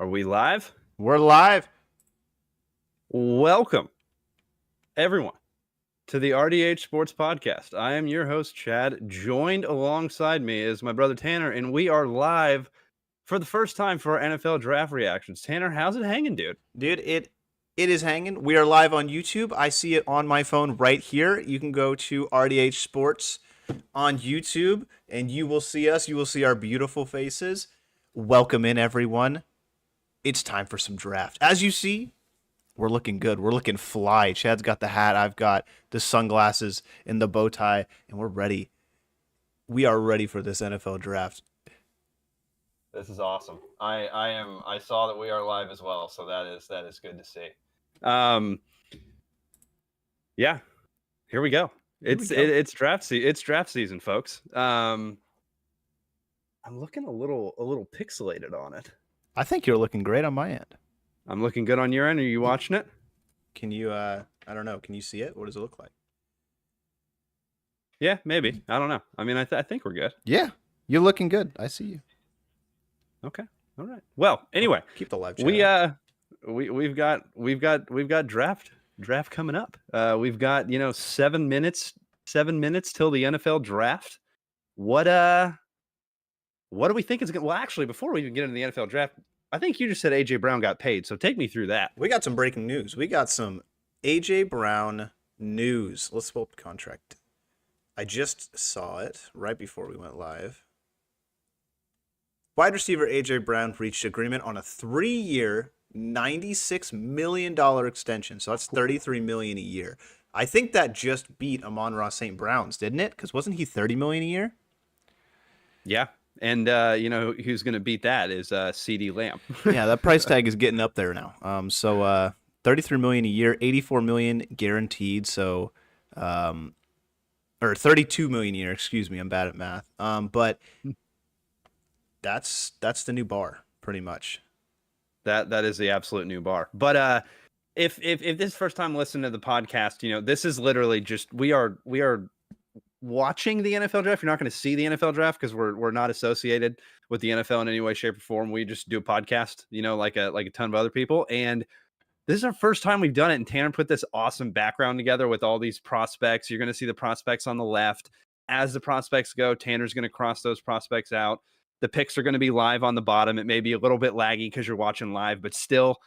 Are we live? We're live. Welcome, everyone, to the RDH Sports Podcast. I am your host, Chad. Joined alongside me is my brother Tanner, and we are live for the first time for our NFL draft reactions. Tanner, how's it hanging, dude? Dude, it is hanging. We are live on YouTube. I see it on my phone right here. You can go to RDH Sports on YouTube, and you will see us. You will see our beautiful faces. Welcome in, everyone. It's time for some draft. As you see, we're looking good. We're looking fly. Chad's got the hat. I've got the sunglasses and the bow tie, and we're ready. We are ready for this NFL draft. This is awesome. I saw that we are live as well, so that is good to see. Yeah, here we go. It's draft season, folks. I'm looking a little pixelated on it. I think you're looking great on my end. I'm looking good on your end. Are you watching it? Can you, I don't know, can you see it? What does it look like? Yeah, maybe. I don't know. I mean, I think we're good. Yeah, you're looking good. I see you. Okay. All right. Well, anyway, keep the live chat. We've got draft coming up. We've got 7 minutes till the NFL draft. What do we think is going to... Well, actually, before we even get into the NFL draft, I think you just said A.J. Brown got paid, so take me through that. We got some breaking news. We got some A.J. Brown news. Let's pull up the contract. I just saw it right before we went live. Wide receiver A.J. Brown reached agreement on a 3-year, $96 million extension, so that's $33 million a year. I think that just beat Amon-Ra St. Brown's, didn't it? Because wasn't he $30 million a year? Yeah. And who's going to beat that is CD Lamb. Yeah, that price tag is getting up there now. So $33 million a year, $84 million guaranteed. So, or $32 million a year. Excuse me, I'm bad at math. But that's the new bar, pretty much. That is the absolute new bar. But if this is the first time listening to the podcast, this is literally just we are watching the NFL draft. You're not going to see the NFL draft because we're not associated with the NFL in any way, shape, or form. We just do a podcast, like a ton of other people. And this is our first time we've done it. And Tanner put this awesome background together with all these prospects. You're going to see the prospects on the left. As the prospects go, Tanner's going to cross those prospects out. The picks are going to be live on the bottom. It may be a little bit laggy because you're watching live, but still,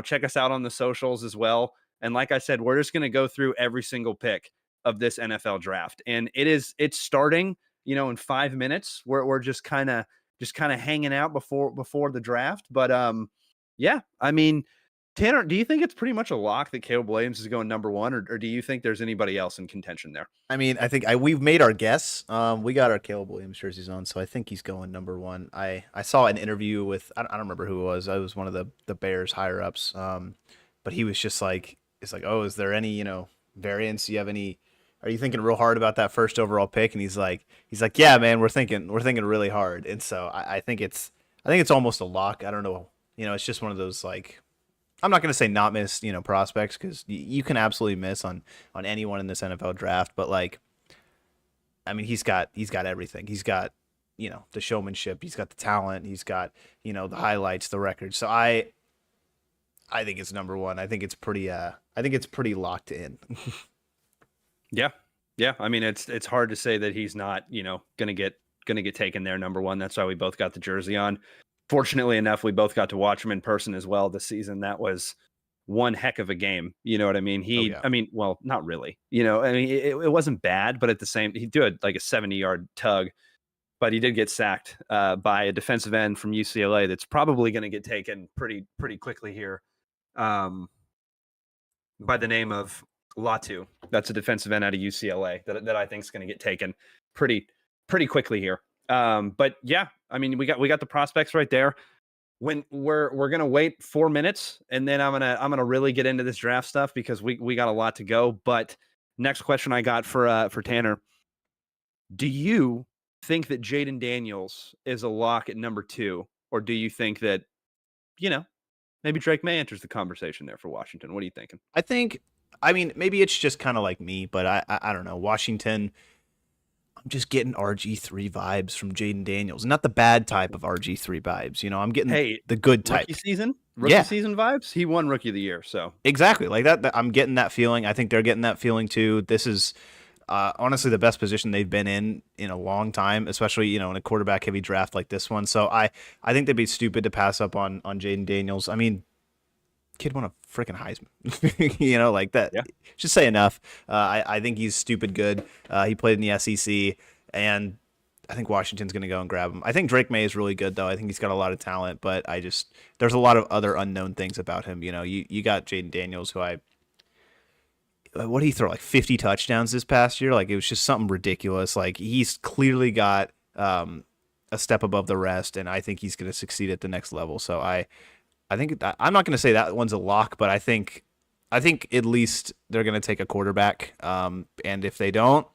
check us out on the socials as well. And like I said, we're just going to go through every single pick of this NFL draft. And it's starting, in 5 minutes. We're just kind of hanging out before the draft. But yeah, I mean, Tanner, do you think it's pretty much a lock that Caleb Williams is going number one, or do you think there's anybody else in contention there? I mean, I think we've made our guess. We got our Caleb Williams jerseys on, so I think he's going number one. I saw an interview with, I don't remember who it was. I was one of the Bears higher ups. But he was just like, it's like, oh, is there any, variance? Do you have any? Are you thinking real hard about that first overall pick? And he's like, yeah, man, we're thinking really hard. And so I think it's almost a lock. I don't know. It's just one of those, like, I'm not going to say not miss, prospects, because you can absolutely miss on anyone in this NFL draft. But, like, I mean, he's got everything. He's got, the showmanship. He's got the talent. He's got, the highlights, the records. So I think it's number one. I think it's pretty locked in. Yeah. I mean, it's hard to say that he's not, gonna get taken there number one. That's why we both got the jersey on. Fortunately enough, we both got to watch him in person as well this season. That was one heck of a game. You know what I mean? I mean, well, not really. I mean, it wasn't bad, but at the same, he did like a 70-yard tug, but he did get sacked by a defensive end from UCLA that's probably going to get taken pretty quickly here, by the name of Latu. That's a defensive end out of UCLA that I think is going to get taken pretty quickly here. But yeah, I mean, we got the prospects right there. When we're going to wait 4 minutes, and then I'm going to really get into this draft stuff because we got a lot to go. But next question I got for Tanner. Do you think that Jayden Daniels is a lock at number 2, or do you think that, maybe Drake May enters the conversation there for Washington? What are you thinking? I mean, maybe it's just kind of like me, but I don't know. Washington, I'm just getting RG3 vibes from Jaden Daniels. Not the bad type of RG3 vibes. I'm getting Hey, the good type. rookie Yeah, season vibes. He won Rookie of the Year, so exactly. Like that. I'm getting that feeling. I think they're getting that feeling too. This is honestly the best position they've been in a long time, especially in a quarterback heavy draft like this one. So I think they'd be stupid to pass up on Jaden Daniels. I mean, kid won a freaking Heisman, like that. yeah. Should say enough. I think he's stupid good. He played in the SEC, and I think Washington's going to go and grab him. I think Drake May is really good though. I think he's got a lot of talent, but there's a lot of other unknown things about him. You got Jaden Daniels, who what did he throw, like 50 touchdowns this past year? Like it was just something ridiculous. Like he's clearly got a step above the rest, and I think he's going to succeed at the next level. So I think I'm not going to say that one's a lock, but I think at least they're going to take a quarterback. And if they don't,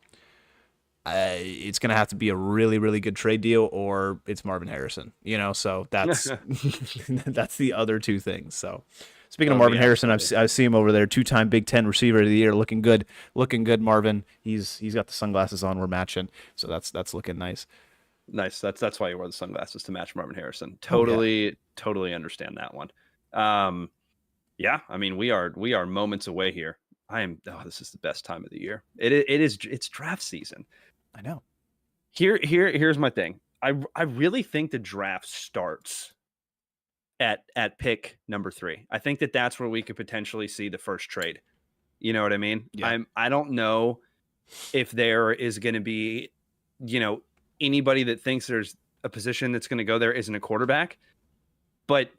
it's going to have to be a really, really good trade deal, or it's Marvin Harrison. So that's that's the other two things. So speaking of Marvin Harrison, I see him over there, 2-time Big Ten Receiver of the Year, looking good, Marvin. He's got the sunglasses on, we're matching, so that's looking nice. Nice. That's why you wore the sunglasses, to match Marvin Harrison. Totally understand that one. Yeah, I mean we are moments away here. This is the best time of the year. It's draft season. I know. Here's my thing. I really think the draft starts at pick number 3. I think that's where we could potentially see the first trade. You know what I mean? Yeah. I don't know if there is going to be, anybody that thinks there's a position that's going to go there isn't a quarterback. But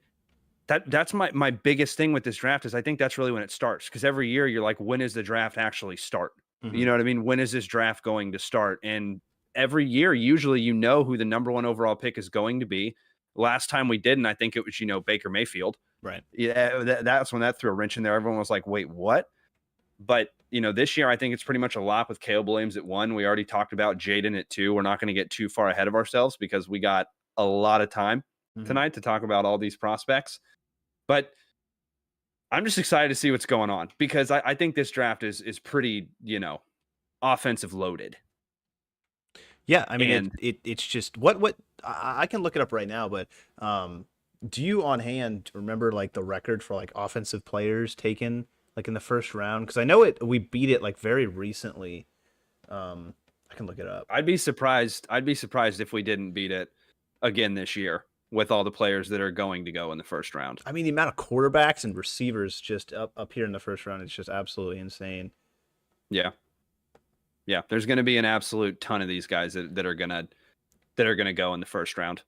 that's my biggest thing with this draft is I think that's really when it starts. Because every year you're like, when is the draft actually start? Mm-hmm. You know what I mean? When is this draft going to start? And every year, usually who the number 1 overall pick is going to be. Last time we didn't, I think it was, Baker Mayfield. Right. Yeah, that's when that threw a wrench in there. Everyone was like, wait, what? But, this year, I think it's pretty much a lock with Caleb Williams at 1. We already talked about Jaden at 2. We're not going to get too far ahead of ourselves because we got a lot of time tonight to talk about all these prospects. But I'm just excited to see what's going on because I think this draft is pretty, offensive loaded. Yeah, I mean, it's just what I can look it up right now, but do you on hand remember like the record for like offensive players taken like in the first round? Because I know we beat it like very recently. I can look it up. I'd be surprised if we didn't beat it again this year with all the players that are going to go in the first round. I mean, the amount of quarterbacks and receivers just up here in the first round is just absolutely insane. Yeah. Yeah, there's going to be an absolute ton of these guys that are going to go in the first round.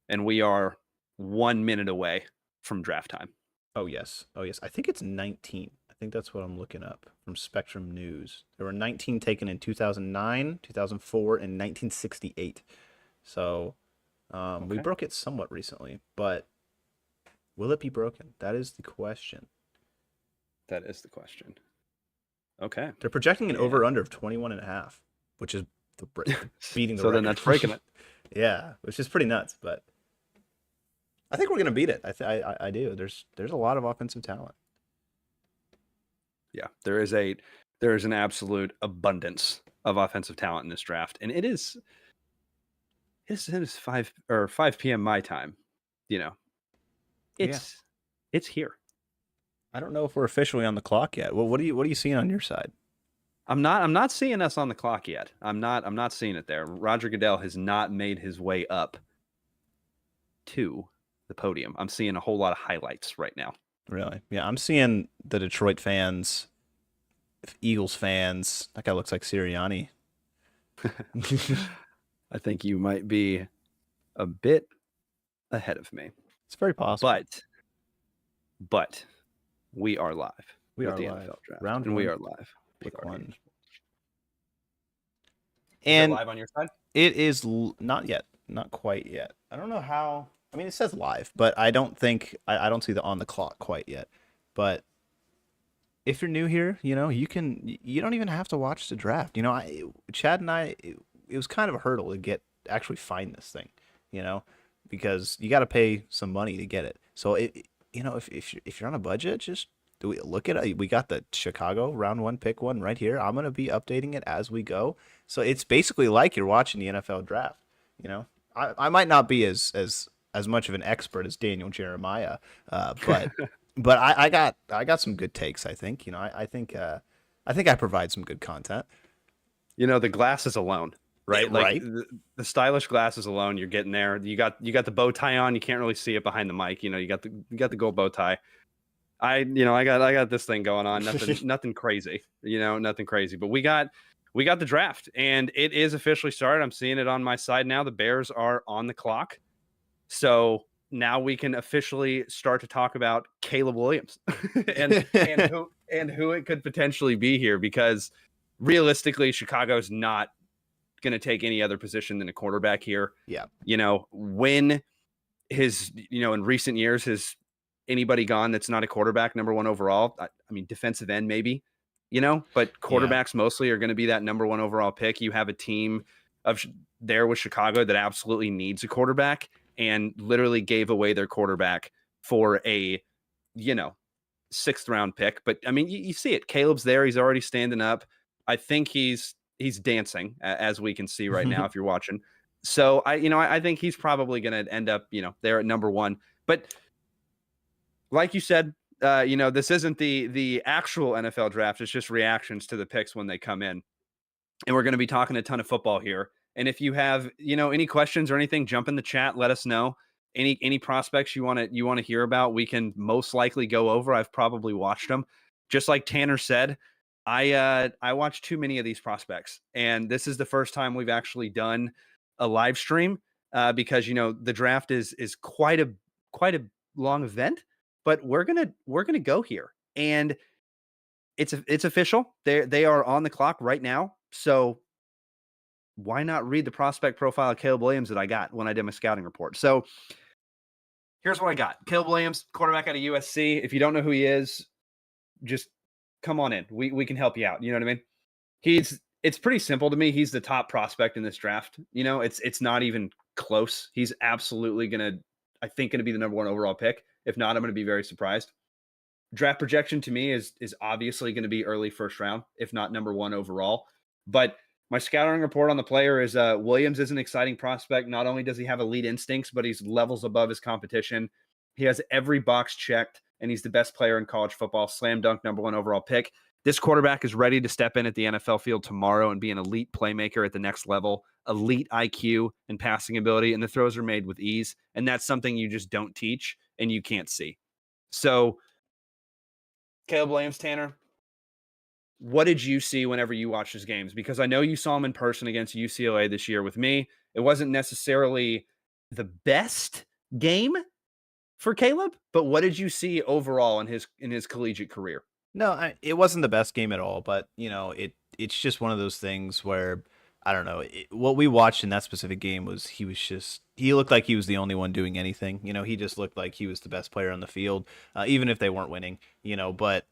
And we are 1 minute away from draft time. Oh, yes. I think it's 19. I think that's what I'm looking up from Spectrum News. There were 19 taken in 2009, 2004, and 1968. So we broke it somewhat recently, but will it be broken? That is the question. Okay. They're projecting an over-under of 21.5, which is beating the so record. Then that's breaking it. Yeah, which is pretty nuts, but I think we're going to beat it. I do. There's a lot of offensive talent. Yeah, there is an absolute abundance of offensive talent in this draft, and it is 5 p.m. my time. It's here. I don't know if we're officially on the clock yet. Well, what are you seeing on your side? I'm not seeing us on the clock yet. I'm not seeing it there. Roger Goodell has not made his way up to the podium. I'm seeing a whole lot of highlights right now. Really? Yeah, I'm seeing the Detroit fans, Eagles fans. That guy looks like Sirianni. I think you might be a bit ahead of me. It's very possible. But we are live. We are the live. NFL draft, Round and one, we are live. Pick one. And live on your side? It is not yet. Not quite yet. I don't know how. I mean, it says live, but I don't think I don't see the on the clock quite yet. But if you're new here, you don't even have to watch the draft. Chad and I, it was kind of a hurdle to actually find this thing, because you got to pay some money to get it. So if you're on a budget, just look at it. We got the Chicago round 1 pick one right here. I'm gonna be updating it as we go. So it's basically like you're watching the NFL draft. You know, I might not be as much of an expert as Daniel Jeremiah, but I got some good takes. I think I think I provide some good content. The glasses alone, right? Like Right. the stylish glasses alone, you're getting there. You got the bow tie on. You can't really see it behind the mic. You got the gold bow tie. I got this thing going on. Nothing crazy. Nothing crazy. But we got the draft, and it is officially started. I'm seeing it on my side now. The Bears are on the clock, so now we can officially start to talk about Caleb Williams and who it could potentially be here, because realistically, Chicago's not going to take any other position than a quarterback here. Yeah. When in recent years, has anybody gone that's not a quarterback number one overall? I mean, defensive end maybe, but quarterbacks mostly are going to be that number one overall pick. You have a team there with Chicago that absolutely needs a quarterback and literally gave away their quarterback for a, 6th round pick. But I mean, you see it. Caleb's there. He's already standing up. I think he's dancing, as we can see right now if you're watching. So I think he's probably going to end up, there at number 1. But like you said, this isn't the actual NFL draft. It's just reactions to the picks when they come in. And we're going to be talking a ton of football here. And if you have, any questions or anything, jump in the chat. Let us know. Any prospects you want to hear about, we can most likely go over. I've probably watched them. Just like Tanner said, I watched too many of these prospects, and this is the first time we've actually done a live stream because the draft is quite a long event. But we're gonna go here, and it's official. They are on the clock right now. So why not read the prospect profile of Caleb Williams that I got when I did my scouting report? So here's what I got. Caleb Williams, quarterback out of USC. If you don't know who he is, just come on in. We can help you out. You know what I mean? It's pretty simple to me. He's the top prospect in this draft. It's not even close. He's absolutely gonna be the number 1 overall pick. If not, I'm going to be very surprised. Draft projection to me is obviously going to be early 1st round, if not number 1 overall. But my scouting report on the player is Williams is an exciting prospect. Not only does he have elite instincts, but he's levels above his competition. He has every box checked, and he's the best player in college football. Slam dunk, number 1 overall pick. This quarterback is ready to step in at the NFL field tomorrow and be an elite playmaker at the next level, elite IQ and passing ability, and the throws are made with ease. And that's something you just don't teach and you can't see. So, Caleb Williams, Tanner, what did you see whenever you watched his games? Because I know you saw him in person against UCLA this year with me. It wasn't necessarily the best game for Caleb, but what did you see overall in his collegiate career? No, it wasn't the best game at all, but it's just one of those things where I don't know. What we watched in that specific game was he looked like he was the only one doing anything. He just looked like he was the best player on the field, even if they weren't winning. But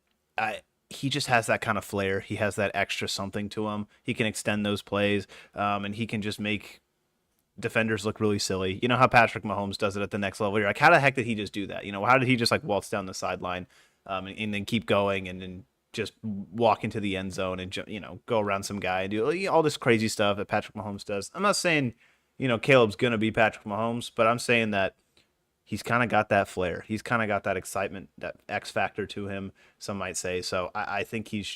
he just has that kind of flair. He has that extra something to him. He can extend those plays, and he can just make defenders look really silly. You know how Patrick Mahomes does it at the next level. You're like, how the heck did he just do that? How did he just like waltz down the sideline, and then keep going and then just walk into the end zone and go around some guy and do all this crazy stuff that Patrick Mahomes does. I'm not saying Caleb's gonna be Patrick Mahomes, but I'm saying that he's kind of got that flair. He's kind of got that excitement, that X factor to him, some might say. So I think he's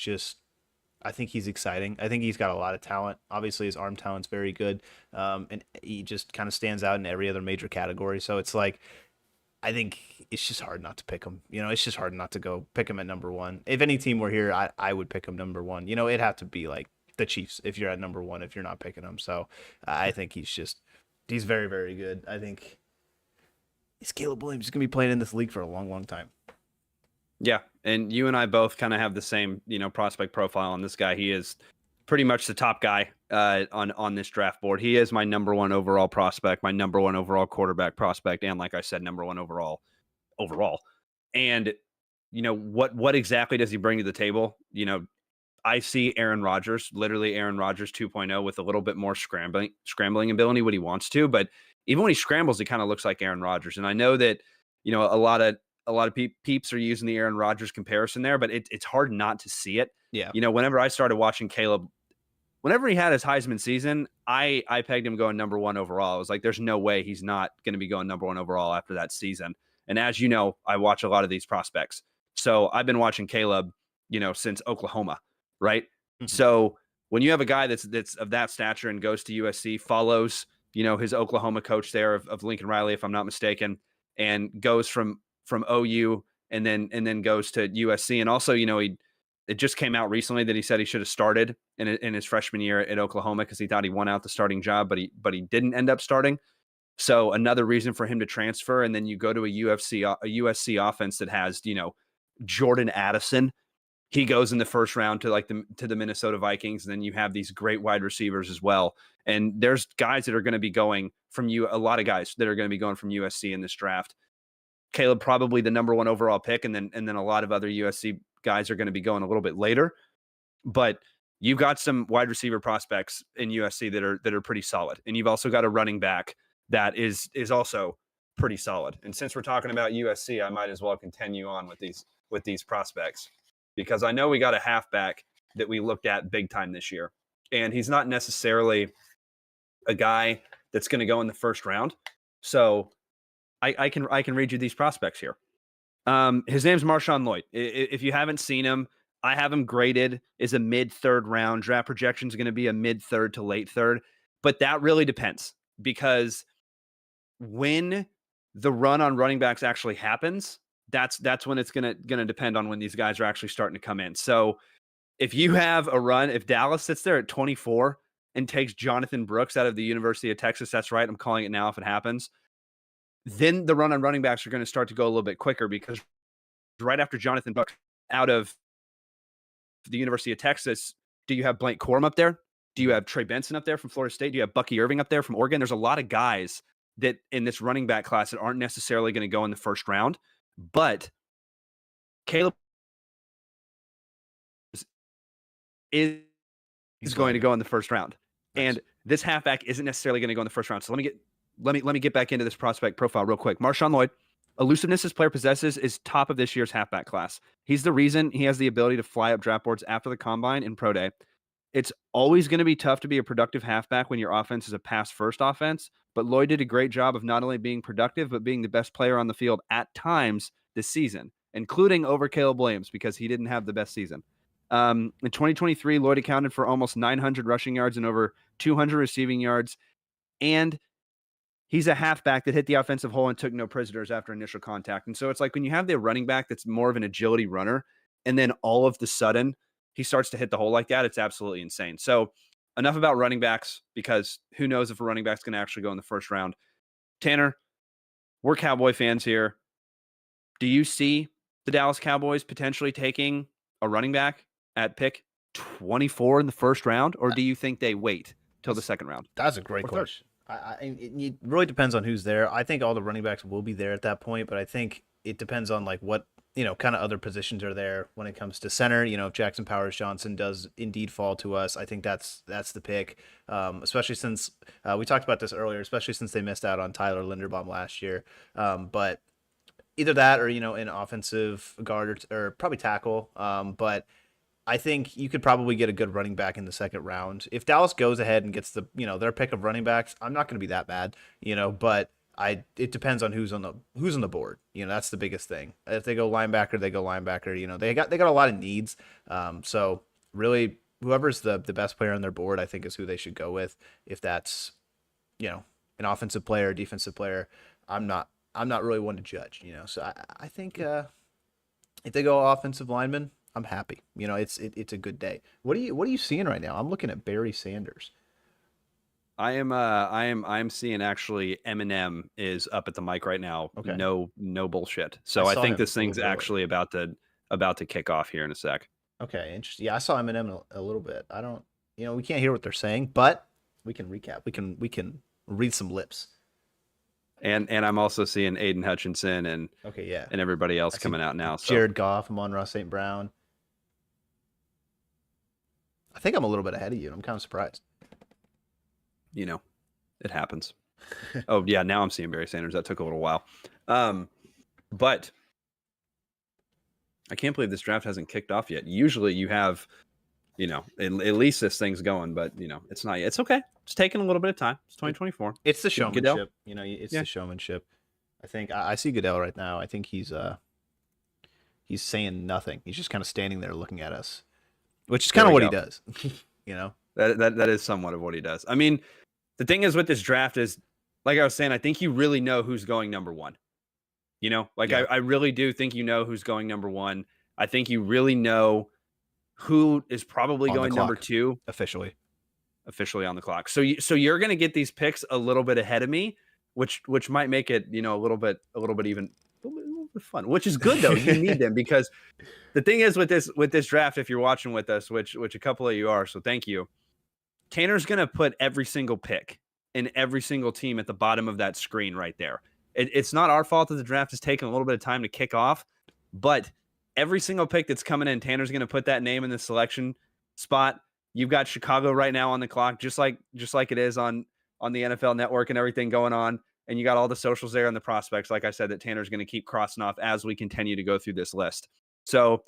exciting. I think he's got a lot of talent. Obviously, his arm talent's very good, and he just kind of stands out in every other major category. So it's like, I think it's just hard not to pick him. It's just hard not to go pick him at number 1. If any team were here, I would pick him number 1. It'd have to be like the Chiefs if you're at number 1, if you're not picking him. So I think he's very, very good. I think he's Caleb Williams. He's going to be playing in this league for a long, long time. Yeah, and you and I both kind of have the same, prospect profile on this guy. He is pretty much the top guy on this draft board. He is my number 1 overall prospect, my number 1 overall quarterback prospect, and like I said, number 1 overall. And what exactly does he bring to the table? I see Aaron Rodgers, literally Aaron Rodgers 2.0 with a little bit more scrambling ability when he wants to, but even when he scrambles, he kind of looks like Aaron Rodgers. And I know that a lot of a lot of peeps are using the Aaron Rodgers comparison there, but it's hard not to see it. Yeah. Whenever I started watching Caleb, whenever he had his Heisman season, I pegged him going number 1 overall. I was like, there's no way he's not going to be going number 1 overall after that season. And as you know, I watch a lot of these prospects. So I've been watching Caleb, since Oklahoma, right? Mm-hmm. So when you have a guy that's of that stature and goes to USC, follows, his Oklahoma coach there of Lincoln Riley, if I'm not mistaken, and goes from OU and then goes to USC. And also, it just came out recently that he said he should have started in his freshman year at Oklahoma because he thought he won out the starting job, but he didn't end up starting. So another reason for him to transfer. And then you go to a USC offense that has, Jordan Addison. He goes in the first round to the Minnesota Vikings. And then you have these great wide receivers as well. And there's guys that are going to be going from a lot of guys that are going to be going from USC in this draft. Caleb probably the number 1 overall pick. And then a lot of other USC guys are going to be going a little bit later, but you've got some wide receiver prospects in USC that are pretty solid. And you've also got a running back that is also pretty solid. And since we're talking about USC, I might as well continue on with these prospects, because I know we got a halfback that we looked at big time this year, and he's not necessarily a guy that's going to go in the first round. So I can read you these prospects here. His name's Marshawn Lloyd. If you haven't seen him, I have him graded as a mid-3rd round. Draft projection is going to be a mid-3rd to late 3rd, but that really depends, because when the run on running backs actually happens, that's when it's going to depend on when these guys are actually starting to come in. So if you have a run, if Dallas sits there at 24 and takes Jonathan Brooks out of the University of Texas, that's right, I'm calling it now if it happens, then the run on running backs are going to start to go a little bit quicker, because right after Jonathan Brooks out of the University of Texas, do you have Blake Corum up there? Do you have Trey Benson up there from Florida State? Do you have Bucky Irving up there from Oregon? There's a lot of guys that in this running back class that aren't necessarily going to go in the first round, but Caleb is going to go in the first round. Nice. And this halfback isn't necessarily going to go in the first round. So let me get back into this prospect profile real quick. Marshawn Lloyd, elusiveness his player possesses is top of this year's halfback class. He's the reason he has the ability to fly up draft boards after the combine and pro day. It's always going to be tough to be a productive halfback when your offense is a pass-first offense, but Lloyd did a great job of not only being productive, but being the best player on the field at times this season, including over Caleb Williams, because he didn't have the best season. In 2023, Lloyd accounted for almost 900 rushing yards and over 200 receiving yards, and he's a halfback that hit the offensive hole and took no prisoners after initial contact. And so it's like when you have the running back that's more of an agility runner, and then all of the sudden he starts to hit the hole like that, it's absolutely insane. So enough about running backs, because who knows if a running back's going to actually go in the first round. Tanner, we're Cowboy fans here. Do you see the Dallas Cowboys potentially taking a running back at pick 24 in the first round, or do you think they wait till the second round? That's a great question. It really depends on who's there. I think all the running backs will be there at that point, but I think it depends on like what, kind of other positions are there when it comes to center. If Jackson Powers Johnson does indeed fall to us, I think that's the pick, especially since we talked about this earlier, especially since they missed out on Tyler Linderbaum last year. But either that or, an offensive guard or probably tackle. But I think you could probably get a good running back in the second round. If Dallas goes ahead and gets their pick of running backs, I'm not going to be that bad, but it depends on who's on the board. That's the biggest thing. If they go linebacker, they go linebacker. They got a lot of needs. So really, whoever's the best player on their board, I think is who they should go with. If that's, an offensive player, defensive player, I'm not really one to judge. So I think if they go offensive lineman, I'm happy. It's a good day. What are you seeing right now? I'm looking at Barry Sanders. I'm seeing actually Eminem is up at the mic right now. Okay. No bullshit. So I think this thing's actually about to kick off here in a sec. Okay, interesting. Yeah, I saw Eminem a little bit. I don't, we can't hear what they're saying, but we can recap. We can read some lips. And I'm also seeing Aiden Hutchinson and everybody else coming out now. So. Jared Goff, Amon-Ra St. Brown. I think I'm a little bit ahead of you. I'm kind of surprised. It happens. Oh yeah, now I'm seeing Barry Sanders. That took a little while. But I can't believe this draft hasn't kicked off yet. Usually you have, at least this thing's going, but it's not yet. It's okay. It's taking a little bit of time. It's 2024. It's the Goodell? showmanship. It's the showmanship. I think I see Goodell right now. I think he's saying nothing. He's just kind of standing there looking at us, which is kind of what he does. That is somewhat of what he does. I mean, the thing is with this draft is, like I was saying, I think you really know who's going number one. I really do think you know who's going number one. I think you really know who is probably going number two officially on the clock. So you're going to get these picks a little bit ahead of me, which might make it, a little bit even a little bit fun, which is good though. You need them, because the thing is with this draft, if you're watching with us, which a couple of you are, so thank you. Tanner's going to put every single pick in every single team at the bottom of that screen right there. It's not our fault that the draft has taken a little bit of time to kick off, but every single pick that's coming in, Tanner's going to put that name in the selection spot. You've got Chicago right now on the clock, just like it is on the NFL Network and everything going on. And you got all the socials there and the prospects, like I said, that Tanner's going to keep crossing off as we continue to go through this list. So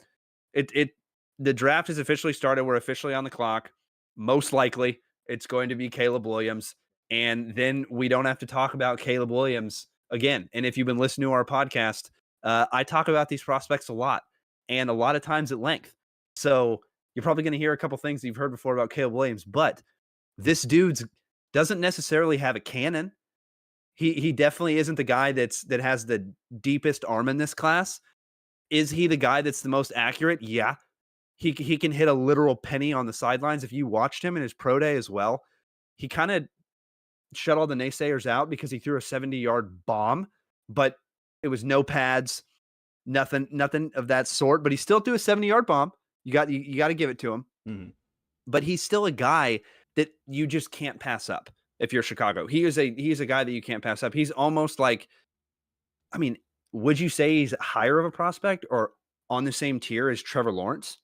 the draft has officially started. We're officially on the clock. Most likely it's going to be Caleb Williams. And then we don't have to talk about Caleb Williams again. And if you've been listening to our podcast, I talk about these prospects a lot, and a lot of times at length. So you're probably going to hear a couple things you've heard before about Caleb Williams, but this dude doesn't necessarily have a cannon. He definitely isn't the guy that has the deepest arm in this class. Is he the guy that's the most accurate? Yeah. He can hit a literal penny on the sidelines. If you watched him in his pro day as well, he kind of shut all the naysayers out because he threw a 70-yard bomb, but it was no pads, nothing of that sort. But he still threw a 70-yard bomb. You got to give it to him. Mm-hmm. But he's still a guy that you just can't pass up if you're Chicago. He's a guy that you can't pass up. He's almost like, I mean, would you say he's higher of a prospect or on the same tier as Trevor Lawrence?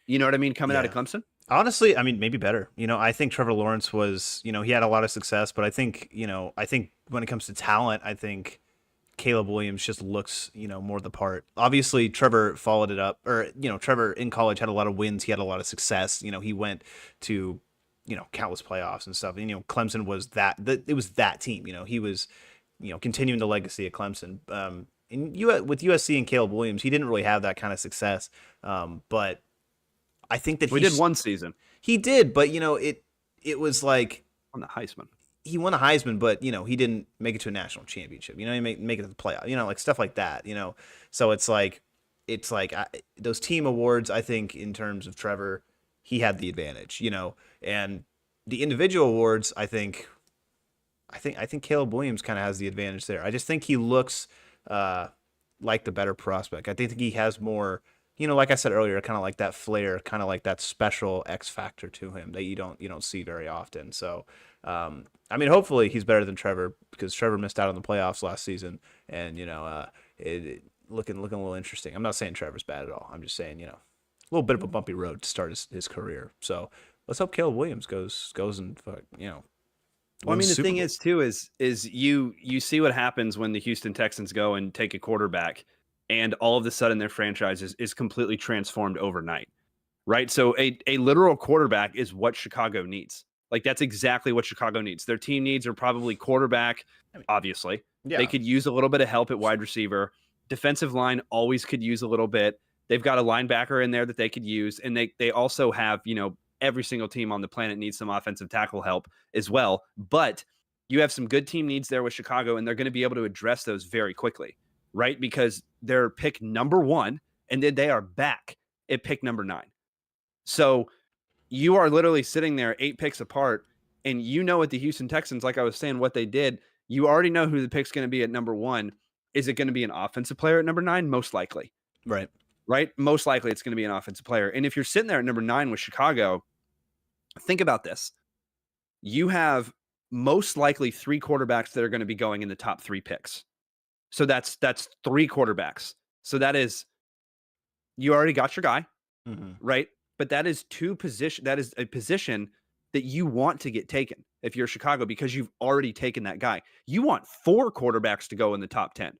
You know what I mean? Coming out of Clemson? Honestly, I mean, maybe better. I think Trevor Lawrence was, he had a lot of success, but I think when it comes to talent, I think Caleb Williams just looks, more the part. Obviously, Trevor followed it up, or, Trevor in college had a lot of wins. He had a lot of success. He went to, countless playoffs and stuff. And, Clemson was it was that team. He was, continuing the legacy of Clemson. With USC and Caleb Williams, he didn't really have that kind of success. But I think that we did one season. He did, but it was like on the Heisman. He won the Heisman, but he didn't make it to a national championship. He make it to the playoff. Like stuff like that. So it's like those team awards. I think in terms of Trevor, he had the advantage. And the individual awards, I think Caleb Williams kind of has the advantage there. I just think he looks like the better prospect. I think he has more. Like I said earlier, kind of like that flair, kind of like that special X factor to him that you don't see very often. So, I mean, hopefully he's better than Trevor, because Trevor missed out on the playoffs last season, and looking a little interesting. I'm not saying Trevor's bad at all. I'm just saying a little bit of a bumpy road to start his career. So let's hope Caleb Williams goes and Well, I mean, the thing is too is you see what happens when the Houston Texans go and take a quarterback, and all of a sudden their franchise is completely transformed overnight, right? So a literal quarterback is what Chicago needs. Like, that's exactly what Chicago needs. Their team needs are probably quarterback, obviously. Yeah. They could use a little bit of help at wide receiver. Defensive line always could use a little bit. They've got a linebacker in there that they could use, and they also have, every single team on the planet needs some offensive tackle help as well. But you have some good team needs there with Chicago, and they're going to be able to address those very quickly, right? Because they're pick number 1, and then they are back at pick number 9. So you are literally sitting there 8 picks apart, and at the Houston Texans, like I was saying, what they did, you already know who the pick's going to be at number 1. Is it going to be an offensive player at number 9? Most likely. Right. Most likely it's going to be an offensive player. And if you're sitting there at number 9 with Chicago, think about this. You have most likely 3 quarterbacks that are going to be going in the top 3 picks. So that's 3 quarterbacks. So that is, you already got your guy, right? But that is that is a position that you want to get taken if you're Chicago, because you've already taken that guy. You want 4 quarterbacks to go in the top 10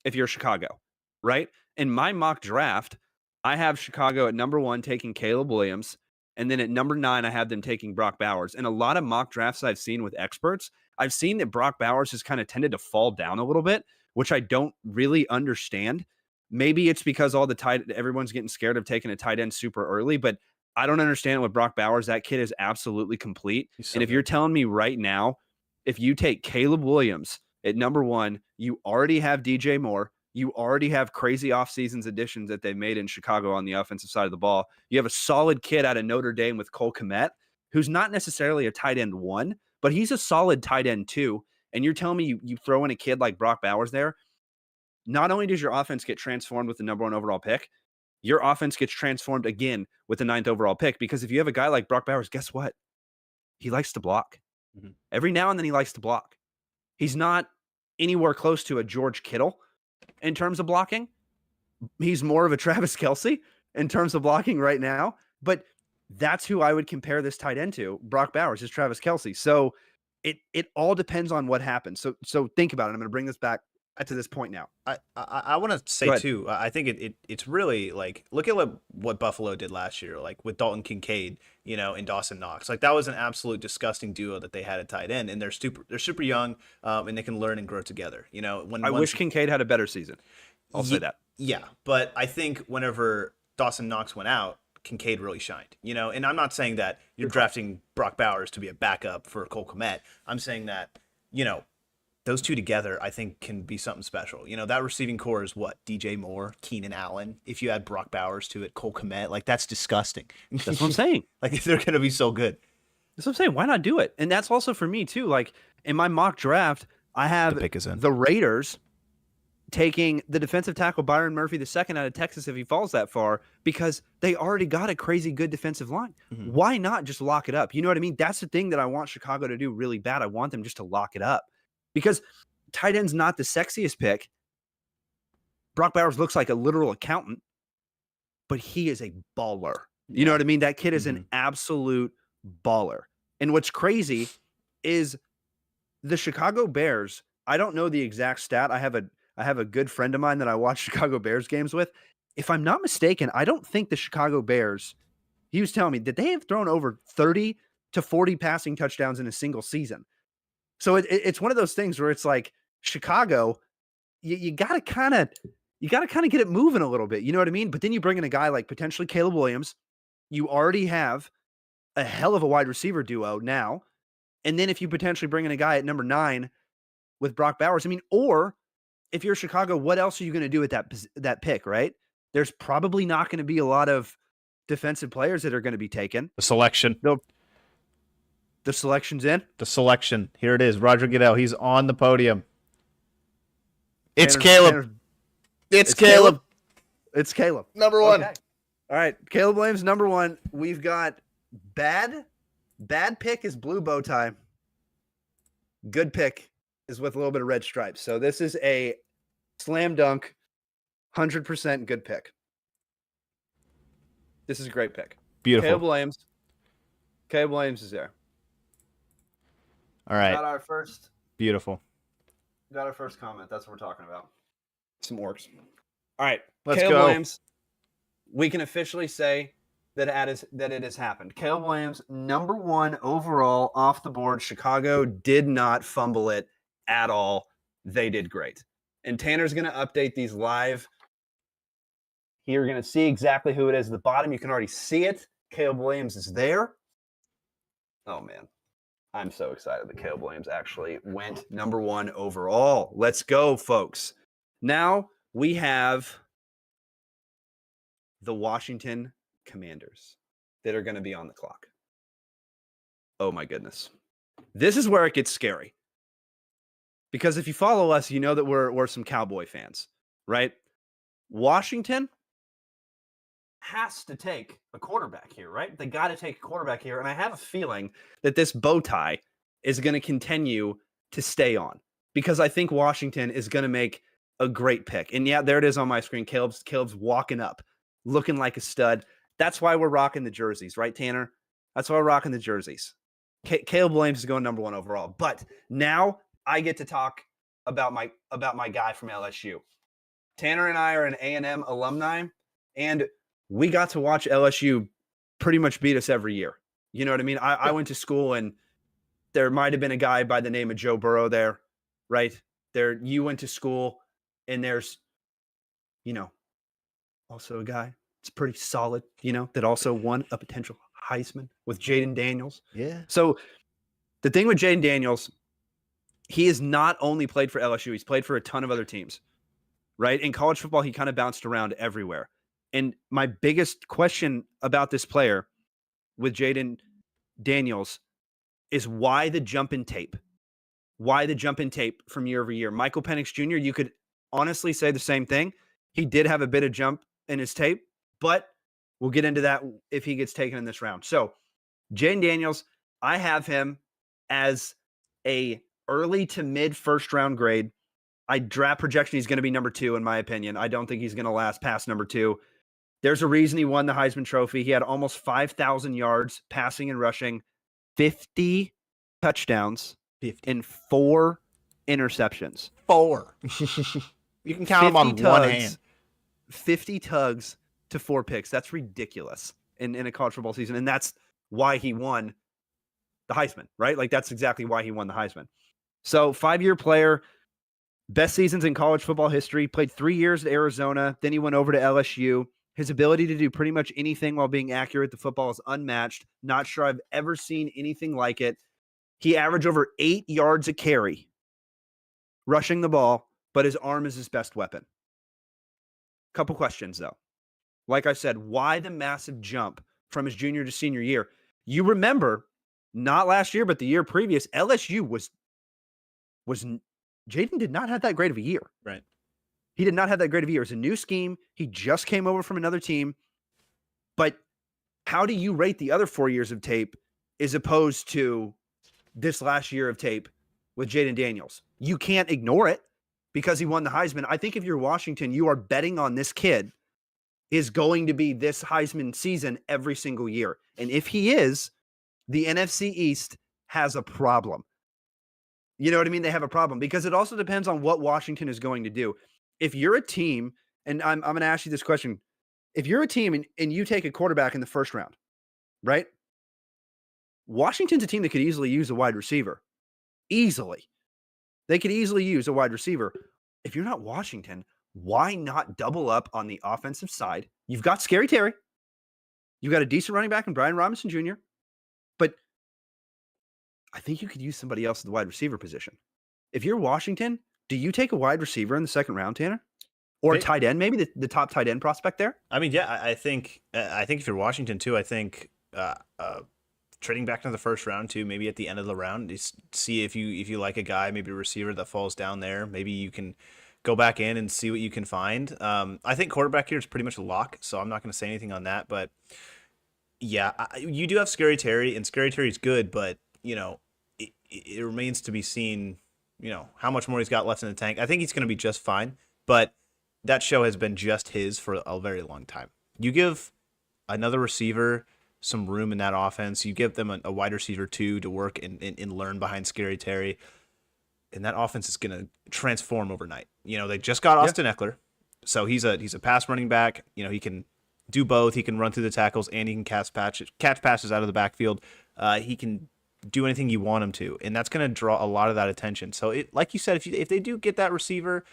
if you're Chicago. right? In my mock draft, I have Chicago at number 1 taking Caleb Williams, and then at number 9, I have them taking Brock Bowers. And a lot of mock drafts I've seen with experts, I've seen that Brock Bowers has kind of tended to fall down a little bit, which I don't really understand. Maybe it's because everyone's getting scared of taking a tight end super early, but I don't understand it with Brock Bowers. That kid is absolutely complete. And if you're telling me right now, if you take Caleb Williams at number 1, you already have DJ Moore. You already have crazy off-seasons additions that they made in Chicago on the offensive side of the ball. You have a solid kid out of Notre Dame with Cole Kmet, who's not necessarily a tight end 1, but he's a solid tight end 2. And you're telling me you throw in a kid like Brock Bowers there, not only does your offense get transformed with the number 1 overall pick, your offense gets transformed again with the 9th overall pick. Because if you have a guy like Brock Bowers, guess what? He likes to block. Mhm. Every now and then he likes to block. He's not anywhere close to a George Kittle in terms of blocking. He's more of a Travis Kelce in terms of blocking right now. But that's who I would compare this tight end to. Brock Bowers is Travis Kelce. So it all depends on what happens. So think about it. I'm going to bring this back to this point now. I want to say too, I think it's really like, look at what Buffalo did last year, like with Dalton Kincaid, and Dawson Knox. Like that was an absolute disgusting duo that they had at tight end, and they're super young, and they can learn and grow together. I wish Kincaid had a better season. I'll say that. Yeah, but I think whenever Dawson Knox went out, Kincaid really shined. And I'm not saying that you're drafting Brock Bowers to be a backup for Cole Kmet. I'm saying that, those two together, I think, can be something special. That receiving core is what? DJ Moore, Keenan Allen. If you add Brock Bowers to it, Cole Kmet, like that's disgusting. That's what I'm saying. Like they're going to be so good. That's what I'm saying. Why not do it? And that's also for me too. Like in my mock draft, I have the Raiders taking the defensive tackle Byron Murphy II out of Texas if he falls that far, because they already got a crazy good defensive line. Mm-hmm. Why not just lock it up? You know what I mean? That's the thing that I want Chicago to do really bad. I want them just to lock it up. Because tight end's not the sexiest pick. Brock Bowers looks like a literal accountant, but he is a baller. You know what I mean? That kid is an absolute baller. And what's crazy is the Chicago Bears, I don't know the exact stat. I have a good friend of mine that I watch Chicago Bears games with. If I'm not mistaken, I don't think the Chicago Bears, he was telling me that they have thrown over 30 to 40 passing touchdowns in a single season. So it's one of those things where it's like Chicago, you gotta kind of get it moving a little bit. You know what I mean? But then you bring in a guy like potentially Caleb Williams. You already have a hell of a wide receiver duo now. And then if you potentially bring in a guy at number 9 with Brock Bowers, or if you're Chicago, what else are you going to do with that pick, right? There's probably not going to be a lot of defensive players that are going to be taken. The selection. The selection's in? The selection. Here it is. Roger Goodell. He's on the podium. It's Caleb. It's Caleb. It's Caleb. Number 1. Okay. All right. Caleb Williams, number 1. We've got bad pick is blue bow tie. Good pick is with a little bit of red stripes. So this is a slam dunk, 100% good pick. This is a great pick. Beautiful. Caleb Williams is there. All right. Got our first comment. That's what we're talking about. Some orcs. All right. Let's Caleb go. Williams, we can officially say that it has happened. Caleb Williams, number 1 overall off the board. Chicago did not fumble it at all. They did great. And Tanner's going to update these live. You're going to see exactly who it is at the bottom. You can already see it. Caleb Williams is there. Oh, man. I'm so excited that Caleb Williams actually went number 1 overall. Let's go, folks. Now we have the Washington Commanders that are going to be on the clock. Oh, my goodness. This is where it gets scary. Because if you follow us, you know that we're some Cowboy fans, right? Washington has to take a quarterback here, right? They got to take a quarterback here. And I have a feeling that this bow tie is going to continue to stay on, because I think Washington is going to make a great pick. And yeah, there it is on my screen. Caleb's walking up, looking like a stud. That's why we're rocking the jerseys, right, Tanner? That's why we're rocking the jerseys. Caleb Williams is going number 1 overall. But now I get to talk about my guy from LSU. Tanner and I are an A&M alumni, and we got to watch LSU pretty much beat us every year. You know what I mean? I went to school, and there might have been a guy by the name of Joe Burrow there, right? There, you went to school, and there's, also a guy. It's pretty solid, that also won a potential Heisman with Jaden Daniels. Yeah. So the thing with Jaden Daniels, he has not only played for LSU, he's played for a ton of other teams, right? In college football, he kind of bounced around everywhere. And my biggest question about this player with Jaden Daniels is why the jump in tape? Why the jump in tape from year over year? Michael Penix Jr., you could honestly say the same thing. He did have a bit of jump in his tape, but we'll get into that if he gets taken in this round. So Jaden Daniels, I have him as a early to mid first round grade. I draft projection he's going to be number 2 in my opinion. I don't think he's going to last past number 2. There's a reason he won the Heisman Trophy. He had almost 5,000 yards passing and rushing, 50 touchdowns, 50. and 4 interceptions. 4. You can count them on one hand. 50 tugs to 4 picks. That's ridiculous in a college football season. And that's why he won the Heisman, right? Like, that's exactly why he won the Heisman. So 5-year player, best seasons in college football history, played 3 years at Arizona. Then he went over to LSU. His ability to do pretty much anything while being accurate, the football is unmatched. Not sure I've ever seen anything like it. He averaged over 8 yards a carry rushing the ball, but his arm is his best weapon. Couple questions, though. Like I said, why the massive jump from his junior to senior year? You remember, not last year, but the year previous, LSU was Jaden did not have that great of a year. Right. He did not have that great of a year. It's a new scheme. He just came over from another team. But how do you rate the other 4 years of tape as opposed to this last year of tape with Jaden Daniels? You can't ignore it because he won the Heisman. I think if you're Washington, you are betting on this kid is going to be this Heisman season every single year. And if he is, the NFC East has a problem. You know what I mean? They have a problem because it also depends on what Washington is going to do. If you're a team, and I'm going to ask you this question. If you're a team and you take a quarterback in the first round, right? Washington's a team that could easily use a wide receiver. Easily. They could easily use a wide receiver. If you're not Washington, why not double up on the offensive side? You've got Scary Terry. You've got a decent running back in Brian Robinson Jr. But I think you could use somebody else at the wide receiver position. If you're Washington, do you take a wide receiver in the second round, Tanner? Or a tight end, maybe the top tight end prospect there? I mean, yeah, I think if you're Washington too, I think trading back to the first round too, maybe at the end of the round, see if you like a guy, maybe a receiver that falls down there. Maybe you can go back in and see what you can find. I think quarterback here is pretty much a lock, so I'm not going to say anything on that. But yeah, you do have Scary Terry, and Scary Terry's good, but it remains to be seen, how much more he's got left in the tank. I think he's going to be just fine, but that show has been just his for a very long time. You give another receiver some room in that offense. You give them a wide receiver too to work and learn behind Scary Terry, and that offense is going to transform overnight. They just got Austin Eckler, so he's a pass running back. He can do both. He can run through the tackles and he can catch passes out of the backfield. He can do anything you want him to, and that's going to draw a lot of that attention. So, like you said, if they do get that receiver,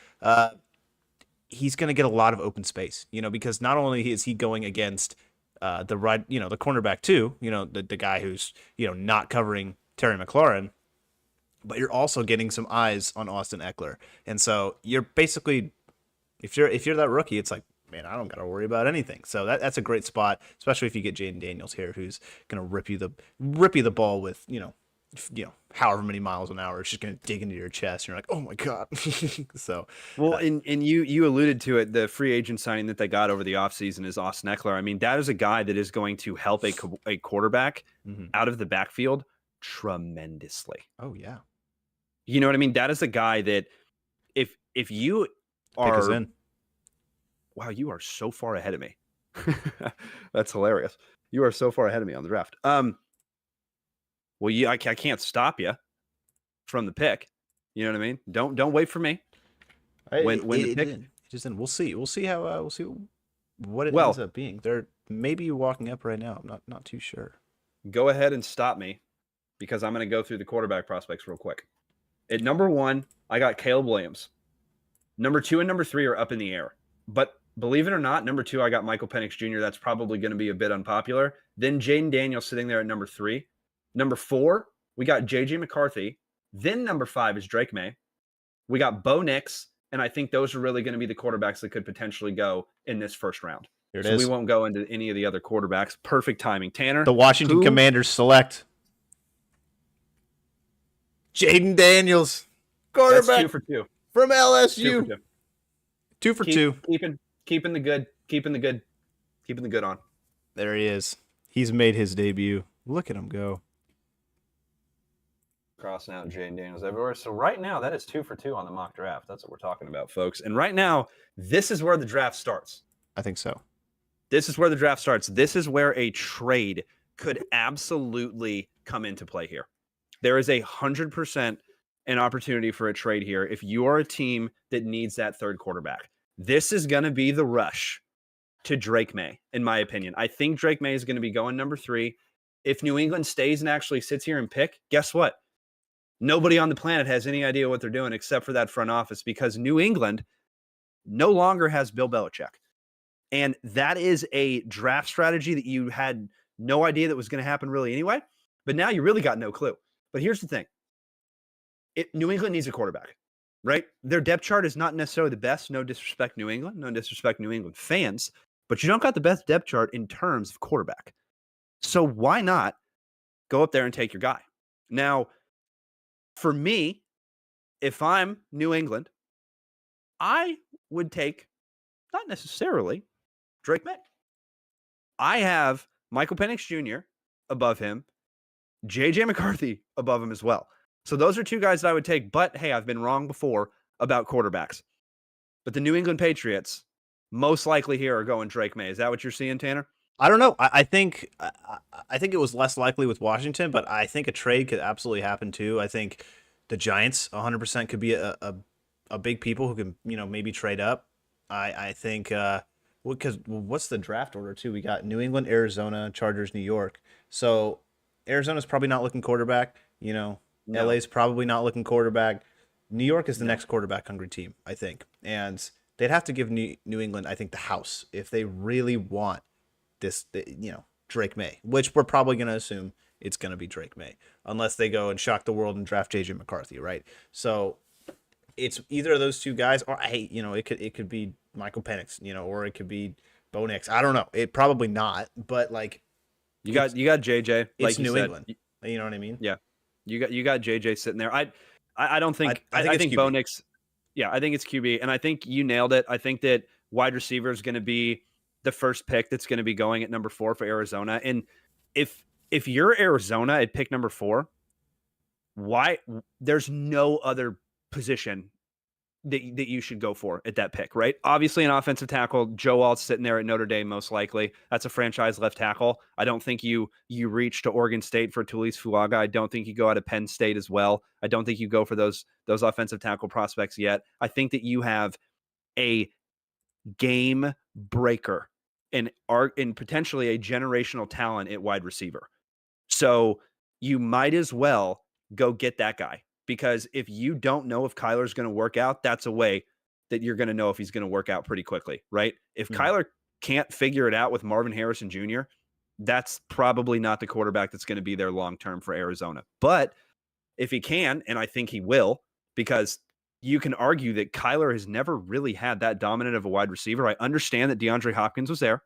he's going to get a lot of open space. Because not only is he going against the cornerback too, the guy who's not covering Terry McLaurin, but you're also getting some eyes on Austin Eckler, and so you're basically, if you're that rookie, it's like, man, I don't got to worry about anything. So that's a great spot, especially if you get Jaden Daniels here, who's going to rip you the ball with, however many miles an hour. It's just going to dig into your chest. And you're like, oh my God. So, well, and you alluded to it. The free agent signing that they got over the offseason is Austin Eckler. I mean, that is a guy that is going to help a quarterback out of the backfield tremendously. Oh yeah. You know what I mean? That is a guy that if you are, pick us in. Wow, you are so far ahead of me. That's hilarious. You are so far ahead of me on the draft. Well, I can't stop you from the pick. You know what I mean? Don't wait for me. When the pick, He just didn't. We'll see. We'll see how. We'll see what it Well, ends up being. They're maybe walking up right now. I'm not too sure. go ahead and stop me because I'm going to go through the quarterback prospects real quick. At number 1, I got Caleb Williams. Number 2 and number 3 are up in the air. But believe it or not, number 2, I got Michael Penix Jr. That's probably going to be a bit unpopular. Then Jaden Daniels sitting there at number 3. Number 4, we got J.J. McCarthy. Then number 5 is Drake May. We got Bo Nix, and I think those are really going to be the quarterbacks that could potentially go in this first round. Here it So is. we won't go into any of the other quarterbacks. Perfect timing. Tanner? The Washington Commanders select Jaden Daniels, That's quarterback 2 for 2. from 2 LSU. for 2. 2 for 2. Keeping the good on. There he is. He's made his debut. Look at him go. Crossing out Jaden Daniels everywhere. So right now, that is 2 for 2 on the mock draft. That's what we're talking about, folks. And right now, this is where the draft starts. I think so. This is where the draft starts. This is where a trade could absolutely come into play here. There is 100% an opportunity for a trade here if you are a team that needs that third quarterback. This is going to be the rush to Drake May, in my opinion. I think Drake May is going to be going number 3. If New England stays and actually sits here and pick, guess what? Nobody on the planet has any idea what they're doing except for that front office because New England no longer has Bill Belichick. And that is a draft strategy that you had no idea that was going to happen really anyway. But now you really got no clue. But here's the thing. New England needs a quarterback, right? Their depth chart is not necessarily the best. No disrespect, New England. No disrespect, New England fans. But you don't got the best depth chart in terms of quarterback. So why not go up there and take your guy? Now, for me, if I'm New England, I would take, not necessarily, Drake May. I have Michael Penix Jr. above him, J.J. McCarthy above him as well. So those are 2 guys that I would take. But, hey, I've been wrong before about quarterbacks. But the New England Patriots, most likely here, are going Drake May. Is that what you're seeing, Tanner? I don't know. I think it was less likely with Washington, but I think a trade could absolutely happen too. I think the Giants 100% could be a big people who can, maybe trade up. I think because what's the draft order too? We got New England, Arizona, Chargers, New York. So Arizona's probably not looking quarterback. No. LA's probably not looking quarterback. New York is the next quarterback hungry team, I think, and they'd have to give New England, I think, the house if they really want this, Drake May, which we're probably going to assume it's going to be Drake May, unless they go and shock the world and draft J.J. McCarthy, right? So it's either of those 2 guys, or it could be Michael Penix, or it could be Bo Nix. I don't know. It probably not, but like you got JJ. It's like New said. England. You know what I mean? Yeah, you got JJ sitting there. I don't think I think QB. Bo Nix. Yeah, I think it's QB, and I think you nailed it. I think that wide receiver is going to be the first pick that's going to be going at number 4 for Arizona. And if you're Arizona at pick number 4, why there's no other position that you should go for at that pick, right? Obviously, an offensive tackle, Joe Alt's sitting there at Notre Dame, most likely. That's a franchise left tackle. I don't think you reach to Oregon State for Tulis Fuaga. I don't think you go out of Penn State as well. I don't think you go for those offensive tackle prospects yet. I think that you have a game breaker and potentially a generational talent at wide receiver. So you might as well go get that guy. Because if you don't know if Kyler's going to work out, that's a way that you're going to know if he's going to work out pretty quickly, right? If Kyler can't figure it out with Marvin Harrison Jr., that's probably not the quarterback that's going to be there long-term for Arizona. But if he can, and I think he will, because you can argue that Kyler has never really had that dominant of a wide receiver. I understand that DeAndre Hopkins was there,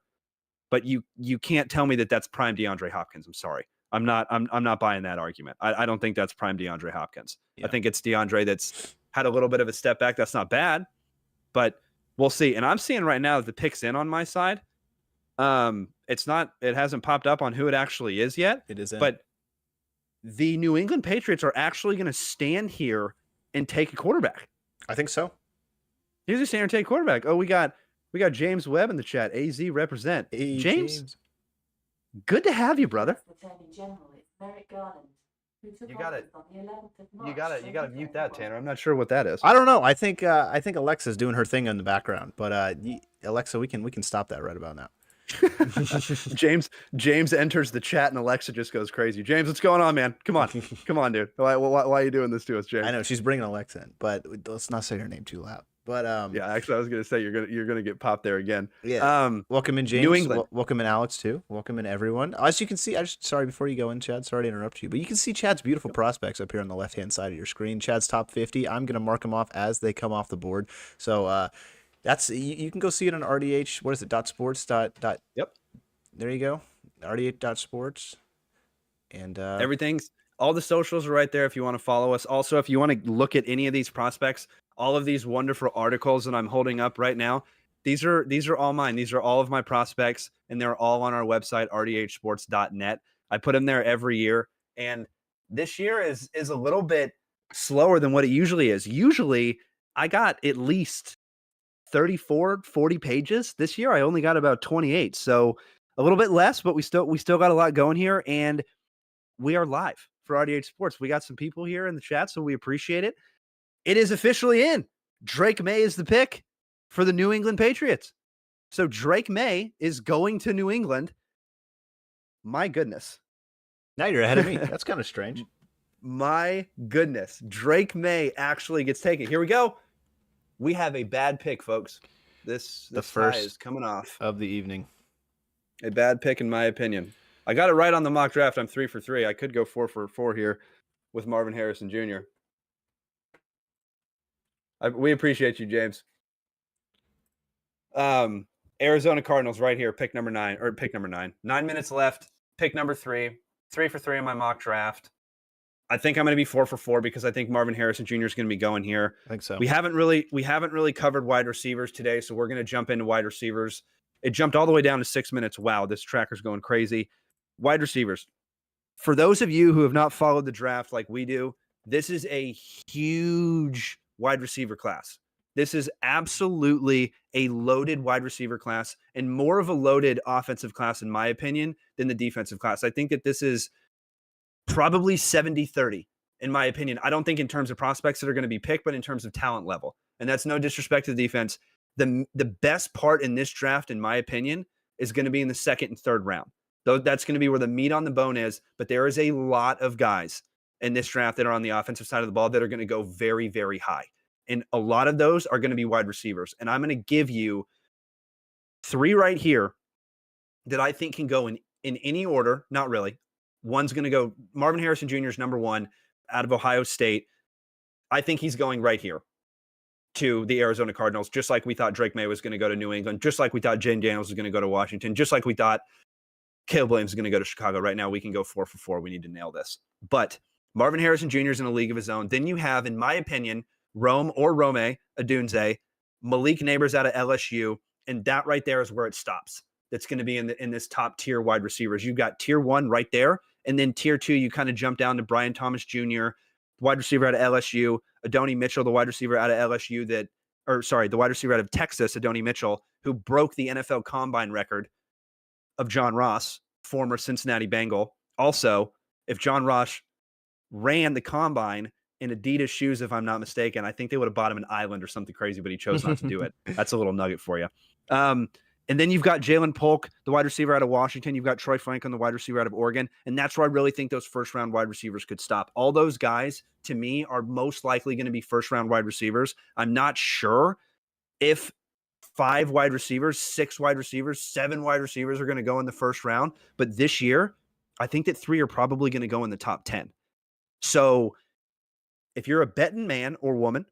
but you can't tell me that that's prime DeAndre Hopkins. I'm sorry. I'm not buying that argument. I don't think that's prime DeAndre Hopkins. Yeah. I think it's DeAndre that's had a little bit of a step back. That's not bad, but we'll see. And I'm seeing right now that the pick's in on my side. It hasn't popped up on who it actually is yet. It isn't. But the New England Patriots are actually going to stand here and take a quarterback. I think so. Here's a stand here and take a quarterback. Oh, we got James Webb in the chat. AZ represent. James. Good to have you, brother. Attorney General, it's Merrick Garland. You gotta you gotta mute that, Tanner. I'm not sure what that is. I don't know. I think Alexa's doing her thing in the background, but Alexa, we can stop that right about now. James enters the chat and Alexa just goes crazy. James, what's going on, man? Come on, dude. Why are you doing this to us, James? I know she's bringing Alexa in, but let's not say her name too loud. But yeah, actually, I was gonna say you're gonna get popped there again. Yeah. Welcome in, James. New England. Welcome in, Alex too. Welcome in, everyone. As you can see, sorry before you go in, Chad. Sorry to interrupt you, but you can see Chad's beautiful prospects up here on the left hand side of your screen. Chad's top 50. I'm gonna mark them off as they come off the board. So that's you can go see it on RDH. What is it? .sports. Yep. There you go. RDH.sports. And everything's all the socials are right there if you want to follow us. Also, if you want to look at any of these prospects, all of these wonderful articles that I'm holding up right now, these are all mine. These are all of my prospects, and they're all on our website, rdhsports.net. I put them there every year, and this year is a little bit slower than what it usually is. Usually, I got at least 34, 40 pages. This year, I only got about 28, so a little bit less, but we still got a lot going here, and we are live for RDH Sports. We got some people here in the chat, so we appreciate it. It is officially in. Drake May is the pick for the New England Patriots. So Drake May is going to New England. My goodness. Now you're ahead of me. That's kind of strange. My goodness. Drake May actually gets taken. Here we go. We have a bad pick, folks. This first is coming off of the evening. A bad pick, in my opinion. I got it right on the mock draft. I'm 3 for 3. I could go 4 for 4 here with Marvin Harrison Jr. We appreciate you, James. Arizona Cardinals right here, pick number 9. 9 minutes left. Pick number 3. 3 for 3 in my mock draft. I think I'm going to be 4 for 4 because I think Marvin Harrison Jr. is going to be going here. I think so. We haven't really covered wide receivers today, so we're going to jump into wide receivers. It jumped all the way down to 6 minutes. Wow, this tracker's going crazy. Wide receivers. For those of you who have not followed the draft like we do, this is a huge wide receiver class. This is absolutely a loaded wide receiver class and more of a loaded offensive class, in my opinion, than the defensive class. I think that this is probably 70-30, in my opinion. I don't think in terms of prospects that are going to be picked, but in terms of talent level. And that's no disrespect to the defense. The best part in this draft, in my opinion, is going to be in the second and third round. Though that's going to be where the meat on the bone is. But there is a lot of guys in this draft that are on the offensive side of the ball that are going to go very, very high. And a lot of those are going to be wide receivers. And I'm going to give you 3 right here that I think can go in any order. Not really. One's going to go, Marvin Harrison Jr. is number 1 out of Ohio State. I think he's going right here to the Arizona Cardinals, just like we thought Drake May was going to go to New England, just like we thought Jane Daniels was going to go to Washington, just like we thought Caleb Williams is going to go to Chicago. Right now, we can go 4 for 4. We need to nail this. But Marvin Harrison Jr. is in a league of his own. Then you have, in my opinion, Rome Odunze, Malik Neighbors out of LSU, and that right there is where it stops. That's going to be in this top tier wide receivers. You've got tier 1 right there, and then tier 2, you kind of jump down to Brian Thomas Jr., wide receiver out of LSU, Adonai Mitchell, the wide receiver out of LSU the wide receiver out of Texas, Adonai Mitchell, who broke the NFL Combine record of John Ross, former Cincinnati Bengal. Also, if John Ross ran the Combine in Adidas shoes, if I'm not mistaken, I think they would have bought him an island or something crazy, but he chose not to do it. That's a little nugget for you. And then you've got Jalen Polk, the wide receiver out of Washington. You've got Troy Franklin, the wide receiver out of Oregon. And that's where I really think those first-round wide receivers could stop. All those guys, to me, are most likely going to be first-round wide receivers. I'm not sure if 5 wide receivers, 6 wide receivers, 7 wide receivers are going to go in the first round. But this year, I think that 3 are probably going to go in the top 10. So if you're a betting man or woman,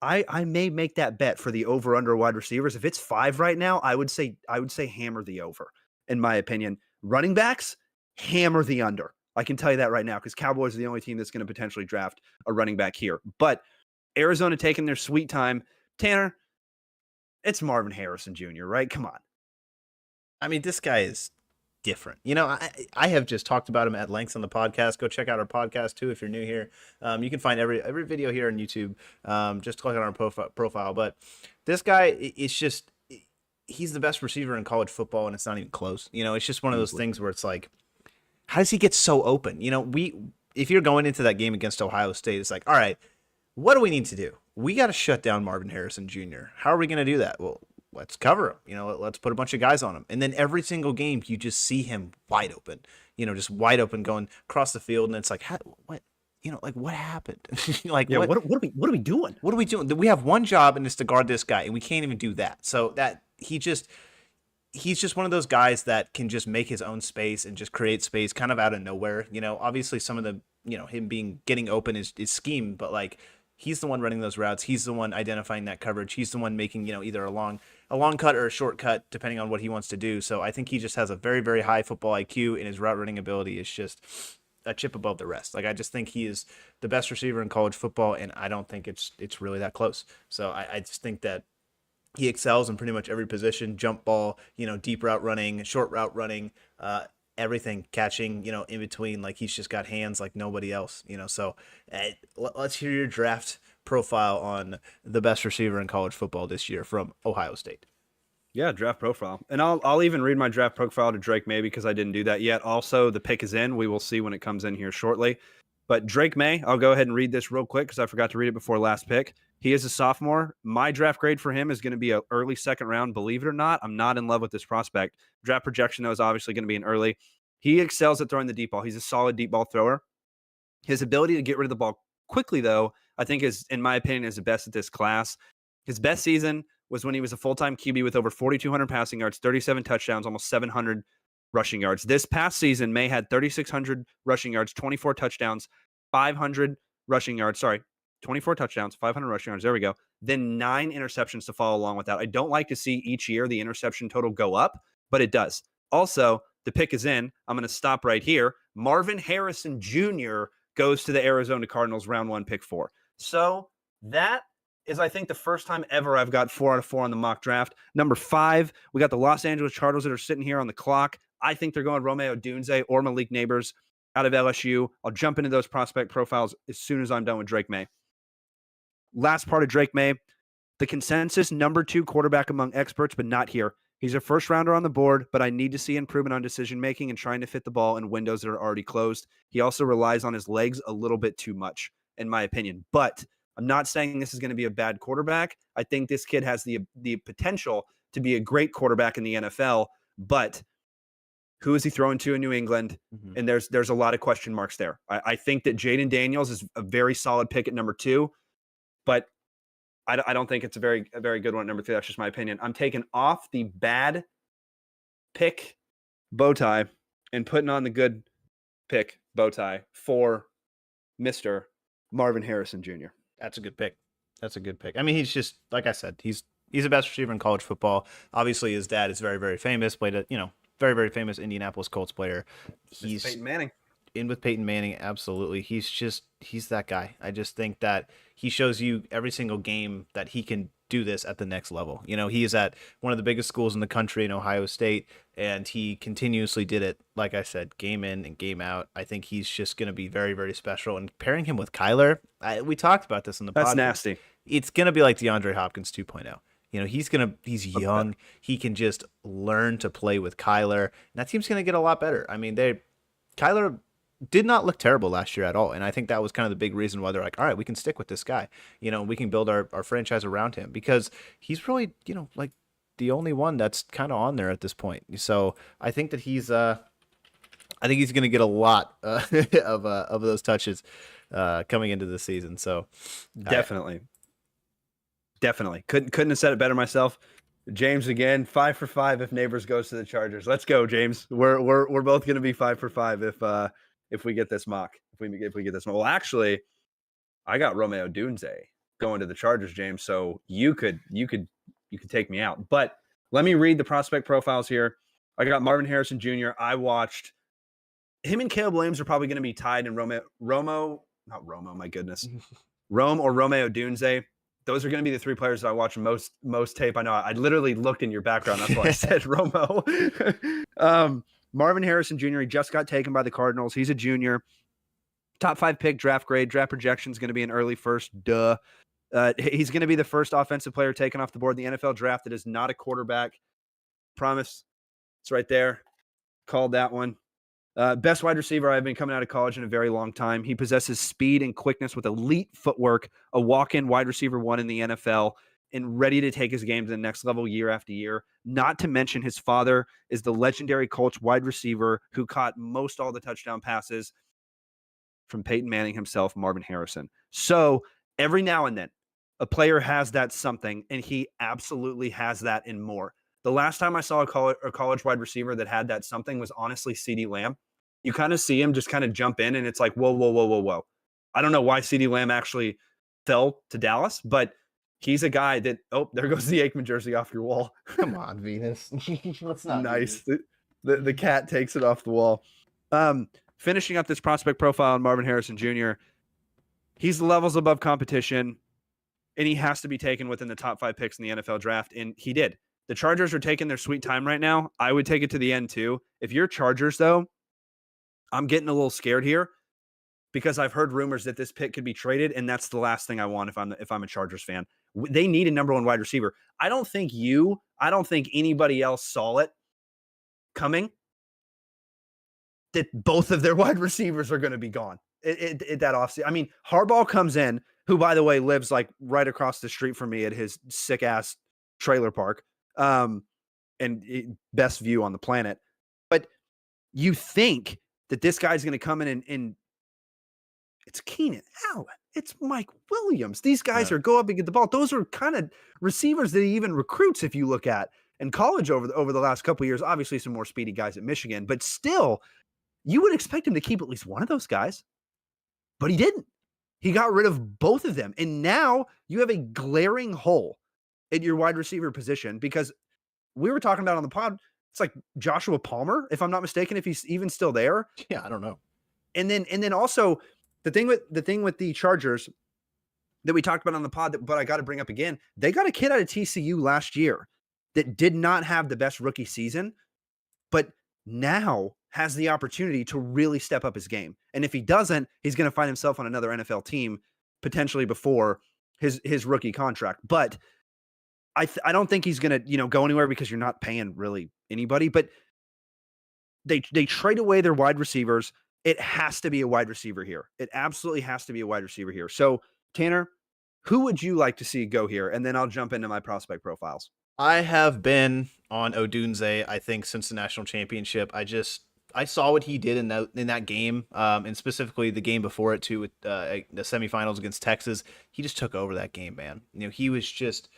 I may make that bet for the over-under wide receivers. If it's 5 right now, I would say hammer the over, in my opinion. Running backs, hammer the under. I can tell you that right now because Cowboys are the only team that's going to potentially draft a running back here. But Arizona taking their sweet time. Tanner, it's Marvin Harrison Jr., right? Come on. I mean, this guy is different. You know, I have just talked about him at length on the podcast. Go check out our podcast too if you're new here. You can find every video here on YouTube. Just click on our profile. But this guy, it's just, he's the best receiver in college football, and it's not even close. You know, it's just one of those things where it's like, how does he get so open? You know, if you're going into that game against Ohio State, it's like, all right, what do we need to do? We got to shut down Marvin Harrison Jr. How are we going to do that? Well, let's cover him. Let's put a bunch of guys on him. And then every single game, you just see him wide open, just wide open going across the field. And it's like, what? What happened? What are we doing? What are we doing? We have one job, and it's to guard this guy, and we can't even do that. So that he's just one of those guys that can just make his own space and just create space kind of out of nowhere. Obviously some of the, him getting open is scheme, but like he's the one running those routes. He's the one identifying that coverage. He's the one making, either a long cut or a short cut, depending on what he wants to do. So I think he just has a very, very high football IQ, and his route running ability is just a chip above the rest. Like, I just think he is the best receiver in college football, and I don't think it's really that close. So I just think that he excels in pretty much every position: jump ball, deep route running, short route running, everything, catching, in between. Like, he's just got hands like nobody else, So let's hear your draft profile on the best receiver in college football this year from Ohio State. Yeah, draft profile. And I'll even read my draft profile to Drake May because I didn't do that yet. Also, the pick is in. We will see when it comes in here shortly. But Drake May, I'll go ahead and read this real quick because I forgot to read it before last pick. He is a sophomore. My draft grade for him is going to be an early second round. Believe it or not, I'm not in love with this prospect. Draft projection, though, is obviously going to be an early. He excels at throwing the deep ball. He's a solid deep ball thrower. His ability to get rid of the ball quickly, though, I think is, in my opinion, is the best at this class. His best season was when he was a full-time QB with over 4,200 passing yards, 37 touchdowns, almost 700 rushing yards. This past season, May had 3,600 rushing yards, 24 touchdowns, 500 rushing yards. Sorry, 24 touchdowns, 500 rushing yards. There we go. Then 9 interceptions to follow along with that. I don't like to see each year the interception total go up, but it does. Also, the pick is in. I'm going to stop right here. Marvin Harrison Jr. goes to the Arizona Cardinals, round 1, pick 4. So that is, I think, the first time ever I've got 4 out of 4 on the mock draft. Number 5, we got the Los Angeles Chargers that are sitting here on the clock. I think they're going Romeo Odunze or Malik Neighbors out of LSU. I'll jump into those prospect profiles as soon as I'm done with Drake May. Last part of Drake May, the consensus number 2 quarterback among experts, but not here. He's a first rounder on the board, but I need to see improvement on decision making and trying to fit the ball in windows that are already closed. He also relies on his legs a little bit too much, in my opinion. But I'm not saying this is going to be a bad quarterback. I think this kid has the potential to be a great quarterback in the NFL, but who is he throwing to in New England? Mm-hmm. And there's a lot of question marks there. I think that Jaden Daniels is a very solid pick at number 2, but I don't think it's a very good one at number 3. That's just my opinion. I'm taking off the bad pick bow tie and putting on the good pick bow tie for Mr. Marvin Harrison Jr. That's a good pick. I mean, he's just, like I said, he's the best receiver in college football. Obviously, his dad is very, very famous. Played a, very, very famous Indianapolis Colts player. He's Peyton Manning. In with Peyton Manning, absolutely. He's that guy. I just think that he shows you every single game that he can do this at the next level. He is at one of the biggest schools in the country in Ohio State, and he continuously did it, like I said, game in and game out. I think he's just going to be very, very special. And pairing him with Kyler, we talked about this in the podcast. That's nasty. It's going to be like DeAndre Hopkins 2.0. He's young. Okay. He can just learn to play with Kyler. And that team's going to get a lot better. I mean, Kyler did not look terrible last year at all. And I think that was kind of the big reason why they're like, all right, we can stick with this guy. We can build our franchise around him because he's really, like the only one that's kind of on there at this point. So I think that he's going to get a lot of those touches coming into the season. So definitely. Couldn't have said it better myself. James again, 5 for 5 if Neighbors goes to the Chargers. Let's go, James. We're both going to be 5 for 5 if we get this mock. If we get this mock. Well, actually, I got Romeo Odunze going to the Chargers, James. So you could take me out. But let me read the prospect profiles here. I got Marvin Harrison Jr. I watched him and Caleb Williams are probably going to be tied in Rome or Romeo Odunze. Those are going to be the 3 players that I watch most tape. I know I literally looked in your background. That's why I said Romo. Marvin Harrison Jr. He just got taken by the Cardinals. He's a junior. Top 5 pick, draft grade. Draft projection is going to be an early first. Duh. He's going to be the first offensive player taken off the board in the NFL draft that is not a quarterback. Promise. It's right there. Called that one. Best wide receiver I've been coming out of college in a very long time. He possesses speed and quickness with elite footwork, a walk-in wide receiver one in the NFL, and ready to take his game to the next level year after year. Not to mention his father is the legendary Colts wide receiver who caught most all the touchdown passes from Peyton Manning himself, Marvin Harrison. So every now and then, a player has that something, and he absolutely has that and more. The last time I saw a college wide receiver that had that something was honestly CeeDee Lamb. You kind of see him just kind of jump in, and it's like, whoa, whoa, whoa, whoa, whoa. I don't know why CeeDee Lamb actually fell to Dallas, but he's a guy that, oh, there goes the Aikman jersey off your wall. Come on, Venus. Let's not. Nice. The cat takes it off the wall. Finishing up this prospect profile on Marvin Harrison Jr., he's levels above competition, and he has to be taken within the top 5 picks in the NFL draft, and he did. The Chargers are taking their sweet time right now. I would take it to the end too. If you're Chargers, though, I'm getting a little scared here because I've heard rumors that this pick could be traded, and that's the last thing I want if I'm a Chargers fan. They need a number 1 wide receiver. I don't think anybody else saw it coming that both of their wide receivers are going to be gone at that offseason. I mean, Harbaugh comes in, who, by the way, lives like right across the street from me at his sick ass trailer park, and best view on the planet. But you think that this guy's going to come in and it's Keenan Allen, it's Mike Williams. These guys are go up and get the ball. Those are kind of receivers that he even recruits. If you look at in college over the last couple of years, obviously some more speedy guys at Michigan, but still, you would expect him to keep at least one of those guys, but he didn't. He got rid of both of them. And now you have a glaring hole at your wide receiver position because we were talking about on the pod, it's like Joshua Palmer, if I'm not mistaken, if he's even still there. Yeah, I don't know. And then also the thing with the Chargers that we talked about on the pod, but I got to bring up again, they got a kid out of TCU last year that did not have the best rookie season, but now has the opportunity to really step up his game. And if he doesn't, he's going to find himself on another NFL team potentially before his rookie contract. But I don't think he's going to, go anywhere because you're not paying really anybody, but they trade away their wide receivers. It has to be a wide receiver here. It absolutely has to be a wide receiver here. So Tanner, who would you like to see go here? And then I'll jump into my prospect profiles. I have been on Odunze, I think, since the national championship. I saw what he did in that game, and specifically the game before it too, with the semifinals against Texas. He just took over that game, man. He was just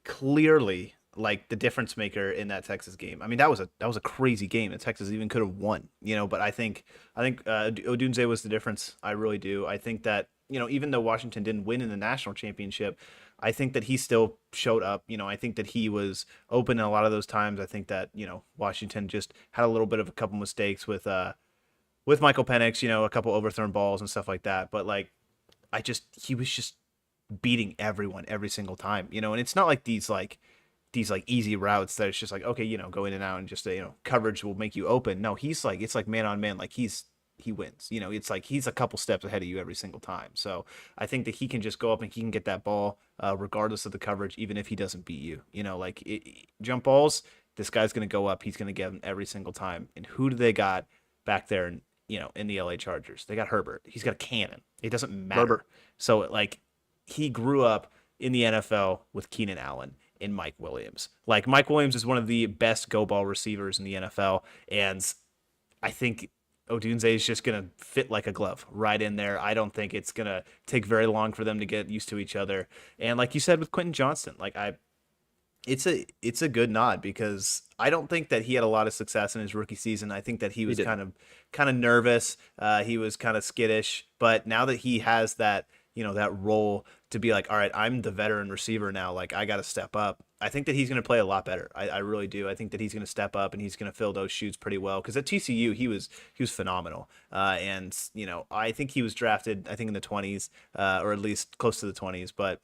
clearly like the difference maker in that Texas game. I mean, that was a crazy game, and Texas even could have won. But I think Odunze was the difference. I really do. I think that even though Washington didn't win in the national championship, I think that he still showed up. I think that he was open a lot of those times. I think that, Washington just had a little bit of a couple mistakes with Michael Penix, a couple overthrown balls and stuff like that. But he was just beating everyone every single time, and it's not like these easy routes that it's just like, okay, go in and out and just, coverage will make you open. No, it's like man on man. Like he wins. It's like he's a couple steps ahead of you every single time. So I think that he can just go up and he can get that ball regardless of the coverage, even if he doesn't beat you. Jump balls, this guy's going to go up. He's going to get them every single time. And who do they got back there in the LA Chargers? They got Herbert. He's got a cannon. It doesn't matter. Herbert. So he grew up in the NFL with Keenan Allen and Mike Williams. Mike Williams is one of the best go ball receivers in the NFL. And I think Odunze is just going to fit like a glove right in there. I don't think it's going to take very long for them to get used to each other. And like you said with Quentin Johnston, it's a good nod because I don't think that he had a lot of success in his rookie season. I think that he was kind of nervous. He was kind of skittish, but now that he has that, that role to be like, all right, I'm the veteran receiver now. I got to step up. I think that he's going to play a lot better. I really do. I think that he's going to step up and he's going to fill those shoes pretty well. Because at TCU, he was phenomenal. And I think he was drafted, I think in the 20s, or at least close to the 20s. But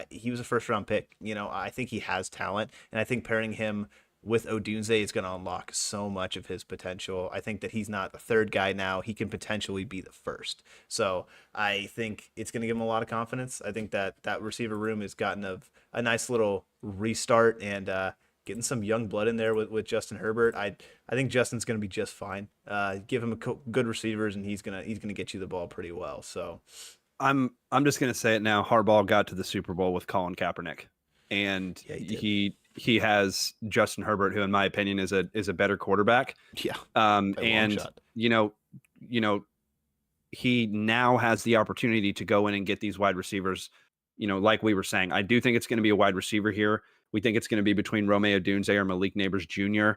he was a first round pick. I think he has talent, and I think pairing him with Odunze is going to unlock so much of his potential. I think that he's not the third guy now. He can potentially be the first. So I think it's going to give him a lot of confidence. I think that receiver room has gotten a nice little restart, and getting some young blood in there with Justin Herbert. I think Justin's going to be just fine. Give him good receivers, and he's gonna get you the ball pretty well. So I'm just gonna say it now. Harbaugh got to the Super Bowl with Colin Kaepernick, and he has Justin Herbert, who in my opinion is a better quarterback. Yeah. And you know, he now has the opportunity to go in and get these wide receivers. You know, like we were saying, I do think it's going to be a wide receiver here. We think it's going to be between Romeo Odunze or Malik Neighbors Jr.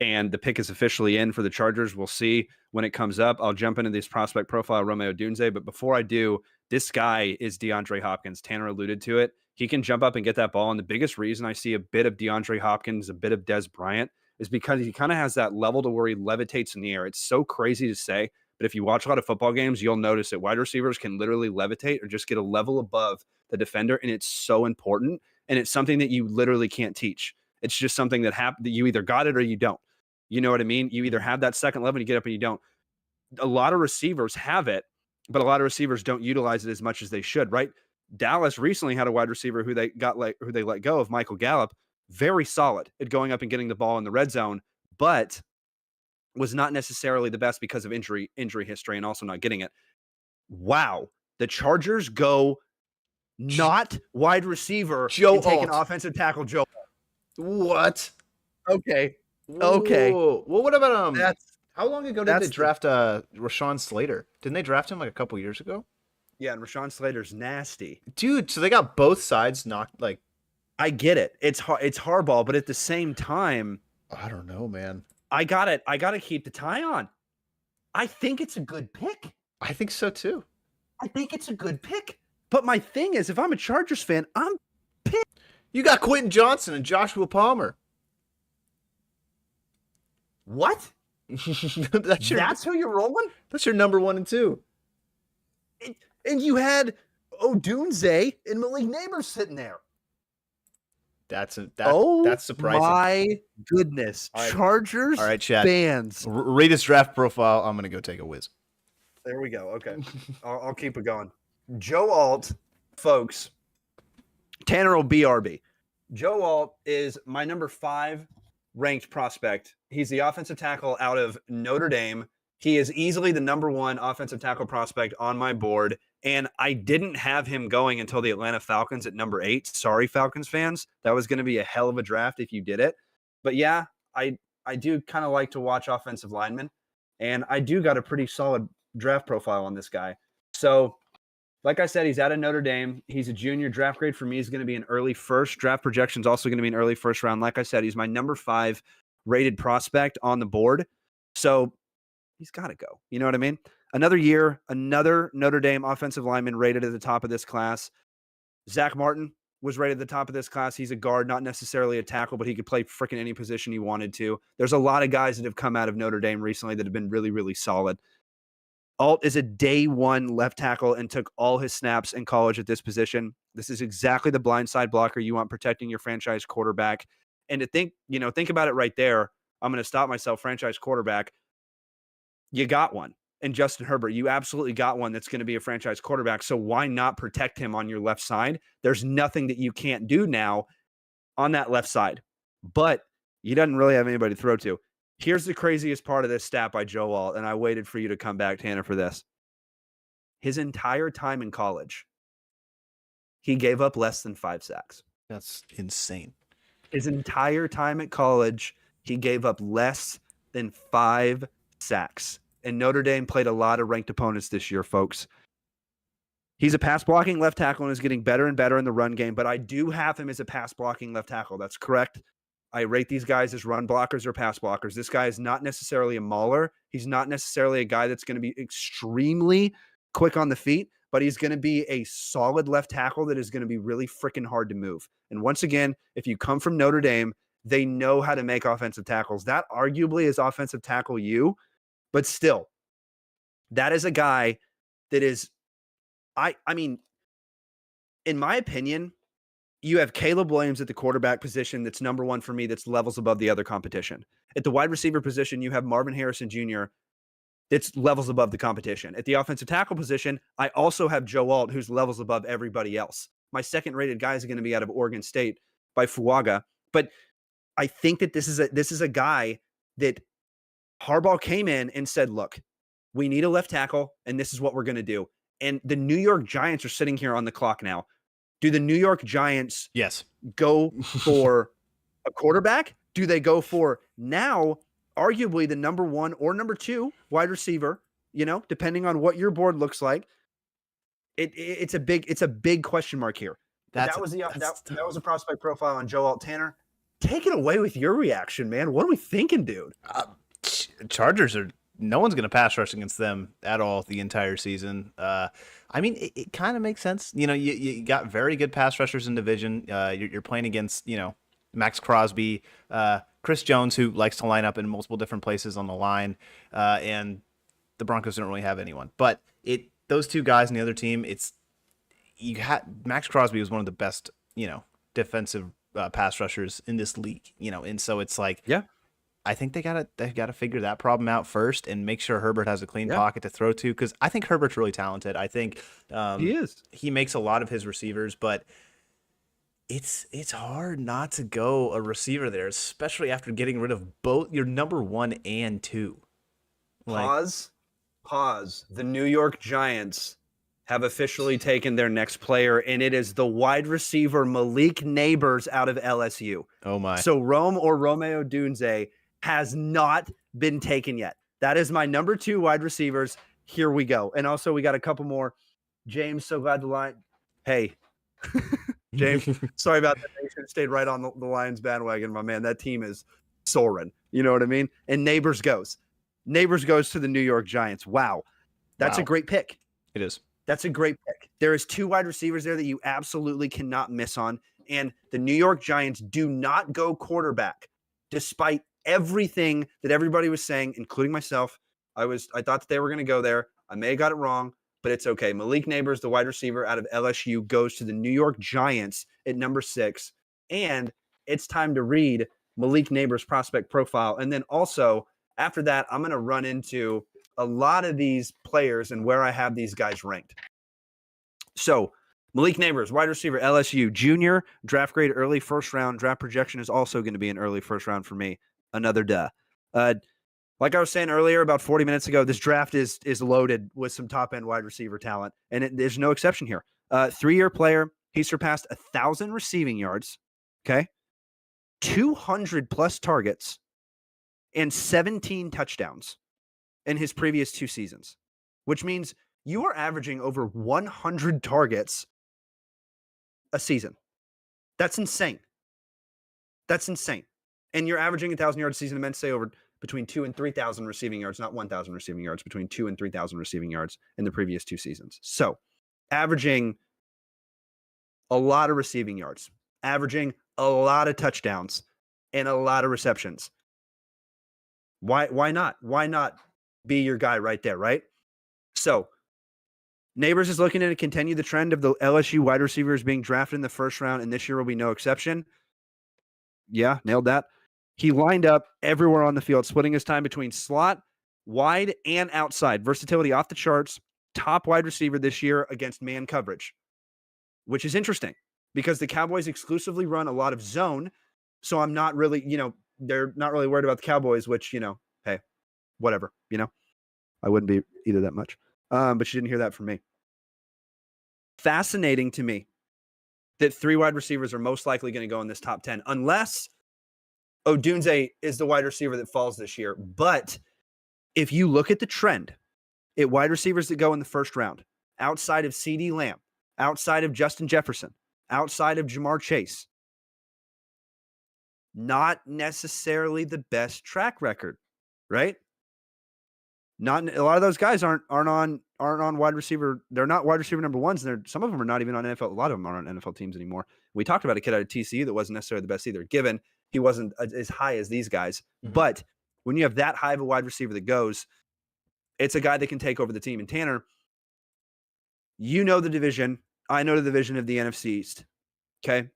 And the pick is officially in for the Chargers. We'll see when it comes up. I'll jump into this prospect profile, Romeo Odunze. But before I do, this guy is DeAndre Hopkins. Tanner alluded to it. He can jump up and get that ball. And the biggest reason I see a bit of DeAndre Hopkins, a bit of Des Bryant, is because he kind of has that level to where he levitates in the air. It's so crazy to say, but if you watch a lot of football games, you'll notice that wide receivers can literally levitate or just get a level above the defender. And it's so important. And it's something that you literally can't teach. It's just something that happened, that you either got it or you don't. You know what I mean? You either have that second level and you get up and you don't. A lot of receivers have it, but a lot of receivers don't utilize it as much as they should, right? Dallas recently had a wide receiver who they let go of, Michael Gallup, very solid at going up and getting the ball in the red zone, but was not necessarily the best because of injury history and also not getting it. Wow. The Chargers go not wide receiver Joe and take Alt. an offensive tackle, Joe. What? Okay. Well, what about how long ago did they that's draft Rashawn Slater? Didn't they draft him like a couple years ago? Yeah, and Rashawn Slater's nasty. Dude, so they got both sides knocked. Like, I get it. It's hardball, but at the same time, I don't know, man. I got to keep the tie on. I think it's a good pick. I think so too. I think it's a good pick. But my thing is, if I'm a Chargers fan, I'm pissed. You got Quentin Johnson and Joshua Palmer. What? That's who you're rolling? That's your number 1 and 2. And you had Odunze and Malik Neighbors sitting there. That's surprising. My goodness. All right. Chargers All right, Chad. fans. Read his draft profile. I'm going to go take a whiz. There we go. Okay. I'll keep it going. Joe Alt, folks. Tanner will BRB. Joe Alt is my number 5 ranked prospect. He's the offensive tackle out of Notre Dame. He is easily the number 1 offensive tackle prospect on my board. And I didn't have him going until the Atlanta Falcons at number 8. Sorry, Falcons fans. That was going to be a hell of a draft if you did it. But yeah, I do kind of like to watch offensive linemen. And I do got a pretty solid draft profile on this guy. So, like I said, he's out of Notre Dame. He's a junior. Draft grade for me is going to be an early first. Draft projection is also going to be an early first round. Like I said, he's my number 5 rated prospect on the board. So he's got to go. You know what I mean? Another year, another Notre Dame offensive lineman rated at the top of this class. Zach Martin was rated at the top of this class. He's a guard, not necessarily a tackle, but he could play freaking any position he wanted to. There's a lot of guys that have come out of Notre Dame recently that have been really, really solid. Alt is a day 1 left tackle and took all his snaps in college at this position. This is exactly the blindside blocker you want protecting your franchise quarterback. And to think about it right there, I'm going to stop myself, franchise quarterback. You got one. And Justin Herbert, you absolutely got one that's going to be a franchise quarterback. So why not protect him on your left side? There's nothing that you can't do now on that left side. But he doesn't really have anybody to throw to. Here's the craziest part of this stat by Joe Alt, and I waited for you to come back, Tanner, for this. His entire time in college, he gave up less than 5 sacks. That's insane. His entire time at college, he gave up less than 5 sacks. And Notre Dame played a lot of ranked opponents this year, folks. He's a pass blocking left tackle and is getting better and better in the run game, but I do have him as a pass blocking left tackle. That's correct. I rate these guys as run blockers or pass blockers. This guy is not necessarily a mauler. He's not necessarily a guy that's going to be extremely quick on the feet, but he's going to be a solid left tackle that is going to be really freaking hard to move. And once again, if you come from Notre Dame, they know how to make offensive tackles. That arguably is offensive tackle you, but still, that is a guy that is, I mean, in my opinion, you have Caleb Williams at the quarterback position that's number 1 for me, that's levels above the other competition. At the wide receiver position, you have Marvin Harrison Jr. that's levels above the competition. At the offensive tackle position, I also have Joe Alt, who's levels above everybody else. My second rated guy is going to be out of Oregon State by Fuaga. But I think that this is a guy that Harbaugh came in and said, look, we need a left tackle, and this is what we're going to do. And the New York Giants are sitting here on the clock now. Do the New York Giants Yes. go for a quarterback? Do they go for now arguably the number 1 or number 2 wide receiver, depending on what your board looks like? It's a big question mark here. That was a prospect profile on Joe Alt-Tanner. Take it away with your reaction, man. What are we thinking, dude? Chargers are no one's going to pass rush against them at all the entire season. I mean, it kind of makes sense. You got very good pass rushers in division. You're playing against, Max Crosby, Chris Jones, who likes to line up in multiple different places on the line, and the Broncos don't really have anyone. But those two guys in the other team, Max Crosby was one of the best, defensive pass rushers in this league, and so it's like, yeah. I think they gotta figure that problem out first and make sure Herbert has a clean pocket to throw to, because I think Herbert's really talented. I think he is. He makes a lot of his receivers, but it's hard not to go a receiver there, especially after getting rid of both your number 1 and 2. Pause. The New York Giants have officially taken their next player, and it is the wide receiver Malik Neighbors out of LSU. Oh my! So Romeo Odunze has not been taken yet. That is my number 2 wide receivers. Here we go. And also we got a couple more. James, so glad the line. Hey, James, sorry about that. They should have stayed right on the Lions bandwagon, my man. That team is soaring. You know what I mean? And Neighbors goes to the New York Giants. Wow. That's a great pick. It is. That's a great pick. There is 2 wide receivers there that you absolutely cannot miss on. And the New York Giants do not go quarterback, despite everything that everybody was saying, including myself. I thought that they were going to go there. I may have got it wrong, but it's okay. Malik Neighbors, the wide receiver out of LSU, goes to the New York Giants at number 6. And it's time to read Malik Neighbors' prospect profile. And then also, after that, I'm going to run into a lot of these players and where I have these guys ranked. So, Malik Neighbors, wide receiver, LSU, junior, draft grade, early first round. Draft projection is also going to be an early first round for me. Another duh. Like I was saying earlier, about 40 minutes ago, this draft is loaded with some top-end wide receiver talent, and there's no exception here. 3-year player. He surpassed 1,000 receiving yards, okay? 200-plus targets, and 17 touchdowns in his previous 2 seasons, which means you are averaging over 100 targets a season. That's insane. And you're averaging 1,000 yards a season. I meant to say over between 2,000 and 3,000 receiving yards, not 1,000 receiving yards, between 2,000 and 3,000 receiving yards in the previous 2 seasons. So averaging a lot of receiving yards, averaging a lot of touchdowns, and a lot of receptions. Why not? Why not be your guy right there, right? So Neighbors is looking to continue the trend of the LSU wide receivers being drafted in the first round, and this year will be no exception. Yeah, nailed that. He lined up everywhere on the field, splitting his time between slot, wide, and outside. Versatility off the charts. Top wide receiver this year against man coverage, which is interesting because the Cowboys exclusively run a lot of zone. So I'm not really, they're not really worried about the Cowboys, which, hey, whatever, I wouldn't be either that much. But you didn't hear that from me. Fascinating to me that 3 wide receivers are most likely going to go in this top 10, unless Odunze is the wide receiver that falls this year. But if you look at the trend at wide receivers that go in the first round, outside of CeeDee Lamb, outside of Justin Jefferson, outside of Jamar Chase, not necessarily the best track record, right? Not a lot of those guys aren't on wide receiver. They're not wide receiver number 1s. And some of them are not even on NFL. A lot of them aren't on NFL teams anymore. We talked about a kid out of TCU that wasn't necessarily the best either, given he wasn't as high as these guys. Mm-hmm. But when you have that high of a wide receiver that goes, it's a guy that can take over the team. And Tanner, you know the division. I know the division of the NFC East. Okay.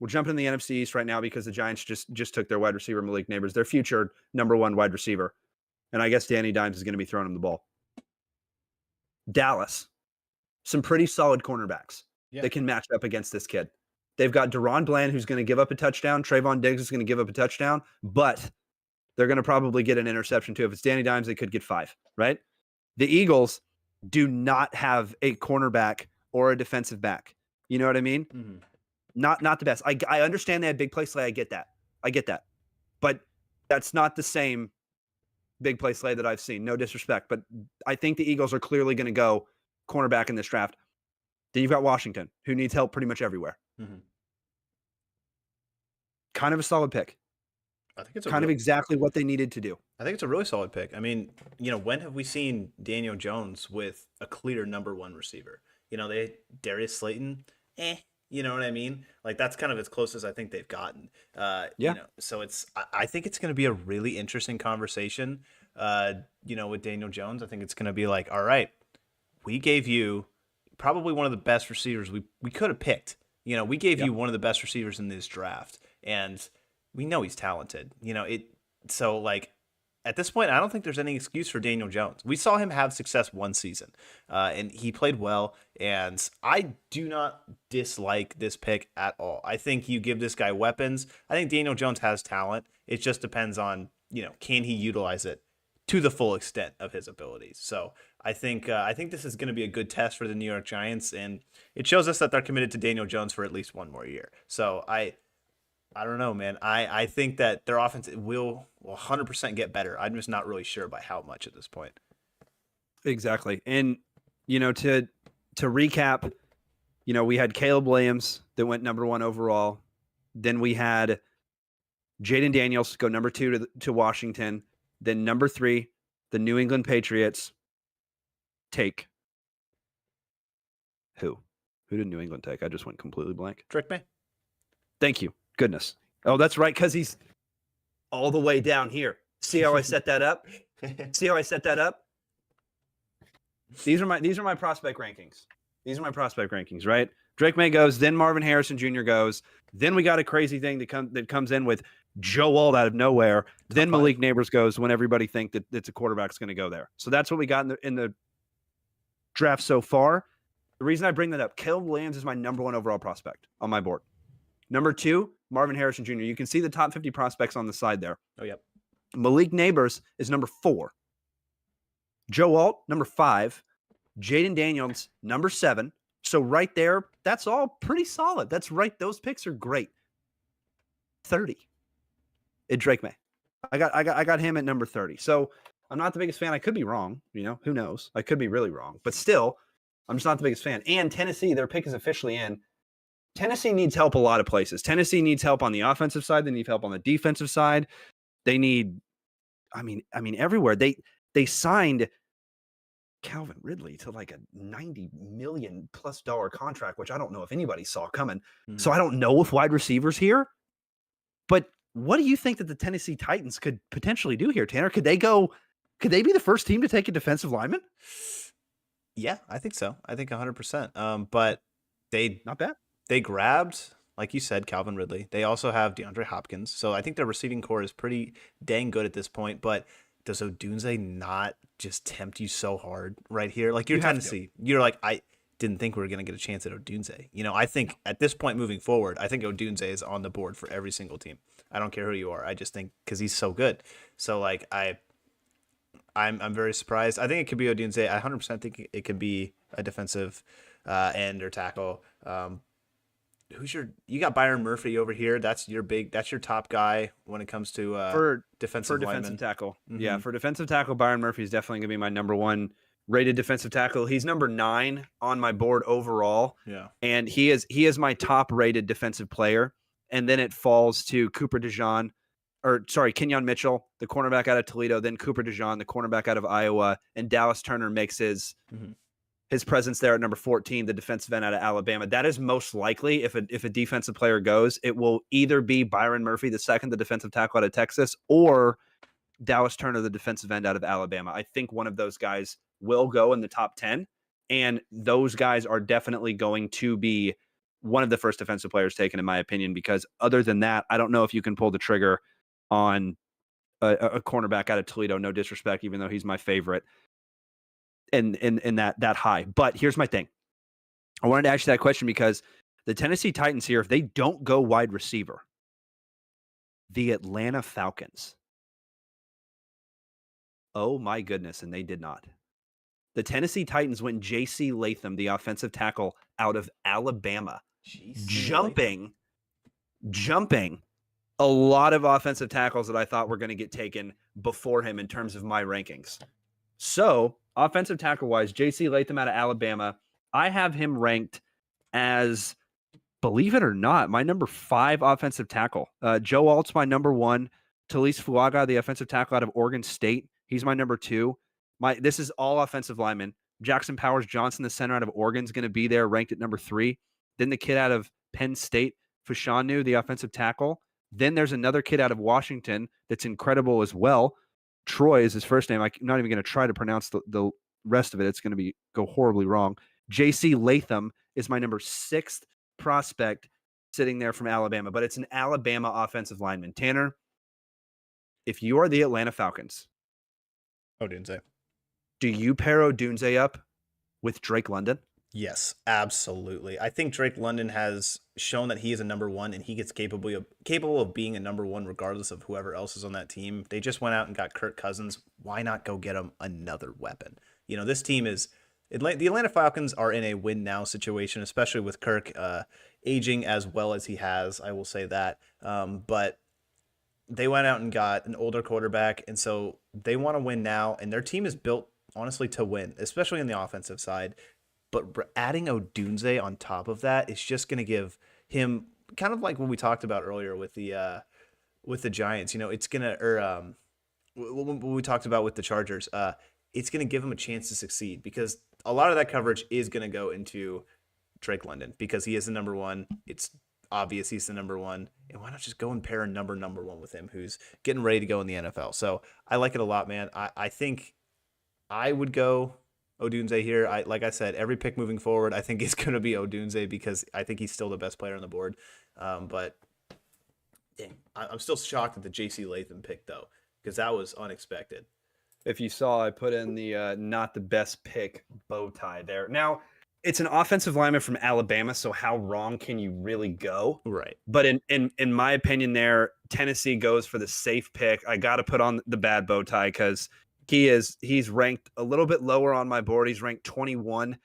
We'll jump into the NFC East right now because the Giants just took their wide receiver, Malik Neighbors, their future number 1 wide receiver. And I guess Danny Dimes is going to be throwing him the ball. Dallas, some pretty solid cornerbacks that can match up against this kid. They've got Deron Bland, who's going to give up a touchdown. Trayvon Diggs is going to give up a touchdown, but they're going to probably get an interception too. If it's Danny Dimes, they could get 5, right? The Eagles do not have a cornerback or a defensive back. You know what I mean? Mm-hmm. Not the best. I understand they have big play Slay. I get that. But that's not the same big play Slay that I've seen. No disrespect, but I think the Eagles are clearly going to go cornerback in this draft. Then you've got Washington, who needs help pretty much everywhere. Mm-hmm. Kind of a solid pick. I think it's kind of exactly what they needed to do. I think it's a really solid pick. I mean, when have we seen Daniel Jones with a clear number 1 receiver? Darius Slayton, you know what I mean? Like, that's kind of as close as I think they've gotten. So I think it's going to be a really interesting conversation, with Daniel Jones. I think it's going to be like, all right, we gave you probably one of the best receivers we could have picked. We gave you one of the best receivers in this draft, and we know he's talented. So like, at this point, I don't think there's any excuse for Daniel Jones. We saw him have success one season, and he played well, and I do not dislike this pick at all. I think you give this guy weapons. I think Daniel Jones has talent. It just depends on, can he utilize it to the full extent of his abilities. So I think this is going to be a good test for the New York Giants, and it shows us that they're committed to Daniel Jones for at least one more year. So I don't know, man. I think that their offense will 100% get better. I'm just not really sure by how much at this point. Exactly. And, to recap, we had Caleb Williams that went number 1 overall. Then we had Jaden Daniels go number 2 to Washington. Then number 3, the New England Patriots take who? Who did New England take? I just went completely blank. Drake May. Thank you. Goodness. Oh, that's right, because he's all the way down here. See how I set that up? These are my prospect rankings. Right? Drake May goes, then Marvin Harrison Jr. goes. Then we got a crazy thing that comes in with Joe Alt out of nowhere. Then Malik Neighbors goes when everybody think that it's a quarterback's going to go there. So that's what we got in the draft so far. The reason I bring that up, Caleb Williams is my number 1 overall prospect on my board. Number 2, Marvin Harrison Jr. You can see the top 50 prospects on the side there. Oh, yep. Malik Neighbors is number 4. Joe Alt, number 5. Jaden Daniels, number 7. So right there, that's all pretty solid. That's right. Those picks are great. 30. Drake May. I got him at number 30. So I'm not the biggest fan. I could be wrong. Who knows? I could be really wrong. But still, I'm just not the biggest fan. And Tennessee, their pick is officially in. Tennessee needs help a lot of places. Tennessee needs help on the offensive side. They need help on the defensive side. They need, everywhere. They signed Calvin Ridley to like a $90 million+ contract, which I don't know if anybody saw coming. Mm-hmm. So I don't know if wide receivers here. But what do you think that the Tennessee Titans could potentially do here, Tanner? Could they be the first team to take a defensive lineman? Yeah, I think so. I think 100%. But not bad. They grabbed, like you said, Calvin Ridley. They also have DeAndre Hopkins. So I think their receiving core is pretty dang good at this point. But does Odunze not just tempt you so hard right here? Like, you're Tennessee. You're like, I didn't think we were going to get a chance at Odunze. I think at this point moving forward, I think Odunze is on the board for every single team. I don't care who you are. I just think because he's so good. So, like, I'm very surprised. I think it could be Odunze. I 100% think it could be a defensive end or tackle. You got Byron Murphy over here. That's your top guy when it comes to for defensive tackle. Mm-hmm. Yeah, for defensive tackle, Byron Murphy is definitely going to be my number 1 rated defensive tackle. He's number 9 on my board overall. Yeah. And he is my top rated defensive player. And then it falls to Kenyon Mitchell, the cornerback out of Toledo, then Cooper DeJean, the cornerback out of Iowa, and Dallas Turner makes his presence there at number 14, the defensive end out of Alabama. That is most likely, if a defensive player goes, it will either be Byron Murphy, the second, the defensive tackle out of Texas, or Dallas Turner, the defensive end out of Alabama. I think one of those guys will go in the top 10, and those guys are definitely going to be one of the first defensive players taken, in my opinion, because other than that, I don't know if you can pull the trigger on a cornerback out of Toledo. No disrespect, even though he's my favorite. In that high. But here's my thing. I wanted to ask you that question because The Tennessee Titans here, if they don't go wide receiver, the Atlanta Falcons. Oh my goodness, and they did not. The Tennessee Titans went J.C. Latham, the offensive tackle out of Alabama, jumping a lot of offensive tackles that I thought were going to get taken before him in terms of my rankings. So, offensive tackle-wise, J.C. Latham out of Alabama, I have him ranked as, believe it or not, my number 5 offensive tackle. Joe Alt's my number 1. Talise Fuaga, the offensive tackle out of Oregon State, he's my number 2. This is all offensive linemen. Jackson Powers Johnson, the center out of Oregon, is going to be there, ranked at number 3. Then the kid out of Penn State, Fashanu, the offensive tackle. Then there's another kid out of Washington that's incredible as well. Troy is his first name. I'm not even going to try to pronounce the rest of it. It's going to go horribly wrong. J.C. Latham is my number 6th prospect sitting there from Alabama, but it's an Alabama offensive lineman. Tanner, if you are the Atlanta Falcons, Odunze. Do you pair Odunze up with Drake London? Yes, absolutely. I think Drake London has shown that he is a number 1 and he gets capable of being a number 1 regardless of whoever else is on that team. They just went out and got Kirk Cousins. Why not go get him another weapon? You know, this team is the Atlanta Falcons are in a win now situation, especially with Kirk aging as well as he has. I will say that. But they went out and got an older quarterback, and so they want to win now, and their team is built honestly to win, especially on the offensive side. But adding Odunze on top of that is just going to give him kind of like what we talked about earlier with the Giants. You know, it's gonna what we talked about with the Chargers. It's going to give him a chance to succeed because a lot of that coverage is going to go into Drake London because he is the number 1. It's obvious he's the number 1, and why not just go and pair a number 1 with him who's getting ready to go in the NFL? So I like it a lot, man. I think I would go Odunze here. Like I said, every pick moving forward, I think it's going to be Odunze because I think he's still the best player on the board. But dang, I'm still shocked at the J.C. Latham pick though, because that was unexpected. If you saw, I put in the not the best pick bow tie there. Now, it's an offensive lineman from Alabama, so how wrong can you really go? Right. But in my opinion there, Tennessee goes for the safe pick. I got to put on the bad bow tie because he's ranked a little bit lower on my board. He's ranked 21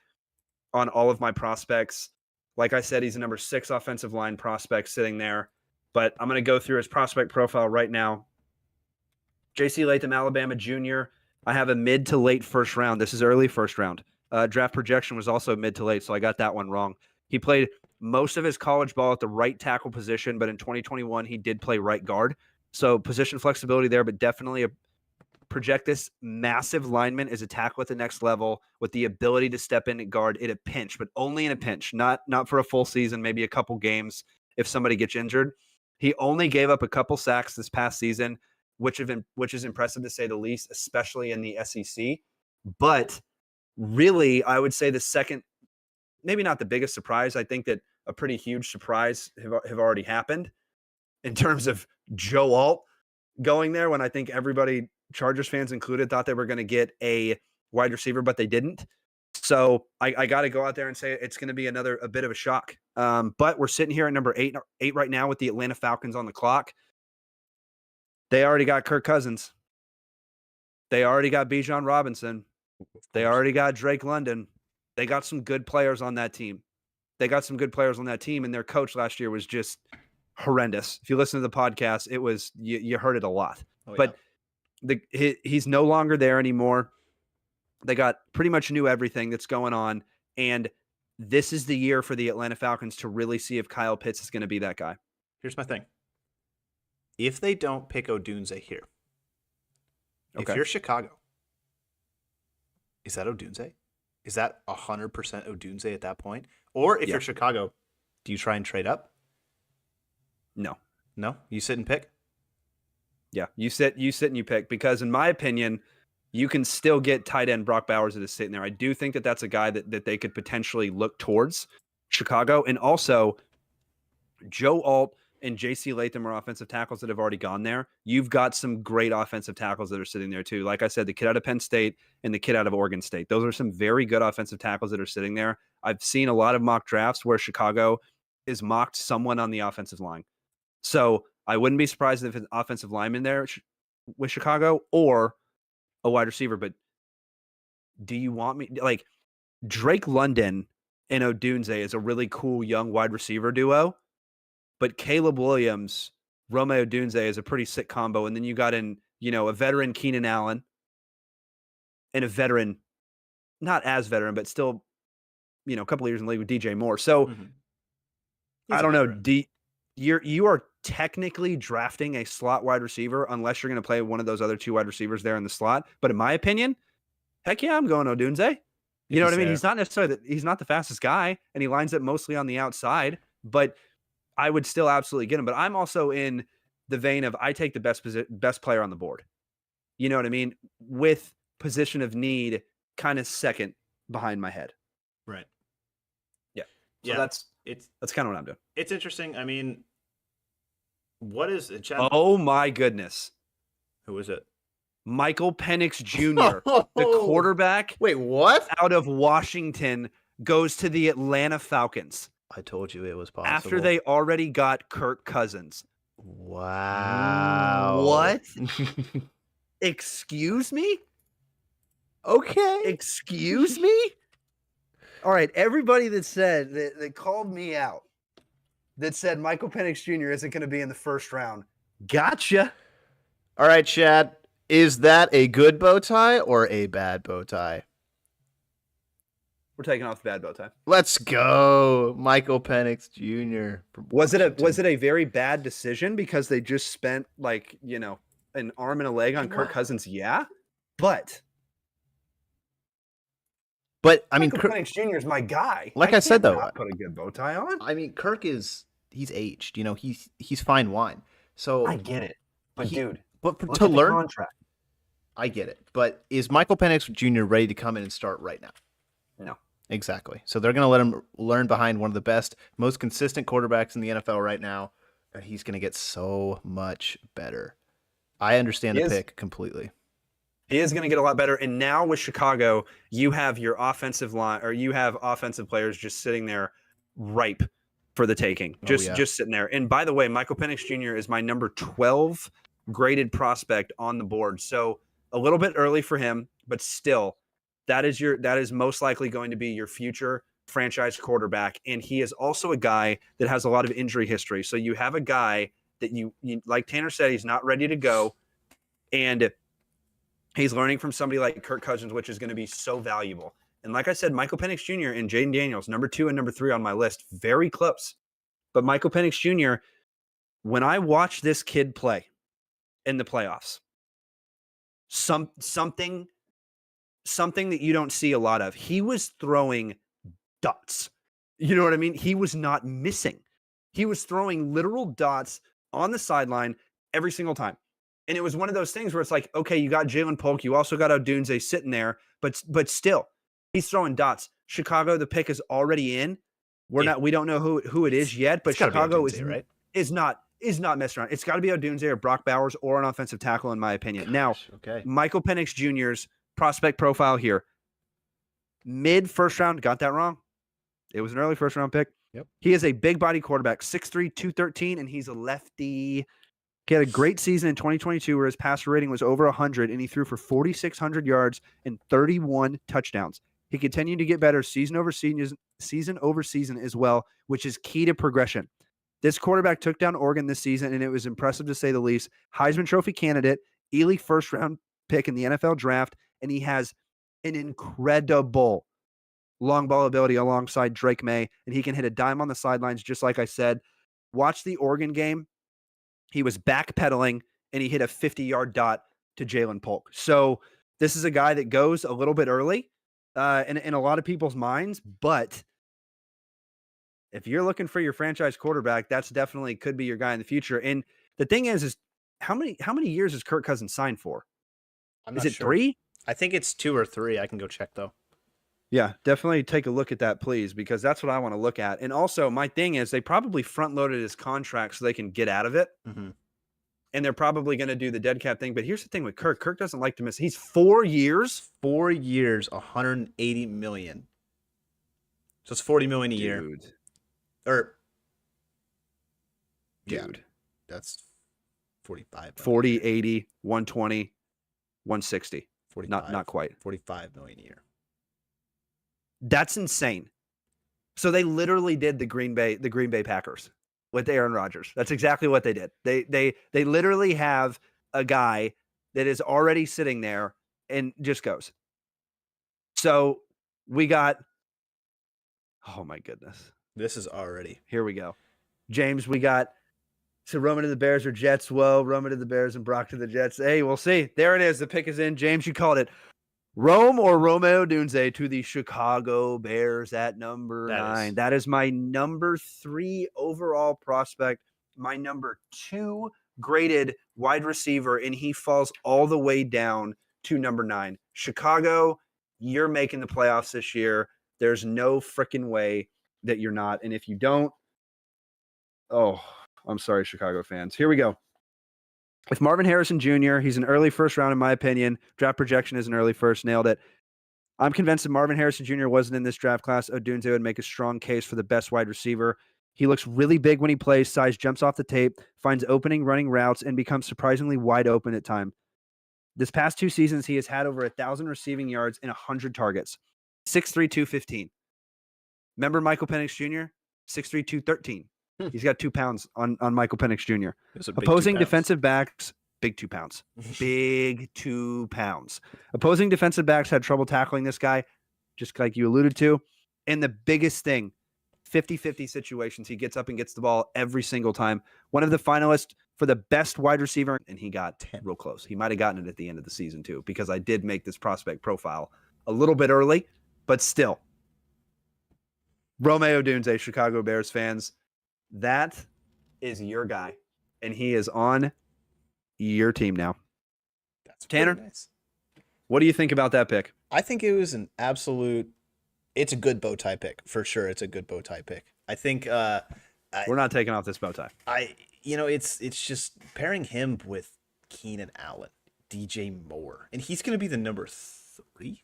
on all of my prospects. Like I said, he's a number 6 offensive line prospect sitting there. But I'm going to go through his prospect profile right now. J.C. Latham, Alabama junior. I have a mid to late first round. This is early first round. Draft projection was also mid to late, so I got that one wrong. He played most of his college ball at the right tackle position, but in 2021, he did play right guard. So position flexibility there, but definitely project this massive lineman as a tackle at the next level with the ability to step in at guard in a pinch, but only in a pinch, not for a full season, maybe a couple games if somebody gets injured. He only gave up a couple sacks this past season, which is impressive to say the least, especially in the SEC. But really, I would say the second, maybe not the biggest surprise. I think that a pretty huge surprise have already happened in terms of Joe Alt going there when I think everybody, Chargers fans included, thought they were going to get a wide receiver, but they didn't. So I got to go out there and say it's going to be a bit of a shock. But we're sitting here at number 8 right now with the Atlanta Falcons on the clock. They already got Kirk Cousins. They already got Bijan Robinson. They already got Drake London. They got some good players on that team. And their coach last year was just horrendous. If you listen to the podcast, it was you heard it a lot. Oh, yeah. But he's no longer there anymore. They got pretty much knew everything that's going on, and this is the year for the Atlanta Falcons to really see if Kyle Pitts is going to be that guy. Here's my thing. If they don't pick Odunze here, okay. If you're Chicago, is that Odunze? Is that 100% Odunze at that point? Or if you're Chicago, do you try and trade up? No. You sit and pick? Yeah, you sit and you pick, because in my opinion, you can still get tight end Brock Bowers that is sitting there. I do think that that's a guy that they could potentially look towards Chicago. And also, Joe Alt and J.C. Latham are offensive tackles that have already gone there. You've got some great offensive tackles that are sitting there too. Like I said, the kid out of Penn State and the kid out of Oregon State. Those are some very good offensive tackles that are sitting there. I've seen a lot of mock drafts where Chicago is mocked someone on the offensive line. So I wouldn't be surprised if an offensive lineman there with Chicago or a wide receiver. But do you want me like Drake London and Odunze is a really cool young wide receiver duo, but Caleb Williams, Rome Odunze is a pretty sick combo. And then you got in, a veteran Keenan Allen and a veteran, not as veteran, but still, a couple of years in the league with DJ Moore. So I don't know. You are technically drafting a slot wide receiver unless you're going to play one of those other two wide receivers there in the slot. But in my opinion, heck yeah, I'm going Odunze. You know what I mean? He's not necessarily he's not the fastest guy, and he lines up mostly on the outside, but I would still absolutely get him. But I'm also in the vein of I take the best player on the board. You know what I mean? With position of need kind of second behind my head. Right. Yeah. So that's kind of what I'm doing. It's interesting. I mean, what is it? Oh my goodness. Who is it? Michael Penix Jr., the quarterback. Wait, what? Out of Washington goes to the Atlanta Falcons. I told you it was possible. After they already got Kirk Cousins. Wow. What? Excuse me? Okay. Excuse me? All right, everybody that called me out, that said Michael Penix Jr. isn't going to be in the first round. Gotcha. All right, Chad. Is that a good bow tie or a bad bow tie? We're taking off the bad bow tie. Let's go, Michael Penix Jr. Was it a very bad decision because they just spent an arm and a leg on Kirk Cousins? Yeah, but I mean, Michael Penix Jr. is my guy. Like I said, though, put a good bow tie on. I mean, Kirk he's aged. He's fine wine. So I get it, but to learn contract. I get it, but is Michael Penix Jr. ready to come in and start right now? No. Exactly. So they're going to let him learn behind one of the best, most consistent quarterbacks in the NFL right now, and he's going to get so much better. I understand the pick completely. He is going to get a lot better. And now with Chicago, you have your offensive line, or you have offensive players just sitting there ripe for the taking, just sitting there. And by the way, Michael Penix Jr. is my number 12 graded prospect on the board. So a little bit early for him, but still, that is most likely going to be your future franchise quarterback. And he is also a guy that has a lot of injury history. So you have a guy that you like Tanner said, he's not ready to go. And he's learning from somebody like Kirk Cousins, which is going to be so valuable. And like I said, Michael Penix Jr. and Jayden Daniels, number 2 and number 3 on my list, very close. But Michael Penix Jr., when I watch this kid play in the playoffs, something that you don't see a lot of. He was throwing dots. You know what I mean? He was not missing. He was throwing literal dots on the sideline every single time. And it was one of those things where it's like, okay, you got Jalen Polk, you also got Odunze sitting there, but still, he's throwing dots. Chicago, the pick is already in. We don't know who it is yet, but Chicago is not messing around. It's got to be Odunze or Brock Bowers or an offensive tackle, in my opinion. Now, Michael Penix Jr.'s prospect profile here. Mid first round, got that wrong. It was an early first round pick. Yep. He is a big body quarterback, 6'3", 213, and he's a lefty. He had a great season in 2022 where his passer rating was over 100, and he threw for 4,600 yards and 31 touchdowns. He continued to get better season over season as well, which is key to progression. This quarterback took down Oregon this season, and it was impressive to say the least. Heisman Trophy candidate, Ely first-round pick in the NFL draft, and he has an incredible long ball ability alongside Drake May, and he can hit a dime on the sidelines, just like I said. Watch the Oregon game. He was backpedaling, and he hit a 50-yard dot to Jalen Polk. So this is a guy that goes a little bit early in a lot of people's minds, but if you're looking for your franchise quarterback, that's definitely could be your guy in the future. And the thing is how many years is Kirk Cousins signed for? Is it 3? I think it's 2 or 3. I can go check though. Yeah, definitely take a look at that, please, because that's what I want to look at. And also, my thing is they probably front-loaded his contract so they can get out of it. Mm-hmm. And they're probably going to do the dead cap thing. But here's the thing with Kirk. Kirk doesn't like to miss. He's 4 years. 4 years, $180 million. So it's $40 million a year. Dude. Or Yeah. dude. That's 45 million. 40, 80, 120, 160. 45, Not quite. 45 million a year. That's insane. So they literally did the Green Bay Packers with Aaron Rodgers. That's exactly what they did. They literally have a guy that is already sitting there and just goes. So we got, oh my goodness. This is already. Here we go. James, we got, so Roman to the Bears or Jets? Whoa, Roman to the Bears and Brock to the Jets. Hey, we'll see. There it is. The pick is in. James, you called it. Rome or Romeo Dunze to the Chicago Bears at number 9. That is my number 3 overall prospect, my number 2 graded wide receiver, and he falls all the way down to number 9. Chicago, you're making the playoffs this year. There's no freaking way that you're not. And if you don't, oh, I'm sorry, Chicago fans. Here we go. With Marvin Harrison Jr., he's an early first round, in my opinion. Draft projection is an early first. Nailed it. I'm convinced that Marvin Harrison Jr. wasn't in this draft class. Odunze would make a strong case for the best wide receiver. He looks really big when he plays. Size jumps off the tape, finds opening running routes, and becomes surprisingly wide open at times. This past 2 seasons, he has had over 1,000 receiving yards and 100 targets. 6'3", 215. Remember Michael Penix Jr.? 6'3", 213. He's got 2 pounds on Michael Penix Jr. Opposing defensive backs, big 2 pounds. Big 2 pounds. Opposing defensive backs had trouble tackling this guy, just like you alluded to. And the biggest thing, 50-50 situations. He gets up and gets the ball every single time. One of the finalists for the best wide receiver, and he got 10 real close. He might have gotten it at the end of the season too, because I did make this prospect profile a little bit early, but still. Romeo Dunze, Chicago Bears fans, that is your guy, and he is on your team now. That's Tanner, nice. What do you think about that pick? I think it was an absolute. It's a good bow tie pick for sure. It's a good bow tie pick. I think. We're not taking off this bow tie. It's just pairing him with Keenan Allen, DJ Moore, and he's going to be the number 3.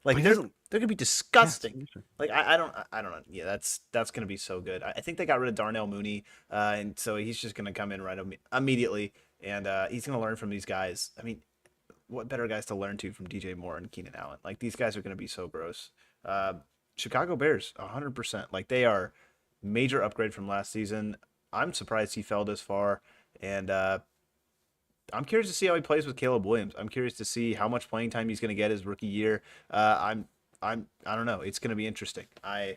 Like they're gonna be disgusting. Yeah, like I don't know. Yeah, that's gonna be so good. I think they got rid of Darnell Mooney, and so he's just gonna come in right immediately, and he's gonna learn from these guys. I mean, what better guys to learn to from DJ Moore and Keenan Allen? Like these guys are gonna be so gross. Chicago Bears, 100%. Like they are major upgrade from last season. I'm surprised he fell this far, and I'm curious to see how he plays with Caleb Williams. I'm curious to see how much playing time he's going to get his rookie year. I don't know. It's going to be interesting. I'm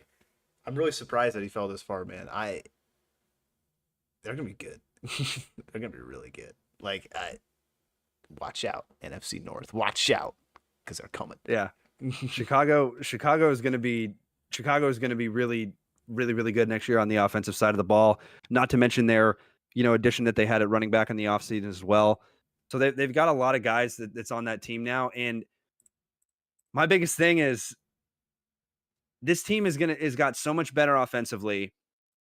really surprised that he fell this far, man. They're going to be good. They're going to be really good. Like, watch out, NFC North. Watch out, because they're coming. Yeah, Chicago is going to be really, really, really good next year on the offensive side of the ball. Not to mention their addition that they had at running back in the offseason as well. So they've got a lot of guys that's on that team now. And my biggest thing is this team is got so much better offensively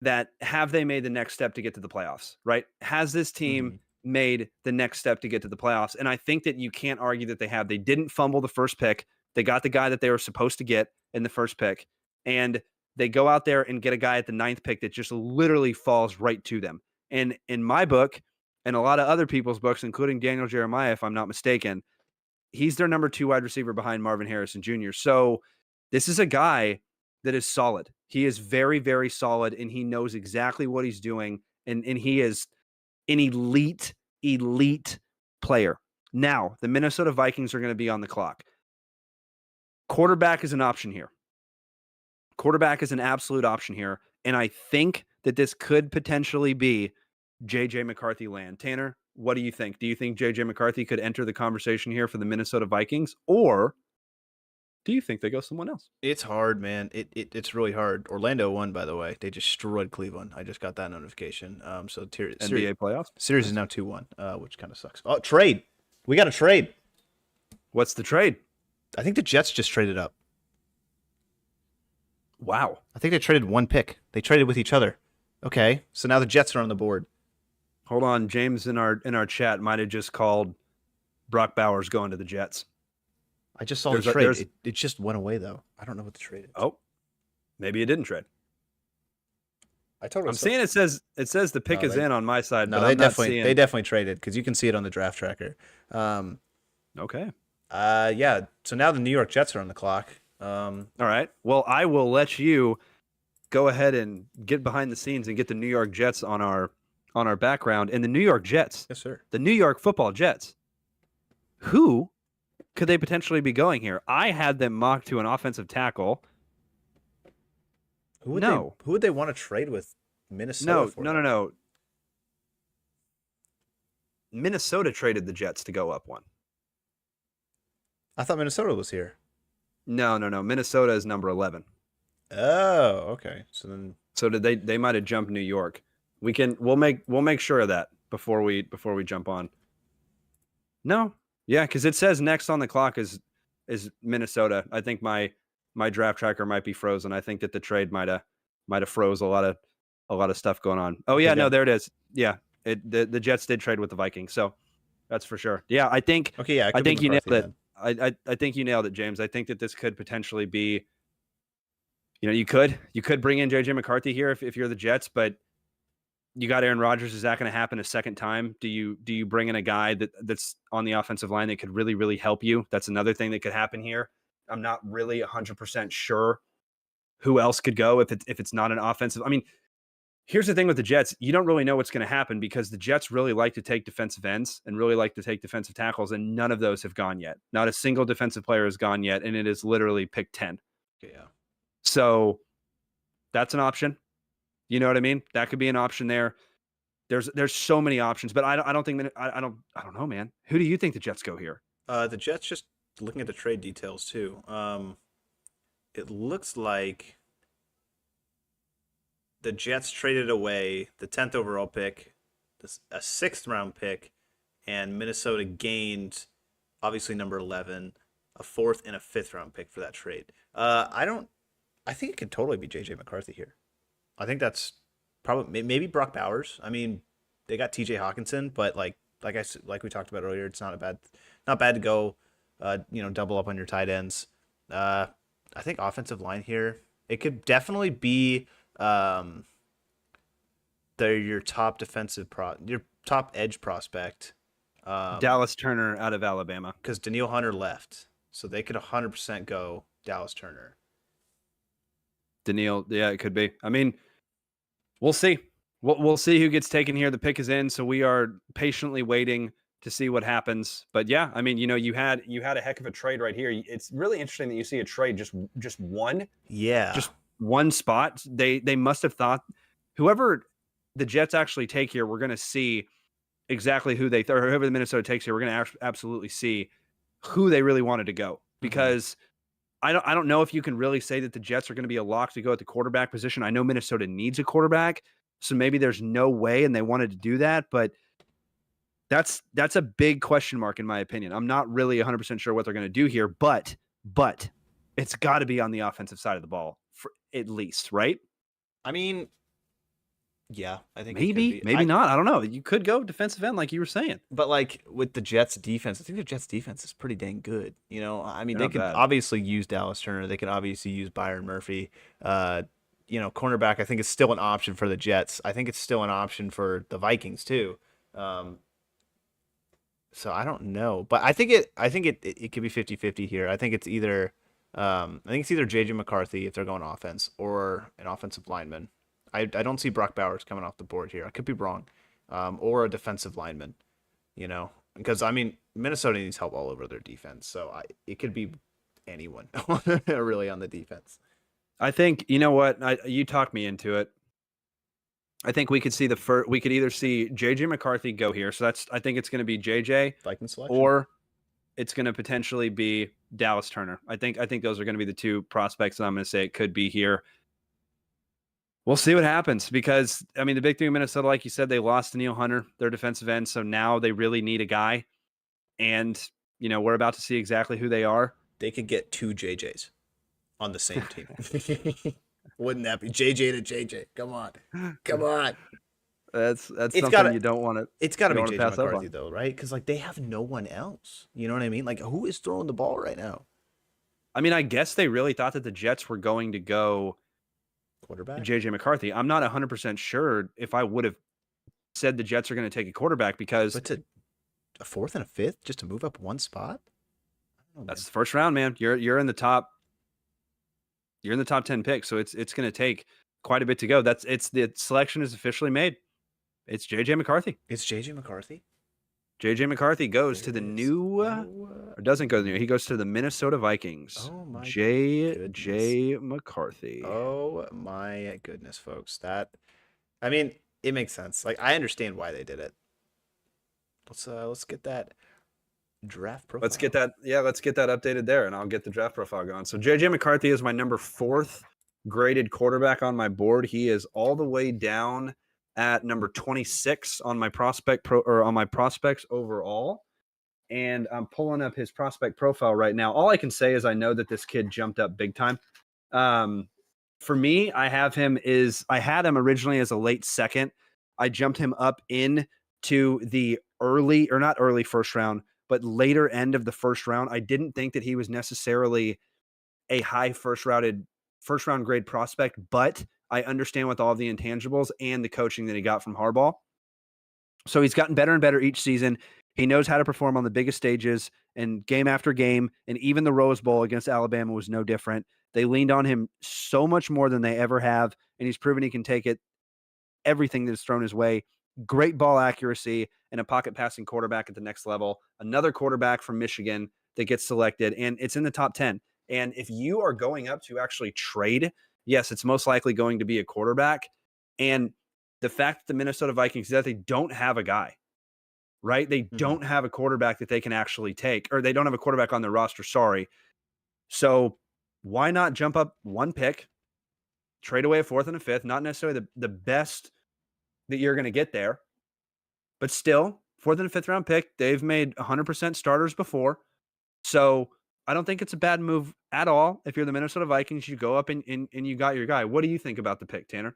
that have they made the next step to get to the playoffs, right? Has this team made the next step to get to the playoffs? And I think that you can't argue that they have. They didn't fumble the first pick. They got the guy that they were supposed to get in the first pick. And they go out there and get a guy at the 9th pick that just literally falls right to them. And in my book, and a lot of other people's books, including Daniel Jeremiah, if I'm not mistaken, he's their number 2 wide receiver behind Marvin Harrison Jr. So this is a guy that is solid. He is very, very solid, and he knows exactly what he's doing. And he is an elite player. Now, the Minnesota Vikings are going to be on the clock. Quarterback is an option here. Quarterback is an absolute option here. And I think that this could potentially be J.J. McCarthy land. Tanner, what do you think? Do you think J.J. McCarthy could enter the conversation here for the Minnesota Vikings? Or do you think they go someone else? It's hard, man. It's really hard. Orlando won, by the way. They destroyed Cleveland. I just got that notification. So NBA playoffs? Series is now 2-1, which kind of sucks. Oh, trade. We got a trade. What's the trade? I think the Jets just traded up. Wow. I think they traded 1 pick. They traded with each other. Okay, so now the Jets are on the board. Hold on, James in our chat might have just called Brock Bowers going to the Jets. I just saw the trade. It just went away though. I don't know what the trade is. Oh, maybe it didn't trade. I totally. I'm seeing it says the pick No, is in on my side, No, but they I'm not definitely seeing. they definitely traded because you can see it on the draft tracker. Okay. Yeah. So now the New York Jets are on the clock. All right. Well, I will let you go ahead and get behind the scenes and get the New York Jets on our background. And the New York Jets, Yes, sir. the New York Football Jets, who could they potentially be going here? I had them mocked to an offensive tackle. Who would No. Who would they want to trade with Minnesota for? No. Minnesota traded the Jets to go up one. I thought Minnesota was here. No. Minnesota is number 11. Oh, okay. So did they might have jumped New York. We'll make sure of that before we jump on. No. Yeah, because it says next on the clock is Minnesota. I think my draft tracker might be frozen. I think that the trade might have froze a lot of stuff going on. Oh yeah, no, there it is. Yeah. The Jets did trade with the Vikings, so that's for sure. Yeah, I think. Okay, yeah, I think you nailed it. I think you nailed it, James. I think that this could potentially be. You could bring in JJ McCarthy here if you're the Jets, but you got Aaron Rodgers. Is that going to happen a second time? Do you bring in a guy that's on the offensive line that could really, really help you? That's another thing that could happen here. I'm not really 100% sure who else could go if it's not an offensive. I mean, here's the thing with the Jets. You don't really know what's going to happen because the Jets really like to take defensive ends and really like to take defensive tackles, and none of those have gone yet. Not a single defensive player has gone yet, and it is literally pick 10. Yeah. So that's an option. You know what I mean? That could be an option there. There's so many options, but I don't think I don't know, man. Who do you think the Jets go here? The Jets, just looking at the trade details too. It looks like the Jets traded away the 10th overall pick, a 6th round pick, and Minnesota gained obviously number 11, a 4th and a 5th round pick for that trade. I think it could totally be JJ McCarthy here. I think that's probably maybe Brock Bowers. I mean, they got TJ Hawkinson, but like we talked about earlier, it's not bad to go double up on your tight ends. I think offensive line here, it could definitely be your top your top edge prospect. Dallas Turner out of Alabama. Because Danielle Hunter left, so they could 100% go Dallas Turner. Danielle, yeah, it could be. I mean, we'll see. We'll see who gets taken here. The pick is in, so we are patiently waiting to see what happens. But yeah, I mean, you had a heck of a trade right here. It's really interesting that you see a trade just one. Yeah. Just one spot. They must have thought whoever the Jets actually take here, we're going to see exactly who or whoever the Minnesota takes here, we're going to absolutely see who they really wanted to go. Because I don't know if you can really say that the Jets are going to be a lock to go at the quarterback position. I know Minnesota needs a quarterback, so maybe there's no way and they wanted to do that, but that's a big question mark in my opinion. I'm not really 100% sure what they're going to do here, but it's got to be on the offensive side of the ball for at least, right? I mean, yeah, I think maybe not. I don't know. You could go defensive end like you were saying. But like with the Jets defense, I think the Jets defense is pretty dang good. I mean, they could obviously use Dallas Turner. They could obviously use Byron Murphy. Cornerback, I think is still an option for the Jets. I think it's still an option for the Vikings too. So I don't know, but I think it could be 50-50 here. I think it's either JJ McCarthy if they're going offense or an offensive lineman. I don't see Brock Bowers coming off the board here. I could be wrong. Or a defensive lineman, because I mean, Minnesota needs help all over their defense. So it could be anyone really on the defense. I think, you know what? You talked me into it. I think we could see we could either see JJ McCarthy go here. So I think it's going to be JJ Viking selection, or it's going to potentially be Dallas Turner. I think those are going to be the two prospects that I'm going to say it could be here. We'll see what happens because, I mean, the big thing in Minnesota, like you said, they lost Danielle Hunter, their defensive end. So now they really need a guy. And, we're about to see exactly who they are. They could get 2 JJs on the same team. Wouldn't that be JJ to JJ? Come on. That's something you don't want to. It's got to be JJ McCarthy though, right? Because like they have no one else. You know what I mean? Like who is throwing the ball right now? I mean, I guess they really thought that the Jets were going to go Quarterback? JJ McCarthy. I'm not 100% sure if I would have said the Jets are going to take a quarterback because But to a fourth and a fifth just to move up one spot? I don't know, that's man. the first round, man. You're in the top. You're in the top 10 picks, so it's going to take quite a bit to go. The selection is officially made. It's JJ McCarthy. It's JJ McCarthy. JJ McCarthy goes to There the it is. new, Oh, or doesn't go to the new. He goes to the Minnesota Vikings. Oh my JJ McCarthy. oh my goodness, folks. I mean, it makes sense. Like I understand why they did it. Let's get that draft profile. Let's get that. Yeah, let's get that updated there, and I'll get the draft profile going. So JJ McCarthy is my number 4th graded quarterback on my board. He is all the way down at number 26 on my prospects overall. And I'm pulling up his prospect profile right now. All I can say is I know that this kid jumped up big time. For me, I had him originally as a late second. I jumped him up into the not early first round, but later end of the first round. I didn't think that he was necessarily a high first round grade prospect, but I understand with all the intangibles and the coaching that he got from Harbaugh. So he's gotten better and better each season. He knows how to perform on the biggest stages and game after game. And even the Rose Bowl against Alabama was no different. They leaned on him so much more than they ever have. And he's proven he can take everything that is thrown his way. Great ball accuracy and a pocket passing quarterback at the next level. Another quarterback from Michigan that gets selected, and it's in the top 10. And if you are going up to actually trade, yes, it's most likely going to be a quarterback. And the fact that the Minnesota Vikings, that they don't have a guy, right? They don't have a quarterback that they can actually take, or they don't have a quarterback on their roster. Sorry. So why not jump up one pick, trade away a 4th and a 5th, not necessarily the best that you're going to get there, but still 4th and a 5th round pick. They've made 100% starters before. So I don't think it's a bad move at all. If you're the Minnesota Vikings, you go up and you got your guy. What do you think about the pick, Tanner?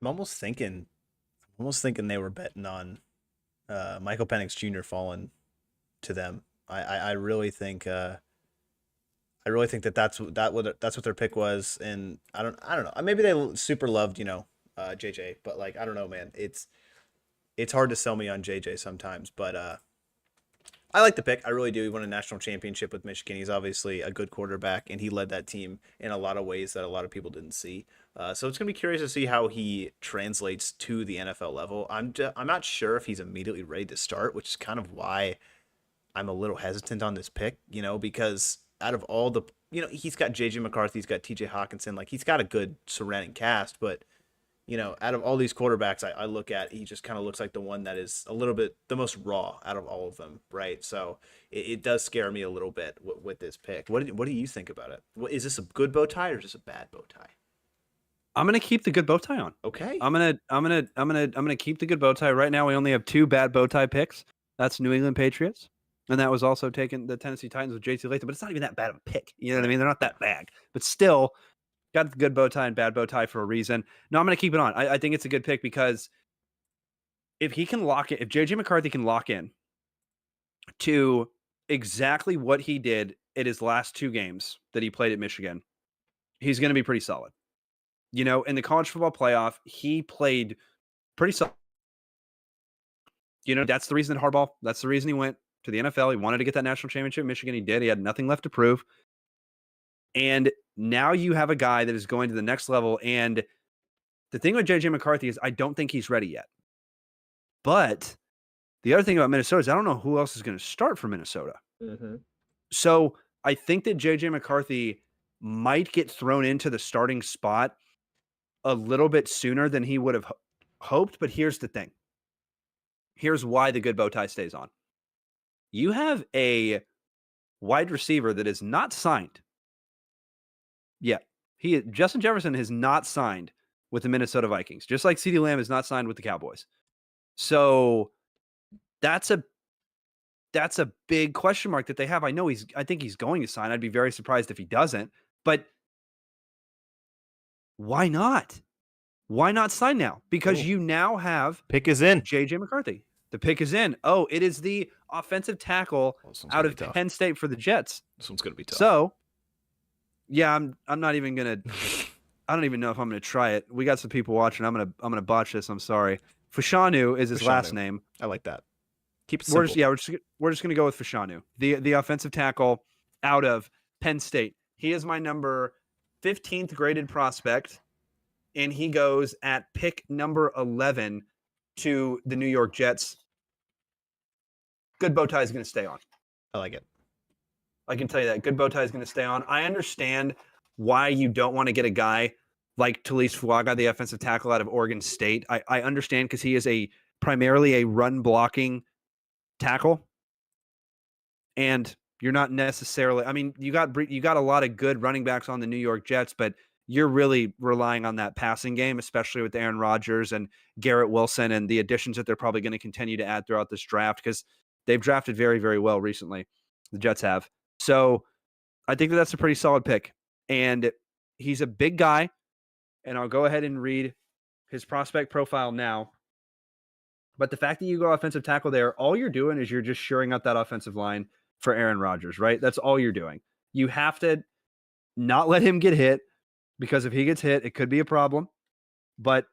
I'm almost thinking they were betting on Michael Penix Jr. falling to them. I really think that's what their pick was, and I don't know. Maybe they super loved JJ, but like I don't know, man. It's hard to sell me on JJ sometimes, but I like the pick. I really do. He won a national championship with Michigan. He's obviously a good quarterback, and he led that team in a lot of ways that a lot of people didn't see. So it's going to be curious to see how he translates to the NFL level. I'm not sure if he's immediately ready to start, which is kind of why I'm a little hesitant on this pick, because out of all the, he's got JJ McCarthy, he's got TJ Hawkinson, like he's got a good surrounding cast, but out of all these quarterbacks I look at, he just kind of looks like the one that is a little bit the most raw out of all of them, right? So it does scare me a little bit with this pick. What do you think about it? Is this a good bow tie or is this a bad bow tie? I'm gonna keep the good bow tie on. Okay. I'm gonna keep the good bow tie. Right now, we only have 2 bad bow tie picks. That's New England Patriots, and that was also taking the Tennessee Titans with JT Latham. But it's not even that bad of a pick. You know what I mean? They're not that bad, but still. Got the good bow tie and bad bow tie for a reason. No, I'm going to keep it on. I think it's a good pick because if JJ McCarthy can lock in to exactly what he did at his last 2 games that he played at Michigan, he's going to be pretty solid. In the college football playoff, he played pretty solid. That's the reason that Harbaugh, that's the reason he went to the NFL. He wanted to get that national championship in Michigan. He did. He had nothing left to prove. And now you have a guy that is going to the next level. And the thing with JJ McCarthy is I don't think he's ready yet. But the other thing about Minnesota is I don't know who else is going to start for Minnesota. Mm-hmm. So I think that JJ McCarthy might get thrown into the starting spot a little bit sooner than he would have hoped. But here's the thing. Here's why the good bow tie stays on. You have a wide receiver that is not signed. Yeah, Justin Jefferson has not signed with the Minnesota Vikings, just like CeeDee Lamb is not signed with the Cowboys. So that's a big question mark that they have. I think he's going to sign. I'd be very surprised if he doesn't. But why not? Why not sign now? Because you now have pick is in. JJ McCarthy. The pick is in. Oh, it is the offensive tackle out of Penn State for the Jets. This one's going to be tough. So. Yeah, I'm not even gonna. I don't even know if I'm going to try it. We got some people watching. I'm gonna botch this. I'm sorry. Fashanu is his last Fashanu. name. I like that. Keep it We're simple. just, we're just going to go with Fashanu, the offensive tackle out of Penn State. He is my number 15th graded prospect, and he goes at pick number 11 to the New York Jets. Good bow tie is going to stay on. I like it. I can tell you that. Good bow tie is going to stay on. I understand why you don't want to get a guy like Talise Fuaga, the offensive tackle out of Oregon State. I understand because he is primarily a run blocking tackle, and you're not necessarily. I mean, you got a lot of good running backs on the New York Jets, but you're really relying on that passing game, especially with Aaron Rodgers and Garrett Wilson and the additions that they're probably going to continue to add throughout this draft because they've drafted very, very well recently. The Jets have. So I think that's a pretty solid pick. And he's a big guy. And I'll go ahead and read his prospect profile now. But the fact that you go offensive tackle there, all you're doing is you're just shoring up that offensive line for Aaron Rodgers, right? That's all you're doing. You have to not let him get hit because if he gets hit, it could be a problem. But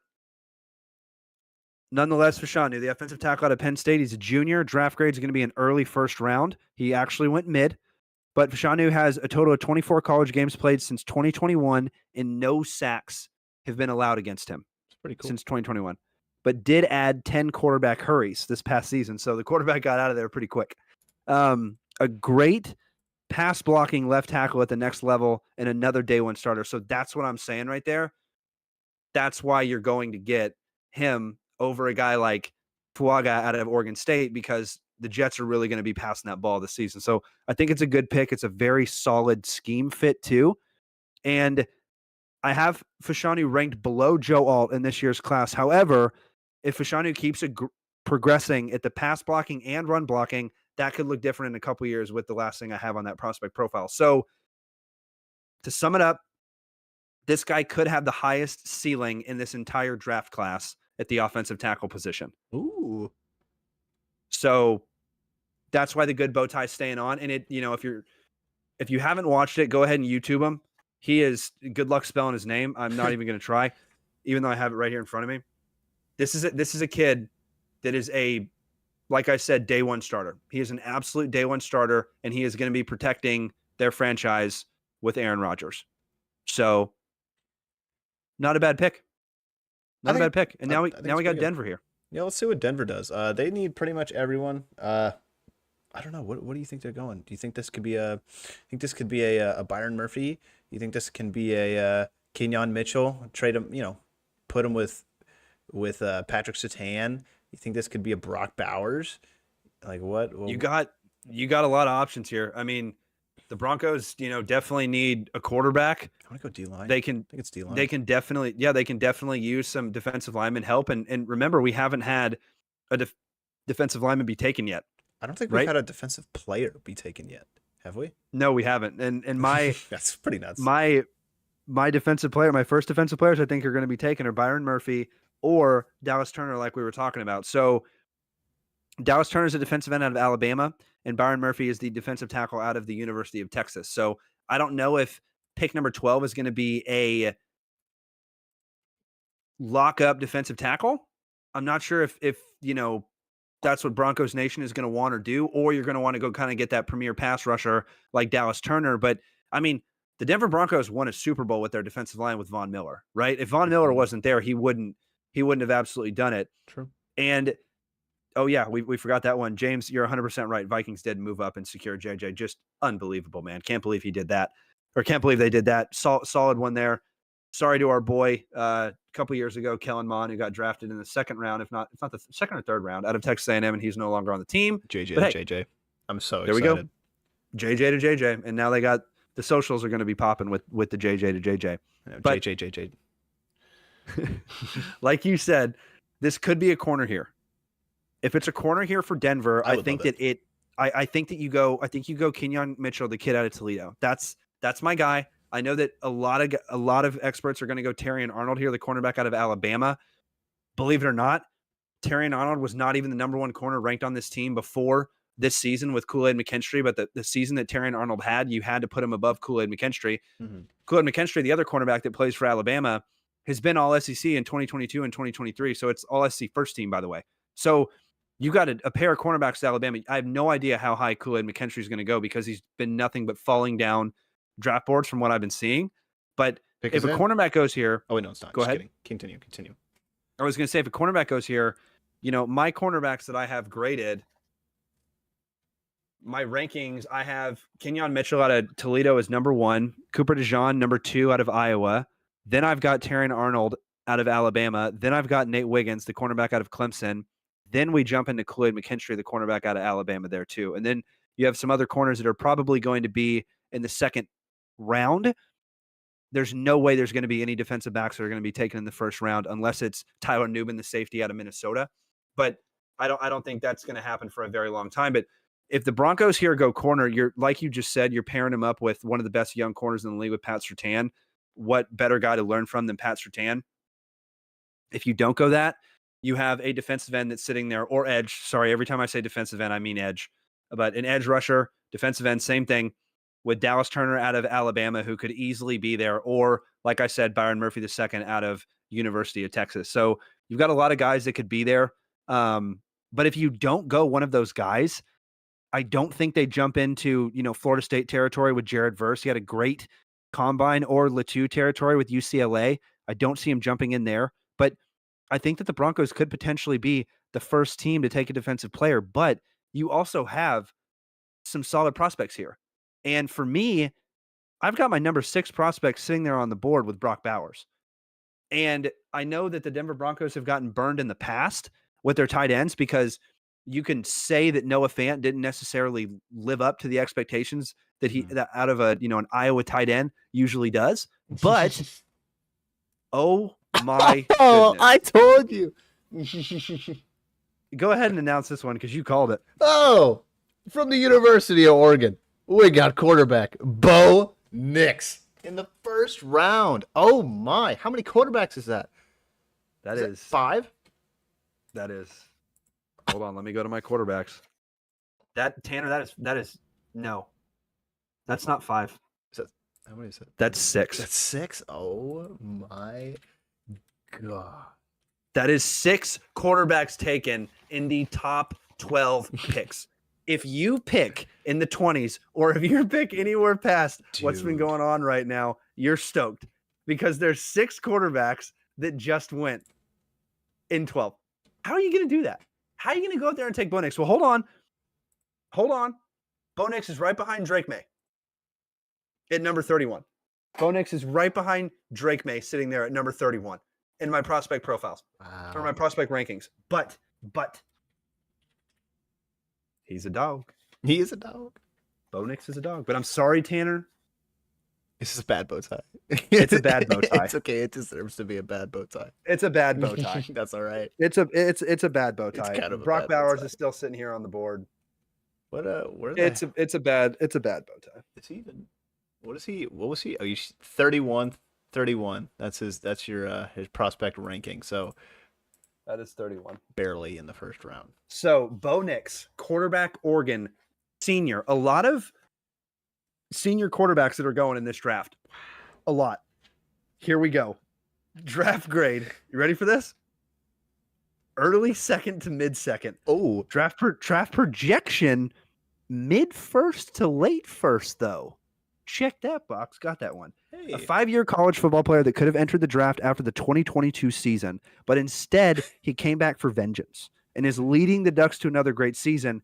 nonetheless, Fashanu, the offensive tackle out of Penn State, he's a junior. Draft grade is going to be an early first round. He actually went mid. But Fashanu has a total of 24 college games played since 2021, and no sacks have been allowed against him. It's pretty cool. Since 2021. But did add 10 quarterback hurries this past season. So the quarterback got out of there pretty quick. A great pass blocking left tackle at the next level and another day one starter. So that's what I'm saying right there. That's why you're going to get him over a guy like Fuaga out of Oregon State because the Jets are really going to be passing that ball this season. So I think it's a good pick. It's a very solid scheme fit too. And I have Fashanu ranked below Joe Alt in this year's class. However, if Fashanu keeps progressing at the pass blocking and run blocking, that could look different in a couple years with the last thing I have on that prospect profile. So to sum it up, this guy could have the highest ceiling in this entire draft class at the offensive tackle position. Ooh. So that's why the good bow tie is staying on. And it, if you haven't watched it, go ahead and YouTube him. He is good luck spelling his name. I'm not even going to try, even though I have it right here in front of me. This is a kid that is like I said, day one starter. He is an absolute day one starter, and he is going to be protecting their franchise with Aaron Rodgers. So not a bad pick. Not a bad pick. And now we got Denver here. Yeah, let's see what Denver does. They need pretty much everyone. I don't know. What do you think they're going? Do you think this could be a Byron Murphy? You think this can be a Kenyon Mitchell? Trade him, put him with Patrick Surtain. You think this could be a Brock Bowers? Like what? You got a lot of options here. I mean, the Broncos, definitely need a quarterback. I want to go D-line. I think it's D-line. They can definitely use some defensive lineman help. And remember, we haven't had a defensive lineman be taken yet. I don't think we've had a defensive player be taken yet. Have we? No, we haven't. And my that's pretty nuts. My defensive player, my first defensive players I think are going to be taken are Byron Murphy or Dallas Turner, like we were talking about. So Dallas Turner is a defensive end out of Alabama, and Byron Murphy is the defensive tackle out of the University of Texas. So I don't know if pick number 12 is going to be a lock-up defensive tackle. I'm not sure if that's what Broncos Nation is going to want or do, or you're going to want to go kind of get that premier pass rusher like Dallas Turner. But, I mean, the Denver Broncos won a Super Bowl with their defensive line with Von Miller, right? If Von Miller wasn't there, he wouldn't have absolutely done it. True. And oh yeah, we forgot that one. James, you're 100% right. Vikings did move up and secure JJ. Just unbelievable, man. Can't believe he did that, or can't believe they did that. Solid one there. Sorry to our boy a couple years ago, Kellen Mond, who got drafted in the second round, if not the second or third round, out of Texas A&M, and he's no longer on the team. JJ. I'm so excited. There we go. JJ to JJ, and now they got the socials are going to be popping with the JJ to JJ. But, JJ. Like you said, this could be a corner here. If it's a corner here for Denver, I think that you go Kenyon Mitchell, the kid out of Toledo. That's my guy. I know that a lot of experts are going to go Terrion Arnold here, the cornerback out of Alabama. Believe it or not, Terrion Arnold was not even the number one corner ranked on this team before this season with Kool-Aid McKinstry, but the season that Terrion Arnold had, you had to put him above Kool-Aid McKinstry. Mm-hmm. Kool-Aid McKinstry, the other cornerback that plays for Alabama, has been all SEC in 2022 and 2023. So it's all SEC first team, by the way. So you got a pair of cornerbacks to Alabama. I have no idea how high Kool-Aid McKinstry is going to go because he's been nothing but falling down draft boards from what I've been seeing. But if a cornerback goes here, oh wait, no, it's not. Go ahead. Kidding. Continue. I was going to say, if a cornerback goes here, my cornerbacks that I have graded, my rankings, I have Kenyon Mitchell out of Toledo as number 1, Cooper DeJean number 2 out of Iowa. Then I've got Terrion Arnold out of Alabama. Then I've got Nate Wiggins, the cornerback out of Clemson. Then we jump into Kool-Aid McKinstry, the cornerback out of Alabama there too. And then you have some other corners that are probably going to be in the second round. There's no way there's going to be any defensive backs that are going to be taken in the first round unless it's Tyler Nubin, the safety out of Minnesota. But I don't think that's going to happen for a very long time. But if the Broncos here go corner, you're like you just said, you're pairing him up with one of the best young corners in the league with Pat Surtain. What better guy to learn from than Pat Surtain? If you don't go that, you have a defensive end that's sitting there, or edge. Sorry, every time I say defensive end, I mean edge. But an edge rusher, defensive end, same thing with Dallas Turner out of Alabama, who could easily be there. Or, like I said, Byron Murphy II out of University of Texas. So you've got a lot of guys that could be there. But if you don't go one of those guys, I don't think they jump into, Florida State territory with Jared Verse. He had a great combine, or Latu territory with UCLA. I don't see him jumping in there, but I think that the Broncos could potentially be the first team to take a defensive player, but you also have some solid prospects here. And for me, I've got my number 6 prospect sitting there on the board with Brock Bowers. And I know that the Denver Broncos have gotten burned in the past with their tight ends because you can say that Noah Fant didn't necessarily live up to the expectations that that out of an Iowa tight end usually does. But oh my goodness. I told you. Go ahead and announce this one because you called it. Oh, from the University of Oregon, we got quarterback Bo Nix in the first round. Oh my! How many quarterbacks is that? That is 5. That is. Hold on, let me go to my quarterbacks. Tanner, that is no. That's not 5. How many is it? That's 6. That's 6? Oh my God. That is 6 quarterbacks taken in the top 12 picks. If you pick in the 20s, or if you pick anywhere past what's been going on right now, you're stoked because there's 6 quarterbacks that just went in 12. How are you going to do that? How are you going to go out there and take Bo Nix? Well, hold on. Bo Nix is right behind Drake May at number 31. Bo Nix is right behind Drake May, sitting there at number 31 in my prospect profiles or my prospect rankings. But he's a dog. He is a dog. Bo Nix is a dog. But I'm sorry, Tanner. This is a bad bow tie. It's a bad bow tie. It's okay. It deserves to be a bad bow tie. It's a bad bow tie. That's all right. It's a bad bow tie. It's kind of a Brock bad bow Bowers tie. is still sitting here on the board. What it's a bad bow tie. It's even. What is he? What was he? Oh, you 31. That's your his prospect ranking. So that is 31. Barely in the first round. So Bo Nix, quarterback, Oregon, senior. A lot of senior quarterbacks that are going in this draft. A lot. Here we go. Draft grade. You ready for this? Early second to mid second. Oh, draft projection mid first to late first though. Check that box. Got that one. Hey. A 5-year college football player that could have entered the draft after the 2022 season, but instead he came back for vengeance and is leading the Ducks to another great season.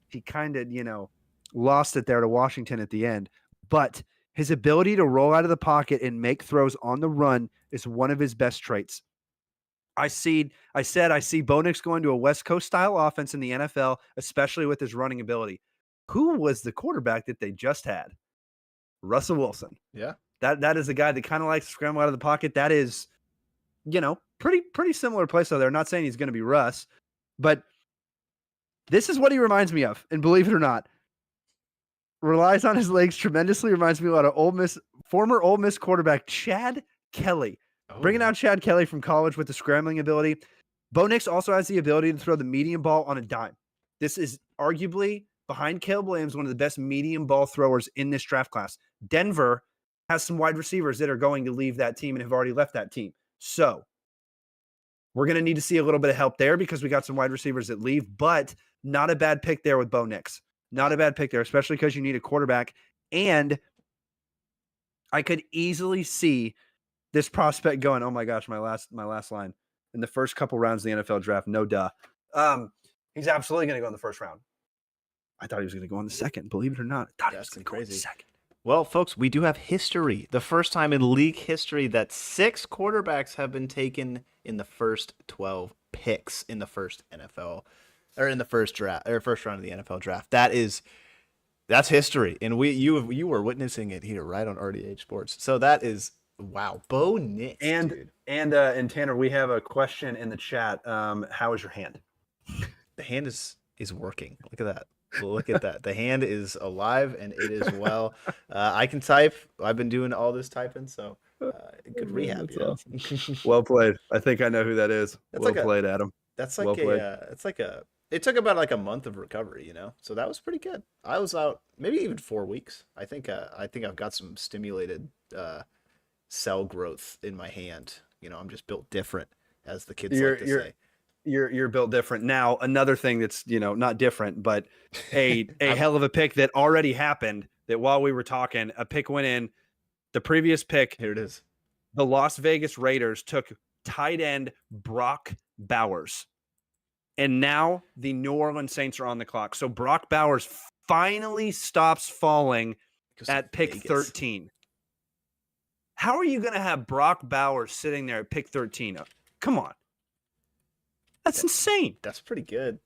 He kind of, lost it there to Washington at the end, but his ability to roll out of the pocket and make throws on the run is one of his best traits. I see Bo Nix going to a West Coast style offense in the NFL, especially with his running ability. Who was the quarterback that they just had? Russell Wilson. Yeah. That is a guy that kind of likes to scramble out of the pocket. That is, pretty similar play style there. Not saying he's going to be Russ, but this is what he reminds me of. And believe it or not, relies on his legs tremendously. Reminds me a lot of former Ole Miss quarterback Chad Kelly. Bringing out Chad Kelly from college with the scrambling ability. Bo Nix also has the ability to throw the medium ball on a dime. This is arguably behind Caleb Williams, one of the best medium ball throwers in this draft class. Denver has some wide receivers that are going to leave that team and have already left that team. So we're going to need to see a little bit of help there because we got some wide receivers that leave, but not a bad pick there with Bo Nix. Not a bad pick there, especially because you need a quarterback. And I could easily see this prospect going, oh my gosh, my last line. In the first couple rounds of the NFL draft, no duh. He's absolutely going to go in the first round. I thought he was going to go in the second, believe it or not. I thought he was going to go in the second. Well, folks, we do have history. The first time in league history that 6 quarterbacks have been taken in the first 12 picks in the first NFL or in the first draft or first round of the NFL draft. That's history, and you were witnessing it here right on RDH Sports. So that is wow, Bo Nix, dude. And Tanner, we have a question in the chat. How is your hand? The hand is working. Look at that. Look at that. The hand is alive and it is well. I can type. I've been doing all this typing, so good rehab. Awesome. Well played. I think I know who that is. Played, Adam. That's like it took about like a month of recovery, so that was pretty good. I was out maybe even 4 weeks. I think I've got some stimulated cell growth in my hand. I'm just built different, as the kids like to say. You're built different. Now, another thing that's, not different, but a hell of a pick that already happened, that while we were talking, a pick went in. The previous pick, here it is. The Las Vegas Raiders took tight end Brock Bowers. And now the New Orleans Saints are on the clock. So Brock Bowers finally stops falling at pick 13. How are you going to have Brock Bowers sitting there at pick 13? Come on. That's insane. That's pretty good.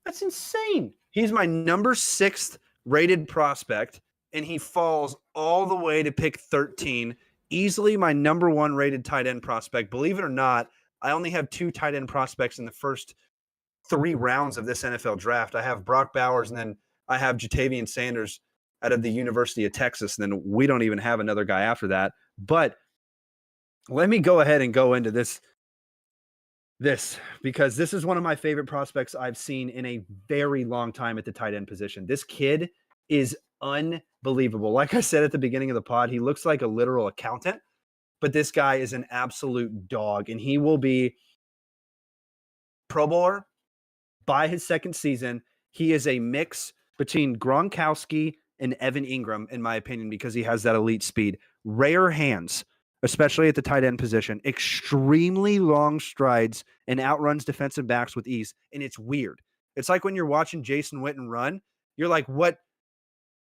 That's insane. He's my number 6th rated prospect, and he falls all the way to pick 13. Easily my number 1 rated tight end prospect. Believe it or not, I only have 2 tight end prospects in the first 3 rounds of this NFL draft. I have Brock Bowers, and then I have Jatavian Sanders out of the University of Texas. And then we don't even have another guy after that. But let me go ahead and go into this because this is one of my favorite prospects I've seen in a very long time at the tight end position. This kid is unbelievable. Like I said at the beginning of the pod, he looks like a literal accountant, but this guy is an absolute dog, and he will be Pro Bowler by his second season. He is a mix between Gronkowski and Evan Ingram, in my opinion, because he has that elite speed. Rare hands, especially at the tight end position, extremely long strides, and outruns defensive backs with ease. And it's weird. It's like when you're watching Jason Witten run, you're like,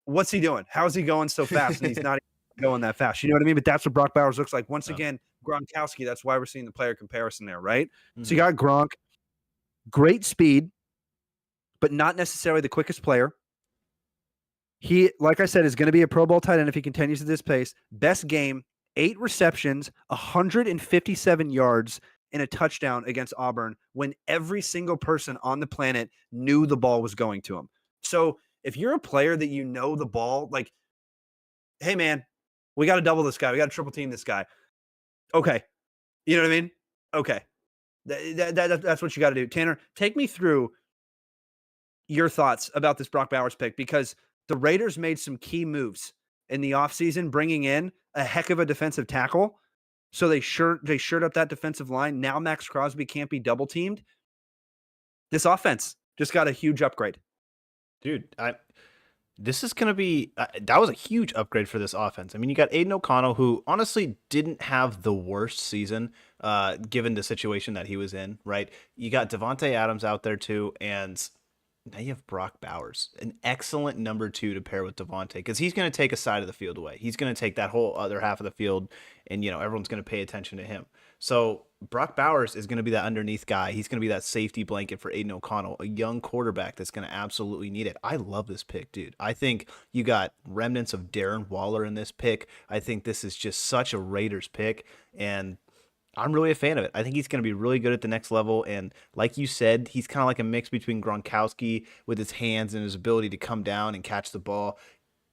what's he doing? How's he going so fast? And he's not going that fast. You know what I mean? But that's what Brock Bowers looks like. Once again, Gronkowski, that's why we're seeing the player comparison there, right? Mm-hmm. So you got Gronk, great speed, but not necessarily the quickest player. He, like I said, is going to be a Pro Bowl tight end if he continues at this pace. Best game, 8 receptions, 157 yards, and a touchdown against Auburn when every single person on the planet knew the ball was going to him. So if you're a player that you know the ball, like, hey, man, we got to double this guy. We got to triple team this guy. Okay. You know what I mean? Okay. That's what you got to do. Tanner, take me through your thoughts about this Brock Bowers pick, because the Raiders made some key moves in the offseason, bringing in a heck of a defensive tackle. So they shored up that defensive line. Now Max Crosby can't be double teamed. This offense just got a huge upgrade. Dude, this is going to be that was a huge upgrade for this offense. I mean, you got Aiden O'Connell, who honestly didn't have the worst season given the situation that he was in, right? You got Devontae Adams out there too, and now you have Brock Bowers, an excellent number 2 to pair with Devontae, because he's going to take a side of the field away. He's going to take that whole other half of the field, and everyone's going to pay attention to him. So Brock Bowers is going to be that underneath guy. He's going to be that safety blanket for Aiden O'Connell, a young quarterback that's going to absolutely need it. I love this pick, dude. I think you got remnants of Darren Waller in this pick. I think this is just such a Raiders pick, and I'm really a fan of it. I think he's going to be really good at the next level. And like you said, he's kind of like a mix between Gronkowski with his hands and his ability to come down and catch the ball,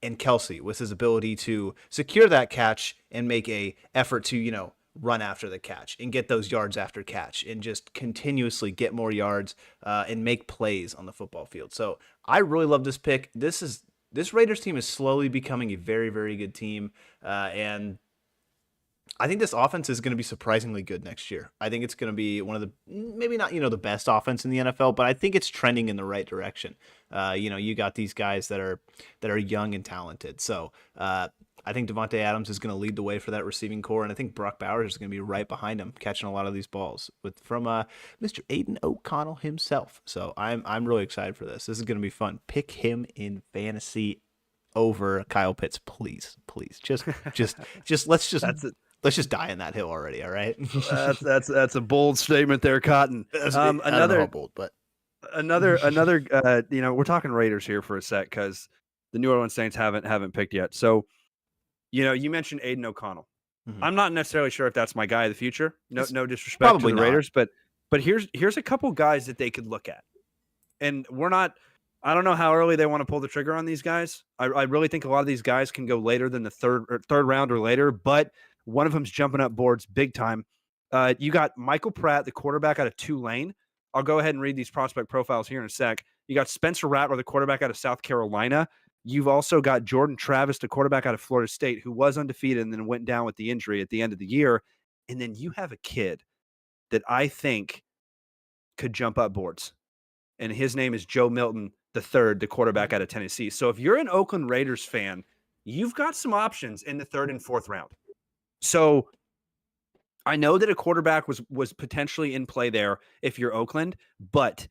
and Kelsey with his ability to secure that catch and make a effort to, run after the catch and get those yards after catch and just continuously get more yards and make plays on the football field. So I really love this pick. This Raiders team is slowly becoming a very, very good team. And I think this offense is going to be surprisingly good next year. I think it's going to be one of the, maybe not, the best offense in the NFL, but I think it's trending in the right direction. You got these guys that are young and talented. So I think Davante Adams is going to lead the way for that receiving core, and I think Brock Bowers is going to be right behind him, catching a lot of these balls from Mr. Aiden O'Connell himself. So I'm really excited for this. This is going to be fun. Pick him in fantasy over Kyle Pitts, please. Just let's just die in that hill already. All right. that's a bold statement there, Cotton. I don't know how bold, but another we're talking Raiders here for a sec because the New Orleans Saints haven't picked yet. So, you mentioned Aiden O'Connell. Mm-hmm. I'm not necessarily sure if that's my guy of the future. No disrespect to the Raiders, but here's a couple guys that they could look at. And I don't know how early they want to pull the trigger on these guys. I really think a lot of these guys can go later than the third round or later, but one of them's jumping up boards big time. You got Michael Pratt, the quarterback out of Tulane. I'll go ahead and read these prospect profiles here in a sec. You got Spencer Rattler, the quarterback out of South Carolina. You've also got Jordan Travis, the quarterback out of Florida State, who was undefeated and then went down with the injury at the end of the year. And then you have a kid that I think could jump up boards. And his name is Joe Milton III, the quarterback out of Tennessee. So if you're an Oakland Raiders fan, you've got some options in the third and fourth round. So I know that a quarterback was potentially in play there if you're Oakland, but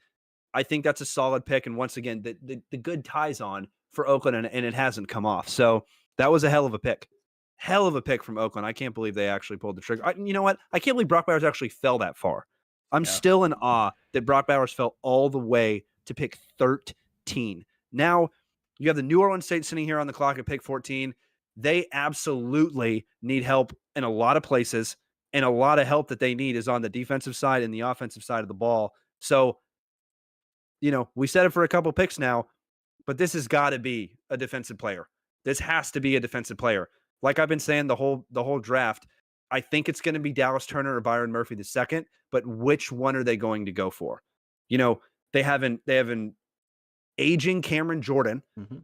I think that's a solid pick. And once again, the good ties on for Oakland, and it hasn't come off. So that was a hell of a pick. Hell of a pick from Oakland. I can't believe they actually pulled the trigger. You know what? I can't believe Brock Bowers actually fell that far. I'm still in awe that Brock Bowers fell all the way to pick 13. Now, you have the New Orleans Saints sitting here on the clock at pick 14. They absolutely need help in a lot of places, and a lot of help that they need is on the defensive side and the offensive side of the ball. So, we said it for a couple picks now, but this has got to be a defensive player. This has to be a defensive player. Like I've been saying the whole draft, I think it's going to be Dallas Turner or Byron Murphy II, but which one are they going to go for? They have an aging Cameron Jordan, mm-hmm.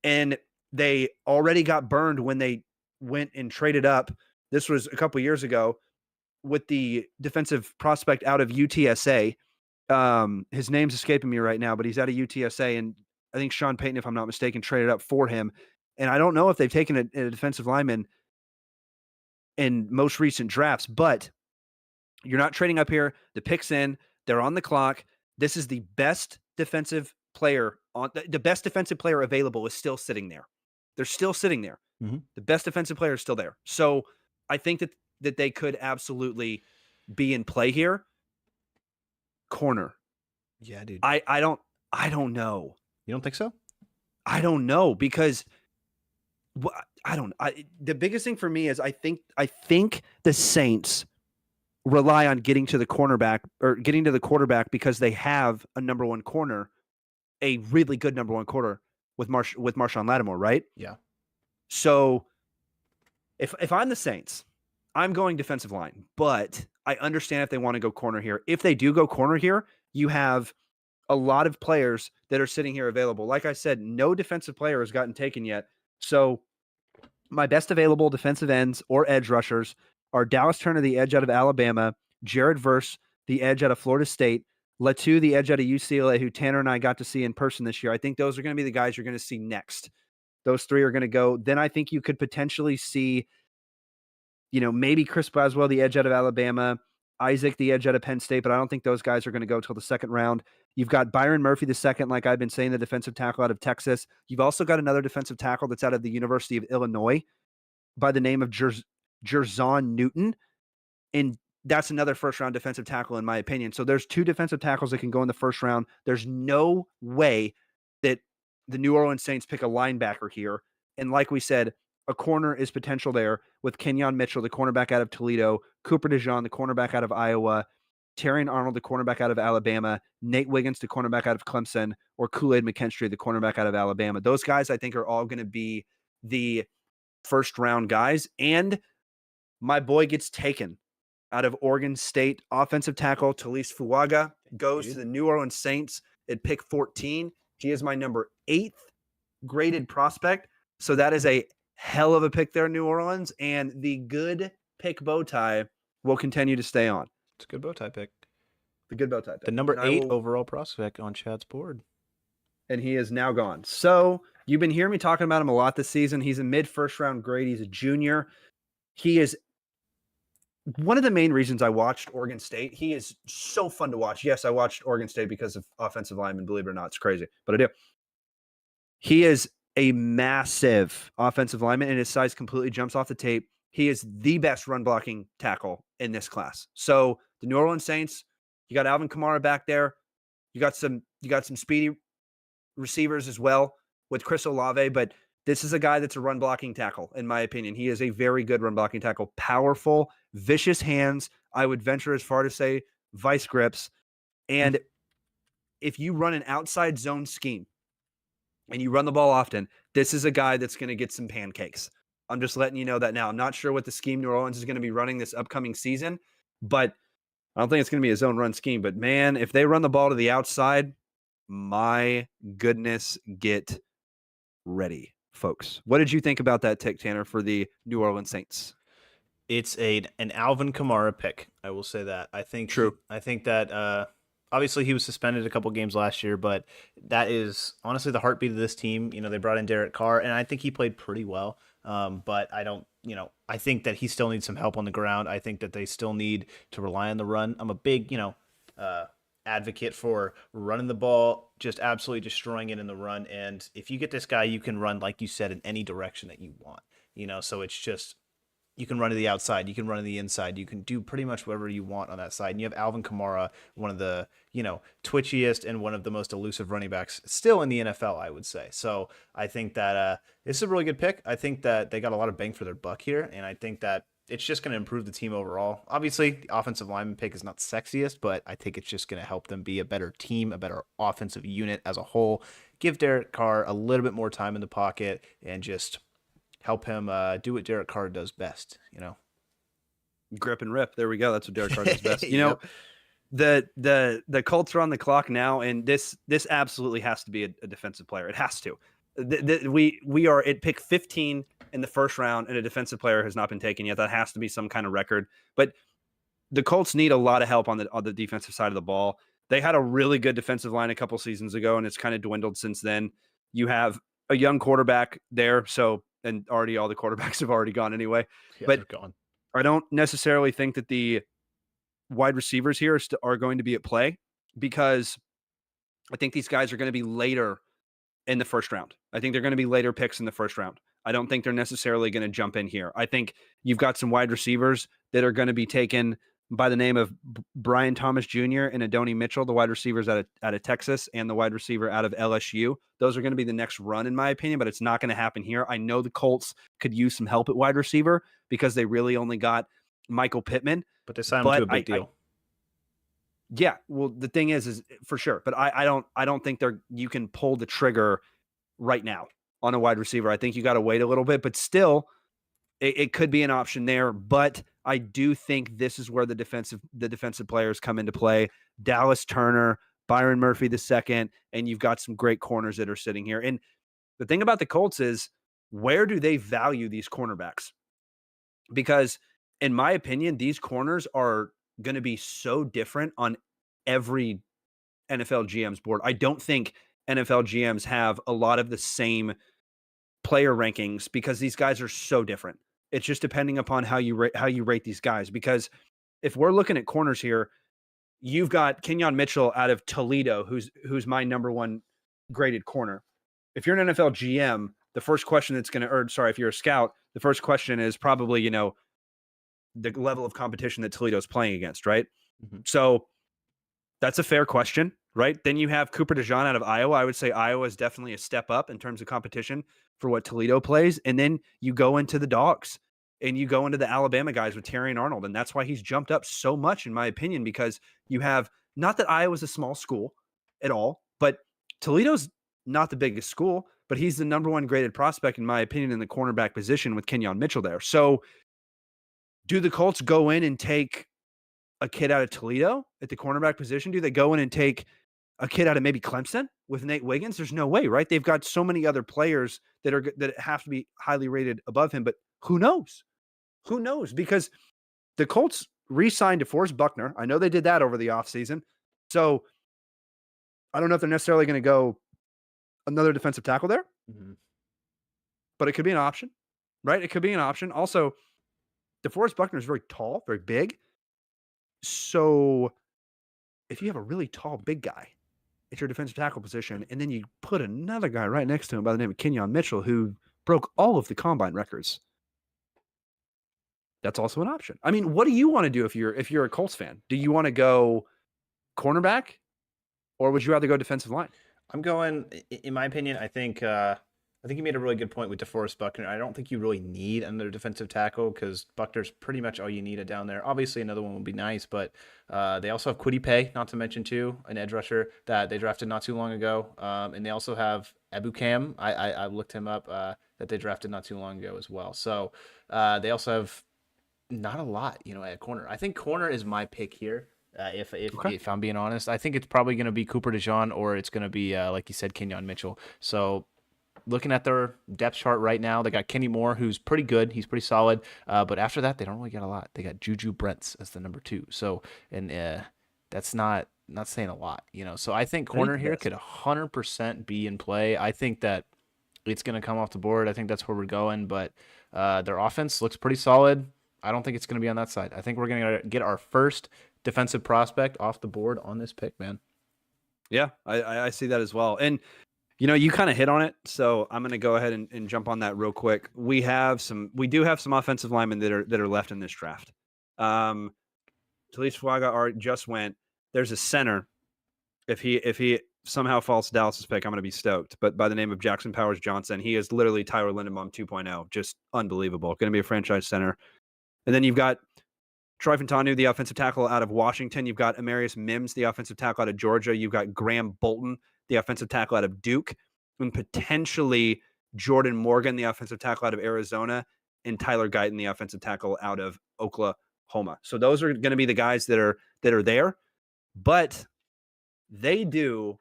and they already got burned when they went and traded up. This was a couple years ago with the defensive prospect out of UTSA. His name's escaping me right now, but he's out of UTSA, and I think Sean Payton, if I'm not mistaken, traded up for him. And I don't know if they've taken a defensive lineman in most recent drafts, but you're not trading up here. The pick's in. They're on the clock. This is the best defensive player the best defensive player available is still sitting there. They're still sitting there. Mm-hmm. The best defensive player is still there. So I think that they could absolutely be in play here. Corner. Yeah, dude. I don't know. You don't think so? I don't know because the biggest thing for me is I think the Saints rely on getting to the cornerback or getting to the quarterback because they have a number one corner, a really good number one corner with Marshawn Lattimore, right? Yeah. So if I'm the Saints, I'm going defensive line, but I understand if they want to go corner here. If they do go corner here, you have a lot of players that are sitting here available. Like I said, no defensive player has gotten taken yet. So my best available defensive ends or edge rushers are Dallas Turner, the edge out of Alabama, Jared Verse, the edge out of Florida State, Latu, the edge out of UCLA, who Tanner and I got to see in person this year. I think those are going to be the guys you're going to see next. Those three are going to go. Then I think you could potentially see, maybe Chris Boswell, the edge out of Alabama, Isaac, the edge out of Penn State, but I don't think those guys are going to go till the second round. You've got Byron Murphy II, like I've been saying, the defensive tackle out of Texas. You've also got another defensive tackle that's out of the University of Illinois by the name of Jerzon Newton. And that's another first-round defensive tackle, in my opinion. So there's two defensive tackles that can go in the first round. There's no way that the New Orleans Saints pick a linebacker here. And like we said, a corner is potential there with Kenyon Mitchell, the cornerback out of Toledo, Cooper DeJean, the cornerback out of Iowa, Terrion Arnold, the cornerback out of Alabama, Nate Wiggins, the cornerback out of Clemson, or Kool-Aid McKinstry, the cornerback out of Alabama. Those guys, I think, are all going to be the first-round guys. And My boy gets taken out of Oregon State. Offensive tackle Talise Fuaga goes to the New Orleans Saints at pick 14. He is my number 8th graded prospect. So that is a hell of a pick there in New Orleans. And the good pick bow tie will continue to stay on. It's a good bow tie pick. The good bow tie pick. The number 8 overall prospect on Chad's board. And he is now gone. So you've been hearing me talking about him a lot this season. He's a mid-first round grade. He's a junior. He is one of the main reasons I watched Oregon State. He is so fun to watch. Yes, I watched Oregon State because of offensive linemen, believe it or not. It's crazy, but I do. He is a massive offensive lineman, and his size completely jumps off the tape. He is the best run blocking tackle in this class. So the New Orleans Saints, you got Alvin Kamara back there. You got some speedy receivers as well with Chris Olave, but this is a guy that's a run blocking tackle, in my opinion. He is a very good run blocking tackle. Powerful, vicious hands. I would venture as far to say vice grips. And if you run an outside zone scheme and you run the ball often, this is a guy that's going to get some pancakes. I'm just letting you know that now. I'm not sure what the scheme New Orleans is going to be running this upcoming season, but I don't think it's going to be a zone run scheme. But man, if they run the ball to the outside, my goodness, get ready, folks. What did you think about that tick, Tanner, for the New Orleans Saints? It's an Alvin Kamara pick. I will say that. I think that obviously he was suspended a couple games last year, but that is honestly the heartbeat of this team. You know, they brought in Derek Carr, and I think he played pretty well. But I think that he still needs some help on the ground. I think that they still need to rely on the run. I'm a big, advocate for running the ball, just absolutely destroying it in the run. And if you get this guy, you can run, like you said, in any direction that you want, so it's just, you can run to the outside, you can run to the inside, you can do pretty much whatever you want on that side. And you have Alvin Kamara, one of the, twitchiest and one of the most elusive running backs still in the NFL, I would say. So I think that it's a really good pick. I think that they got a lot of bang for their buck here. And I think that it's just going to improve the team overall. Obviously, the offensive lineman pick is not sexiest, but I think it's just going to help them be a better team, a better offensive unit as a whole. Give Derek Carr a little bit more time in the pocket and just help him do what Derek Carr does best, Grip and rip. There we go. That's what Derek Carr does best. The Colts are on the clock now, and this absolutely has to be a defensive player. It has to. We are at pick 15 in the first round, and a defensive player has not been taken yet. That has to be some kind of record. But the Colts need a lot of help on the defensive side of the ball. They had a really good defensive line a couple seasons ago, and it's kind of dwindled since then. You have a young quarterback there, and already all the quarterbacks have already gone anyway. Yeah, but they're gone. I don't necessarily think that the wide receivers here are going to be at play, because I think these guys are going to be later in the first round. I think they're going to be later picks in the first round. I don't think they're necessarily going to jump in here. I think you've got some wide receivers that are going to be taken by the name of Brian Thomas Jr. and Adonai Mitchell, the wide receivers out of Texas, and the wide receiver out of LSU. Those are going to be the next run, in my opinion, but it's not going to happen here. I know the Colts could use some help at wide receiver because they really only got Michael Pittman. But they signed him to a big deal. Yeah, well, the thing is for sure, but I don't think you can pull the trigger right now on a wide receiver. I think you got to wait a little bit, but still, it could be an option there. But I do think this is where the defensive players come into play. Dallas Turner, Byron Murphy II, and you've got some great corners that are sitting here. And the thing about the Colts is, where do they value these cornerbacks? Because in my opinion, these corners are going to be so different on every NFL GM's board. I don't think NFL GMs have a lot of the same player rankings because these guys are so different. It's just depending upon how you rate these guys. Because if we're looking at corners here, you've got Kenyon Mitchell out of Toledo, who's my number one graded corner. If you're an NFL GM, the first question if you're a scout, the first question is probably, the level of competition that Toledo's playing against, right? Mm-hmm. So that's a fair question, right? Then you have Cooper DeJean out of Iowa. I would say Iowa is definitely a step up in terms of competition for what Toledo plays. And then you go into the dogs and you go into the Alabama guys with Terrion Arnold. And that's why he's jumped up so much, in my opinion, because you have, not that Iowa's a small school at all, but Toledo's not the biggest school, but he's the number one graded prospect, in my opinion, in the cornerback position with Kenyon Mitchell there. So Do the Colts go in and take a kid out of Toledo at the cornerback position? Do they go in and take a kid out of maybe Clemson with Nate Wiggins? There's no way, right? They've got so many other players that have to be highly rated above him, but who knows? Who knows? Because the Colts re-signed DeForest Buckner. I know they did that over the offseason. So I don't know if they're necessarily going to go another defensive tackle there, but it could be an option, right? It could be an option. Also, DeForest Buckner is very tall, very big. So if you have a really tall, big guy at your defensive tackle position, and then you put another guy right next to him by the name of Kenyon Mitchell, who broke all of the combine records, that's also an option. I mean, what do you want to do if you're a Colts fan? Do you want to go cornerback, or would you rather go defensive line? I'm going, in my opinion, I think you made a really good point with DeForest Buckner. I don't think you really need another defensive tackle because Buckner's pretty much all you need down there. Obviously, another one would be nice, but they also have Kwity Paye, not to mention, too, an edge rusher that they drafted not too long ago. And they also have Ebukam. I looked him up, that they drafted not too long ago as well. So they also have not a lot, at corner. I think corner is my pick here. If I'm being honest, I think it's probably going to be Cooper DeJean or it's going to be, like you said, Kenyon Mitchell. So looking at their depth chart right now, they got Kenny Moore, who's pretty good. He's pretty solid. But after that, they don't really get a lot. They got Juju Brents as the number 2. So, and that's not saying a lot, So I think corner here could 100% be in play. I think that it's going to come off the board. I think that's where we're going. But their offense looks pretty solid. I don't think it's going to be on that side. I think we're going to get our first defensive prospect off the board on this pick, man. Yeah, I see that as well. And, you kind of hit on it. So I'm going to go ahead and jump on that real quick. We do have some offensive linemen that are left in this draft. Talise Fuaga just went. There's a center. If he somehow falls to Dallas's pick, I'm going to be stoked. But by the name of Jackson Powers Johnson, he is literally Tyler Linderbaum 2.0. Just unbelievable. Going to be a franchise center. And then you've got Troy Fontanu, the offensive tackle out of Washington. You've got Amarius Mims, the offensive tackle out of Georgia. You've got Graham Bolton, the offensive tackle out of Duke. And potentially Jordan Morgan, the offensive tackle out of Arizona. And Tyler Guyton, the offensive tackle out of Oklahoma. So those are going to be the guys that are there. But they do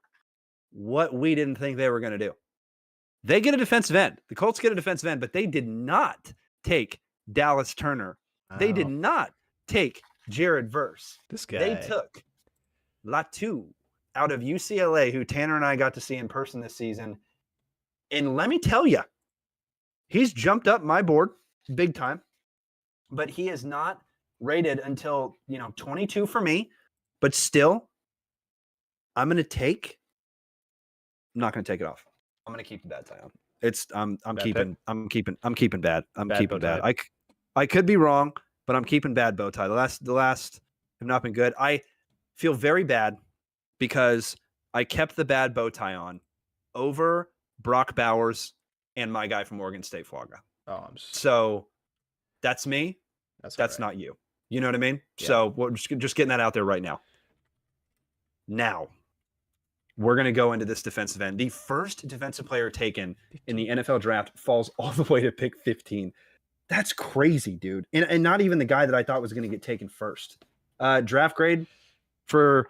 what we didn't think they were going to do. They get a defensive end. The Colts get a defensive end, but they did not take Dallas Turner. They did not take Jared Verse. This guy. They took Latu out of UCLA, who Tanner and I got to see in person this season. And let me tell you, he's jumped up my board big time, but he is not rated until, 22 for me. But still, I'm not going to take it off. I'm going to keep the bad tie on. I'm keeping bad. I could be wrong, but I'm keeping bad bow tie. The last have not been good. I feel very bad because I kept the bad bow tie on over Brock Bowers and my guy from Oregon State, Fuaga. So that's me. That's right. Not you. You know what I mean? Yeah. So we're just getting that out there right now. Now, we're going to go into this defensive end. The first defensive player taken in the NFL draft falls all the way to pick 15. That's crazy, dude. And not even the guy that I thought was going to get taken first. Draft grade for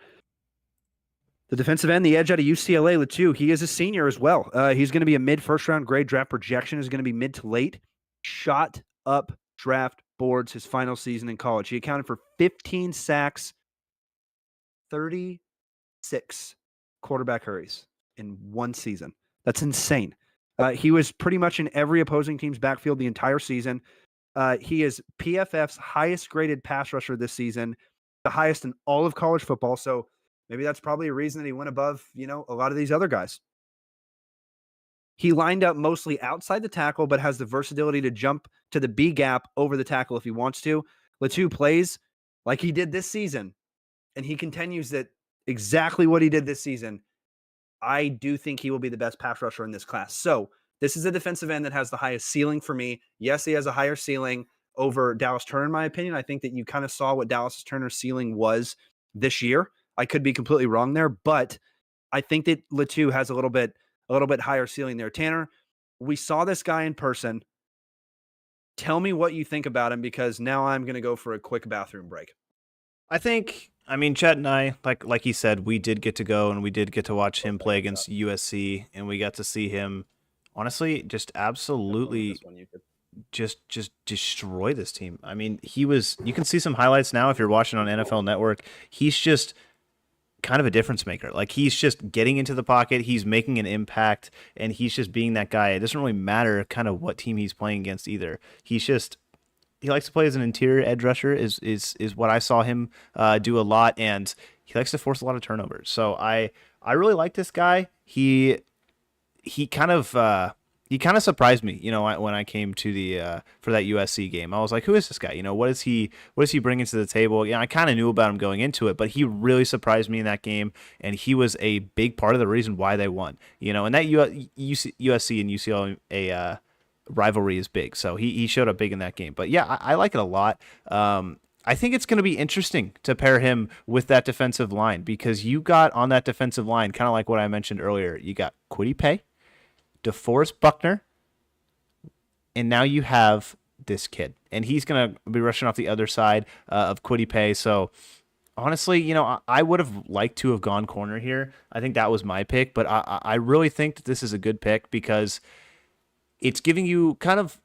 the defensive end, the edge out of UCLA, Latu. He is a senior as well. He's going to be a mid-first round grade. Draft projection is going to be mid to late. Shot up draft boards his final season in college. He accounted for 15 sacks, 36 quarterback hurries in one season. That's insane. He was pretty much in every opposing team's backfield the entire season. He is PFF's highest graded pass rusher this season, the highest in all of college football. So maybe that's probably a reason that he went above, a lot of these other guys. He lined up mostly outside the tackle, but has the versatility to jump to the B gap over the tackle if he wants to. Latu plays like he did this season, and he continues that exactly what he did this season. I do think he will be the best pass rusher in this class. So this is a defensive end that has the highest ceiling for me. Yes, he has a higher ceiling over Dallas Turner, in my opinion. I think that you kind of saw what Dallas Turner's ceiling was this year. I could be completely wrong there, but I think that Latu has a little bit higher ceiling there. Tanner, we saw this guy in person. Tell me what you think about him, because now I'm going to go for a quick bathroom break. I mean, Chet and I, like he said, we did get to go and we did get to watch him play against USC, and we got to see him, honestly, just absolutely This one you could- just destroy this team. I mean, you can see some highlights now if you're watching on NFL Network. He's just kind of a difference maker. Like, he's just getting into the pocket, he's making an impact, and he's just being that guy. It doesn't really matter kind of what team he's playing against either. He likes to play as an interior edge rusher is what I saw him do a lot, and he likes to force a lot of turnovers. So I really like this guy. He kind of surprised me, when I came to the for that USC game. I was like, who is this guy? What is he bringing to the table? I kind of knew about him going into it, but he really surprised me in that game, and he was a big part of the reason why they won. And that USC and UCLA rivalry is big, so he showed up big in that game. But yeah, I like it a lot. I think it's going to be interesting to pair him with that defensive line, because you got on that defensive line, kind of like what I mentioned earlier, you got Kwity Paye, DeForest Buckner, and now you have this kid, and he's going to be rushing off the other side of Kwity Paye. So honestly, I would have liked to have gone corner here. I think that was my pick, but I really think that this is a good pick, because it's giving you kind of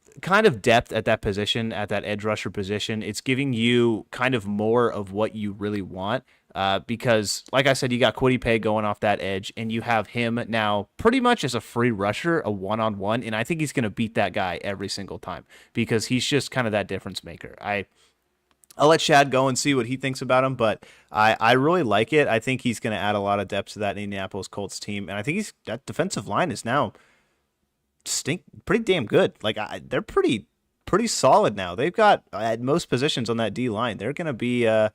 depth at that position, at that edge rusher position. It's giving you kind of more of what you really want, because, like I said, you got Kwity Paye going off that edge, and you have him now pretty much as a free rusher, a one-on-one, and I think he's going to beat that guy every single time, because he's just kind of that difference maker. I'll let Shad go and see what he thinks about him, but I really like it. I think he's going to add a lot of depth to that Indianapolis Colts team, and I think that defensive line is now pretty damn good. Like, they're pretty solid now. They've got at most positions on that D line. They're going to be they're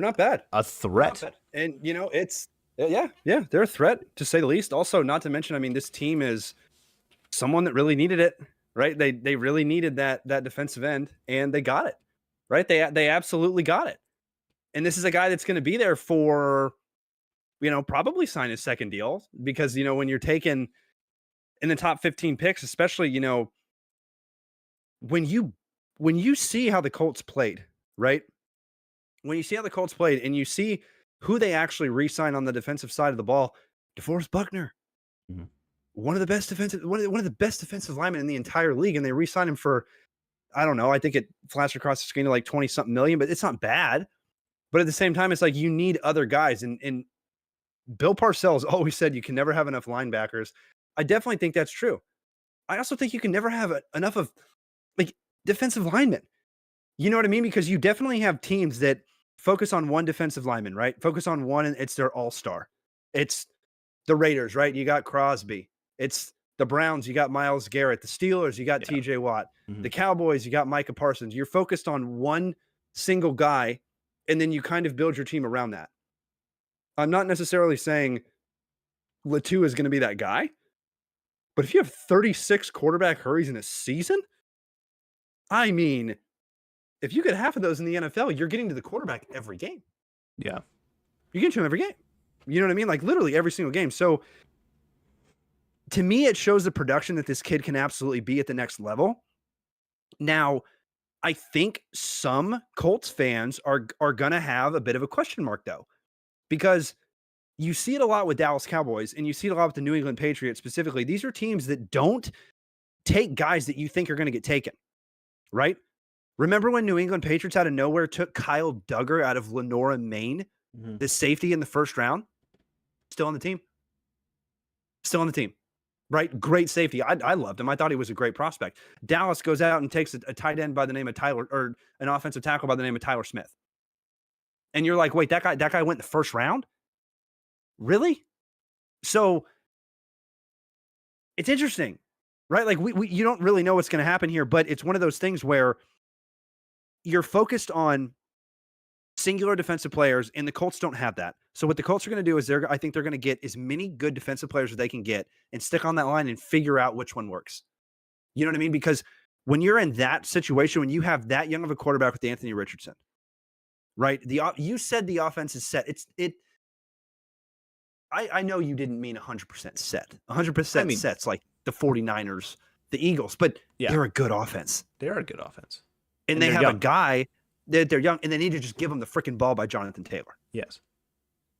not bad. A threat. Not bad. And it's they're a threat, to say the least. Also, not to mention, I mean, this team is someone that really needed it, right? They really needed that defensive end, and they got it, right? They absolutely got it. And this is a guy that's going to be there for, probably sign his second deal, because when you're taking in the top 15 picks, especially, when you see how the Colts played, right? When you see how the Colts played and you see who they actually re-signed on the defensive side of the ball, DeForest Buckner, one of the best defensive linemen in the entire league, and they re-signed him for, I don't know, I think it flashed across the screen to like 20-something million, but it's not bad. But at the same time, it's like you need other guys, and Bill Parcells always said you can never have enough linebackers. I definitely think that's true. I also think you can never have enough of like defensive linemen. You know what I mean? Because you definitely have teams that focus on one defensive lineman, right? Focus on one, and it's their all-star. It's the Raiders, right? You got Crosby. It's the Browns. You got Myles Garrett. The Steelers, you got TJ Watt. Mm-hmm. The Cowboys, you got Micah Parsons. You're focused on one single guy, and then you kind of build your team around that. I'm not necessarily saying Latu is going to be that guy, but if you have 36 quarterback hurries in a season, I mean, if you get half of those in the NFL, you're getting to the quarterback every game. Yeah. You get to him every game. You know what I mean? Like, literally every single game. So to me, it shows the production that this kid can absolutely be at the next level. Now, I think some Colts fans are going to have a bit of a question mark, though, because you see it a lot with Dallas Cowboys, and you see it a lot with the New England Patriots specifically. These are teams that don't take guys that you think are going to get taken, right? Remember when New England Patriots out of nowhere took Kyle Duggar out of Lenora, Maine, the safety in the first round? Still on the team. Still on the team, right? Great safety. I loved him. I thought he was a great prospect. Dallas goes out and takes a tight end by the name of Tyler, or an offensive tackle by the name of Tyler Smith. And you're like, wait, that guy went in the first round? Really? So it's interesting, right? Like you don't really know what's going to happen here, but it's one of those things where you're focused on singular defensive players, and the Colts don't have that. So what the Colts are going to do is I think they're going to get as many good defensive players as they can get and stick on that line and figure out which one works. You know what I mean? Because when you're in that situation, when you have that young of a quarterback with Anthony Richardson, right? You said the offense is set. I know you didn't mean 100% set. 100% sets like the 49ers the Eagles, but Yeah. they're a good offense. They're a good offense. And And they they're have young. a guy that they're young, and they need to just give him the freaking ball by Jonathan Taylor. Yes.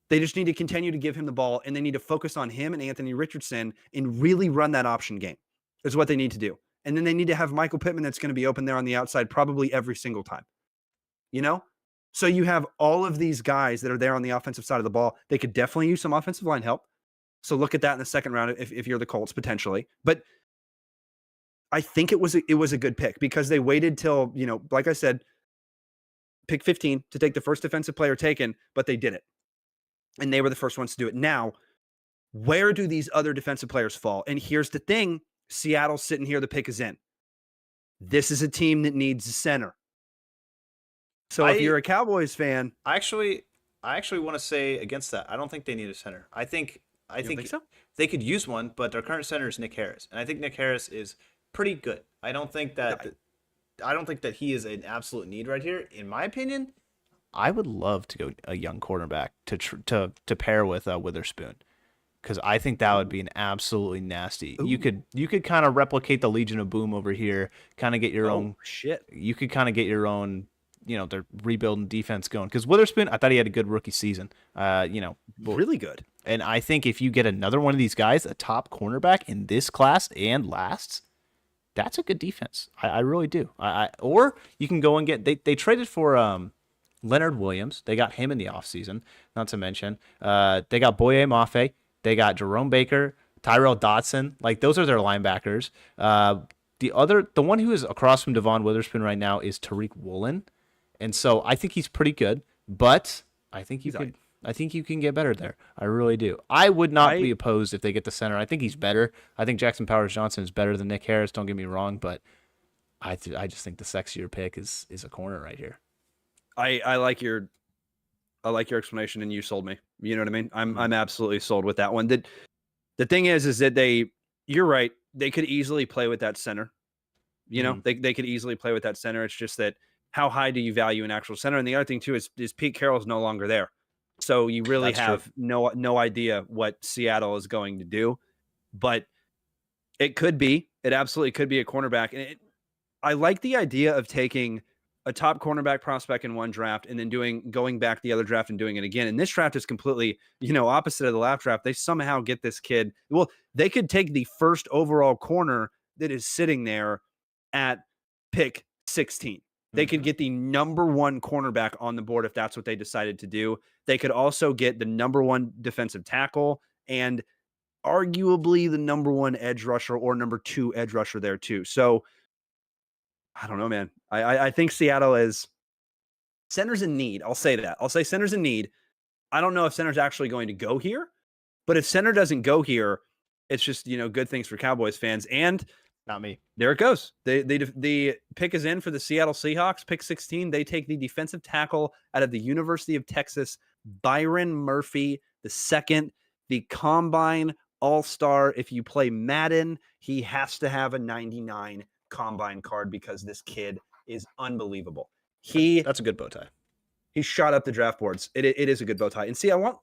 They just need to continue to give him the ball, and they need to focus on him and Anthony Richardson and really run that option game is what they need to do. And then they need to have Michael Pittman that's going to be open there on the outside probably every single time. You know? So you have all of these guys that are there on the offensive side of the ball. They could definitely use some offensive line help. So look at that in the second round if you're the Colts potentially. But I think it was a good pick because they waited till, like I said, pick 15 to take the first defensive player taken, but they did it. And they were the first ones to do it. Now, where do these other defensive players fall? And here's the thing. Seattle's sitting here. The pick is in. This is a team that needs a center. So if you're a Cowboys fan, I actually want to say against that. I don't think they need a center. I think so? they could use one, but their current center is Nick Harris, and I think Nick Harris is pretty good. I don't think that he is an absolute need right here. In my opinion, I would love to go a young quarterback to pair with Witherspoon, because I think that would be an absolutely nasty. Ooh. You could kind of replicate the Legion of Boom over here, kind of get your own shit. You could kind of get your own, their rebuilding defense going. Because Witherspoon, I thought he had a good rookie season. Really good. And I think if you get another one of these guys, a top cornerback in this class and lasts, that's a good defense. I really do. Or you can go and get they traded for Leonard Williams. They got him in the offseason, not to mention. They got Boye Mafe. They got Jerome Baker, Tyrell Dodson. Like, those are their linebackers. The one who is across from Devon Witherspoon right now is Tariq Woolen. And so I think he's pretty good, but I think you can get better there. I really do. I would not be opposed if they get the center. I think he's better. I think Jackson Powers Johnson is better than Nick Harris. Don't get me wrong, but I just think the sexier pick is a corner right here. I like your explanation, and you sold me. You know what I mean? I'm absolutely sold with that one. The thing is that you're right. They could easily play with that center. They could easily play with that center. It's just that how high do you value an actual center? And the other thing too is Pete Carroll's no longer there. So you really have no idea what Seattle is going to do. But it absolutely could be a cornerback. And I like the idea of taking a top cornerback prospect in one draft and then going back the other draft and doing it again. And this draft is completely, opposite of the last draft. They somehow get this kid. Well, they could take the first overall corner that is sitting there at pick 16. They could get the number one cornerback on the board if that's what they decided to do. They could also get the number one defensive tackle and arguably the number one edge rusher or number two edge rusher there too. So I don't know, man. I think Seattle is center's in need. I'll say that. I'll say center's in need. I don't know if center's actually going to go here, but if center doesn't go here, it's just, good things for Cowboys fans. And not me. There it goes. The pick is in for the Seattle Seahawks. Pick 16. They take the defensive tackle out of the University of Texas, Byron Murphy, the second, the Combine All-Star. If you play Madden, he has to have a 99 Combine card because this kid is unbelievable. That's a good bow tie. He shot up the draft boards. It is a good bow tie. And see, I went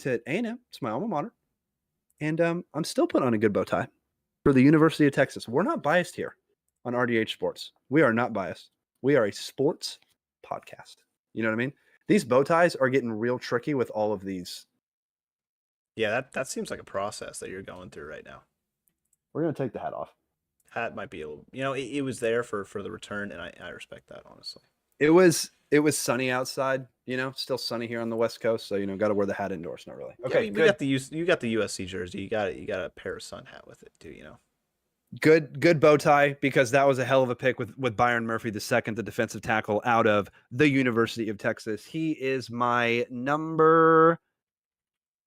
to A&M. It's my alma mater. And I'm still putting on a good bow tie for the University of Texas. We're not biased here on RDH Sports. We are not biased. We are a sports podcast. You know what I mean? These bow ties are getting real tricky with all of these. Yeah, that seems like a process that you're going through right now. We're going to take the hat off. Hat might be a little, it was there for the return, and I respect that, honestly. It was sunny outside, still sunny here on the West Coast. So, got to wear the hat indoors. Not really. Okay. Yeah, you got the USC jersey. You got a pair of sun hat with it too, Good bow tie, because that was a hell of a pick with Byron Murphy, the second, the defensive tackle out of the University of Texas. He is my number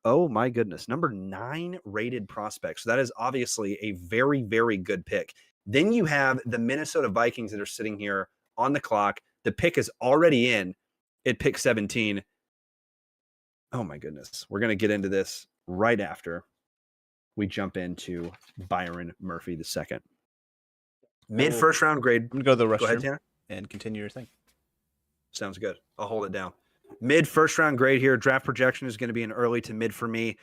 9 rated prospect. So that is obviously a very, very good pick. Then you have the Minnesota Vikings that are sitting here on the clock. The pick is already in at pick 17. Oh my goodness. We're going to get into this right after we jump into Byron Murphy the second. Mid first round grade. I'm going to go to the Go ahead, Tanner. And continue your thing. Sounds good. I'll hold it down. Mid first round grade here. Draft projection is going to be an early to mid for me.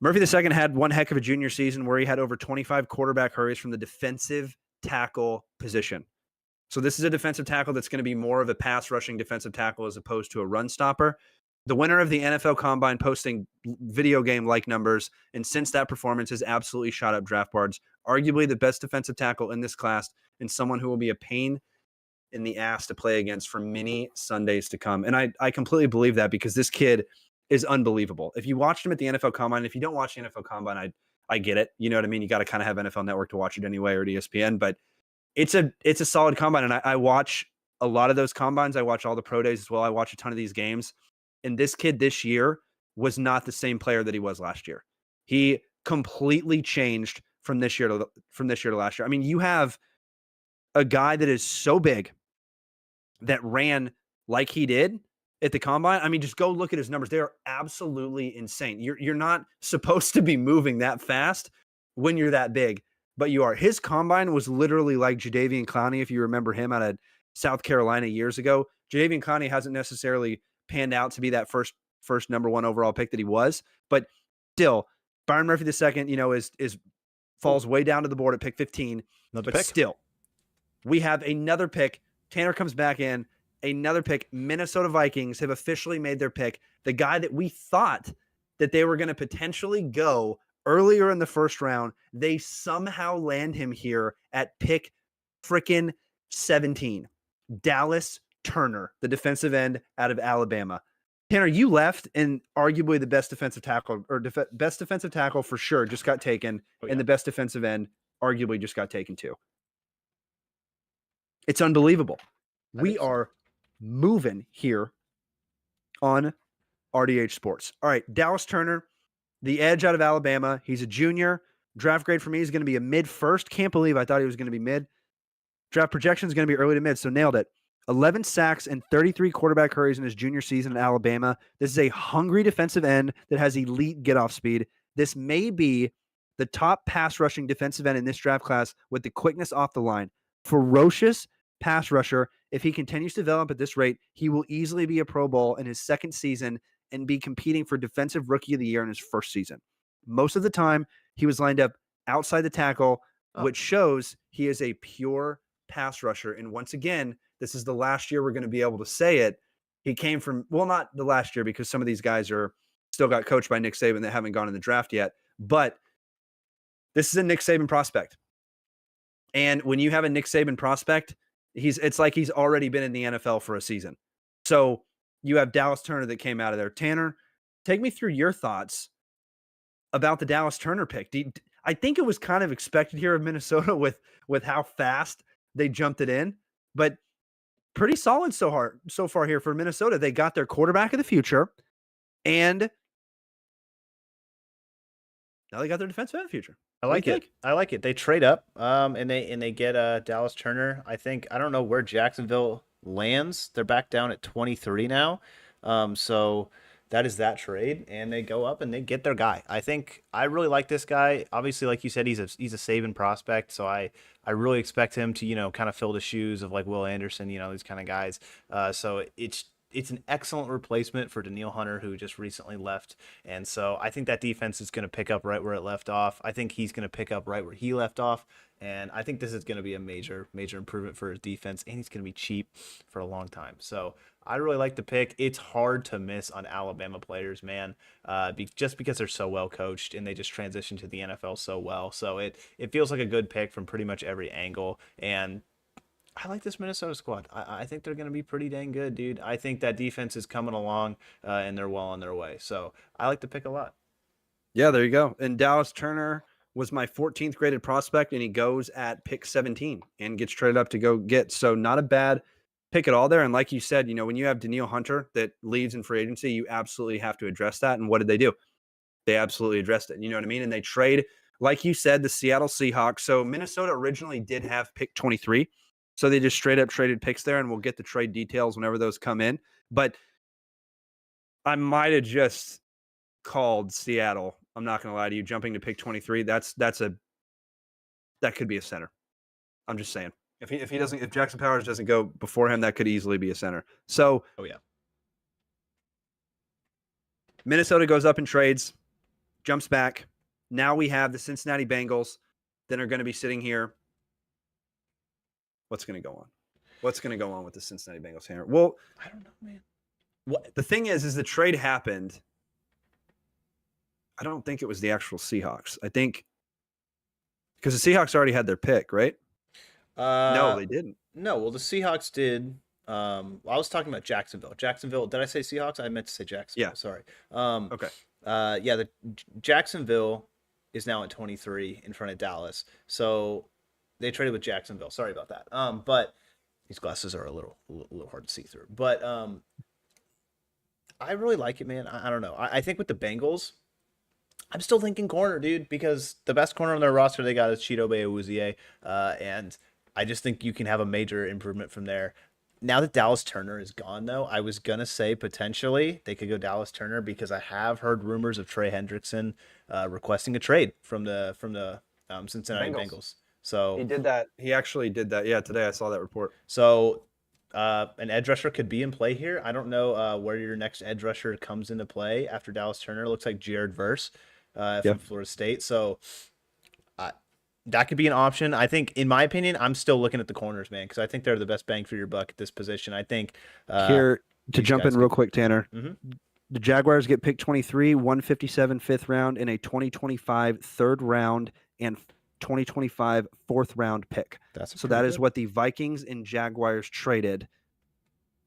Murphy II had one heck of a junior season where he had over 25 quarterback hurries from the defensive tackle position. So this is a defensive tackle that's going to be more of a pass rushing defensive tackle as opposed to a run stopper. The winner of the NFL Combine posting video game-like numbers, and since that performance has absolutely shot up draft boards, arguably the best defensive tackle in this class and someone who will be a pain in the ass to play against for many Sundays to come. And I completely believe that because this kid is unbelievable. If you watched him at the NFL Combine, if you don't watch the NFL Combine, I get it. You know what I mean? You got to kind of have NFL Network to watch it anyway, or ESPN, but it's a solid combine. And I watch a lot of those combines. I watch all the pro days as well. I watch a ton of these games. And this kid this year was not the same player that he was last year. He completely changed from this year to last year. I mean, you have a guy that is so big that ran like he did at the combine. I mean, just go look at his numbers. They are absolutely insane. You're not supposed to be moving that fast when you're that big, but you are. His combine was literally like Jadeveon Clowney, if you remember him out of South Carolina years ago. Jadeveon Clowney hasn't necessarily panned out to be that first number one overall pick that he was, but still, Byron Murphy II, is falls way down to the board at pick 15. Another but pick. Still, we have another pick. Tanner comes back in. Another pick. Minnesota Vikings have officially made their pick. The guy that we thought that they were going to potentially go earlier in the first round, they somehow land him here at pick freaking 17. Dallas Turner, the defensive end out of Alabama. Tanner, you left, and arguably the best defensive tackle, or best defensive tackle for sure, just got taken, and the best defensive end arguably just got taken too. It's unbelievable. We are moving here on RDH Sports. All right, Dallas Turner, the edge out of Alabama. He's a junior. Draft grade for me is going to be a mid-first. Can't believe I thought he was going to be mid. Draft projection is going to be early to mid, so nailed it. 11 sacks and 33 quarterback hurries in his junior season in Alabama. This is a hungry defensive end that has elite get-off speed. This may be the top pass rushing defensive end in this draft class with the quickness off the line. Ferocious pass rusher. If he continues to develop at this rate, he will easily be a Pro Bowl in his second season and be competing for Defensive Rookie of the Year in his first season. Most of the time, he was lined up outside the tackle, which shows he is a pure pass rusher. And once again, this is the last year we're going to be able to say it. He came from, well, not the last year because some of these guys are still got coached by Nick Saban that haven't gone in the draft yet, but this is a Nick Saban prospect. And when you have a Nick Saban prospect, it's like he's already been in the NFL for a season. So you have Dallas Turner that came out of there. Tanner, take me through your thoughts about the Dallas Turner pick. I think it was kind of expected here of Minnesota with how fast they jumped it in, but pretty solid so far here for Minnesota. They got their quarterback of the future, and now they got their defensive end of the future. I like it. I like it. They trade up, and they get Dallas Turner. I don't know where Jacksonville lands. They're back down at 23 now. So that is that trade, and they go up and they get their guy. I really like this guy. Obviously, like you said, he's a Saban prospect, so I really expect him to kind of fill the shoes of like Will Anderson, these kind of guys. So it's an excellent replacement for Danielle Hunter, who just recently left. And so I think that defense is going to pick up right where it left off. I think he's going to pick up right where he left off. And I think this is going to be a major, major improvement for his defense. And he's going to be cheap for a long time. So I really like the pick. It's hard to miss on Alabama players, man, just because they're so well coached and they just transition to the NFL so well. So it feels like a good pick from pretty much every angle. And I like this Minnesota squad. I think they're going to be pretty dang good, dude. I think that defense is coming along, and they're well on their way. So I like the pick a lot. Yeah, there you go. And Dallas Turner was my 14th graded prospect, and he goes at pick 17 and gets traded up to go get. So not a bad pick at all there. And like you said, when you have Danielle Hunter that leads in free agency, you absolutely have to address that. And what did they do? They absolutely addressed it. You know what I mean? And they trade, like you said, the Seattle Seahawks. So Minnesota originally did have pick 23. So they just straight up traded picks there, and we'll get the trade details whenever those come in. But I might have just called Seattle. I'm not going to lie to you. Jumping to pick 23, that could be a center. I'm just saying. If Jackson Powers doesn't go before him, that could easily be a center. So, oh yeah, Minnesota goes up in trades. jumps back. Now we have the Cincinnati Bengals that are going to be sitting here. What's going to go on? What's going to go on with the Cincinnati Bengals here? Well, I don't know, man. what the thing is the trade happened. I don't think it was the actual Seahawks. I think because the Seahawks already had their pick, right? No, they didn't. No, well, the Seahawks did. I was talking about Jacksonville. Jacksonville. Did I say Seahawks? I meant to say Jacksonville. Yeah. Sorry. Okay. Yeah, the Jacksonville is now at 23 in front of Dallas. So they traded with Jacksonville. Sorry about that. But these glasses are a little hard to see through. But I really like it, man. I don't know. I think with the Bengals, I'm still thinking corner, dude, because the best corner on their roster they got is Chidobe Awuzie, and I just think you can have a major improvement from there. Now that Dallas Turner is gone, though, I was gonna say potentially they could go Dallas Turner because I have heard rumors of Trey Hendrickson requesting a trade from the Cincinnati Bengals. So he did that. He actually did that. Yeah, today I saw that report. So an edge rusher could be in play here. I don't know where your next edge rusher comes into play after Dallas Turner. It looks like Jared Verse from Florida State. So that could be an option. I think, in my opinion, I'm still looking at the corners, man, because I think they're the best bang for your buck at this position. I think here to jump in real quick, Tanner. Mm-hmm. The Jaguars get pick 23, 157 fifth round, in a 2025 third round and 2025 fourth round pick. So that is what the Vikings and Jaguars traded.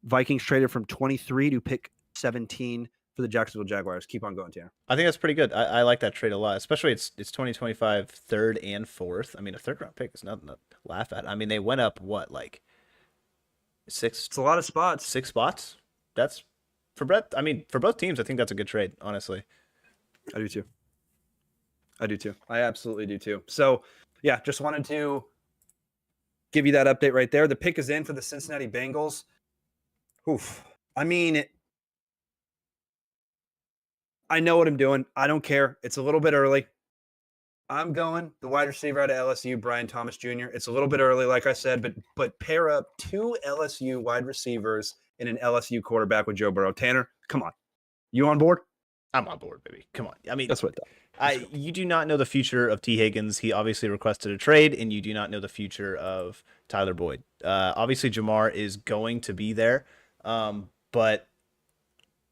Vikings traded from 23 to pick 17 for the Jacksonville Jaguars. Keep on going, Tanner. I think that's pretty good. I like that trade a lot, especially it's 2025 third and fourth. I mean, a third round pick is nothing to laugh at. I mean, they went up what, like six? It's a lot of spots. 6 spots. That's for Brett. I mean, for both teams, I think that's a good trade, honestly. I do too. I absolutely do too. So, yeah, just wanted to give you that update right there. The pick is in for the Cincinnati Bengals. Oof. I mean, I know what I'm doing. I don't care. It's a little bit early. I'm going the wide receiver out of LSU, Brian Thomas Jr. It's a little bit early, like I said, but pair up 2 LSU wide receivers and an LSU quarterback with Joe Burrow. Tanner, come on. You on board? I'm on board, baby. Come on. I mean, that's what you do not know the future of T. Higgins. He obviously requested a trade, and you do not know the future of Tyler Boyd. Obviously, Jamar is going to be there, but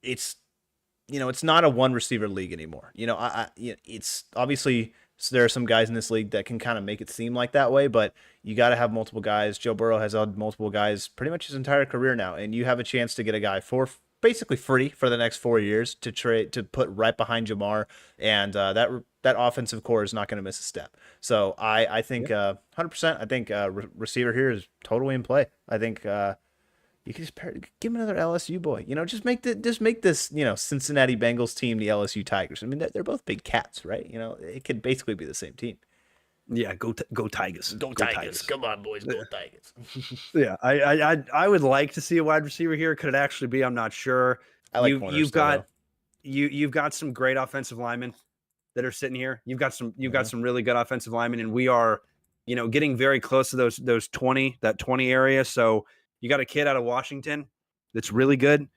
it's not a one receiver league anymore. It's obviously there are some guys in this league that can kind of make it seem like that way, but you got to have multiple guys. Joe Burrow has had multiple guys pretty much his entire career now, and you have a chance to get a guy for basically free for the next 4 years to put right behind Jamar, and that offensive core is not going to miss a step. So I think 100%. I think receiver here is totally in play. I think you can just give him another LSU boy. Just make this Cincinnati Bengals team the LSU Tigers. I mean, they're both big cats, right? It could basically be the same team. Yeah, go Tigers. Go Tigers. Come on, boys, go Tigers. Yeah, I would like to see a wide receiver here. Could it actually be? I'm not sure. I like corners, you've got some great offensive linemen that are sitting here. You've got some really good offensive linemen, and we are, getting very close to those 20 area. So you got a kid out of Washington that's really good.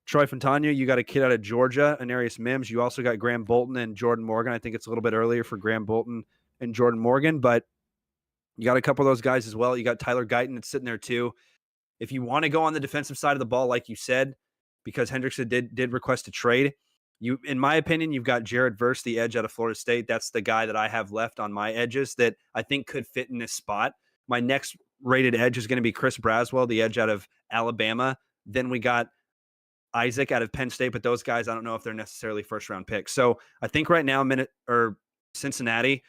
Troy Fontana. You got a kid out of Georgia, Anarius Mims. You also got Graham Bolton and Jordan Morgan. I think it's a little bit earlier for Graham Bolton and Jordan Morgan, but you got a couple of those guys as well. You got Tyler Guyton that's sitting there too. If you want to go on the defensive side of the ball, like you said, because Hendrickson did request a trade, in my opinion, you've got Jared Verse, the edge out of Florida State. That's the guy that I have left on my edges that I think could fit in this spot. My next rated edge is going to be Chris Braswell, the edge out of Alabama. Then we got Isaac out of Penn State, but those guys, I don't know if they're necessarily first round picks. So I think right now, Cincinnati,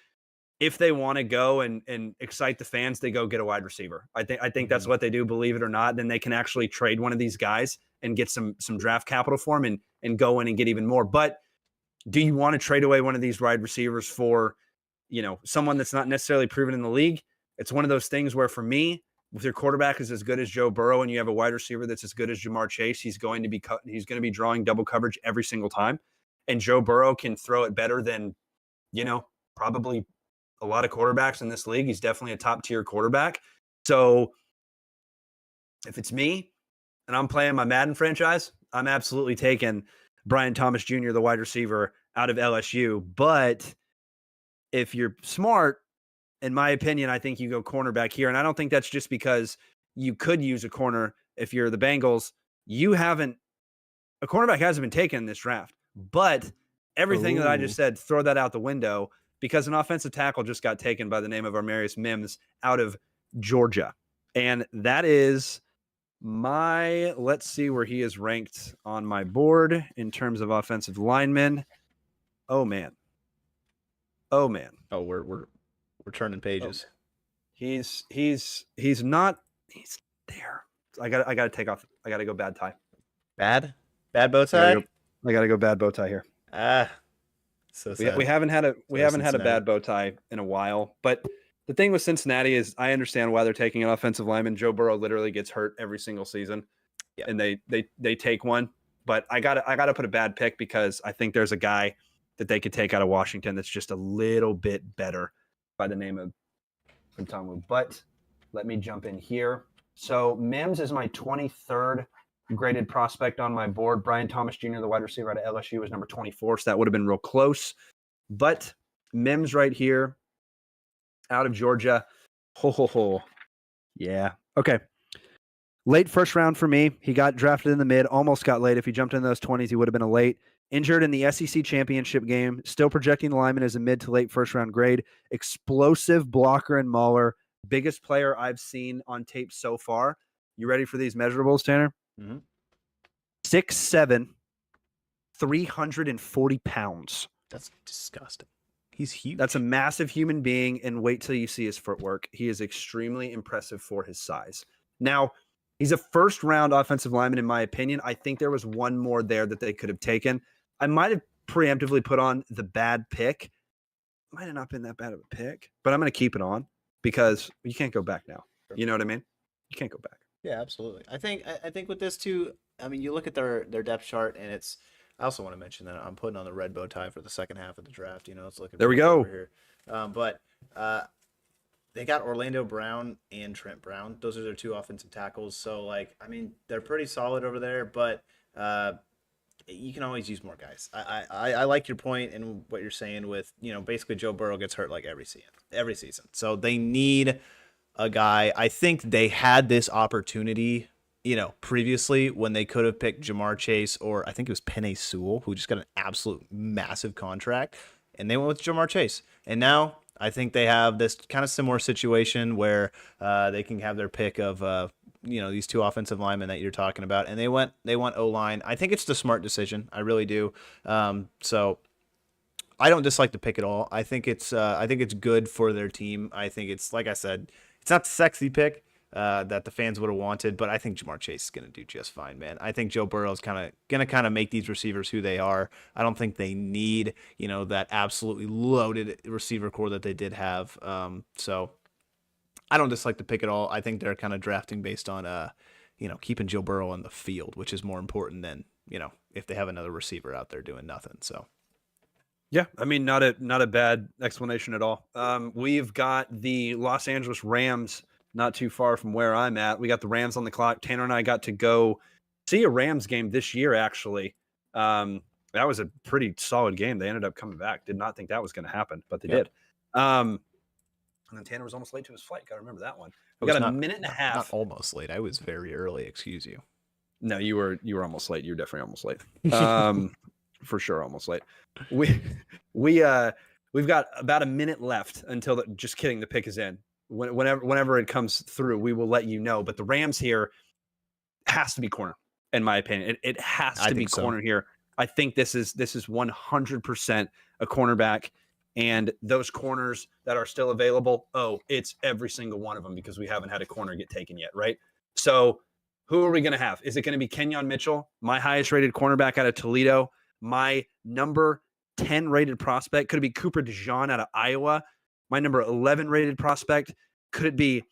if they want to go and excite the fans, they go get a wide receiver. I think that's what they do, believe it or not. Then they can actually trade one of these guys and get some draft capital for him and go in and get even more. But do you want to trade away one of these wide receivers for, someone that's not necessarily proven in the league? It's one of those things where, for me, if your quarterback is as good as Joe Burrow and you have a wide receiver that's as good as Jamar Chase, he's going to be drawing double coverage every single time. And Joe Burrow can throw it better than, probably a lot of quarterbacks in this league. He's definitely a top tier quarterback. So if it's me and I'm playing my Madden franchise, I'm absolutely taking Brian Thomas Jr., the wide receiver out of LSU. But if you're smart, in my opinion, I think you go cornerback here. And I don't think that's just because you could use a corner if you're the Bengals. A cornerback hasn't been taken in this draft. But everything that I just said, throw that out the window because an offensive tackle just got taken by the name of Armarius Mims out of Georgia. And that is let's see where he is ranked on my board in terms of offensive linemen. Oh man. Oh, we're turning pages. He's there. I gotta take off. I gotta go bad tie. Bad bow tie. I gotta go bad bow tie here. So sad. We haven't had a bad bow tie in a while. But the thing with Cincinnati is I understand why they're taking an offensive lineman. Joe Burrow literally gets hurt every single season, and they take one. But I gotta put a bad pick because I think there's a guy that they could take out of Washington that's just a little bit better by the name of Ntamu. But let me jump in here. So Mims is my 23rd graded prospect on my board. Brian Thomas Jr., the wide receiver out of LSU, was number 24, so that would have been real close. But Mims right here out of Georgia. Yeah. Okay. Late first round for me. He got drafted in the mid, almost got late. If he jumped in those 20s, he would have been a late. Injured in the SEC championship game. Still projecting the lineman as a mid to late first round grade. Explosive blocker and mauler. Biggest player I've seen on tape so far. You ready for these measurables, Tanner? Mm-hmm. 6'7", 340 pounds. That's disgusting. He's huge. That's a massive human being, and wait till you see his footwork. He is extremely impressive for his size. Now, he's a first-round offensive lineman, in my opinion. I think there was one more there that they could have taken. I might have preemptively put on the bad pick. Might have not been that bad of a pick, but I'm going to keep it on because you can't go back now. You know what I mean? You can't go back. Yeah, absolutely. I think with this too, I mean, you look at their depth chart, and it's. I also want to mention that I'm putting on the red bow tie for the second half of the draft. You know, it's looking. There we go. Here. But they got Orlando Brown and Trent Brown. Those are their two offensive tackles. So, like, I mean, they're pretty solid over there, but you can always use more guys. I like your point and what you're saying with, you know, basically Joe Burrow gets hurt like every season. So they need a guy. I think they had this opportunity, you know, previously when they could have picked Jamar Chase or I think it was Penei Sewell, who just got an absolute massive contract, and they went with Jamar Chase. And now I think they have this kind of similar situation where they can have their pick of, you know, these two offensive linemen that you're talking about, and they want O-line. I think it's the smart decision. I really do. So I don't dislike the pick at all. I think it's good for their team. I think it's, like I said, it's not the sexy pick that the fans would have wanted, but I think Jamar Chase is going to do just fine, man. I think Joe Burrow is going to make these receivers who they are. I don't think they need, you know, that absolutely loaded receiver core that they did have. So I don't dislike the pick at all. I think they're kind of drafting based on, you know, keeping Joe Burrow on the field, which is more important than, you know, if they have another receiver out there doing nothing. So. Yeah, I mean, not a bad explanation at all. We've got the Los Angeles Rams not too far from where I'm at. We got the Rams on the clock. Tanner and I got to go see a Rams game this year, actually. That was a pretty solid game. They ended up coming back. Did not think that was going to happen, but they did. And then Tanner was almost late to his flight. Got to remember that one. We got a minute and a half. Not almost late. I was very early. Excuse you. No, you were almost late. You're definitely almost late. For sure, almost late. We've got about a minute left until just kidding. The pick is in. Whenever it comes through, we will let you know. But the Rams here has to be corner, in my opinion. It has to be corner here. I think this is 100% a cornerback, and those corners that are still available, it's every single one of them because we haven't had a corner get taken yet, right? So who are we going to have? Is it going to be Kenyon Mitchell, my highest rated cornerback out of Toledo, my number 10 rated prospect? Could it be Cooper DeJean out of Iowa? My number 11 rated prospect? Could it be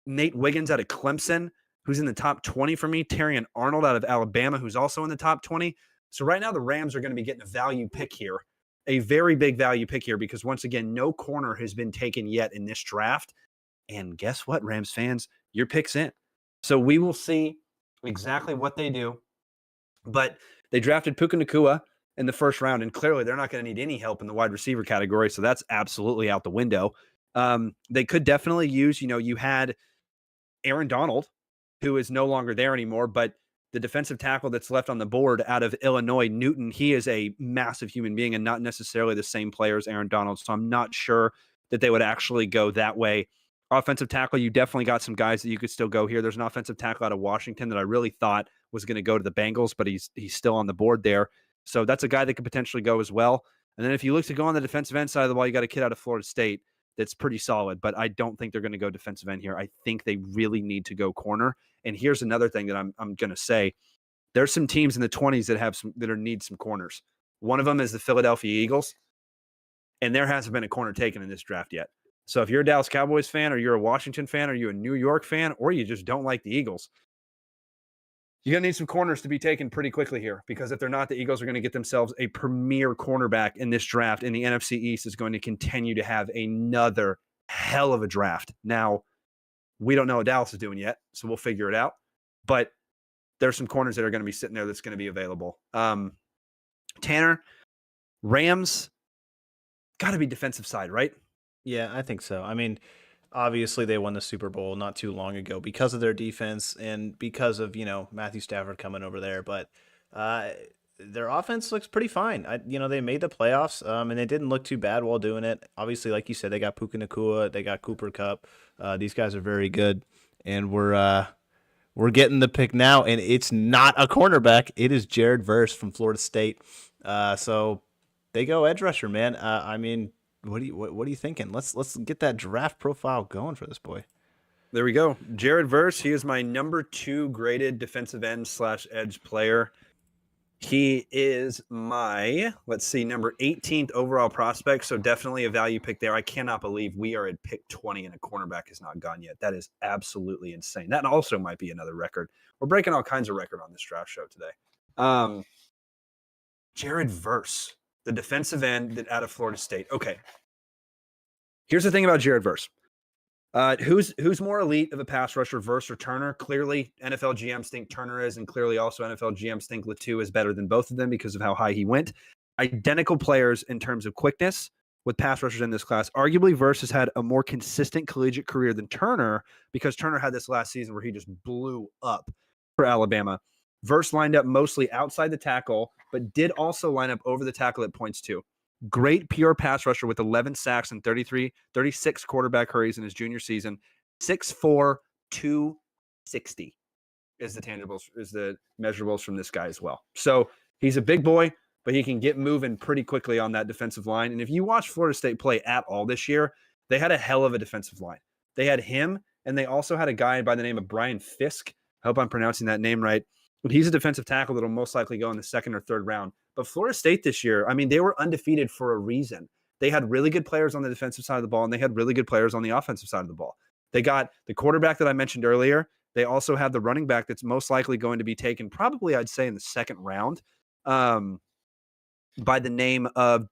Nate Wiggins out of Clemson, who's in the top 20 for me? Terrion Arnold out of Alabama, who's also in the top 20. So right now the Rams are going to be getting a value pick here, a very big value pick here, because once again, no corner has been taken yet in this draft. And guess what, Rams fans? Your pick's in. So we will see exactly what they do. But they drafted Puka Nacua in the first round. And clearly they're not going to need any help in the wide receiver category. So that's absolutely out the window. They could definitely use, you had Aaron Donald, who is no longer there anymore, but the defensive tackle that's left on the board out of Illinois, Newton, he is a massive human being and not necessarily the same player as Aaron Donald. So I'm not sure that they would actually go that way. Offensive tackle, you definitely got some guys that you could still go here. There's an offensive tackle out of Washington that I really thought was going to go to the Bengals, but he's still on the board there. So that's a guy that could potentially go as well. And then if you look to go on the defensive end side of the ball, you got a kid out of Florida State that's pretty solid, but I don't think they're going to go defensive end here. I think they really need to go corner. And here's another thing that I'm going to say. There's some teams in the 20s that need some corners. One of them is the Philadelphia Eagles, and there hasn't been a corner taken in this draft yet. So if you're a Dallas Cowboys fan, or you're a Washington fan, or you're a New York fan, or you just don't like the Eagles, you're going to need some corners to be taken pretty quickly here, because if they're not, the Eagles are going to get themselves a premier cornerback in this draft, and the NFC East is going to continue to have another hell of a draft. Now, we don't know what Dallas is doing yet, so we'll figure it out. But there's some corners that are going to be sitting there that's going to be available. Tanner, Rams, got to be defensive side, right? Yeah, I think so. I mean, obviously they won the Super Bowl not too long ago because of their defense and because of, Matthew Stafford coming over there. But their offense looks pretty fine. They made the playoffs and they didn't look too bad while doing it. Obviously, like you said, they got Puka Nacua, they got Cooper Kupp. These guys are very good. And we're getting the pick now, and it's not a cornerback. It is Jared Verse from Florida State. So they go edge rusher, man. I mean, what are you thinking? Let's get that draft profile going for this boy. There we go. Jared Verse, he is my number 2 graded defensive end / edge player. He is my, number 18th overall prospect, so definitely a value pick there. I cannot believe we are at pick 20 and a cornerback has not gone yet. That is absolutely insane. That also might be another record. We're breaking all kinds of record on this draft show today. Jared Verse, the defensive end out of Florida State. Okay. Here's the thing about Jared Verse. Who's more elite of a pass rusher, Verse or Turner? Clearly, NFL GMs think Turner is, and clearly also NFL GMs think Latu is better than both of them because of how high he went. Identical players in terms of quickness with pass rushers in this class. Arguably, Verse has had a more consistent collegiate career than Turner because Turner had this last season where he just blew up for Alabama. Verse lined up mostly outside the tackle, but did also line up over the tackle at points too. Great pure pass rusher with 11 sacks and 36 quarterback hurries in his junior season. 6'4", 260 is the measurables from this guy as well. So he's a big boy, but he can get moving pretty quickly on that defensive line. And if you watch Florida State play at all this year, they had a hell of a defensive line. They had him, and they also had a guy by the name of Brian Fisk. I hope I'm pronouncing that name right. But he's a defensive tackle that will most likely go in the 2nd or 3rd round. But Florida State this year, I mean, they were undefeated for a reason. They had really good players on the defensive side of the ball, and they had really good players on the offensive side of the ball. They got the quarterback that I mentioned earlier. They also have the running back that's most likely going to be taken probably, I'd say, in the 2nd round by the name of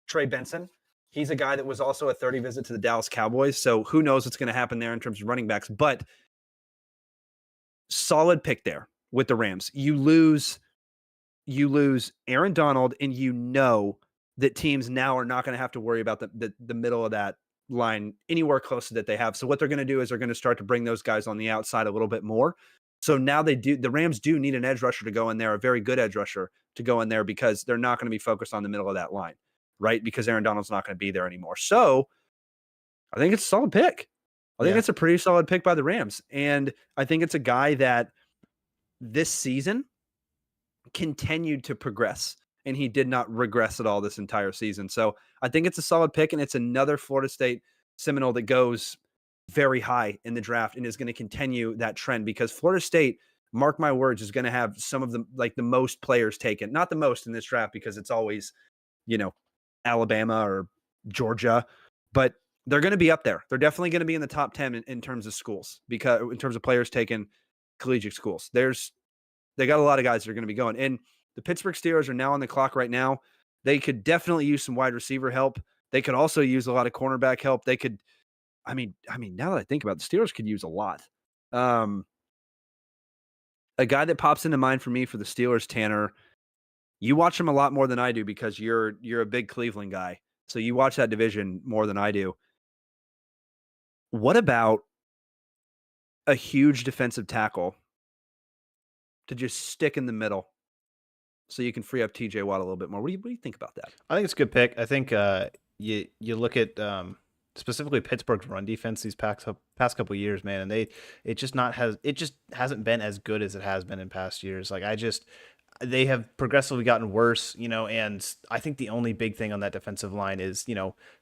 Trey Benson. He's a guy that was also a 30 visit to the Dallas Cowboys. So who knows what's going to happen there in terms of running backs. But solid pick there with the Rams. You lose Aaron Donald, and you know that teams now are not going to have to worry about the middle of that line anywhere close to that they have. So what they're going to do is they're going to start to bring those guys on the outside a little bit more. So now the Rams do need an edge rusher to go in there, a very good edge rusher to go in there, because they're not going to be focused on the middle of that line, right? Because Aaron Donald's not going to be there anymore. So I think it's a solid pick. I think it's a pretty solid pick by the Rams. And I think it's a guy that this season continued to progress, and he did not regress at all this entire season. So I think it's a solid pick, and it's another Florida State Seminole that goes very high in the draft and is going to continue that trend, because Florida State, mark my words, is going to have some of the most players taken. Not the most in this draft, because it's always, Alabama or Georgia, but they're going to be up there. They're definitely going to be in the top 10 in terms of schools, because in terms of players taken collegiate schools. They got a lot of guys that are going to be going. And the Pittsburgh Steelers are now on the clock right now. They could definitely use some wide receiver help. They could also use a lot of cornerback help. They could, I mean, now that I think about it, the Steelers could use a lot. A guy that pops into mind for me for the Steelers, Tanner, You watch them a lot more than I do because you're a big Cleveland guy. So you watch that division more than I do. What about a huge defensive tackle to just stick in the middle so you can free up TJ Watt a little bit more? What do you think about that? I think it's a good pick. I think you look at specifically Pittsburgh's run defense these past couple of years, man, and it just hasn't been as good as it has been in past years. Like they have progressively gotten worse, and I think the only big thing on that defensive line is,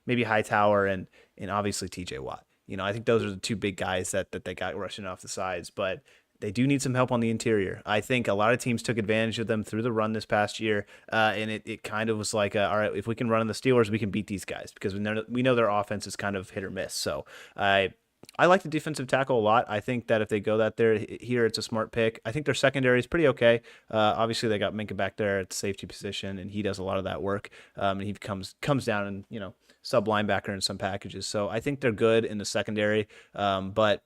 maybe Hightower and obviously TJ Watt. I think those are the two big guys that they got rushing off the sides, but they do need some help on the interior. I think a lot of teams took advantage of them through the run this past year, and it kind of was like, all right, if we can run on the Steelers, we can beat these guys because we know their offense is kind of hit or miss. So I like the defensive tackle a lot. I think that if they go here, it's a smart pick. I think their secondary is pretty okay. Obviously, they got Minkah back there at the safety position, and he does a lot of that work. And he comes down and sub linebacker in some packages. So I think they're good in the secondary. But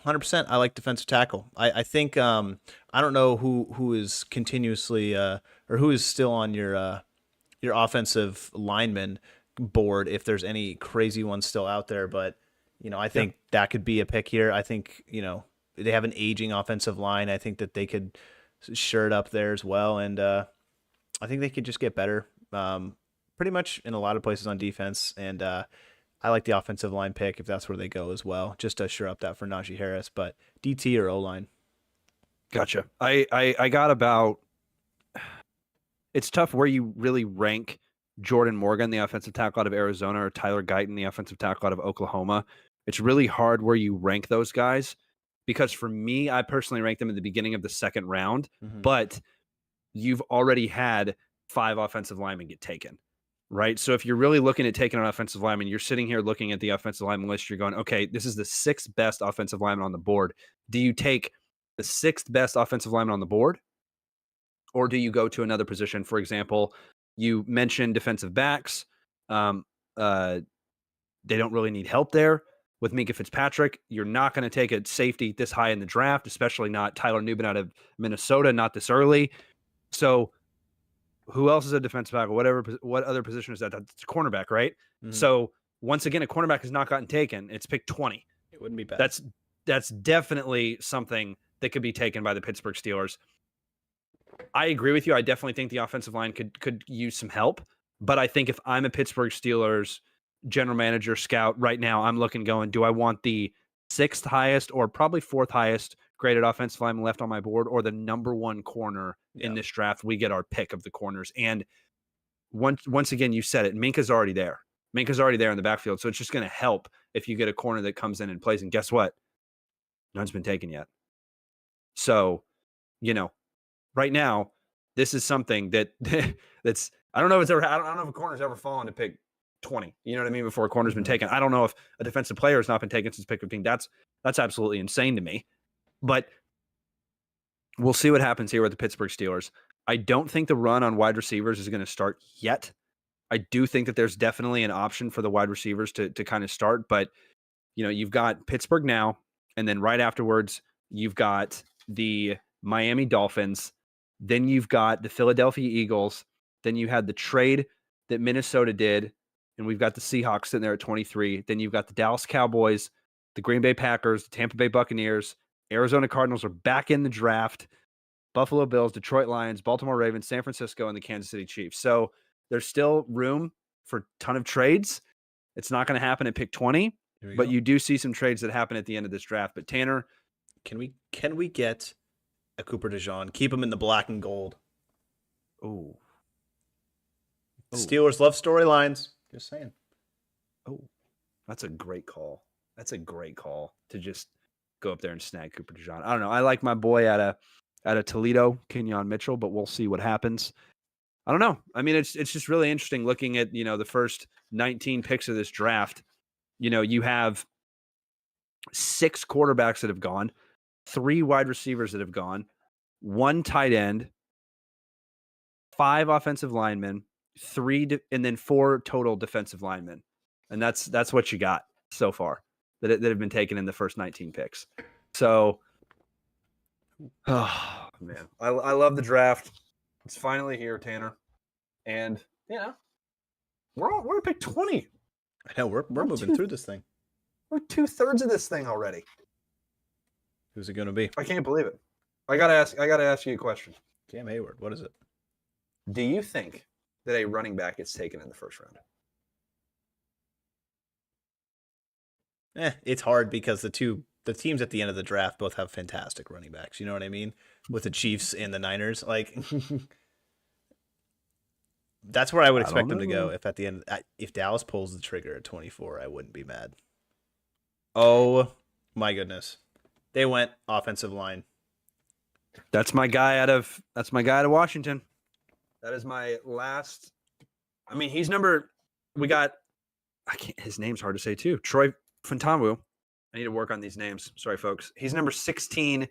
100%, I like defensive tackle. I think I don't know who is continuously or who is still on your offensive lineman board if there's any crazy ones still out there, but. I think that could be a pick here. I think, they have an aging offensive line. I think that they could shore it up there as well. And I think they could just get better pretty much in a lot of places on defense. And I like the offensive line pick if that's where they go as well, just to shore up that for Najee Harris. But DT or O-line? Gotcha. I got about – it's tough where you really rank Jordan Morgan, the offensive tackle out of Arizona, or Tyler Guyton, the offensive tackle out of Oklahoma. It's really hard where you rank those guys because for me, I personally rank them at the beginning of the second round, but you've already had 5 offensive linemen get taken, right? So if you're really looking at taking an offensive lineman, you're sitting here looking at the offensive lineman list, you're going, okay, this is the 6th best offensive lineman on the board. Do you take the 6th best offensive lineman on the board? Or do you go to another position? For example, you mentioned defensive backs. They don't really need help there. With Minkah Fitzpatrick, you're not going to take a safety this high in the draft, especially not Tyler Nubin out of Minnesota, not this early. So who else is a defensive tackle? What other position is that? That's a cornerback, right? Mm-hmm. So once again, a cornerback has not gotten taken. It's pick 20. It wouldn't be bad. That's definitely something that could be taken by the Pittsburgh Steelers. I agree with you. I definitely think the offensive line could use some help. But I think if I'm a Pittsburgh Steelers general manager scout right now, I'm going, do I want the 6th highest or probably 4th highest graded offensive lineman left on my board or the number 1 corner in this draft? We get our pick of the corners. And once again, you said it, Minkah's already there. Minkah's already there in the backfield. So it's just going to help if you get a corner that comes in and plays. And guess what? None's been taken yet. So, right now, this is something that's I don't know if a corner's ever fallen to pick 20. You know what I mean? Before a corner's been taken. I don't know if a defensive player has not been taken since pick 15. That's absolutely insane to me. But we'll see what happens here with the Pittsburgh Steelers. I don't think the run on wide receivers is going to start yet. I do think that there's definitely an option for the wide receivers to kind of start, but you've got Pittsburgh now, and then right afterwards, you've got the Miami Dolphins. Then you've got the Philadelphia Eagles. Then you had the trade that Minnesota did, and we've got the Seahawks sitting there at 23. Then you've got the Dallas Cowboys, the Green Bay Packers, the Tampa Bay Buccaneers, Arizona Cardinals are back in the draft, Buffalo Bills, Detroit Lions, Baltimore Ravens, San Francisco, and the Kansas City Chiefs. So there's still room for a ton of trades. It's not going to happen at pick 20, but you do see some trades that happen at the end of this draft. But Tanner, can we get a Cooper DeJean? Keep him in the black and gold. Oh, Steelers love storylines. Just saying. Oh, that's a great call. That's a great call to just go up there and snag Cooper DeJean. I don't know. I like my boy out of Toledo, Kenyon Mitchell, but we'll see what happens. I don't know. I mean, it's just really interesting looking at, the first 19 picks of this draft. You have 6 quarterbacks that have gone, 3 wide receivers that have gone, 1 tight end, 5 offensive linemen, 3 and then 4 total defensive linemen. And that's what you got so far that have been taken in the first 19 picks. So, oh man, I love the draft. It's finally here, Tanner. And, we're at pick 20. I know we're moving through this thing. We're 2/3 of this thing already. Who's it going to be? I can't believe it. I gotta ask you a question. Cam Hayward. What is it? Do you think that a running back gets taken in the first round? It's hard because the teams at the end of the draft both have fantastic running backs. You know what I mean? With the Chiefs and the Niners, like that's where I would expect them to go. If at the end, if Dallas pulls the trigger at 24, I wouldn't be mad. Oh my goodness, they went offensive line. That's my guy out of Washington. That is my last. I mean, he's number. We got. His name's hard to say too. Troy Fantamu. I need to work on these names. Sorry, folks. He's number 16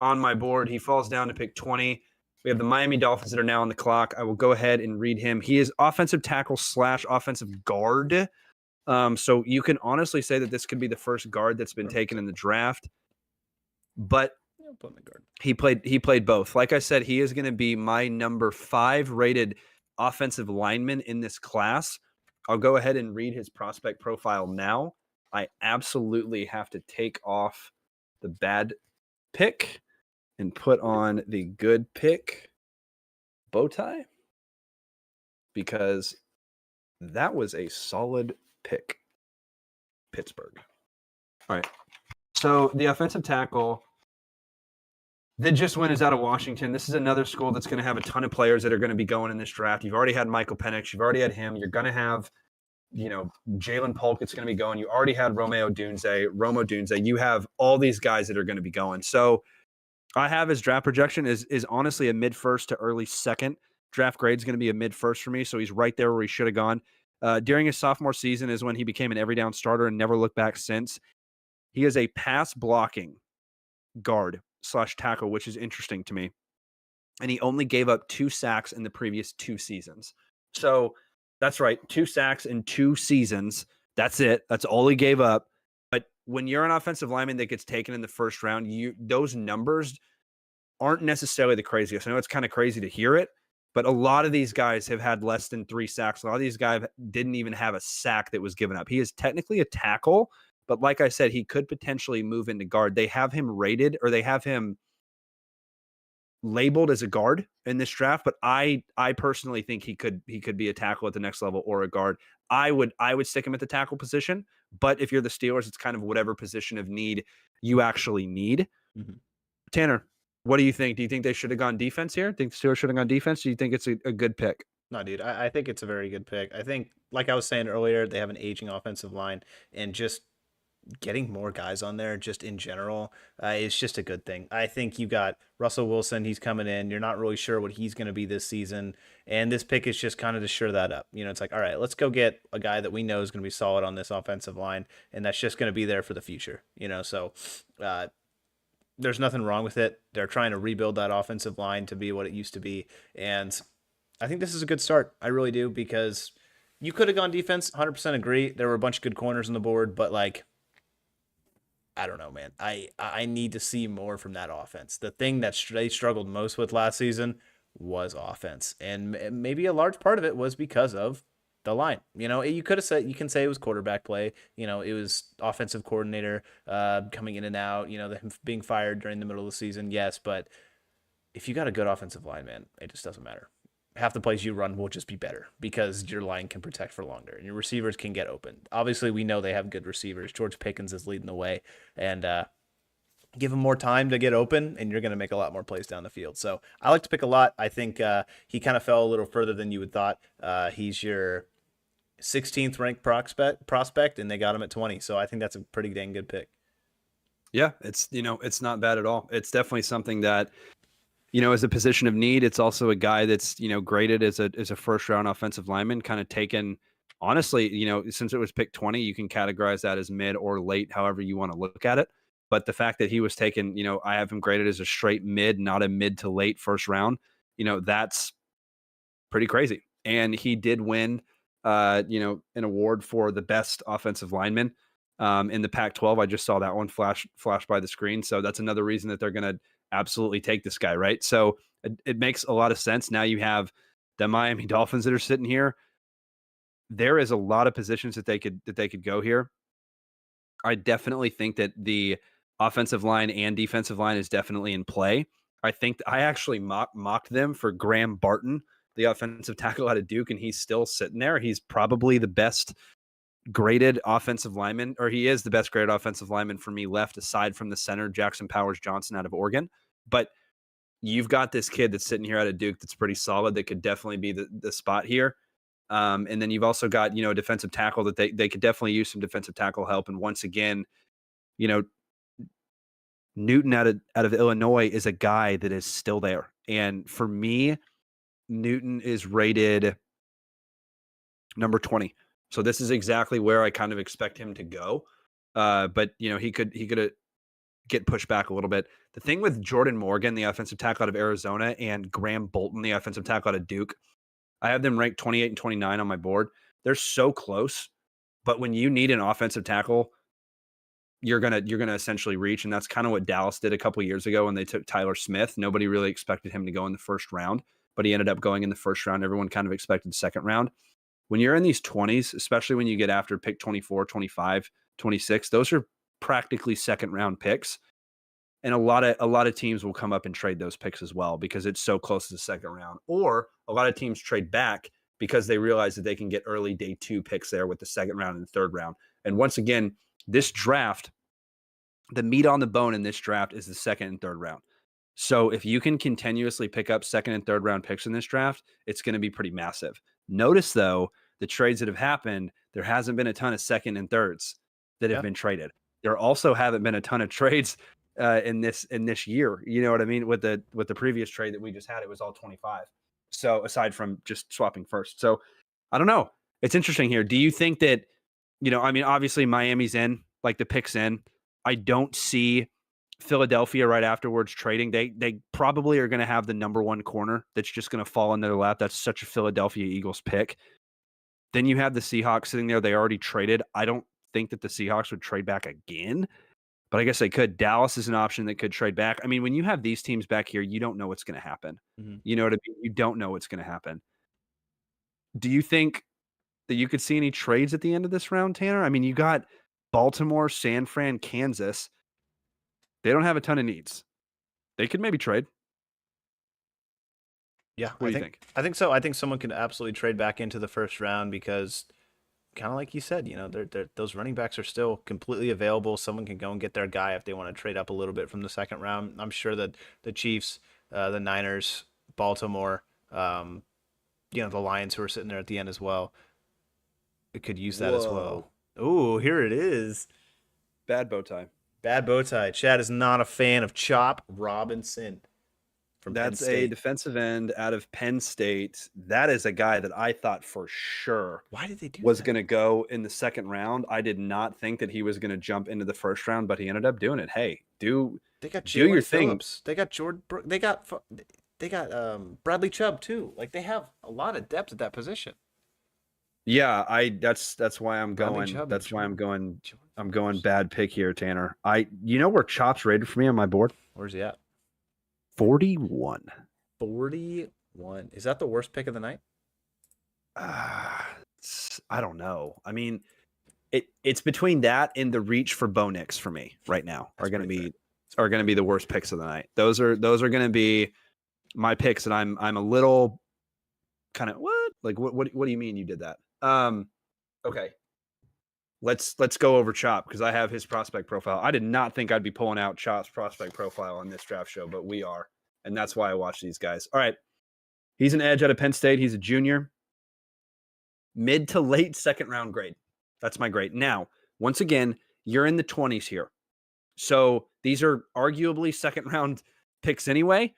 on my board. He falls down to pick 20. We have the Miami Dolphins that are now on the clock. I will go ahead and read him. He is offensive tackle / offensive guard. So you can honestly say that this could be the first guard that's been taken in the draft. But he played both. Like I said, he is going to be my number 5 rated offensive lineman in this class. I'll go ahead and read his prospect profile now. I absolutely have to take off the bad pick and put on the good pick bow tie because that was a solid pick. Pittsburgh. All right. So the offensive tackle that just went is out of Washington. This is another school that's going to have a ton of players that are going to be going in this draft. You've already had Michael Penix. You've already had him. You're going to have, Jalen Polkett's going to be going. You already had Rome Odunze. You have all these guys that are going to be going. So I have his draft projection is honestly a mid-first to early second. Draft grade is going to be a mid-first for me, so he's right there where he should have gone. During his sophomore season is when he became an every down starter and never looked back since. He is a pass blocking guard / tackle, which is interesting to me. And he only gave up 2 sacks in the previous 2 seasons. So that's right, 2 sacks in 2 seasons. That's it. That's all he gave up. But when you're an offensive lineman that gets taken in the first round, those numbers aren't necessarily the craziest. I know it's kind of crazy to hear it, but a lot of these guys have had less than 3 sacks. A lot of these guys didn't even have a sack that was given up. He is technically a tackle, but like I said, he could potentially move into guard. They have him rated, or they have him labeled as a guard in this draft, but I personally think he could be a tackle at the next level or a guard. I would stick him at the tackle position, but if you're the Steelers, it's kind of whatever position of need you actually need. Mm-hmm. Tanner, what do you think? Do you think they should have gone defense here? Think the Steelers should have gone defense? Do you think it's a good pick? No, dude, I think it's a very good pick. I think, like I was saying earlier, they have an aging offensive line, and just getting more guys on there just in general is just a good thing. I think you got Russell Wilson. He's coming in. You're not really sure what he's going to be this season. And this pick is just kind of to shore that up. It's like, all right, let's go get a guy that we know is going to be solid on this offensive line. And that's just going to be there for the future, so there's nothing wrong with it. They're trying to rebuild that offensive line to be what it used to be. And I think this is a good start. I really do, because you could have gone defense. 100% agree. There were a bunch of good corners on the board, but I don't know, man. I need to see more from that offense. The thing that they struggled most with last season was offense, and maybe a large part of it was because of the line. You could have said, you can say it was quarterback play. It was offensive coordinator coming in and out. Him being fired during the middle of the season, yes, but if you got a good offensive line, man, it just doesn't matter. Half the plays you run will just be better because your line can protect for longer and your receivers can get open. Obviously, we know they have good receivers. George Pickens is leading the way, and give him more time to get open, and you're going to make a lot more plays down the field. So I like to pick a lot. I think he kind of fell a little further than you would thought. He's your 16th ranked prospect, and they got him at 20. So I think that's a pretty dang good pick. Yeah, it's not bad at all. It's definitely something that, as a position of need. It's also a guy that's, graded as a first round offensive lineman, kind of taken, honestly, since it was pick 20, you can categorize that as mid or late, however you want to look at it. But the fact that he was taken, I have him graded as a straight mid, not a mid to late first round, that's pretty crazy. And he did win, an award for the best offensive lineman in the Pac-12. I just saw that one flash by the screen. So that's another reason that they're going to absolutely take this guy, right? So it makes a lot of sense. Now you have the Miami Dolphins that are sitting here. There is a lot of positions that they could go here. I definitely think that the offensive line and defensive line is definitely in play. I think I actually mocked them for Graham Barton, the offensive tackle out of Duke, and he's still sitting there. He's probably the best graded offensive lineman, or he is the best graded offensive lineman for me left, aside from the center, Jackson Powers Johnson out of Oregon. But you've got this kid that's sitting here out of Duke that's pretty solid, that could definitely be the spot here. And then you've also got, a defensive tackle that they could definitely use some defensive tackle help. And once again, Newton out of Illinois is a guy that is still there. And for me, Newton is rated number 20. So this is exactly where I kind of expect him to go. But he could get pushed back a little bit. The thing with Jordan Morgan, the offensive tackle out of Arizona, and Graham Bolton, the offensive tackle out of Duke, I have them ranked 28 and 29 on my board. They're so close, but when you need an offensive tackle, you're gonna essentially reach, and that's kind of what Dallas did a couple of years ago when they took Tyler Smith. Nobody really expected him to go in the first round, but he ended up going in the first round. Everyone kind of expected second round. When you're in these 20s, especially when you get after pick 24, 25, 26, those are practically second round picks. And a lot of teams will come up and trade those picks as well because it's so close to the second round. Or a lot of teams trade back because they realize that they can get early day 2 picks there with the second round and the third round. And once again, this draft, the meat on the bone in this draft is the second and third round. So if you can continuously pick up second and third round picks in this draft, it's going to be pretty massive. Notice, though, the trades that have happened, there hasn't been a ton of second and thirds that have been traded. There also haven't been a ton of trades in this year. You know what I mean? With the previous trade that we just had, it was all 25. So aside from just swapping first. So I don't know. It's interesting here. Do you think that, obviously Miami's in, like the pick's in. I don't see Philadelphia right afterwards trading. They probably are going to have the number 1 corner that's just going to fall in their lap. That's such a Philadelphia Eagles pick. Then you have the Seahawks sitting there. They already traded. I don't think that the Seahawks would trade back again, but I guess they could. Dallas is an option that could trade back. I mean, when you have these teams back here, you don't know what's going to happen. Mm-hmm. You know what I mean? You don't know what's going to happen. Do you think that you could see any trades at the end of this round, Tanner? I mean, you got Baltimore, San Fran, Kansas. They don't have a ton of needs. They could maybe trade. Yeah, what do you think? I think so. I think someone could absolutely trade back into the first round because, kind of like you said, those running backs are still completely available. Someone can go and get their guy if they want to trade up a little bit from the second round. I'm sure that the Chiefs, the Niners, Baltimore, the Lions who are sitting there at the end as well, it could use that as well. Ooh, here it is. Bad bow tie. Bad bow tie. Chad is not a fan of Chop Robinson. That's a defensive end out of Penn State. That is a guy that I thought for sure was going to go in the second round. I did not think that he was going to jump into the first round, but he ended up doing it. Hey, do your thing. They got Jordan. They got Bradley Chubb too. Like they have a lot of depth at that position. Yeah, that's why I'm going. That's why I'm going. I'm going bad pick here, Tanner. Where Chop's rated for me on my board? Where's he at? 41. 41. Is that the worst pick of the night? I don't know. I mean, it's between that and the reach for Bo Nix for me right now are going to be the worst picks of the night. Those are going to be my picks, and I'm a little kind of what? Like what do you mean you did that? Okay. Let's go over Chop because I have his prospect profile. I did not think I'd be pulling out Chop's prospect profile on this draft show, but we are. And that's why I watch these guys. All right. He's an edge out of Penn State. He's a junior. Mid to late second round grade. That's my grade. Now, once again, you're in the 20s here. So these are arguably second round picks anyway.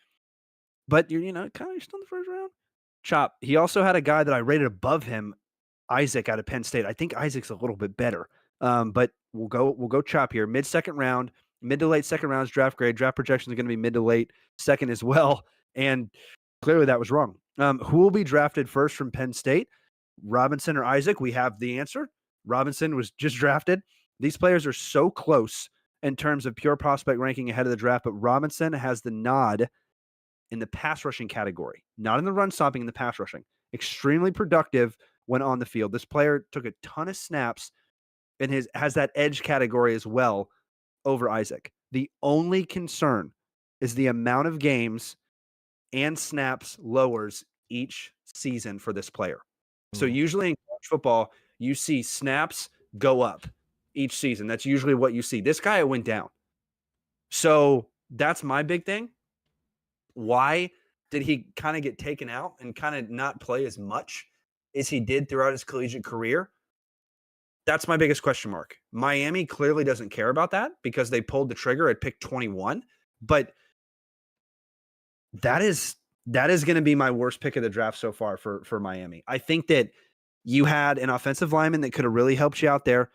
But you're, kind of still in the first round. Chop. He also had a guy that I rated above him, Isaac out of Penn State. I think Isaac's a little bit better. But we'll go Chop here. Mid second round, mid to late second rounds draft grade. Draft projection is going to be mid to late second as well. And clearly that was wrong. Who will be drafted first from Penn State? Robinson or Isaac? We have the answer. Robinson was just drafted. These players are so close in terms of pure prospect ranking ahead of the draft, but Robinson has the nod in the pass rushing category, not in the run stopping, in the pass rushing. Extremely productive when on the field. This player took a ton of snaps and has that edge category as well over Isaac. The only concern is the amount of games and snaps lowers each season for this player. So usually in college football, you see snaps go up each season. That's usually what you see. This guy went down. So that's my big thing. Why did he kind of get taken out and kind of not play as much as he did throughout his collegiate career? That's my biggest question mark. Miami clearly doesn't care about that because they pulled the trigger at pick 21. But that is going to be my worst pick of the draft so far for Miami. I think that you had an offensive lineman that could have really helped you out there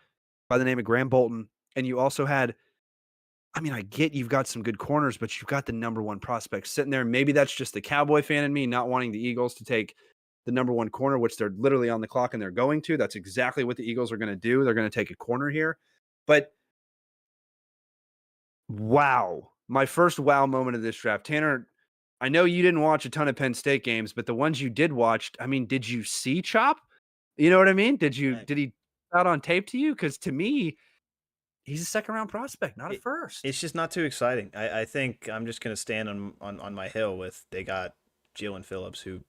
by the name of Graham Bolton. And you also had, I mean, I get you've got some good corners, but you've got the number one prospect sitting there. Maybe that's just the Cowboy fan in me not wanting the Eagles to take the number one corner, which they're literally on the clock and they're going to. That's exactly what the Eagles are going to do. They're going to take a corner here. But wow, my first wow moment of this draft. Tanner, I know you didn't watch a ton of Penn State games, but the ones you did watch, I mean, did you see Chop? You know what I mean? Did he out on tape to you? Because to me, he's a second round prospect, not a first. It's just not too exciting. I think I'm just gonna stand on my hill with they got Jalen Phillips, who,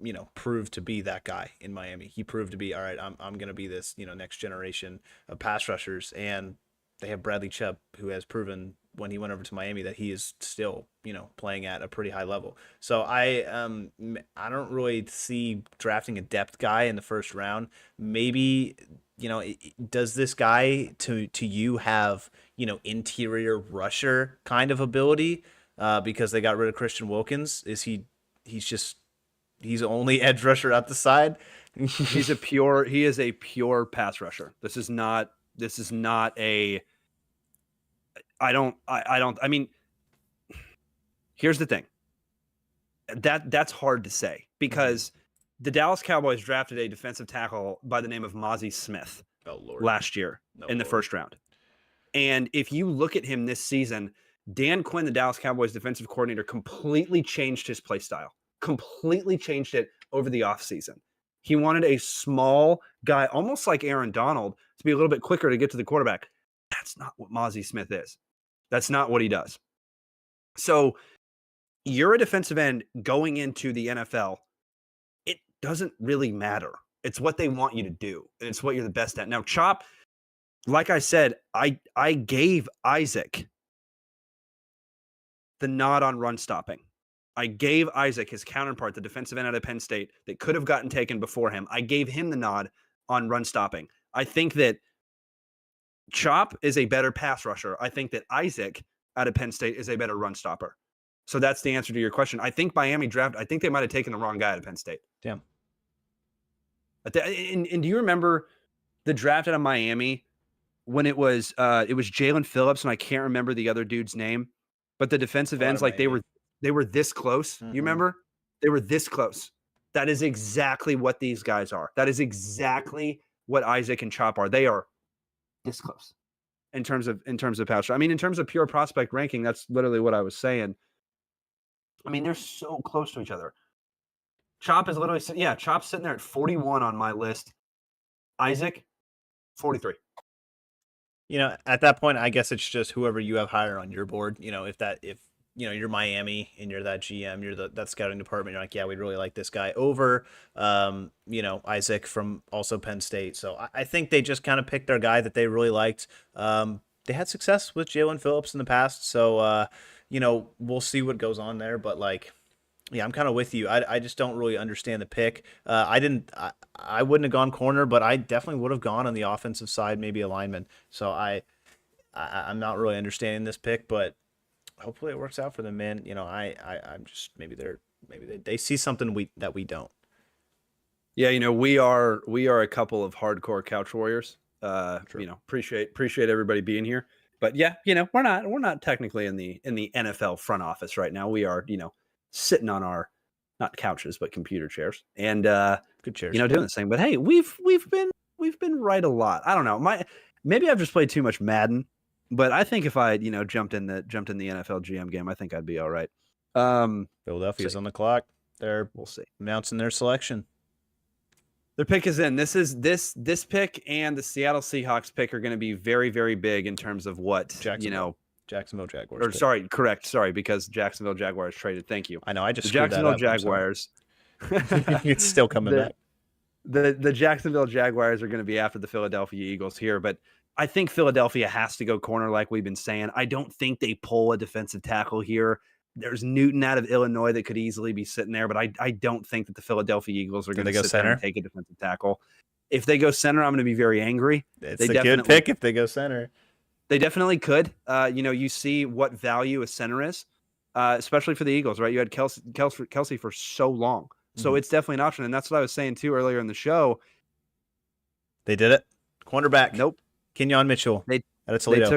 you know, proved to be that guy in Miami. He proved to be, all right, I'm gonna be this, you know, next generation of pass rushers. And they have Bradley Chubb, who has proven when he went over to Miami that he is still, you know, playing at a pretty high level. So I don't really see drafting a depth guy in the first round. Maybe, you know, does this guy to you have, you know, interior rusher kind of ability because they got rid of Christian Wilkins? He's only edge rusher at the side? He is a pure pass rusher. This is not a, I mean, here's the thing. That's hard to say because the Dallas Cowboys drafted a defensive tackle by the name of Mozzie Smith last year in the first round. And if you look at him this season, Dan Quinn, the Dallas Cowboys defensive coordinator, completely changed his play style, completely changed it over the offseason. He wanted a small guy, almost like Aaron Donald, to be a little bit quicker to get to the quarterback. That's not what Mozzie Smith is. That's not what he does. So you're a defensive end going into the NFL. It doesn't really matter. It's what they want you to do. And it's what you're the best at. Now, Chop, like I said, I gave Isaac the nod on run stopping. I gave Isaac, his counterpart, the defensive end out of Penn State that could have gotten taken before him. I gave him the nod on run stopping. I think that Chop is a better pass rusher. I think that Isaac out of Penn State is a better run stopper. So that's the answer to your question. I think Miami draft, I think they might have taken the wrong guy out of Penn State. Damn. And do you remember the draft out of Miami when it was Jalen Phillips and I can't remember the other dude's name, but the defensive ends, like they were this close. Mm-hmm. You remember? They were this close. That is exactly what these guys are. That is exactly what Isaac and Chop are. They are this close in terms of pass. I mean, in terms of pure prospect ranking, that's literally what I was saying. I mean, they're so close to each other. Chop is literally, Chop's sitting there at 41 on my list. Isaac, 43. You know, at that point, I guess it's just whoever you have higher on your board. You know, if you know, you're Miami and you're that GM, you're that scouting department, you're like, yeah, we really like this guy over, you know, Isaac from also Penn State. So I think they just kind of picked their guy that they really liked. They had success with Jalen Phillips in the past. So, you know, we'll see what goes on there. But like, yeah, I'm kind of with you. I just don't really understand the pick. I wouldn't have gone corner, but I definitely would have gone on the offensive side, maybe a lineman. So I'm not really understanding this pick, but hopefully it works out for them, man. You know, I'm just maybe they see something that we don't. Yeah, you know, we are a couple of hardcore couch warriors. You know, appreciate everybody being here. But yeah, you know, we're not technically in the NFL front office right now. We are, you know, sitting on our not couches but computer chairs and good chairs. You know, doing this thing. But hey, we've been right a lot. I don't know. Maybe I've just played too much Madden But I think if I, jumped in the NFL GM game, I think I'd be all right. Philadelphia's on the clock. They're We'll see. announcing their selection. Their pick is in. This pick and the Seattle Seahawks pick are going to be very, very big in terms of what Jacksonville Jaguars. Or sorry, correct. Sorry, because Jacksonville Jaguars traded. Thank you. I know. I just The screwed Jacksonville that up. Jaguars. It's still coming back. The Jacksonville Jaguars are going to be after the Philadelphia Eagles here, but I think Philadelphia has to go corner like we've been saying. I don't think they pull a defensive tackle here. There's Newton out of Illinois that could easily be sitting there, but I don't think that the Philadelphia Eagles are going to go sit there center and take a defensive tackle. If they go center, I'm going to be very angry. It's a good pick if they go center. They definitely could. You see what value a center is, especially for the Eagles, right? You had Kelsey for so long. So it's definitely an option. And that's what I was saying, too, earlier in the show. They did it. Cornerback. Nope. Kenyon Mitchell out of Toledo.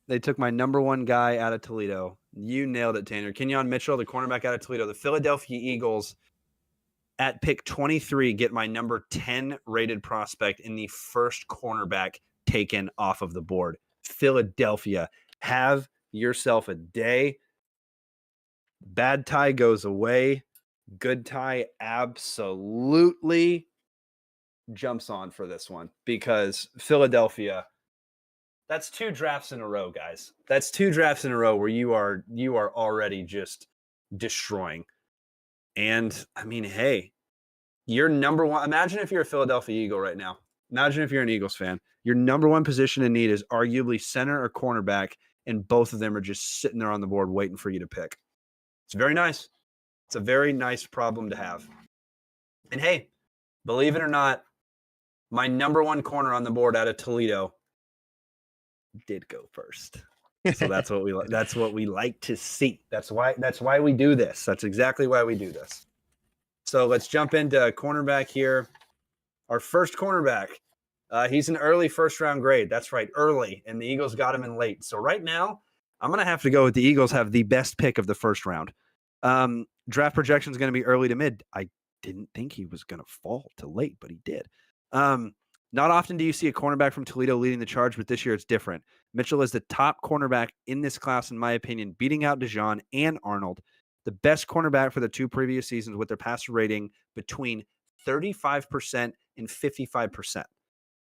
They took my number one guy out of Toledo. You nailed it, Tanner. Kenyon Mitchell, the cornerback out of Toledo. The Philadelphia Eagles at pick 23 get my number 10 rated prospect in the first cornerback taken off of the board. Philadelphia, have yourself a day. Bad tie goes away. Good tie absolutely jumps on for this one because Philadelphia, that's 2 drafts in a row, guys. That's 2 drafts in a row where you are already just destroying. And I mean, hey, you're number one. Imagine if you're a Philadelphia Eagle right now. Imagine if you're an Eagles fan. Your number one position in need is arguably center or cornerback, and both of them are just sitting there on the board waiting for you to pick. It's very nice. It's a very nice problem to have. And hey, believe it or not, my number one corner on the board out of Toledo did go first. So that's what we like. That's what we like to see. That's why we do this. That's exactly why we do this. So let's jump into cornerback here. Our first cornerback. He's an early first round grade. That's right, early. And the Eagles got him in late. So right now, I'm going to have to go with the Eagles have the best pick of the first round. Draft projection is going to be early to mid. I didn't think he was going to fall to late, but he did. Not often do you see a cornerback from Toledo leading the charge, but this year it's different. Mitchell is the top cornerback in this class, in my opinion, beating out Dijon and Arnold, the best cornerback for the 2 previous seasons with their passer rating between 35% and 55%.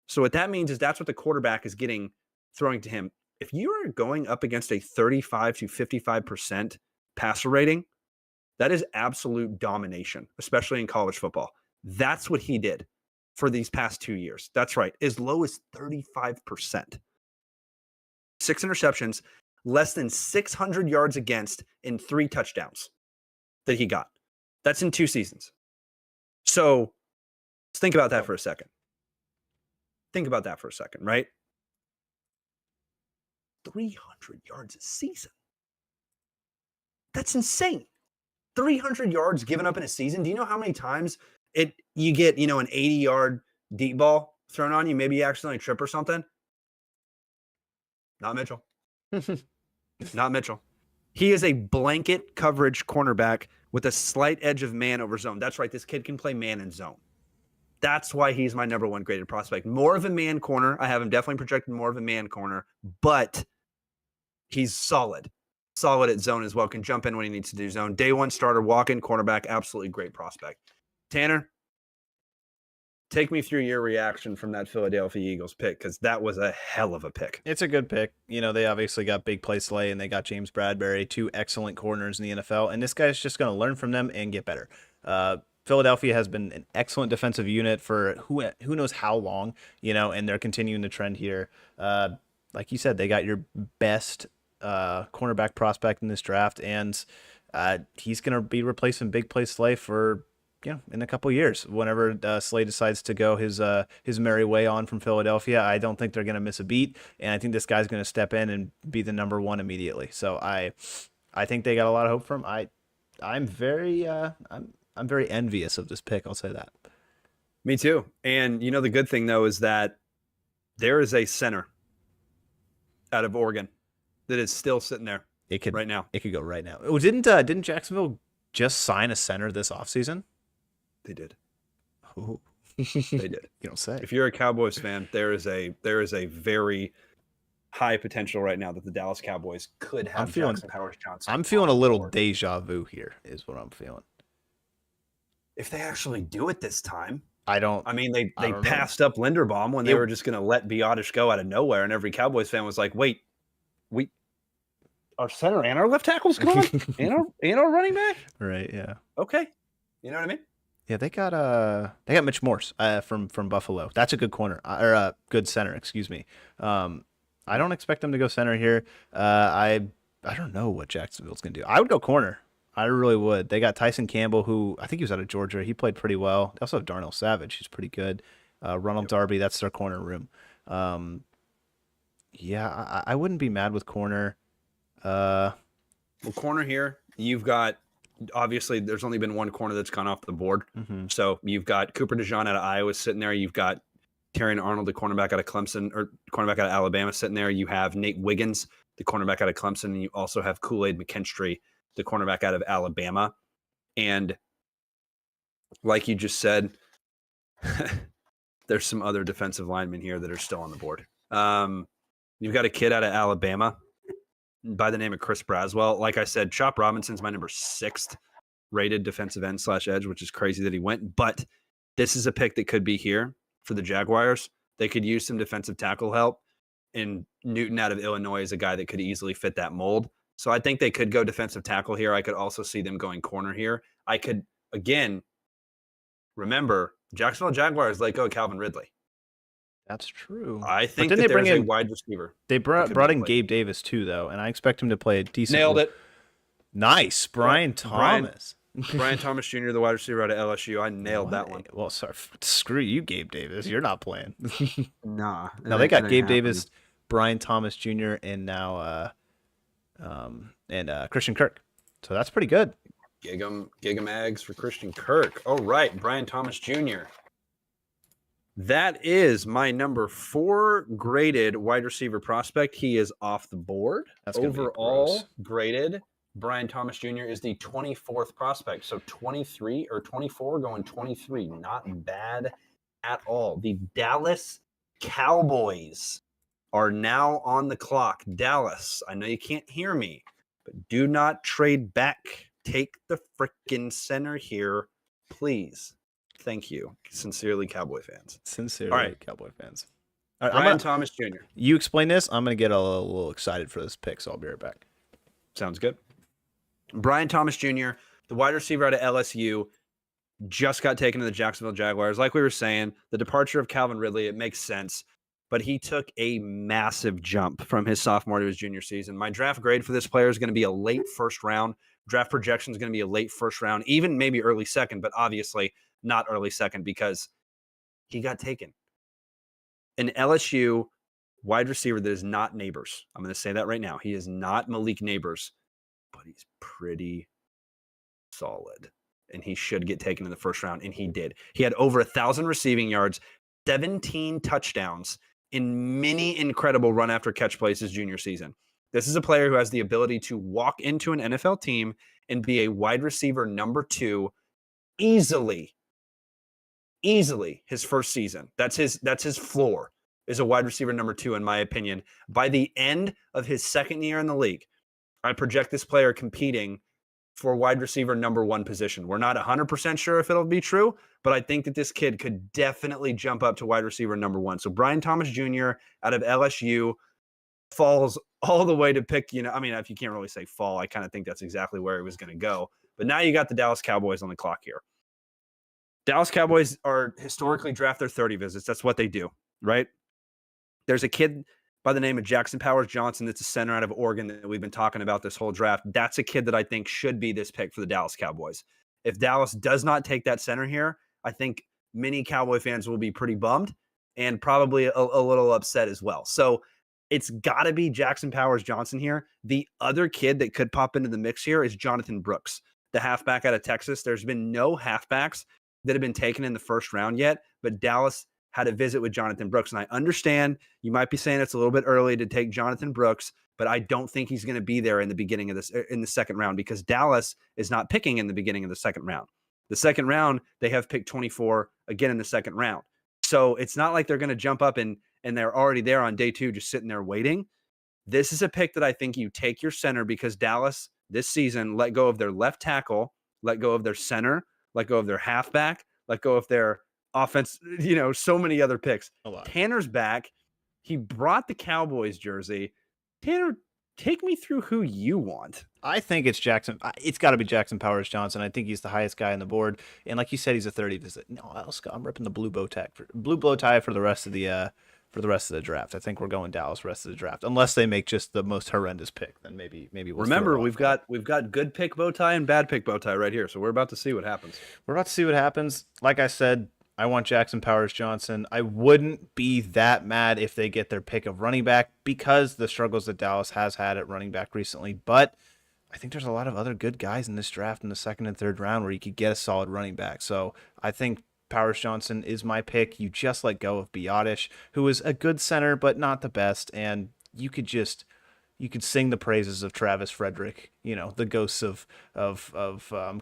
So what that means is that's what the quarterback is getting throwing to him. If you are going up against a 35 to 55% passer rating, that is absolute domination, especially in college football. That's what he did for these past 2 years. That's right. As low as 35%. 6 interceptions, less than 600 yards against, and 3 touchdowns that he got. That's in 2 seasons. So let's think about that for a second. Think about that for a second, right? 300 yards a season. That's insane. 300 yards given up in a season. Do you know how many times you get, an 80-yard deep ball thrown on you? Maybe you accidentally trip or something. Not Mitchell. Not Mitchell. He is a blanket coverage cornerback with a slight edge of man over zone. That's right. This kid can play man and zone. That's why he's my number one graded prospect. More of a man corner. I have him definitely projected more of a man corner, but he's solid. Solid at zone as well. Can jump in when he needs to do zone. Day one starter, walk-in cornerback, absolutely great prospect. Tanner, take me through your reaction from that Philadelphia Eagles pick, because that was a hell of a pick. It's a good pick. They obviously got Big Play Slay and they got James Bradbury, 2 excellent corners in the NFL, and this guy's just going to learn from them and get better. Philadelphia has been an excellent defensive unit for who knows how long, and they're continuing the trend here. Like you said, they got your best cornerback prospect in this draft, and he's going to be replacing Big Play Slay for in a couple of years. Whenever Slay decides to go his merry way on from Philadelphia, I don't think they're going to miss a beat, and I think this guy's going to step in and be the number 1 immediately. So I think they got a lot of hope for him. I'm very envious of this pick. I'll say that. Me too. And the good thing though is that there is a center out of Oregon that is still sitting there. Right now. It could go right now. Oh, didn't Jacksonville just sign a center this offseason? They did. Oh. They did. You don't say. If you're a Cowboys fan, there is a very high potential right now that the Dallas Cowboys could have Jackson Powers Johnson. I'm feeling a little deja vu here, is what I'm feeling. If they actually do it this time. I mean, they don't passed up Linderbaum when they were just going to let Biotish go out of nowhere, and every Cowboys fan was like, "Wait, our center and our left tackle's gone, and our running back." Right? Yeah. Okay, you know what I mean? Yeah, they got Mitch Morse from Buffalo. That's a good corner or a good center. Excuse me. I don't expect them to go center here. I don't know what Jacksonville's going to do. I would go corner. I really would. They got Tyson Campbell, who I think he was out of Georgia. He played pretty well. They also have Darnell Savage. He's pretty good. Ronald Darby, that's their corner room. Yeah, I wouldn't be mad with corner. Well, corner here, you've got, obviously, there's only been one corner that's gone off the board. Mm-hmm. So you've got Cooper DeJean out of Iowa sitting there. You've got Terrion Arnold, the cornerback out of Clemson, or cornerback out of Alabama sitting there. You have Nate Wiggins, the cornerback out of Clemson. And you also have Kool-Aid McKinstry, the cornerback out of Alabama. And like you just said, there's some other defensive linemen here that are still on the board. You've got a kid out of Alabama by the name of Chris Braswell. Like I said, Chop Robinson's my number 6th rated defensive end / edge, which is crazy that he went. But this is a pick that could be here for the Jaguars. They could use some defensive tackle help. And Newton out of Illinois is a guy that could easily fit that mold. So I think they could go defensive tackle here. I could also see them going corner here. I could, again, remember, Jacksonville Jaguars let go of Calvin Ridley. That's true. I think that there's a wide receiver. They brought in Gabe Davis too, though, and I expect him to play a decent. Nailed it. Nice, Brian Thomas. Brian Thomas Jr., the wide receiver out of LSU. I nailed that one. Well, sorry, screw you, Gabe Davis. You're not playing. Nah. No, they got Gabe Davis, Brian Thomas Jr., and now Christian Kirk. So that's pretty good. Gig 'em eggs for Christian Kirk. All right, Brian Thomas Jr. That is my number 4 graded wide receiver prospect. He is off the board. That's overall graded. Brian Thomas Jr. is the 24th prospect. So 23 or 24 going 23. Not bad at all. The Dallas Cowboys are now on the clock. Dallas, I know you can't hear me, but do not trade back. Take the frickin' center here, please. Thank you. Sincerely, Cowboy fans. Sincerely, all right. Cowboy fans. All right, Brian Thomas Jr. You explain this. I'm going to get a little excited for this pick, so I'll be right back. Sounds good. Brian Thomas Jr., the wide receiver out of LSU, just got taken to the Jacksonville Jaguars. Like we were saying, the departure of Calvin Ridley, it makes sense. But he took a massive jump from his sophomore to his junior season. My draft grade for this player is going to be a late first round. Draft projection is going to be a late first round, even maybe early second, but obviously not early second because he got taken. An LSU wide receiver that is not Neighbors. I'm going to say that right now. He is not Malik Neighbors, but he's pretty solid. And he should get taken in the first round, and he did. He had over 1,000 receiving yards, 17 touchdowns, in many incredible run after catch plays his junior season. This is a player who has the ability to walk into an NFL team and be a wide receiver number 2 easily his first season. That's his floor, is a wide receiver number 2, in my opinion. By the end of his second year in the league, I project this player competing for wide receiver number 1 position. We're not 100% sure if it'll be true, but I think that this kid could definitely jump up to wide receiver number 1. So Brian Thomas Jr. out of LSU falls all the way to pick, I mean, if you can't really say fall, I kind of think that's exactly where he was going to go. But now you got the Dallas Cowboys on the clock here. Dallas Cowboys are historically draft their 30 visits. That's what they do, right? There's a kid by the name of Jackson Powers Johnson that's a center out of Oregon that we've been talking about this whole draft. That's a kid that I think should be this pick for the Dallas Cowboys. If Dallas does not take that center here, I think many Cowboy fans will be pretty bummed and probably a little upset as well. So it's got to be Jackson Powers Johnson here. The other kid that could pop into the mix here is Jonathan Brooks, the halfback out of Texas. There's been no halfbacks that have been taken in the first round yet, but Dallas had a visit with Jonathan Brooks. And I understand you might be saying it's a little bit early to take Jonathan Brooks, but I don't think he's going to be there in the beginning of this, in the second round, because Dallas is not picking in the beginning of the second round. The second round, they have picked 24 again in the second round. So it's not like they're going to jump up and they're already there on day 2, just sitting there waiting. This is a pick that I think you take your center because Dallas this season let go of their left tackle, let go of their center, let go of their halfback, let go of their offense, so many other picks. A lot. Tanner's back. He brought the Cowboys jersey. Tanner, take me through who you want. I think it's Jackson. It's got to be Jackson Powers Johnson. I think he's the highest guy on the board, and like you said, he's a 30 visit. No, I'm ripping the blue bow tie for the rest of the draft. I think we're going Dallas rest of the draft, unless they make just the most horrendous pick. Then maybe we'll remember we've got good pick bow tie and bad pick bow tie right here, so we're about to see what happens. Like I said, I want Jackson Powers Johnson. I wouldn't be that mad if they get their pick of running back because the struggles that Dallas has had at running back recently. But I think there's a lot of other good guys in this draft in the second and third round where you could get a solid running back. So I think Powers Johnson is my pick. You just let go of Biotish, who is a good center, but not the best. And you could sing the praises of Travis Frederick, the ghosts of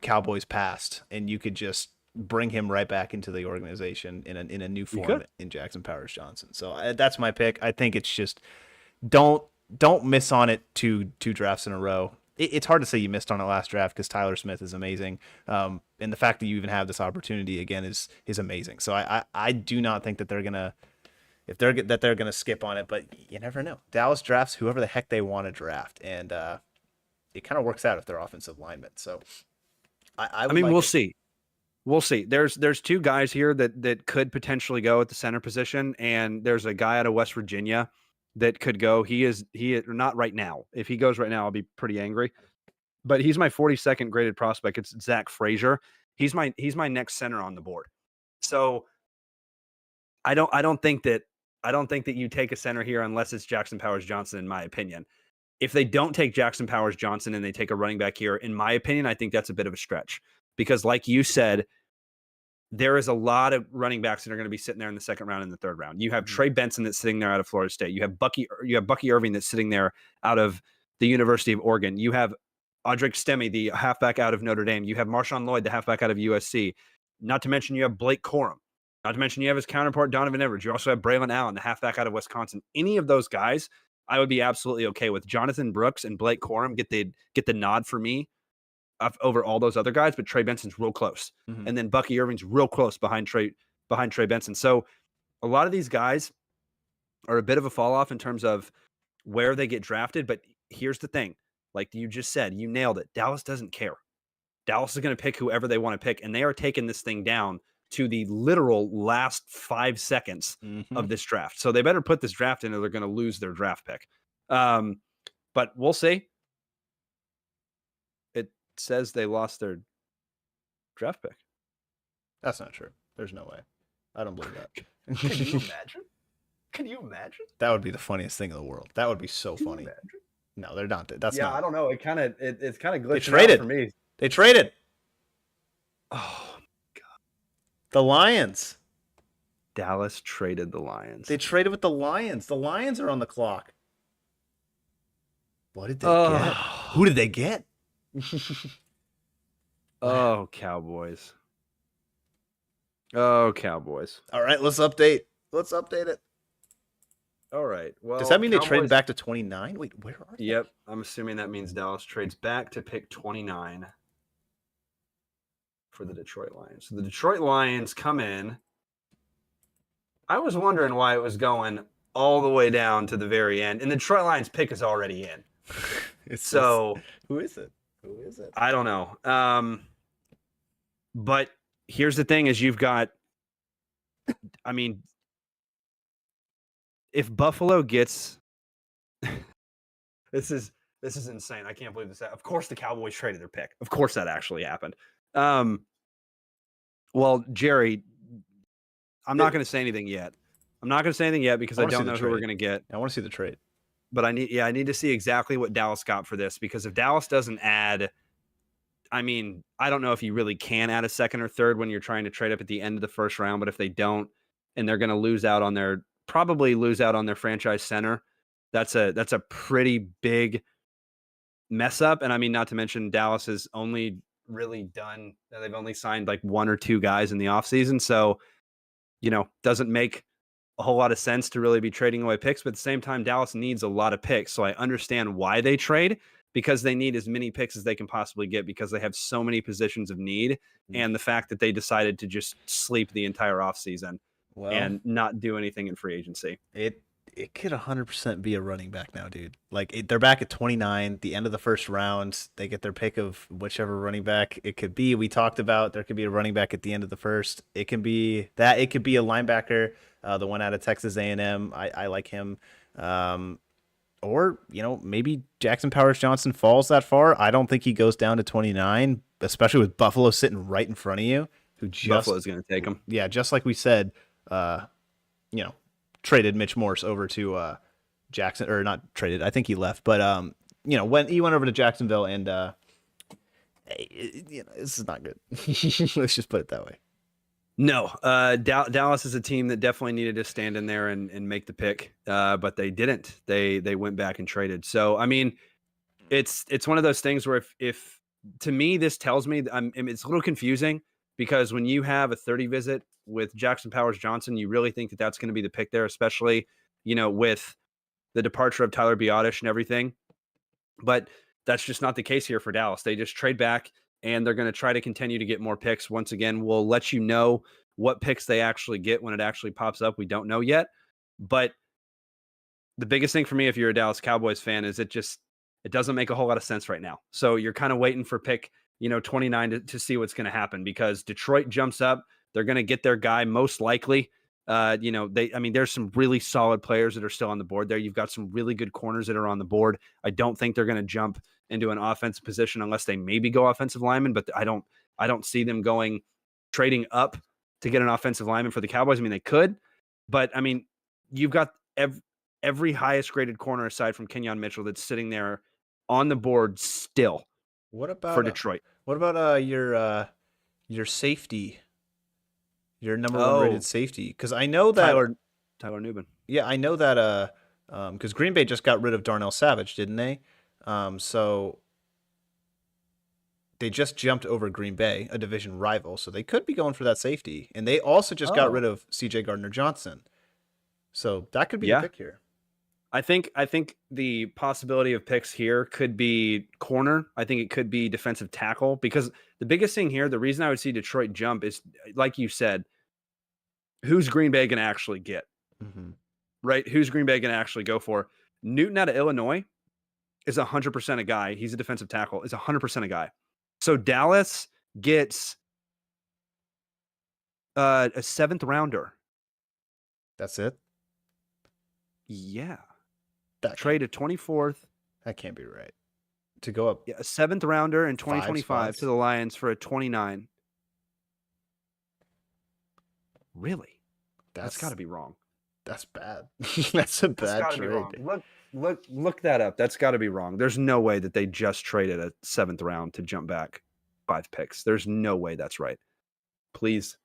Cowboys past, and you could just bring him right back into the organization in a new form in Jackson Powers Johnson. So that's my pick. I think it's just don't miss on it two drafts in a row. It's hard to say you missed on it last draft because Tyler Smith is amazing. And the fact that you even have this opportunity again is amazing. So I do not think that they're gonna skip on it, but you never know. Dallas drafts whoever the heck they want to draft, and it kind of works out if they're offensive linemen. So I mean, we'll see. We'll see. There's two guys here that could potentially go at the center position, and there's a guy out of West Virginia that could go. He is not right now. If he goes right now, I'll be pretty angry. But he's my 42nd graded prospect. It's Zach Frazier. He's my next center on the board. So I don't think that you take a center here unless it's Jackson Powers Johnson, in my opinion. If they don't take Jackson Powers Johnson and they take a running back here, in my opinion, I think that's a bit of a stretch. Because like you said, there is a lot of running backs that are going to be sitting there in the second round and the third round. You have Trey Benson that's sitting there out of Florida State. You have Bucky Irving that's sitting there out of the University of Oregon. You have Audric Stemme, the halfback out of Notre Dame. You have Marshawn Lloyd, the halfback out of USC. Not to mention you have Blake Corum. Not to mention you have his counterpart, Donovan Edwards. You also have Braylon Allen, the halfback out of Wisconsin. Any of those guys, I would be absolutely okay with. Jonathan Brooks and Blake Corum get the nod for me over all those other guys, but Trey Benson's real close. Mm-hmm. And then Bucky Irving's real close behind Trey Benson. So a lot of these guys are a bit of a fall off in terms of where they get drafted. But here's the thing. Like you just said, you nailed it. Dallas doesn't care. Dallas is going to pick whoever they want to pick. And they are taking this thing down to the literal last 5 seconds of this draft. So they better put this draft in or they're going to lose their draft pick. But we'll see. Says they lost their draft pick. That's not true. There's no way. I don't believe that. Can you imagine? That would be the funniest thing in the world. That would be so funny. No, they're not. That's not. I don't know. It's kind of glitching out for me. They traded. Oh my God. The Lions. Dallas traded the Lions. They traded with the Lions. The Lions are on the clock. What did they get? Who did they get? Oh, Cowboys. Oh, Cowboys. All right, let's update it. All right. Well, does that mean Cowboys... they traded back to 29? Wait, where are they? Yep. I'm assuming that means Dallas trades back to pick 29 for the Detroit Lions. So the Detroit Lions come in. I was wondering why it was going all the way down to the very end. And the Detroit Lions pick is already in. Who is it? I don't know. But here's the thing is you've got, I mean, if Buffalo gets, this is insane. I can't believe this. Of course the Cowboys traded their pick. Of course that actually happened. Well, Jerry, I'm not going to say anything yet. Because I don't know who we're going to get. I want to see the trade. But I need to see exactly what Dallas got for this, because if Dallas doesn't add, I mean, I don't know if you really can add a second or third when you're trying to trade up at the end of the first round, but if they don't, and they're going to probably lose out on their franchise center, that's a pretty big mess up. And I mean, not to mention Dallas has only really they've only signed like one or two guys in the offseason. So, doesn't make a whole lot of sense to really be trading away picks. But at the same time, Dallas needs a lot of picks. So I understand why they trade, because they need as many picks as they can possibly get because they have so many positions of need. And the fact that they decided to just sleep the entire offseason and not do anything in free agency. It could 100% be a running back now, dude. Like they're back at 29, the end of the first round. They get their pick of whichever running back it could be. We talked about there could be a running back at the end of the first. It can be that. It could be a linebacker, the one out of Texas A&M. I like him. Or, maybe Jackson Powers Johnson falls that far. I don't think he goes down to 29, especially with Buffalo sitting right in front of you. Buffalo's going to take him. Yeah, just like we said, traded Mitch Morse over to Jackson, or not traded. I think he left, but when he went over to Jacksonville, and this is not good. Let's just put it that way. No, Dallas is a team that definitely needed to stand in there and make the pick, but they didn't. They went back and traded. So I mean, it's one of those things where if to me this tells me it's a little confusing, because when you have a 30 visit with Jackson Powers Johnson, you really think that that's going to be the pick there, especially with the departure of Tyler Biadasz and everything. But that's just not the case here for Dallas. They just trade back, and they're going to try to continue to get more picks. Once again, we'll let you know what picks they actually get when it actually pops up. We don't know yet. But the biggest thing for me, if you're a Dallas Cowboys fan, is it doesn't make a whole lot of sense right now. So you're kind of waiting for pick 29 to see what's going to happen, because Detroit jumps up. They're going to get their guy most likely. There's some really solid players that are still on the board there. You've got some really good corners that are on the board. I don't think they're going to jump into an offensive position unless they maybe go offensive lineman, but I don't see them trading up to get an offensive lineman for the Cowboys. I mean, they could, but I mean, you've got every highest graded corner aside from Kenyon Mitchell that's sitting there on the board still. What about for Detroit? What about your safety? Your number one rated safety, because I know that Tyler Nubin. Yeah, I know that because Green Bay just got rid of Darnell Savage, didn't they? So they just jumped over Green Bay, a division rival, so they could be going for that safety. And they also just got rid of C.J. Gardner-Johnson, so that could be a pick here. I think the possibility of picks here could be corner. I think it could be defensive tackle, because the biggest thing here, the reason I would see Detroit jump is, like you said, who's Green Bay going to actually get? Mm-hmm. Right? Who's Green Bay going to actually go for? Newton out of Illinois is 100% a guy. He's a defensive tackle. Is 100% a guy. So Dallas gets a 7th rounder. That's it? Yeah. That trade a 24th. That can't be right. To go up. Yeah, a 7th rounder in 2025 to the Lions for a 29. Really? That's got to be wrong. That's bad. That's a bad trade. Look that up. That's got to be wrong. There's no way that they just traded a 7th round to jump back 5 picks. There's no way that's right. Please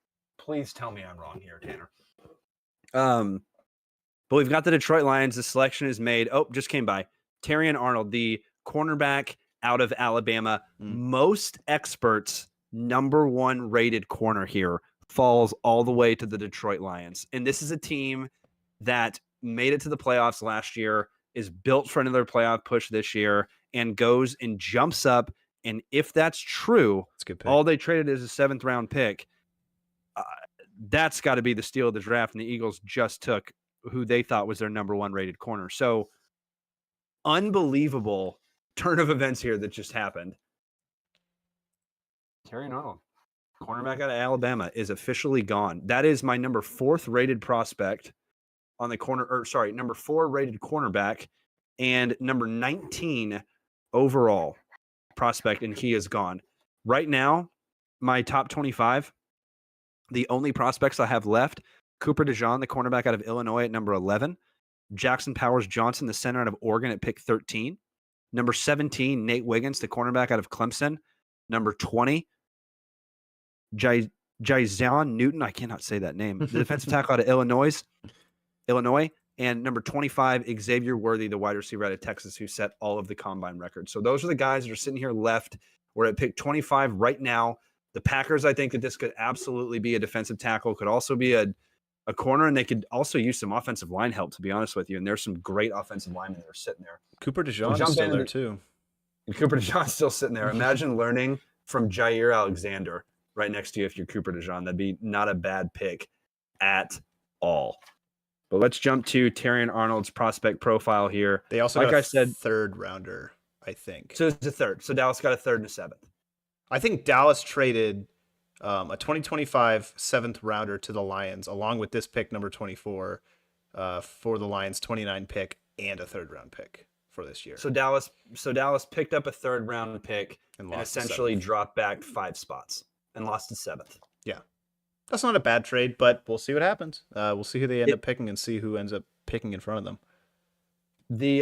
tell me I'm wrong here, Tanner. But we've got the Detroit Lions. The selection is made. Oh, just came by. Terrion Arnold, the cornerback out of Alabama. Most experts' number 1 rated corner here falls all the way to the Detroit Lions. And this is a team that made it to the playoffs last year, is built for another playoff push this year, and goes and jumps up. And if that's true, all they traded is a 7th round pick. That's got to be the steal of the draft. And the Eagles just took who they thought was their number 1 rated corner. So unbelievable turn of events here that just happened. Terrion Arnold, cornerback out of Alabama, is officially gone. That is my number 4th rated prospect on the corner, number 4 rated cornerback and number 19 overall prospect, and he is gone. Right now, my top 25, the only prospects I have left: Cooper DeJean, the cornerback out of Illinois, at number 11. Jackson Powers Johnson, the center out of Oregon, at pick 13. Number 17, Nate Wiggins, the cornerback out of Clemson. Number 20, Jaizion Newton. I cannot say that name. The defensive tackle out of Illinois. And number 25, Xavier Worthy, the wide receiver out of Texas, who set all of the combine records. So those are the guys that are sitting here left. We're at pick 25 right now. The Packers, I think that this could absolutely be a defensive tackle. Could also be a a corner, and they could also use some offensive line help, to be honest with you. And there's some great offensive linemen that are sitting there. Cooper DeJean is still there too. And Cooper DeJean's still sitting there. Imagine learning from Jair Alexander right next to you if you're Cooper DeJean. That'd be not a bad pick at all. But let's jump to Terrion Arnold's prospect profile here. They also got a third rounder, I think. So it's a third. So Dallas got a third and a seventh. I think Dallas traded a 2025 seventh rounder to the Lions, along with this pick, number 24, for the Lions' 29 pick and a third round pick for this year. So Dallas picked up a third round pick and essentially dropped back 5 spots and lost to 7th. Yeah. That's not a bad trade, but we'll see what happens. We'll see who they end up picking and see who ends up picking in front of them. The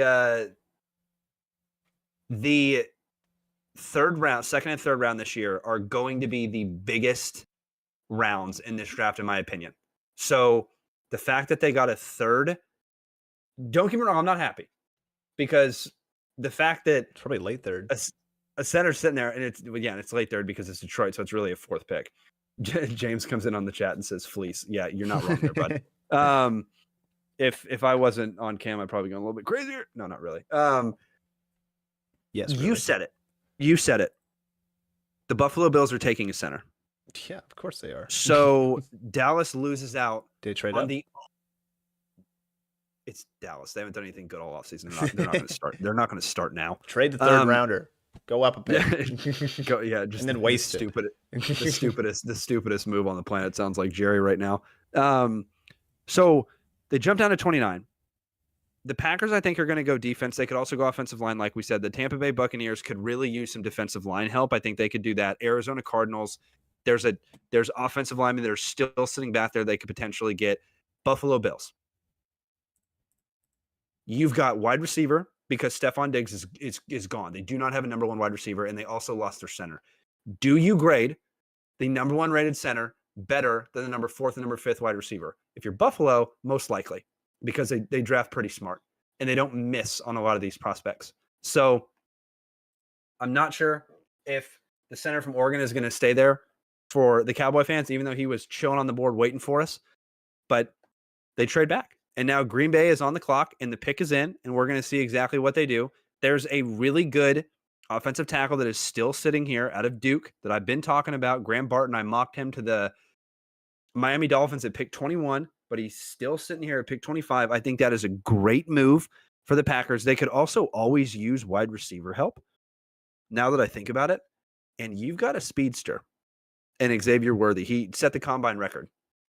second and third round this year are going to be the biggest rounds in this draft, in my opinion. So the fact that they got a third, don't get me wrong, I'm not happy, because the fact that it's probably late third, a center's sitting there, and it's late third because it's Detroit, so it's really a 4th pick. James comes in on the chat and says fleece. Yeah, you're not wrong there, bud. If I wasn't on cam, I'd probably go a little bit crazier. No, not really. Yes, really. You said it. The Buffalo Bills are taking a center. Yeah, of course they are. So Dallas loses out. Did they trade on up? It's Dallas. They haven't done anything good all offseason. They're not going to start. They're not going to start now. Trade the third rounder. Go up a bit. Just and then waste the stupidest move on the planet. Sounds like Jerry right now. So they jump down to 29. The Packers, I think, are going to go defense. They could also go offensive line, like we said. The Tampa Bay Buccaneers could really use some defensive line help. I think they could do that. Arizona Cardinals, there's offensive linemen that are still sitting back there they could potentially get. Buffalo Bills. You've got wide receiver, because Stephon Diggs is gone. They do not have a number 1 wide receiver, and they also lost their center. Do you grade the number 1 rated center better than the number 4th and number 5th wide receiver? If you're Buffalo, most likely, because they draft pretty smart, and they don't miss on a lot of these prospects. So I'm not sure if the center from Oregon is going to stay there for the Cowboy fans, even though he was chilling on the board waiting for us. But they trade back. And now Green Bay is on the clock, and the pick is in, and we're going to see exactly what they do. There's a really good offensive tackle that is still sitting here out of Duke that I've been talking about. Graham Barton, I mocked him to the Miami Dolphins at pick 21, but he's still sitting here at pick 25. I think that is a great move for the Packers. They could also always use wide receiver help, now that I think about it. And you've got a speedster and Xavier Worthy. He set the combine record.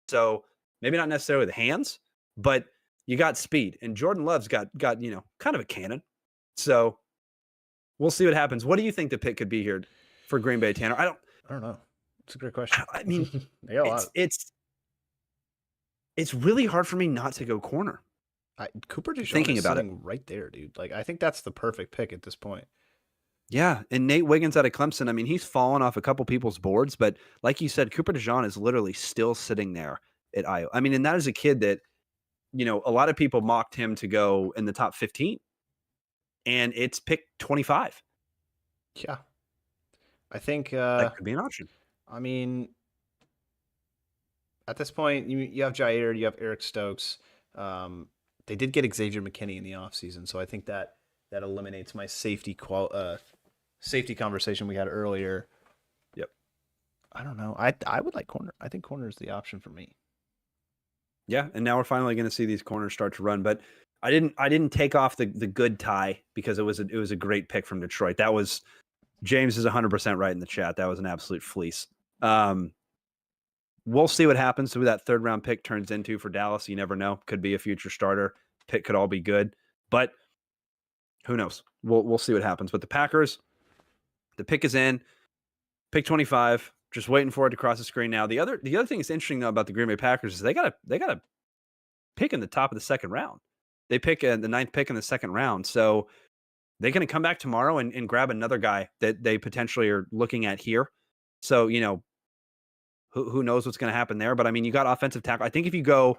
So maybe not necessarily the hands, but you got speed. And Jordan Love's got kind of a cannon. So we'll see what happens. What do you think the pick could be here for Green Bay, Tanner? I don't know. It's a great question. I mean, it's really hard for me not to go corner. Cooper DeJean is sitting right there, dude. Like, I think that's the perfect pick at this point. Yeah, and Nate Wiggins out of Clemson, I mean, he's fallen off a couple people's boards, but like you said, Cooper DeJean is literally still sitting there at Iowa. I mean, and that is a kid that, a lot of people mocked him to go in the top 15, and it's pick 25. Yeah. I think that could be an option. I mean, at this point, you have Jair, you have Eric Stokes. They did get Xavier McKinney in the offseason, so I think that eliminates my safety conversation we had earlier. Yep. I don't know. I would like corner. I think corner is the option for me. Yeah, and now we're finally going to see these corners start to run. But I didn't take off the good tie because it was a great pick from Detroit. That was James is 100% right in the chat. That was an absolute fleece. We'll see what happens to who that 3rd round pick turns into for Dallas. You never know. Could be a future starter. Pick could all be good, but who knows? We'll see what happens. But the Packers, the pick is in. Pick 25. Just waiting for it to cross the screen now. The other thing that's interesting though about the Green Bay Packers is they got a pick in the top of the 2nd round. They pick the 9th pick in the 2nd round. So they're going to come back tomorrow and grab another guy that they potentially are looking at here. So, who knows what's going to happen there. But I mean, you got offensive tackle. I think if you go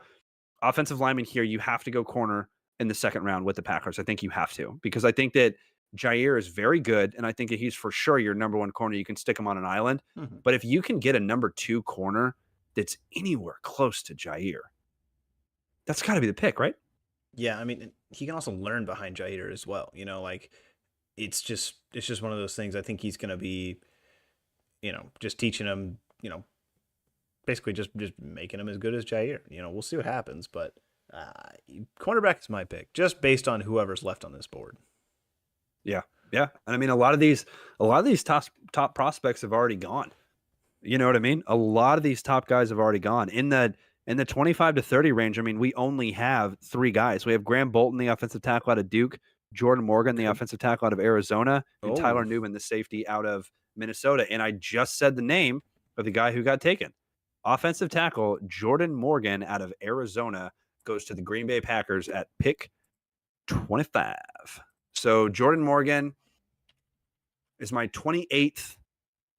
offensive lineman here, you have to go corner in the 2nd round with the Packers. I think you have to, because I think that Jair is very good, and I think that he's for sure your number 1 corner. You can stick him on an island. Mm-hmm. But if you can get a number 2 corner that's anywhere close to Jair, That's got to be the pick, right? Yeah, I mean, he can also learn behind Jair as well. Like it's just one of those things. I think he's going to be, just teaching him, basically just making him as good as Jair. We'll see what happens, but cornerback is my pick, just based on whoever's left on this board. Yeah, yeah. And I mean, a lot of these top prospects have already gone. You know what I mean? A lot of these top guys have already gone in the 25 to 30 range. I mean, we only have 3 guys. We have Graham Bolton, the offensive tackle out of Duke, Jordan Morgan, the offensive tackle out of Arizona, and Tyler Newman, the safety out of Minnesota. And I just said the name of the guy who got taken. Offensive tackle Jordan Morgan out of Arizona goes to the Green Bay Packers at pick 25. So Jordan Morgan is my 28th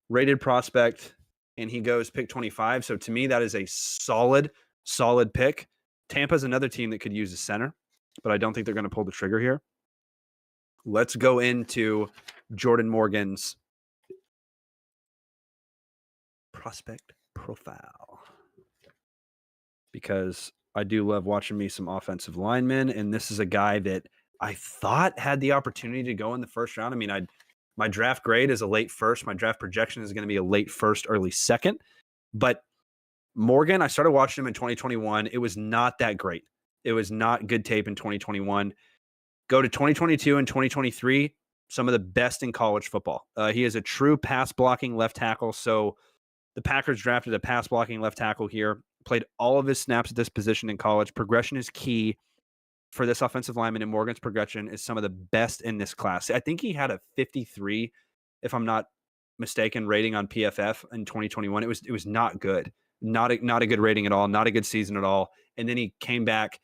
rated prospect, and he goes pick 25. So to me, that is a solid pick. Tampa's another team that could use a center, but I don't think they're going to pull the trigger here. Let's go into Jordan Morgan's prospect profile, because I do love watching me some offensive linemen, and this is a guy that I thought had the opportunity to go in the first round. I mean, my draft grade is a late first. My draft projection is going to be a late first, early second. But Morgan, I started watching him in 2021. It was not that great. It was not good tape in 2021. Go to 2022 and 2023, some of the best in college football. He is a true pass blocking left tackle. So the Packers drafted a pass blocking left tackle here, played all of his snaps at this position in college. Progression is key for this offensive lineman, and Morgan's progression is some of the best in this class. I think he had a 53, if I'm not mistaken, rating on PFF in 2021. It was not good. Not a good rating at all, not a good season at all. And then he came back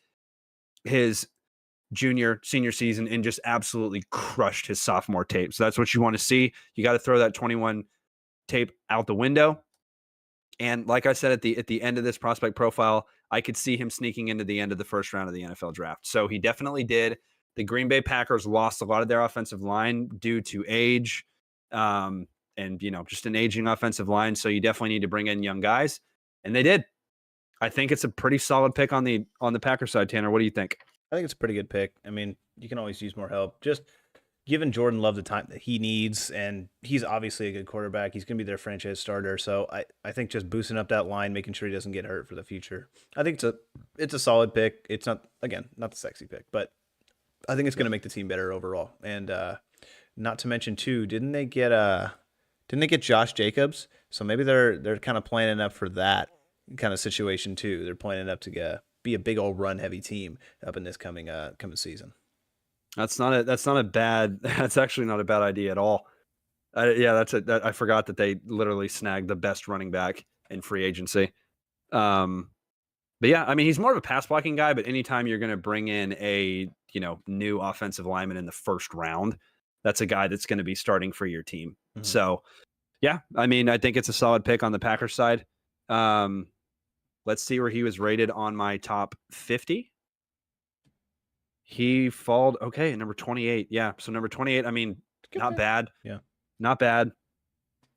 his senior season and just absolutely crushed his sophomore tape. So that's what you want to see. You got to throw that 21 tape out the window. And like I said, at the end of this prospect profile, I could see him sneaking into the end of the first round of the NFL draft. So he definitely did. The Green Bay Packers lost a lot of their offensive line due to age, and just an aging offensive line. So you definitely need to bring in young guys, and they did. I think it's a pretty solid pick on the Packers side. Tanner, what do you think? I think it's a pretty good pick. I mean, you can always use more help. Just giving Jordan Love the time that he needs, and he's obviously a good quarterback. He's going to be their franchise starter. So I think just boosting up that line, making sure he doesn't get hurt for the future. I think it's a solid pick. It's not the sexy pick, but I think it's going to make the team better overall. And not to mention too, didn't they get Josh Jacobs? So maybe they're kind of planning up for that kind of situation too. They're planning up to be a big old run heavy team up in this coming season. That's actually not a bad idea at all. I forgot that they literally snagged the best running back in free agency. But yeah, I mean, he's more of a pass blocking guy, but anytime you're going to bring in a, new offensive lineman in the first round, that's a guy that's going to be starting for your team. Mm-hmm. So yeah, I mean, I think it's a solid pick on the Packers side. Let's see where he was rated on my top 50. He falled number 28. Yeah, so number 28. I mean, not bad. Yeah, not bad.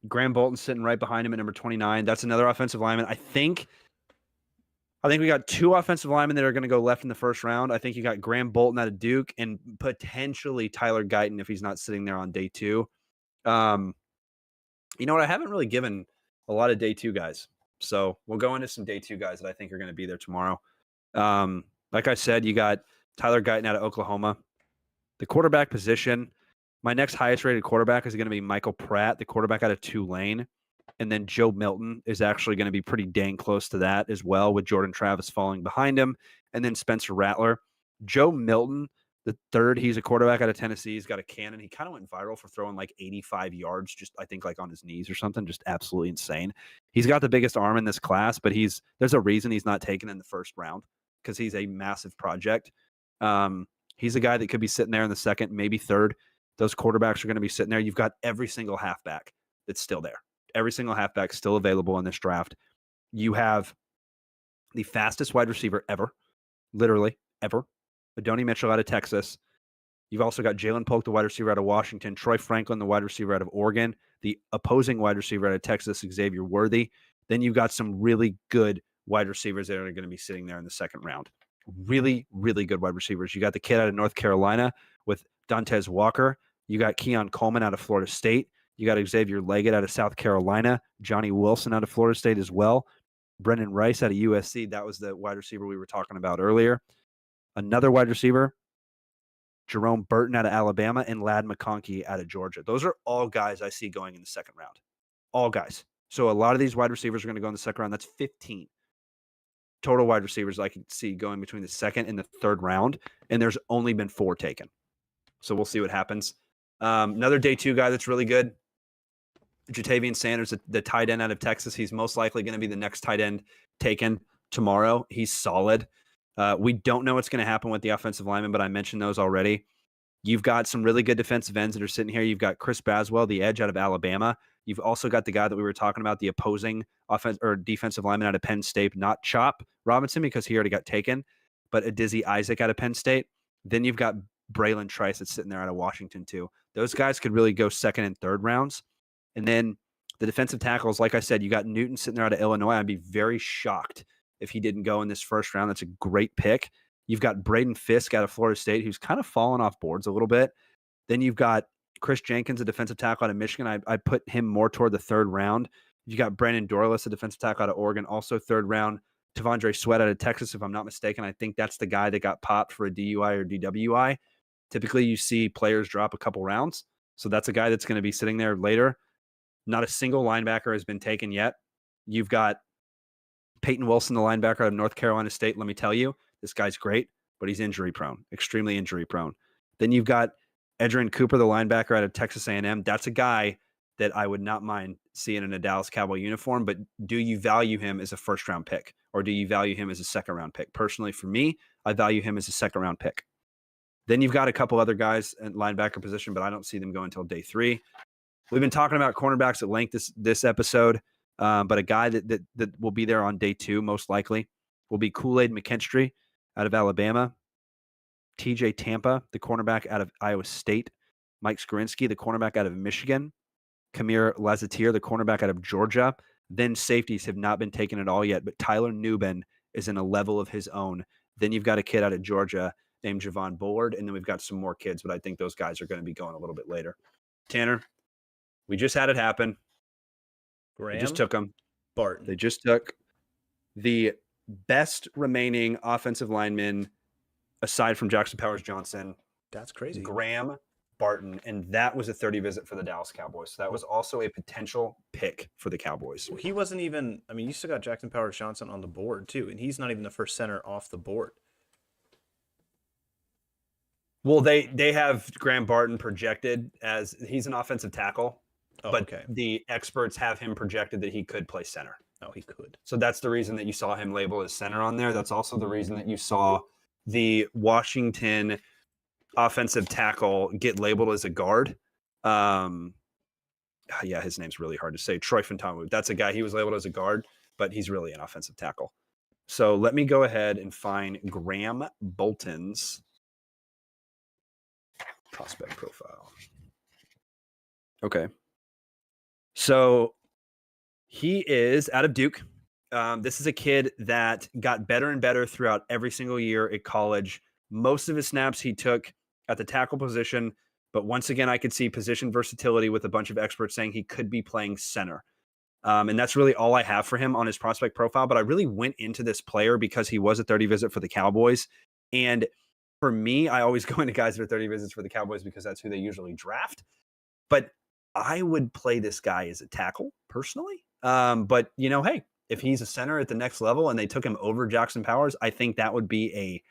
Graham Bolton sitting right behind him at number 29. That's another offensive lineman. I think we got 2 offensive linemen that are going to go left in the first round. I think you got Graham Bolton out of Duke and potentially Tyler Guyton if he's not sitting there on day 2. You know what? I haven't really given a lot of day 2 guys. So we'll go into some day 2 guys that I think are going to be there tomorrow. Like I said, you got Tyler Guyton out of Oklahoma. The quarterback position, my next highest rated quarterback is going to be Michael Pratt, the quarterback out of Tulane. And then Joe Milton is actually going to be pretty dang close to that as well, with Jordan Travis falling behind him. And then Spencer Rattler. Joe Milton, the third, he's a quarterback out of Tennessee. He's got a cannon. He kind of went viral for throwing like 85 yards, just I think like on his knees or something, just absolutely insane. He's got the biggest arm in this class, but there's a reason he's not taken in the first round, because he's a massive project. He's a guy that could be sitting there in the second, maybe third. Those quarterbacks are going to be sitting there. You've got every single halfback that's still there. Every single halfback still available in this draft. You have the fastest wide receiver ever, literally ever, Adonai Mitchell out of Texas. You've also got Jalen Polk, the wide receiver out of Washington, Troy Franklin, the wide receiver out of Oregon, the opposing wide receiver out of Texas, Xavier Worthy. Then you've got some really good wide receivers that are going to be sitting there in the second round. really, really good wide receivers. You got the kid out of North Carolina with Dantez Walker. You got Keon Coleman out of Florida State. You got Xavier Leggett out of South Carolina. Johnny Wilson out of Florida State as well. Brendan Rice out of USC. That was the wide receiver we were talking about earlier. Another wide receiver, Jerome Burton out of Alabama, and Ladd McConkey out of Georgia. Those are all guys I see going in the second round. All guys. So a lot of these wide receivers are going to go in the second round. That's 15 total wide receivers I can see going between the second and the third round, and there's only been 4 taken. So we'll see what happens. Another day 2 guy that's really good, Jatavian Sanders, the tight end out of Texas. He's most likely going to be the next tight end taken tomorrow. He's solid. We don't know what's going to happen with the offensive linemen, but I mentioned those already. You've got some really good defensive ends that are sitting here. You've got Chris Baswell, the edge out of Alabama. You've also got the guy that we were talking about, the opposing offense or defensive lineman out of Penn State, not Chop Robinson because he already got taken, but Adizzy Isaac out of Penn State. Then you've got Braylon Trice that's sitting there out of Washington too. Those guys could really go second and third rounds. And then the defensive tackles, like I said, you got Newton sitting there out of Illinois. I'd be very shocked if he didn't go in this first round. That's a great pick. You've got Braden Fisk out of Florida State, who's kind of fallen off boards a little bit. Then you've got Chris Jenkins, a defensive tackle out of Michigan. I put him more toward the third round. You got Brandon Dorlus, a defensive tackle out of Oregon, also third round. Tavondre Sweat out of Texas, if I'm not mistaken. I think that's the guy that got popped for a DUI or DWI. Typically, you see players drop a couple rounds. So that's a guy that's going to be sitting there later. Not a single linebacker has been taken yet. You've got Peyton Wilson, the linebacker out of North Carolina State. Let me tell you, this guy's great, but he's injury prone, extremely injury prone. Then you've got Edgerrin Cooper, the linebacker out of Texas A&M. That's a guy that I would not mind seeing in a Dallas Cowboy uniform, but do you value him as a first-round pick or do you value him as a second-round pick? Personally, for me, I value him as a second-round pick. Then you've got a couple other guys in linebacker position, but I don't see them going until day 3. We've been talking about cornerbacks at length this episode, but a guy that will be there on day 2, most likely, will be Kool-Aid McKinstry out of Alabama, TJ Tampa, the cornerback out of Iowa State, Mike Skorinsky, the cornerback out of Michigan, Kamir Lazatier, the cornerback out of Georgia. Then safeties have not been taken at all yet, but Tyler Nubin is in a level of his own. Then you've got a kid out of Georgia named Javon Bullard, and then we've got some more kids, but I think those guys are going to be going a little bit later. Tanner, we just had it happen. They just took them. Barton. They just took the best remaining offensive lineman aside from Jackson Powers Johnson. That's crazy. Graham Barton, and that was a 30 visit for the Dallas Cowboys. So that was also a potential pick for the Cowboys. He wasn't even, I mean, you still got Jackson Powers Johnson on the board too, and he's not even the first center off the board. Well, they have Graham Barton projected as he's an offensive tackle, but okay. The experts have him projected that he could play center. Oh, he could. So that's the reason that you saw him labeled as center on there. That's also the reason that you saw the Washington offensive tackle get labeled as a guard. Yeah, his name's really hard to say. Troy Fantamu. That's a guy. He was labeled as a guard, but he's really an offensive tackle. So let me go ahead and find Graham Bolton's prospect profile. Okay. So he is out of Duke. This is a kid that got better and better throughout every single year at college. Most of his snaps he took at the tackle position, but once again, I could see position versatility with a bunch of experts saying he could be playing center. And that's really all I have for him on his prospect profile. But I really went into this player because he was a 30 visit for the Cowboys. And for me, I always go into guys that are 30 visits for the Cowboys because that's who they usually draft. But I would play this guy as a tackle personally. But, you know, hey, if he's a center at the next level and they took him over Jackson Powers, I think that would be a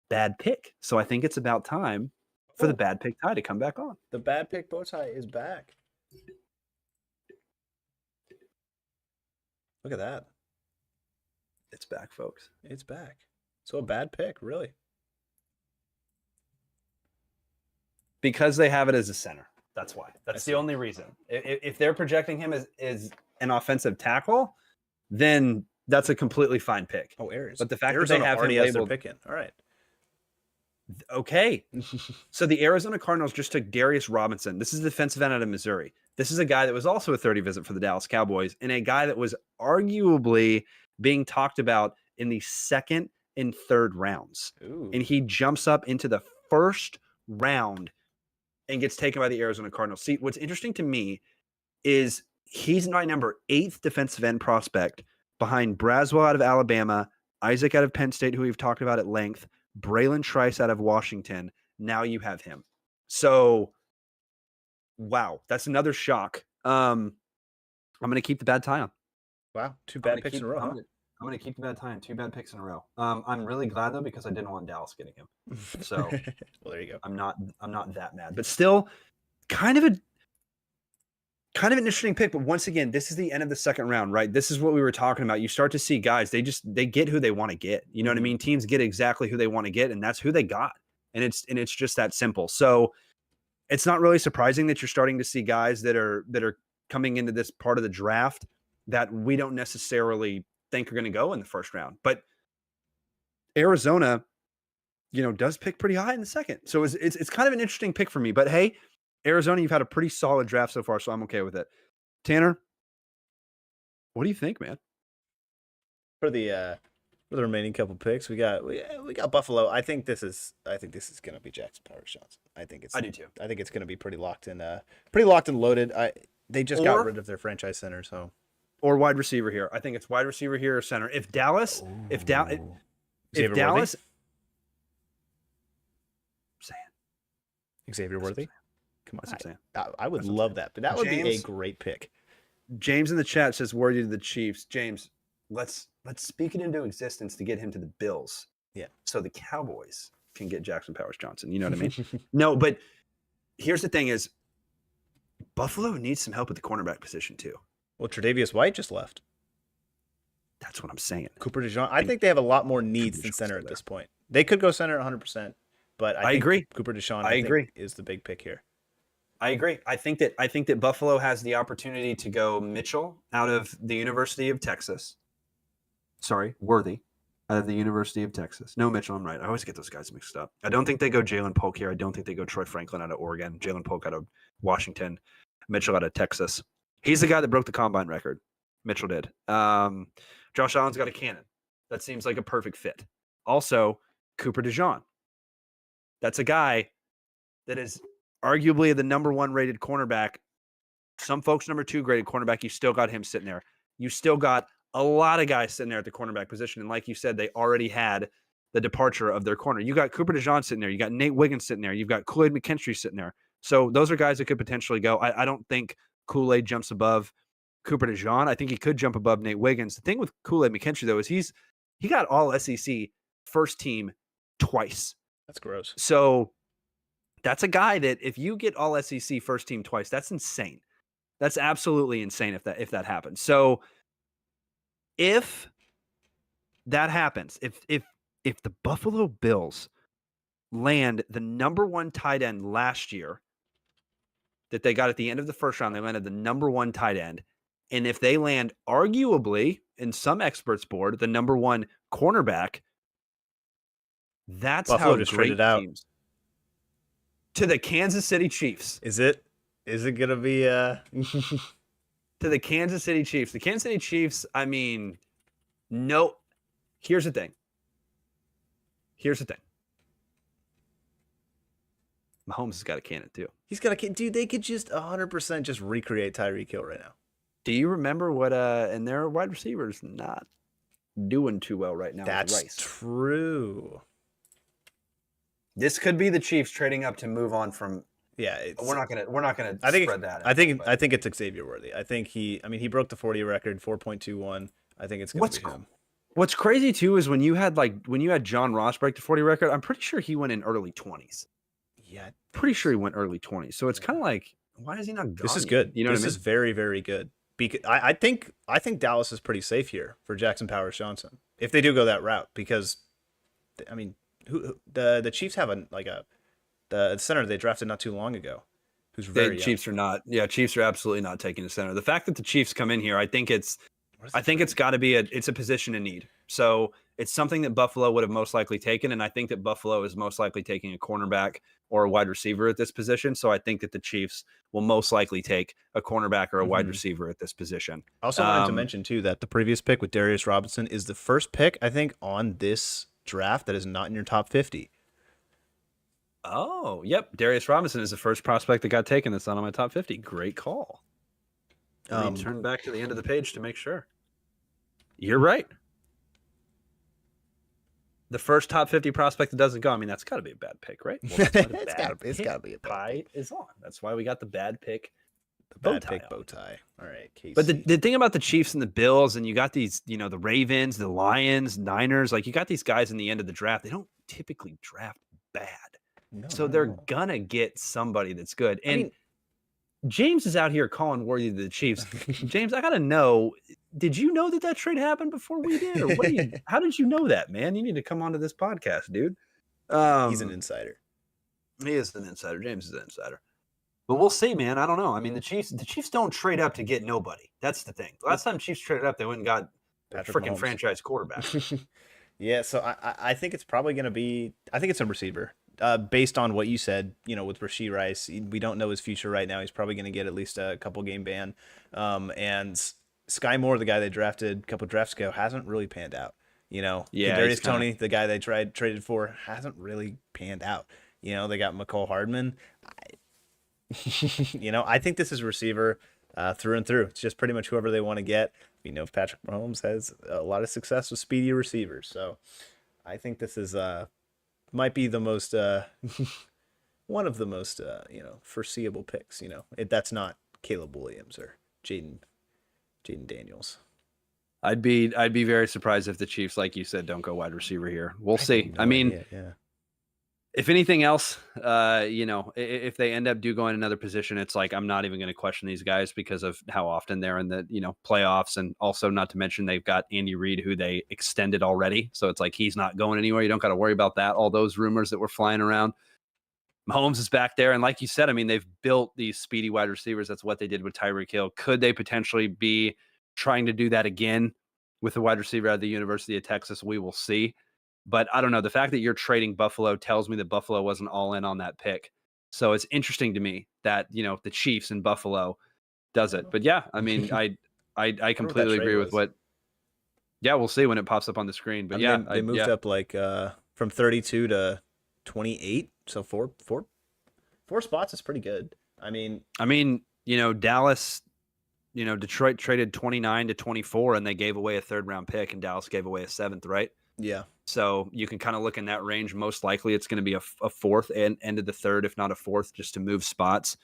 bad pick. So I think it's about time for the bad pick tie to come back on. The bad pick bow tie is back. Look at that. It's back, folks. It's back. So a bad pick, really. Because they have it as a center. That's why. That's the only reason. If they're projecting him as an offensive tackle, then that's a completely fine pick. Oh, Arizona. But the fact Arizona that they have already him has their labeled, pick in. All right. Okay. So the Arizona Cardinals just took Darius Robinson. This is the defensive end out of Missouri. This is a guy that was also a 30 visit for the Dallas Cowboys and a guy that was arguably being talked about in the second and third rounds. Ooh. And he jumps up into the first round and gets taken by the Arizona Cardinals. See, what's interesting to me is he's my number 8th defensive end prospect behind Braswell out of Alabama, Isaac out of Penn State, who we've talked about at length, Braylon Trice out of Washington. Now you have him. So, wow, that's another shock. I'm going to keep the bad tie on. Wow, 2 bad picks in a row, huh? I'm going to keep the bad tie on. 2 bad picks in a row. I'm really glad, though, because I didn't want Dallas getting him. So, well, there you go. I'm not that mad. But still, kind of an interesting pick. But once again, this is the end of the second round, right? This is what we were talking about. You start to see guys, they get who they want to get. You know what I mean? Teams get exactly who they want to get, and that's who they got. And it's just that simple. So it's not really surprising that you're starting to see guys that are coming into this part of the draft that we don't necessarily think are going to go in the first round. But Arizona, does pick pretty high in the second. So it's kind of an interesting pick for me. But hey, Arizona, you've had a pretty solid draft so far, so I'm okay with it. Tanner, what do you think, man? For the remaining couple picks, we got Buffalo. I think this is going to be Jackson Powers Johnson. I do too. I think it's going to be pretty locked and loaded. They just got rid of their franchise center, so or wide receiver here. I think it's wide receiver here or center. If Dallas, Xavier Worthy. Come on, that's what I'm saying. I would love that, but that would be a great pick. James in the chat says Worthy to the Chiefs. James, let's speak it into existence to get him to the Bills. Yeah. So the Cowboys can get Jackson Powers Johnson. You know what I mean? No, but here's the thing: is Buffalo needs some help at the cornerback position too. Well, Tre'Davious White just left. That's what I'm saying. Cooper DeJean. I think they have a lot more needs than center at this point. They could go center 100%, but I agree. Cooper DeJean, I agree, is the big pick here. I agree. I think that Buffalo has the opportunity to go Mitchell out of the University of Texas. Sorry, Worthy out of the University of Texas. No, Mitchell, I'm right. I always get those guys mixed up. I don't think they go Jalen Polk here. I don't think they go Troy Franklin out of Oregon. Jalen Polk out of Washington. Mitchell out of Texas. He's the guy that broke the combine record. Mitchell did. Josh Allen's got a cannon. That seems like a perfect fit. Also, Cooper DeJean. That's a guy that is arguably the number 1 rated cornerback. Some folks number 2 graded cornerback. You still got him sitting there. You still got a lot of guys sitting there at the cornerback position. And like you said, they already had the departure of their corner. You got Cooper DeJean sitting there. You got Nate Wiggins sitting there. You've got Kool-Aid McKinstry sitting there. So those are guys that could potentially go. I don't think Kool-Aid jumps above Cooper DeJean. I think he could jump above Nate Wiggins. The thing with Kool-Aid McKinstry, though, is he got all SEC first team twice. That's gross. So that's a guy that if you get all SEC first team twice, that's insane. That's absolutely insane if that happens. So if that happens, if the Buffalo Bills land the number 1 tight end last year that they got at the end of the first round, they landed the number 1 tight end. And if they land arguably, in some experts' board, the number 1 cornerback, that's Buffalo how just great traded out teams to the Kansas City Chiefs. Is it going to be to the Kansas City Chiefs? The Kansas City Chiefs, I mean, no. Here's the thing. Mahomes has got a cannon too. He's got a cannon. Dude, they could just 100% just recreate Tyreek Hill right now. Do you remember what and their wide receivers not doing too well right now? That's true. This could be the Chiefs trading up to move on from. Yeah, we're not gonna spread that. I think it's Xavier Worthy. I think he broke the 40 record, 4.21. I think it's gonna be him. What's crazy too is when you had John Ross break the 40 record, I'm pretty sure he went in early 20s. Yeah, pretty sure he went early 20s. So it's kind of like, why is he not gone? This is good. You know, this is very, very good. Because I think Dallas is pretty safe here for Jackson Powers Johnson if they do go that route. Because, I mean, the Chiefs have the center they drafted not too long ago, who's very young. Chiefs are not. Yeah, Chiefs are absolutely not taking the center. The fact that the Chiefs come in here, I think it's got to be it's a position in need. So it's something that Buffalo would have most likely taken, and I think that Buffalo is most likely taking a cornerback or a wide receiver at this position. So I think that the Chiefs will most likely take a cornerback or a wide receiver at this position. I also wanted to mention too that the previous pick with Darius Robinson is the first pick I think on this draft that is not in your top 50. Oh, yep. Darius Robinson is the first prospect that got taken that's not on my top 50. Great call. Let me turn back to the end of the page to make sure. You're right. The first top 50 prospect that doesn't go. I mean, that's got to be a bad pick, right? Well, It's got to be a bad tie pick. is on. That's why we got the bad pick. The bad pick bow tie. All right, Casey. But the thing about the Chiefs and the Bills, and you got these, the Ravens, the Lions, Niners, like you got these guys in the end of the draft. They don't typically draft bad. So they're going to get somebody that's good. And I mean, James is out here calling worthy to the Chiefs. James, I got to know, did you know that trade happened before we did? Or how did you know that, man? You need to come onto this podcast, dude. He's an insider. He is an insider. James is an insider. But we'll see, man. I don't know. I mean, the Chiefs don't trade up to get nobody. That's the thing. The last time Chiefs traded up, they went and got a freaking franchise quarterback. Yeah, so I think it's probably going to be – I think it's a receiver. Based on what you said, with Rashee Rice, we don't know his future right now. He's probably going to get at least a couple game ban. And Sky Moore, the guy they drafted a couple drafts ago, hasn't really panned out. Yeah, Kadarius Toney, the guy they traded for, hasn't really panned out. They got McCole Hardman. I think this is a receiver through and through. It's just pretty much whoever they want to get. Patrick Mahomes has a lot of success with speedy receivers, so I think this is might be the most one of the most foreseeable picks. That's not Caleb Williams or Jaden Daniels. I'd be very surprised if the Chiefs, like you said, don't go wide receiver here. We'll see. I mean, if anything else, if they end up going another position, it's like I'm not even going to question these guys because of how often they're in the playoffs, and also not to mention they've got Andy Reid, who they extended already, so it's like he's not going anywhere. You don't got to worry about that. All those rumors that were flying around. Mahomes is back there, and like you said, I mean, they've built these speedy wide receivers. That's what they did with Tyreek Hill. Could they potentially be trying to do that again with the wide receiver out of the University of Texas? We will see. But I don't know. The fact that you're trading Buffalo tells me that Buffalo wasn't all in on that pick. So it's interesting to me that, the Chiefs in Buffalo does it. But yeah, I mean, I completely agree with what. Yeah, we'll see when it pops up on the screen. But they moved up like from 32 to 28. So four spots is pretty good. I mean, Dallas, Detroit traded 29 to 24 and they gave away a third round pick, and Dallas gave away a seventh, right? Yeah. So you can kind of look in that range. Most likely it's going to be a fourth and end of the third, if not a fourth, just to move spots.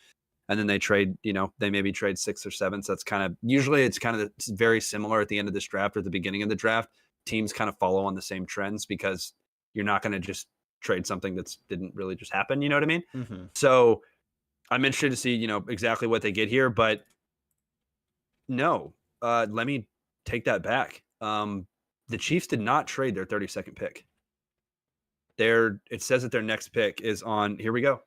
And then they trade, they maybe trade sixth or seventh. So that's usually it's very similar at the end of this draft or at the beginning of the draft. Teams kind of follow on the same trends because you're not going to just trade something that didn't really just happen. You know what I mean? Mm-hmm. So I'm interested to see, exactly what they get here, but no, let me take that back. The Chiefs did not trade their 32nd pick. It says that their next pick is on, here we go.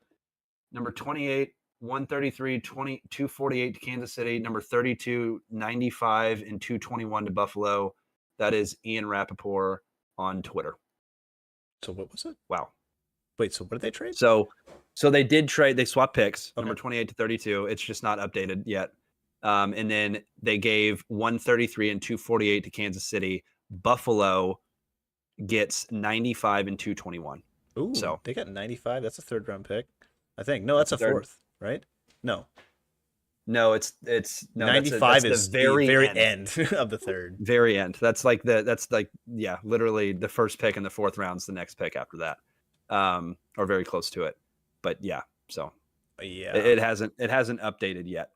Number 28, 133, 248 to Kansas City. Number 32, 95, and 221 to Buffalo. That is Ian Rappaport on Twitter. So what was it? Wow. Wait, so what did they trade? So they did trade, they swapped picks, okay. Number 28 to 32. It's just not updated yet. And then they gave 133 and 248 to Kansas City. Buffalo gets 95 and 221. Ooh, so they got 95. That's a third round pick, I think. No, that's a fourth, right? No, it's 95 is the very end of the third. Very end. That's literally the first pick in the fourth round's the next pick after that, or very close to it. But yeah, so yeah, it hasn't updated yet.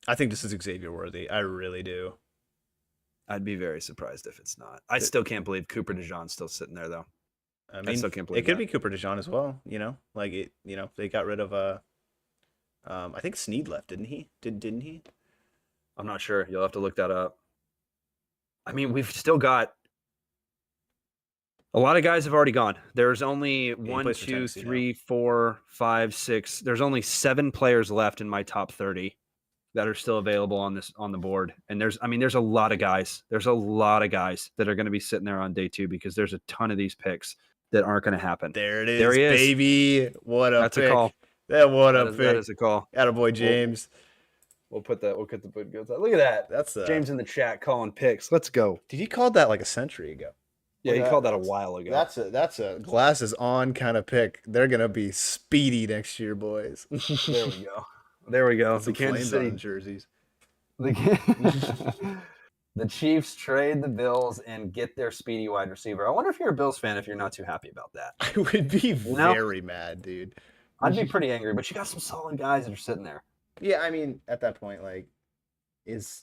I think this is Xavier worthy. I really do. I'd be very surprised if it's not. I still can't believe Cooper DeJean's still sitting there, though. I mean, I still can't believe it could be Cooper DeJean as well. They got rid of I think Snead left, didn't he? Didn't he? I'm not sure. You'll have to look that up. I mean, we've still got a lot of guys have already gone. There's only 1, 2, 3, 4, 5, 6. There's only 7 players left in my top 30. That are still available on the board. And there's a lot of guys. There's a lot of guys that are going to be sitting there on day 2 because there's a ton of these picks that aren't going to happen. There it is, there he is. Baby. What a That's pick. A call. That is a call. Attaboy, James. We'll put the good. Look at that. That's James in the chat calling picks. Let's go. Dude, he called that like a century ago. Yeah, he Look at called that a while ago. That's a glasses on kind of pick. They're gonna be speedy next year, boys. There we go. There we go. Get some The Kansas flames on City the jerseys. The, the Chiefs trade the Bills and get their speedy wide receiver. I wonder if you're a Bills fan if you're not too happy about that. I would be know? very mad, dude. I'd be pretty angry, but you got some solid guys that are sitting there. Yeah, I mean, at that point, like, is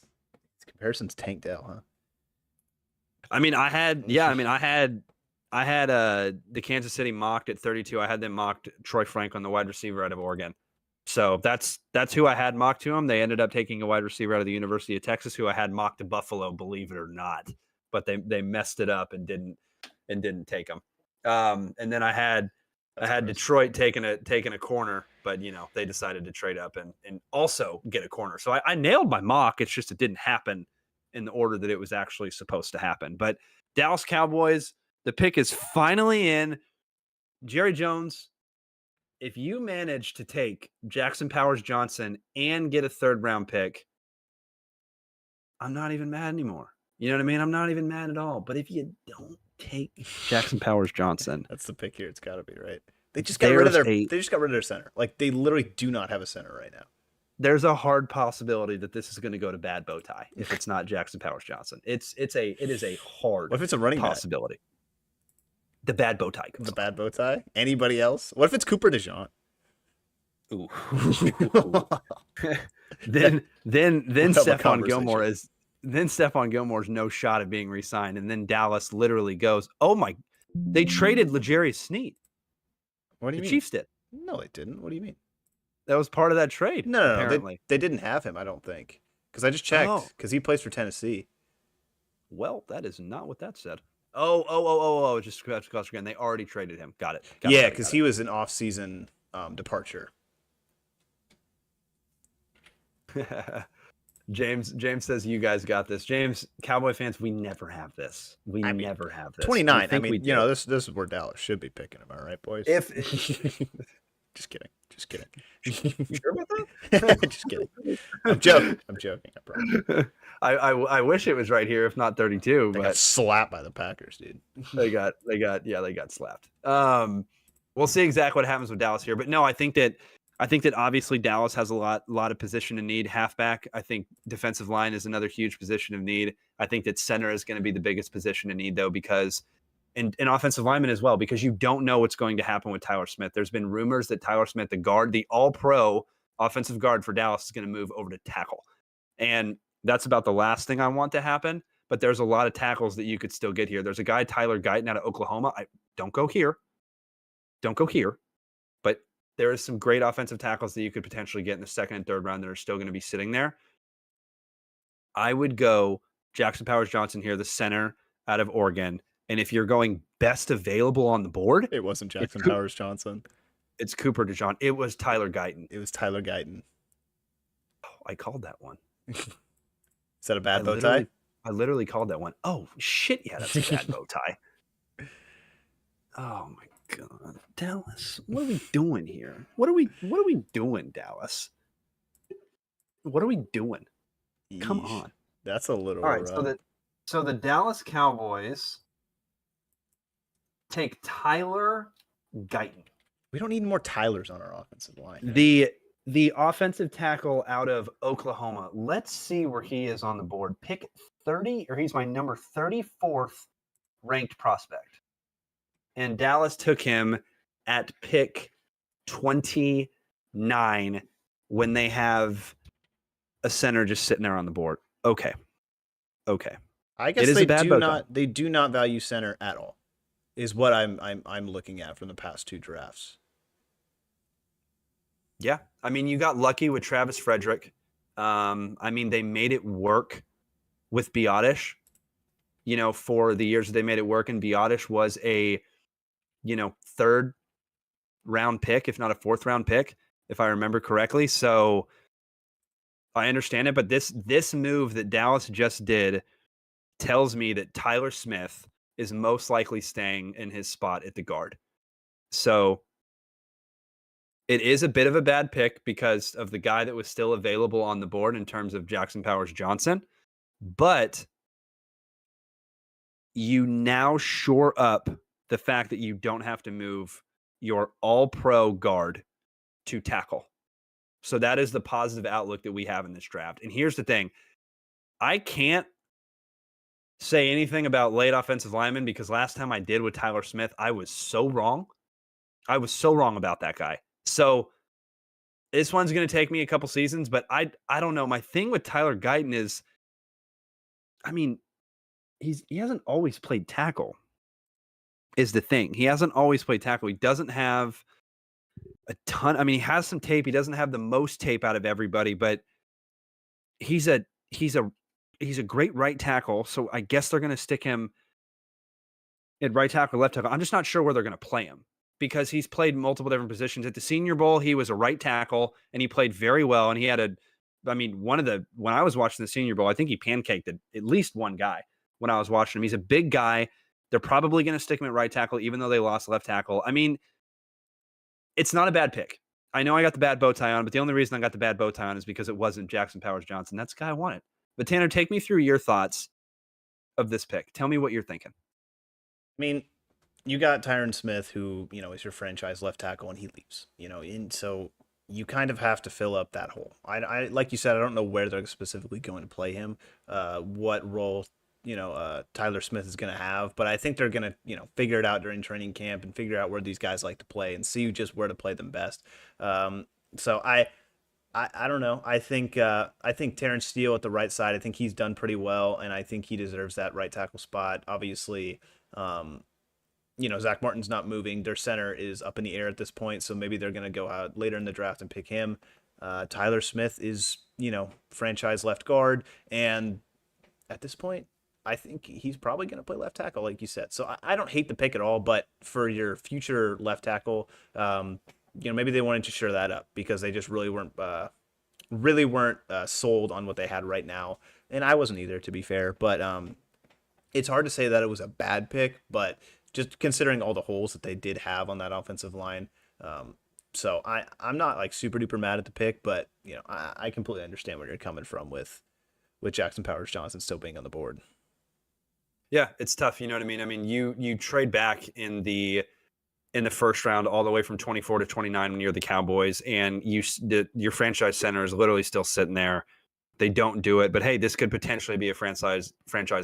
comparison's Tank Dell, huh? I mean, I had the Kansas City mocked at 32. I had them mocked Troy Franklin, the wide receiver out of Oregon. So that's who I had mocked to him. They ended up taking a wide receiver out of the University of Texas, who I had mocked to Buffalo, believe it or not. But they messed it up and didn't take him. And then I had Detroit taking a corner, but they decided to trade up and also get a corner. So I nailed my mock. It's just it didn't happen in the order that it was actually supposed to happen. But Dallas Cowboys, the pick is finally in. Jerry Jones, if you manage to take Jackson Powers Johnson and get a 3rd round pick, I'm not even mad anymore. You know what I mean? I'm not even mad at all. But if you don't take Jackson Powers Johnson, that's the pick here. It's got to be right. They just got rid of their center. Like, they literally do not have a center right now. There's a hard possibility that this is going to go to bad bow tie if it's not Jackson Powers Johnson. It is a hard what if it's a running possibility. The bad bow tie. The bad bow tie? Anybody else? What if it's Cooper DeJean? Ooh. then Stephon Gilmore's no shot at being re-signed, and then Dallas literally goes, "Oh my!" They traded L'Jarius Sneed. What do you mean? The Chiefs did. No, they didn't. What do you mean? That was part of that trade. No, apparently. They didn't have him. I don't think, because I just checked because he plays for Tennessee. Well, that is not what that said. Oh! Just again, they already traded him. Got it. Yeah, because he was an off-season departure. James says you guys got this. James, Cowboy fans, we never have this. We never have this. 29. I mean, this is where Dallas should be picking him. All right, boys. Just kidding. You sure about that? Just kidding. I'm joking. I promise. I wish it was right here, if not 32. They got slapped by the Packers, dude. they got slapped. We'll see exactly what happens with Dallas here, but no, I think that obviously Dallas has a lot of position of need. Halfback, I think defensive line is another huge position of need. I think that center is going to be the biggest position of need, though, because and offensive lineman as well, because you don't know what's going to happen with Tyler Smith. There's been rumors that Tyler Smith, the guard, the all-pro offensive guard for Dallas, is going to move over to tackle. And that's about the last thing I want to happen, but there's a lot of tackles that you could still get here. There's a guy, Tyler Guyton, out of Oklahoma. Don't go here. But there is some great offensive tackles that you could potentially get in the 2nd and 3rd round that are still going to be sitting there. I would go Jackson Powers Johnson here, the center out of Oregon. And if you're going best available on the board, it wasn't Jackson Powers Johnson. It's Cooper DeJean. It was Tyler Guyton. Oh, I called that one. Is that a bad bow tie? I literally called that one. Oh shit! Yeah, that's a bad bow tie. Oh my god, Dallas! What are we doing here? What are we doing, Dallas? What are we doing? Come on. That's a little. All right, so the Dallas Cowboys take Tyler Guyton. We don't need more Tylers on our offensive line. The offensive tackle out of Oklahoma. Let's see where he is on the board. Pick 30, or he's my number 34th ranked prospect. And Dallas took him at pick 29 when they have a center just sitting there on the board. Okay. I guess they do not value center at all. Is what I'm looking at from the past 2 drafts. Yeah. I mean, you got lucky with Travis Frederick. I mean, they made it work with Biotish, for the years that they made it work. And Biotish was a, 3rd round pick, if not a 4th round pick, if I remember correctly. So I understand it. But this move that Dallas just did tells me that Tyler Smith is most likely staying in his spot at the guard. So it is a bit of a bad pick because of the guy that was still available on the board in terms of Jackson Powers Johnson. But you now shore up the fact that you don't have to move your all-pro guard to tackle. So that is the positive outlook that we have in this draft. And here's the thing. I can't say anything about late offensive linemen because last time I did with Tyler Smith, I was so wrong. I was so wrong about that guy. So this one's going to take me a couple seasons, but I don't know. My thing with Tyler Guyton is, I mean, he hasn't always played tackle is the thing. He hasn't always played tackle. He doesn't have a ton. I mean, he has some tape. He doesn't have the most tape out of everybody, but he's a great right tackle. So I guess they're going to stick him at right tackle, left tackle. I'm just not sure where they're going to play him because he's played multiple different positions. At the Senior Bowl, he was a right tackle and he played very well. And he had when I was watching the Senior Bowl, I think he pancaked at least one guy when I was watching him. He's a big guy. They're probably going to stick him at right tackle, even though they lost left tackle. I mean, it's not a bad pick. I know I got the bad bow tie on, but the only reason I got the bad bow tie on is because it wasn't Jackson Powers Johnson. That's the guy I wanted. But Tanner, take me through your thoughts of this pick. Tell me what you're thinking. I mean, you got Tyron Smith, who, is your franchise left tackle, and he leaves, and so you kind of have to fill up that hole. I like you said, I don't know where they're specifically going to play him, what role, Tyler Smith is going to have, but I think they're going to, figure it out during training camp and figure out where these guys like to play and see just where to play them best. So I don't know. I think Terrence Steele at the right side, I think he's done pretty well, and I think he deserves that right tackle spot. Obviously, Zach Martin's not moving. Their center is up in the air at this point, so maybe they're going to go out later in the draft and pick him. Tyler Smith is, franchise left guard, and at this point, I think he's probably going to play left tackle, like you said. So I don't hate the pick at all, but for your future left tackle, maybe they wanted to shore that up because they just really weren't sold on what they had right now, and I wasn't either, to be fair. But it's hard to say that it was a bad pick, but just considering all the holes that they did have on that offensive line. So I'm not like super duper mad at the pick, but I completely understand where you're coming from with Jackson Powers Johnson still being on the board. Yeah, it's tough. You know what I mean? I mean, you trade back in the first round all the way from 24 to 29 when you're the Cowboys, and your franchise center is literally still sitting there. They don't do it, but hey, this could potentially be a franchise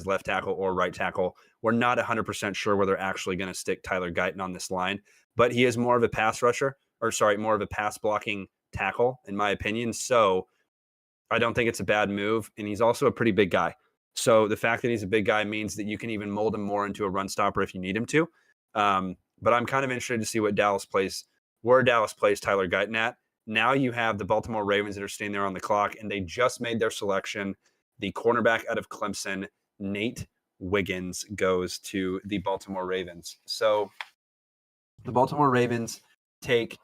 left tackle or right tackle. We're not 100% sure where they're actually going to stick Tyler Guyton on this line, but he is more of a pass blocking tackle, in my opinion. So I don't think it's a bad move, and he's also a pretty big guy. So the fact that he's a big guy means that you can even mold him more into a run stopper if you need him to. But I'm kind of interested to see where Dallas plays Tyler Guyton at. Now you have the Baltimore Ravens that are staying there on the clock, and they just made their selection. The cornerback out of Clemson, Nate Wiggins, goes to the Baltimore Ravens. So the Baltimore Ravens take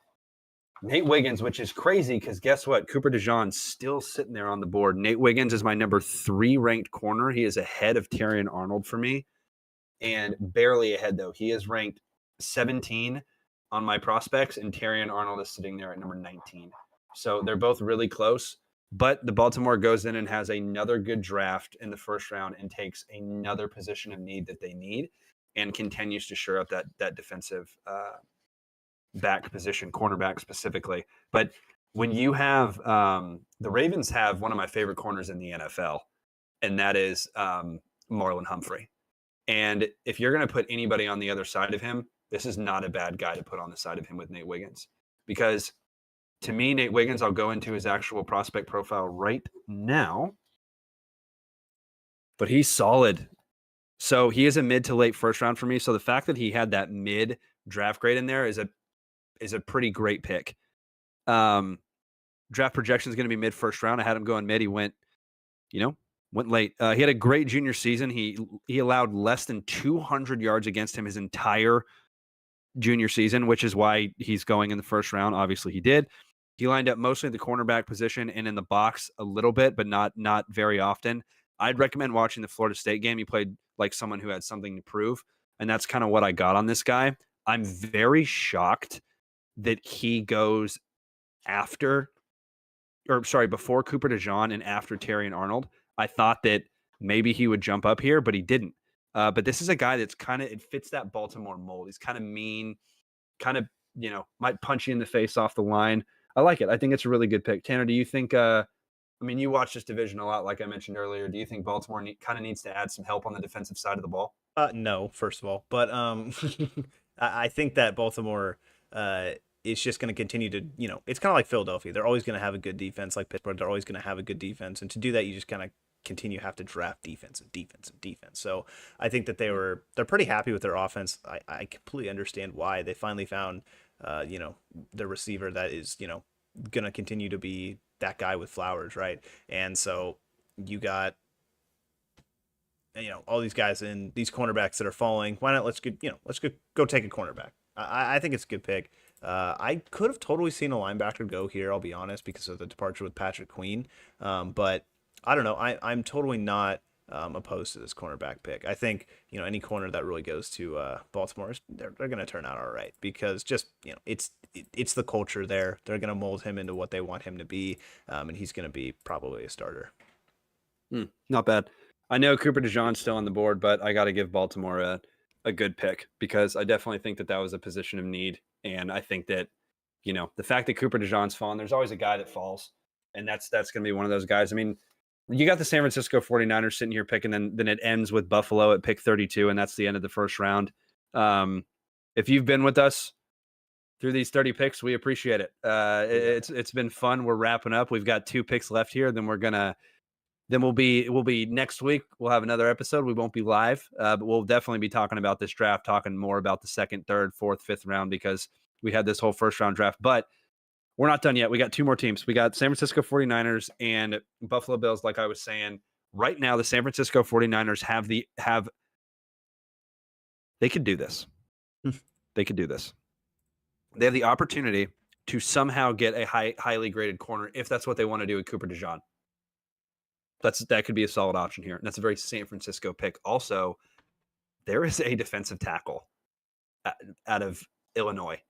Nate Wiggins, which is crazy because guess what? Cooper DeJean's still sitting there on the board. Nate Wiggins is my number 3 ranked corner. He is ahead of Terrion Arnold for me, and barely ahead, though. He is ranked 17 on my prospects, and Terrion Arnold is sitting there at number 19. So they're both really close, but the Baltimore goes in and has another good draft in the first round and takes another position of need that they need and continues to shore up that defensive back position, cornerback specifically. But when you have the Ravens have one of my favorite corners in the NFL, and that is Marlon Humphrey. And if you're going to put anybody on the other side of him, this is not a bad guy to put on the side of him with Nate Wiggins. Because to me, Nate Wiggins, I'll go into his actual prospect profile right now, but he's solid. So he is a mid to late first round for me. So the fact that he had that mid draft grade in there is a pretty great pick. Draft projection is going to be mid first round. I had him going mid. He went late. He had a great junior season. He allowed less than 200 yards against him his entire junior season, which is why he's going in the first round. Obviously he did. He lined up mostly at the cornerback position and in the box a little bit, but not very often. I'd recommend watching the Florida State game. He played like someone who had something to prove, and that's kind of what I got on this guy. I'm very shocked that he goes before Cooper DeJean and after Terrion Arnold. I thought that maybe he would jump up here, but he didn't. But this is a guy that's it fits that Baltimore mold. He's kind of mean, kind of, might punch you in the face off the line. I like it. I think it's a really good pick. Tanner, do you think, you watch this division a lot, like I mentioned earlier. Do you think Baltimore kind of needs to add some help on the defensive side of the ball? No, first of all, but I think that Baltimore is just going to continue to, it's kind of like Philadelphia. They're always going to have a good defense, like Pittsburgh. They're always going to have a good defense, and to do that, you just kind of continue have to draft defense and defense and defense. So I think that they're pretty happy with their offense. I completely understand why they finally found, the receiver that is, going to continue to be that guy with Flowers, right? And so you got all these guys and these cornerbacks that are falling. Why not let's go take a cornerback. I think it's a good pick. I could have totally seen a linebacker go here, I'll be honest, because of the departure with Patrick Queen. But I don't know. I'm totally not opposed to this cornerback pick. I think any corner that really goes to Baltimore, they're going to turn out all right, because just it's the culture there. They're going to mold him into what they want him to be, and he's going to be probably a starter. Not bad. I know Cooper DeJean's still on the board, but I got to give Baltimore a good pick, because I definitely think that was a position of need. And I think that, the fact that Cooper DeJean's fallen, there's always a guy that falls, and that's going to be one of those guys. I mean, you got the San Francisco 49ers sitting here picking, then it ends with Buffalo at pick 32, and that's the end of the first round. If you've been with us through these 30 picks, we appreciate it. It's been fun. We're wrapping up. We've got 2 picks left here. Then we'll be next week. We'll have another episode. We won't be live, but we'll definitely be talking about this draft, talking more about the 2nd, 3rd, 4th, 5th round, because we had this whole first round draft. But we're not done yet. We got 2 more teams. We got San Francisco 49ers and Buffalo Bills. Like I was saying, right now the San Francisco 49ers they could do this. They could do this. They have the opportunity to somehow get a highly graded corner, if that's what they want to do with Cooper DeJean. That could be a solid option here. And that's a very San Francisco pick. Also, there is a defensive tackle out of Illinois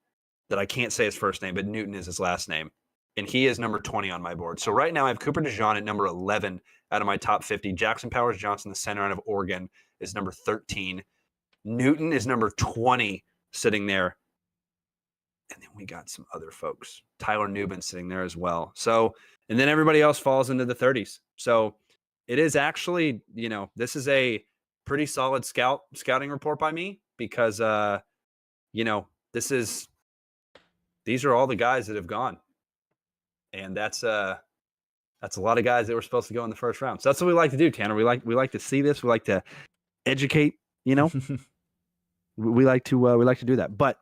that I can't say his first name, but Newton is his last name. And he is number 20 on my board. So right now I have Cooper DeJean at number 11 out of my top 50. Jackson Powers Johnson, the center out of Oregon, is number 13. Newton is number 20 sitting there. And then we got some other folks. Tyler Nubin sitting there as well. So, and then everybody else falls into the 30s. So it is actually, this is a pretty solid scouting report by me, because, these are all the guys that have gone. And that's a lot of guys that were supposed to go in the first round. So that's what we like to do, Tanner. We like to see this. We like to educate, we like to do that. But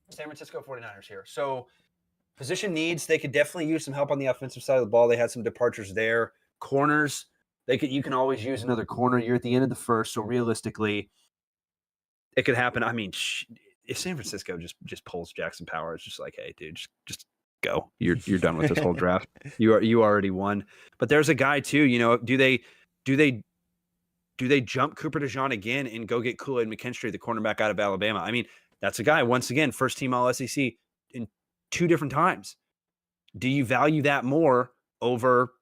San Francisco 49ers here. So position needs, they could definitely use some help on the offensive side of the ball. They had some departures there. Corners, you can always use another corner. You're at the end of the first, so realistically, it could happen. I mean, if San Francisco just pulls Jackson Powers, just like, hey, dude, just go. You're done with this whole draft. You already won. But there's a guy too. Do they jump Cooper DeJean again and go get Kool-Aid McKinstry, the cornerback out of Alabama? I mean, that's a guy, once again, first team All SEC in 2 different times. Do you value that more over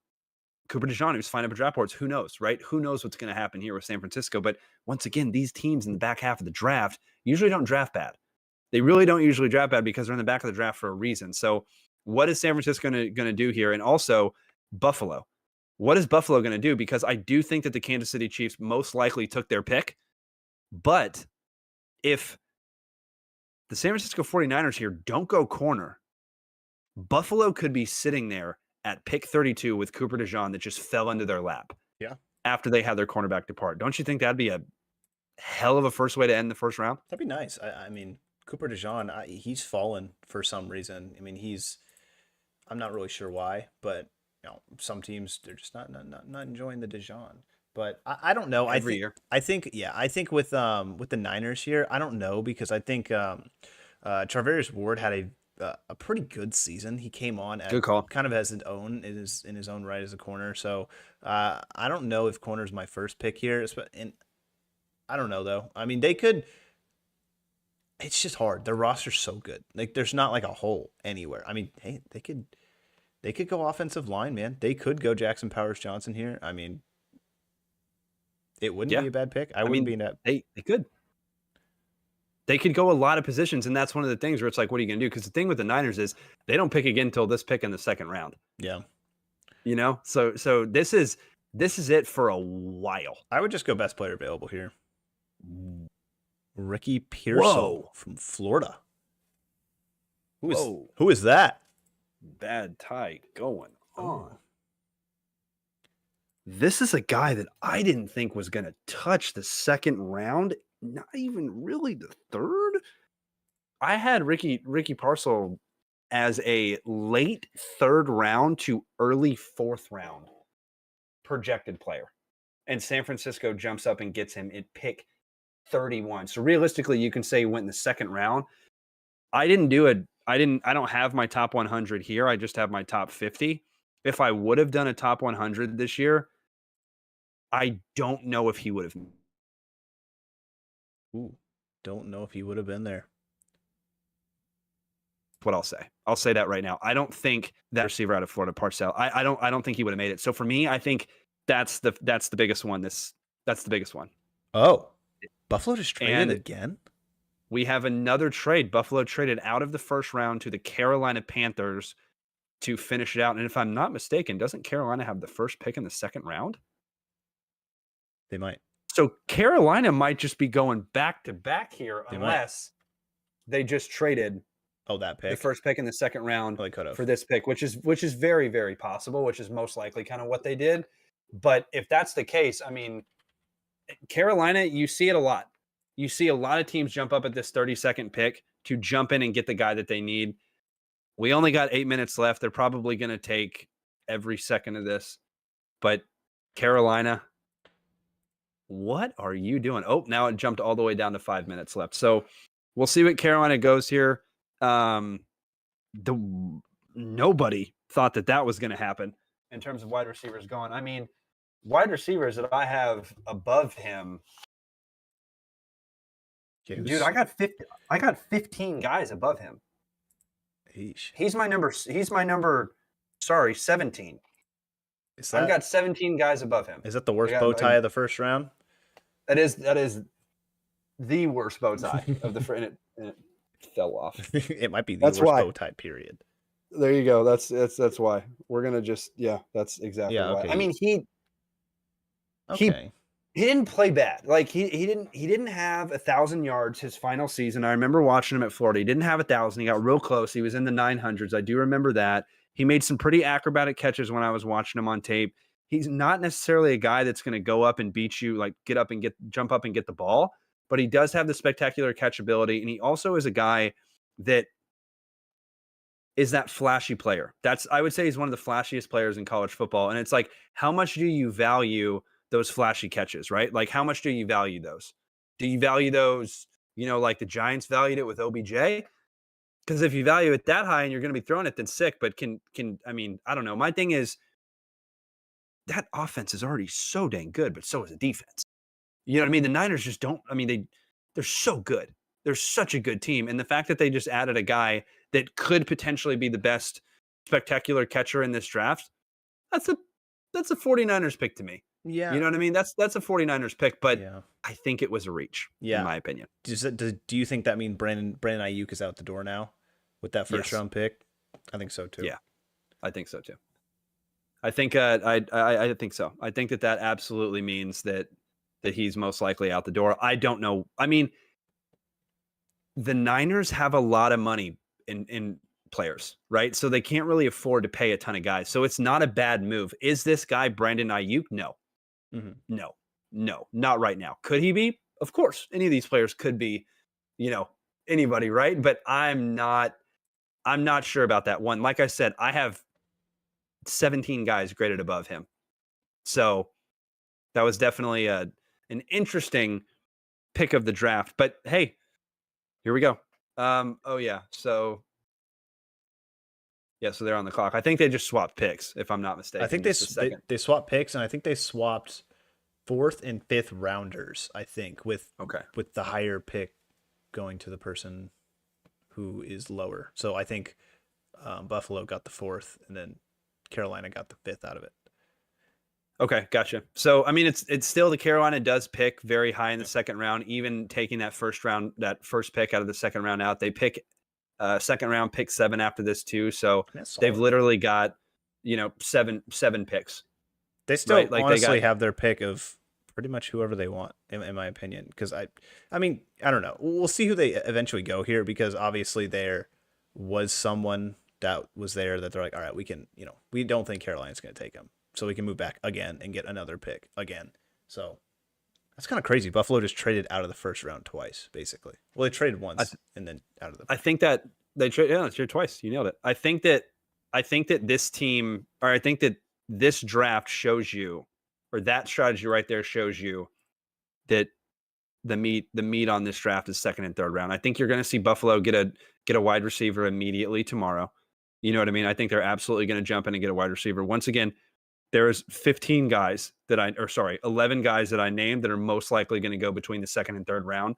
Cooper DeJean, who's flying up at draft boards? Who knows, right? Who knows what's going to happen here with San Francisco? But once again, these teams in the back half of the draft usually don't draft bad. They really don't usually draft bad, because they're in the back of the draft for a reason. So what is San Francisco going to do here? And also Buffalo. What is Buffalo going to do? Because I do think that the Kansas City Chiefs most likely took their pick. But if the San Francisco 49ers here don't go corner, Buffalo could be sitting there at pick 32 with Cooper DeJean that just fell into their lap. Yeah. After they had their cornerback depart. Don't you think that'd be a hell of a first way to end the first round? That'd be nice. I mean, Cooper DeJean, he's fallen for some reason. I mean, I'm not really sure why, but some teams, they're just not enjoying the DeJean. But I don't know. Every year. I think with the Niners here, I don't know, because I think Charvarius Ward had a pretty good season. He came on at good call. Kind of as his own in his own right as a corner. So I don't know if corner's my first pick here. And I don't know though. I mean, they could. It's just hard. Their roster's so good. Like, there's not like a hole anywhere. I mean, hey, they could go offensive line, man. They could go Jackson Powers Johnson here. I mean, It wouldn't Yeah. be a bad pick. I mean, wouldn't be that. they could. They could go a lot of positions, and that's one of the things where it's like, what are you going to do? Because the thing with the Niners is they don't pick again until this pick in the second round. Yeah. You know, so this is it for a while. I would just go best player available here. Ricky Pearsall from Florida. Who is that? Bad tie going on. This is a guy that I didn't think was going to touch the second round, not even really the third. I had Ricky Pearsall as a late third round to early fourth round projected player. And San Francisco jumps up and gets him at pick 31. So realistically, you can say he went in the second round. I don't have my top 100 here. I just have my top 50. If I would have done a top 100 this year, I don't know if he would have. Ooh, don't know if he would have been there. What I'll say. I'll say that right now. I don't think that receiver out of Florida, Parcell. I don't think he would have made it. So for me, I think that's the biggest one. That's the biggest one. Oh, Buffalo just traded again. We have another trade. Buffalo traded out of the first round to the Carolina Panthers to finish it out. And if I'm not mistaken, doesn't Carolina have the first pick in the second round? They might. So Carolina might just be going back to back here unless they just traded that pick, the first pick in the second round for this pick, which is very, very possible, which is most likely kind of what they did. But if that's the case, I mean, Carolina, you see it a lot. You see a lot of teams jump up at this 32nd pick to jump in and get the guy that they need. We only got 8 minutes left. They're probably going to take every second of this. But Carolina, what are you doing? Oh, now it jumped all the way down to 5 minutes left. So we'll see what Carolina goes here. Nobody thought that was going to happen in terms of wide receivers going. I mean, wide receivers that I have above him. Dude, I got 15 guys above him. He's my number 17. I've got 17 guys above him. Is that the worst bow tie of the first round? That is the worst bow tie of the and it fell off. It might be the worst bow tie period. There you go. That's why. We're gonna just that's exactly why. Okay. I mean he didn't play bad. Like he didn't have 1,000 yards his final season. I remember watching him at Florida. He didn't have 1,000. He got real close. He was in the 900s. I do remember that. He made some pretty acrobatic catches when I was watching him on tape. He's not necessarily a guy that's going to go up and beat you, like jump up and get the ball, but he does have the spectacular catchability. And he also is a guy that is that flashy player. I would say he's one of the flashiest players in college football. And it's like, how much do you value those flashy catches, right? Like, how much do you value those? Do you value those, like the Giants valued it with OBJ? Because if you value it that high and you're going to be throwing it, then sick. But I mean, I don't know. My thing is that offense is already so dang good, but so is the defense. You know what I mean? The Niners just don't. I mean, they're so good. They're such a good team, and the fact that they just added a guy that could potentially be the best spectacular catcher in this draft, that's a 49ers pick to me. Yeah. You know what I mean? That's a 49ers pick, but I think it was a reach, in my opinion. Do you think that means Brandon Ayuk is out the door now with that first round pick? I think so too. Yeah, I think so too. I think I think so. I think that absolutely means that he's most likely out the door. I don't know. I mean, the Niners have a lot of money in players, right? So they can't really afford to pay a ton of guys. So it's not a bad move. Is this guy Brandon Ayuk? No. Mm-hmm. No, not right now. Could he be? Of course. Any of these players could be, anybody, right? But I'm not sure about that one. Like I said, I have 17 guys graded above him. So that was definitely an interesting pick of the draft. But hey, here we go. So they're on the clock. I think they just swapped picks, if I'm not mistaken. I think they swapped picks, and I think they swapped 4th and 5th rounders, I think, with the higher pick going to the person who is lower. So I think Buffalo got the 4th, and then Carolina got the 5th out of it. Okay, gotcha. So I mean, it's still the Carolina does pick very high in the second round, even taking that first pick out of the second round out. They pick second round pick 7 after this too. So That's they've solid. literally got seven picks, They still right? Like they honestly got. have their pick of pretty much whoever they want, in my opinion. Because I mean, I don't know. We'll see who they eventually go here, because obviously there was someone that was there that they're like, all right, we can, we don't think Carolina's going to take him, so we can move back again and get another pick again. So that's kind of crazy. Buffalo just traded out of the first round twice, basically. Well, they traded once and then out of the. I think that they traded twice. You nailed it. I think that this team, or I think that this draft shows you, or that strategy right there shows you that the meat on this draft is second and third round. I think you're going to see Buffalo get a wide receiver immediately tomorrow. You know what I mean? I think they're absolutely going to jump in and get a wide receiver. Once again, there's 11 guys that I named that are most likely going to go between the second and third round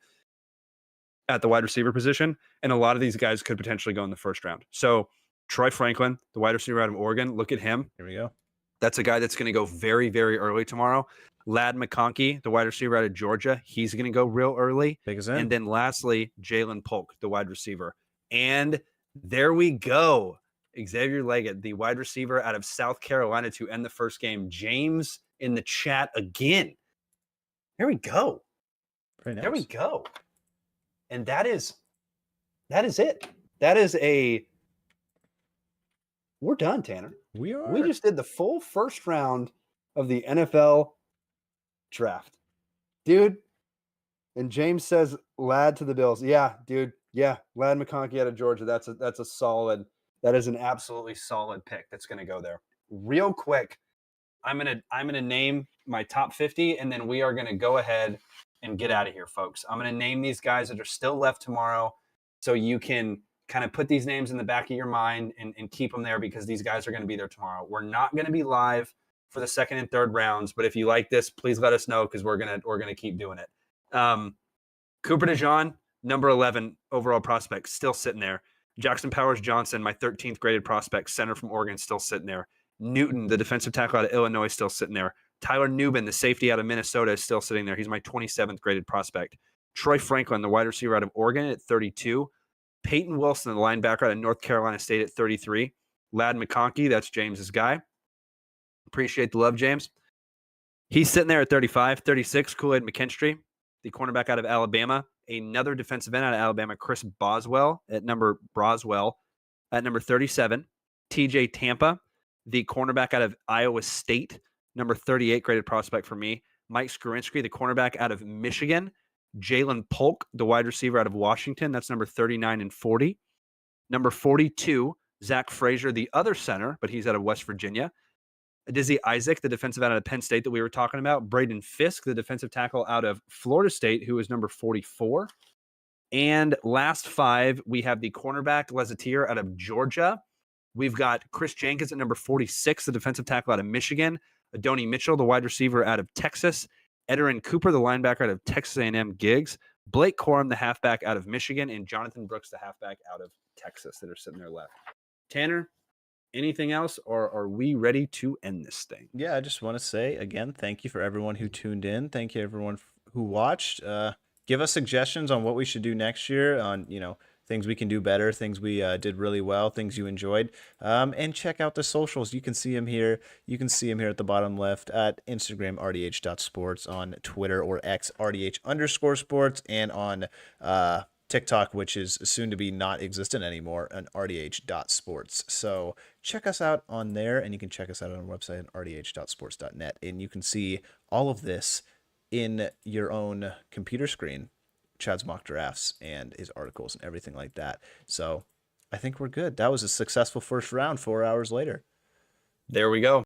at the wide receiver position, and a lot of these guys could potentially go in the first round. So Troy Franklin, the wide receiver out of Oregon, look at him. Here we go. That's a guy that's going to go very, very early tomorrow. Ladd McConkey, the wide receiver out of Georgia, he's going to go real early. Big as in. And then lastly, Jalen Polk, the wide receiver. And there we go. Xavier Leggett, the wide receiver out of South Carolina to end the first game. James in the chat again. There we go. Very nice. There we go. And that is it. That is we're done, Tanner. We are. We just did the full first round of the NFL draft. Dude. And James says Ladd to the Bills. Yeah, dude. Yeah. Ladd McConkey out of Georgia. That is an absolutely solid pick that's going to go there. Real quick, I'm gonna name my top 50, and then we are going to go ahead and get out of here, folks. I'm going to name these guys that are still left tomorrow, so you can kind of put these names in the back of your mind and keep them there, because these guys are going to be there tomorrow. We're not going to be live for the second and third rounds, but if you like this, please let us know, because we're gonna keep doing it. Cooper DeJean, number 11 overall prospect, still sitting there. Jackson Powers Johnson, my 13th graded prospect, center from Oregon, still sitting there. Newton, the defensive tackle out of Illinois, still sitting there. Tyler Nubin, the safety out of Minnesota, is still sitting there. He's my 27th graded prospect. Troy Franklin, the wide receiver out of Oregon, at 32. Peyton Wilson, the linebacker out of North Carolina State, at 33. Ladd McConkey, that's James's guy. Appreciate the love, James. He's sitting there at 35. 36, Kool-Aid McKinstry, the cornerback out of Alabama. Another defensive end out of Alabama, Chris Braswell at number 37. TJ Tampa, the cornerback out of Iowa State, number 38 graded prospect for me. Mike Skurinsky, the cornerback out of Michigan. Jalen Polk, the wide receiver out of Washington. That's number 39 and 40. Number 42, Zach Frazier, the other center, but he's out of West Virginia. Dizzy Isaac, the defensive out of Penn State that we were talking about. Braden Fisk, the defensive tackle out of Florida State, who is number 44. And last 5, we have the cornerback, Lezatier, out of Georgia. We've got Chris Jenkins at number 46, the defensive tackle out of Michigan. Adonai Mitchell, the wide receiver out of Texas. Ederin Cooper, the linebacker out of Texas A&M Gigs. Blake Corum, the halfback out of Michigan. And Jonathan Brooks, the halfback out of Texas, that are sitting there left. Tanner, anything else, or are we ready to end this thing? Yeah, I just want to say again, thank you for everyone who tuned in. Thank you everyone who watched. Give us suggestions on what we should do next year, on things we can do better, things we did really well, things you enjoyed. And check out the socials. You can see them here. You can see them here at the bottom left at Instagram, rdh.sports, on Twitter or X, rdh_sports, and on TikTok, which is soon to be not existent anymore, on rdh.sports. So check us out on there, and you can check us out on our website at rdh.sports.net, and you can see all of this in your own computer screen, Chad's mock drafts and his articles and everything like that. So I think we're good. That was a successful first round 4 hours later. There we go.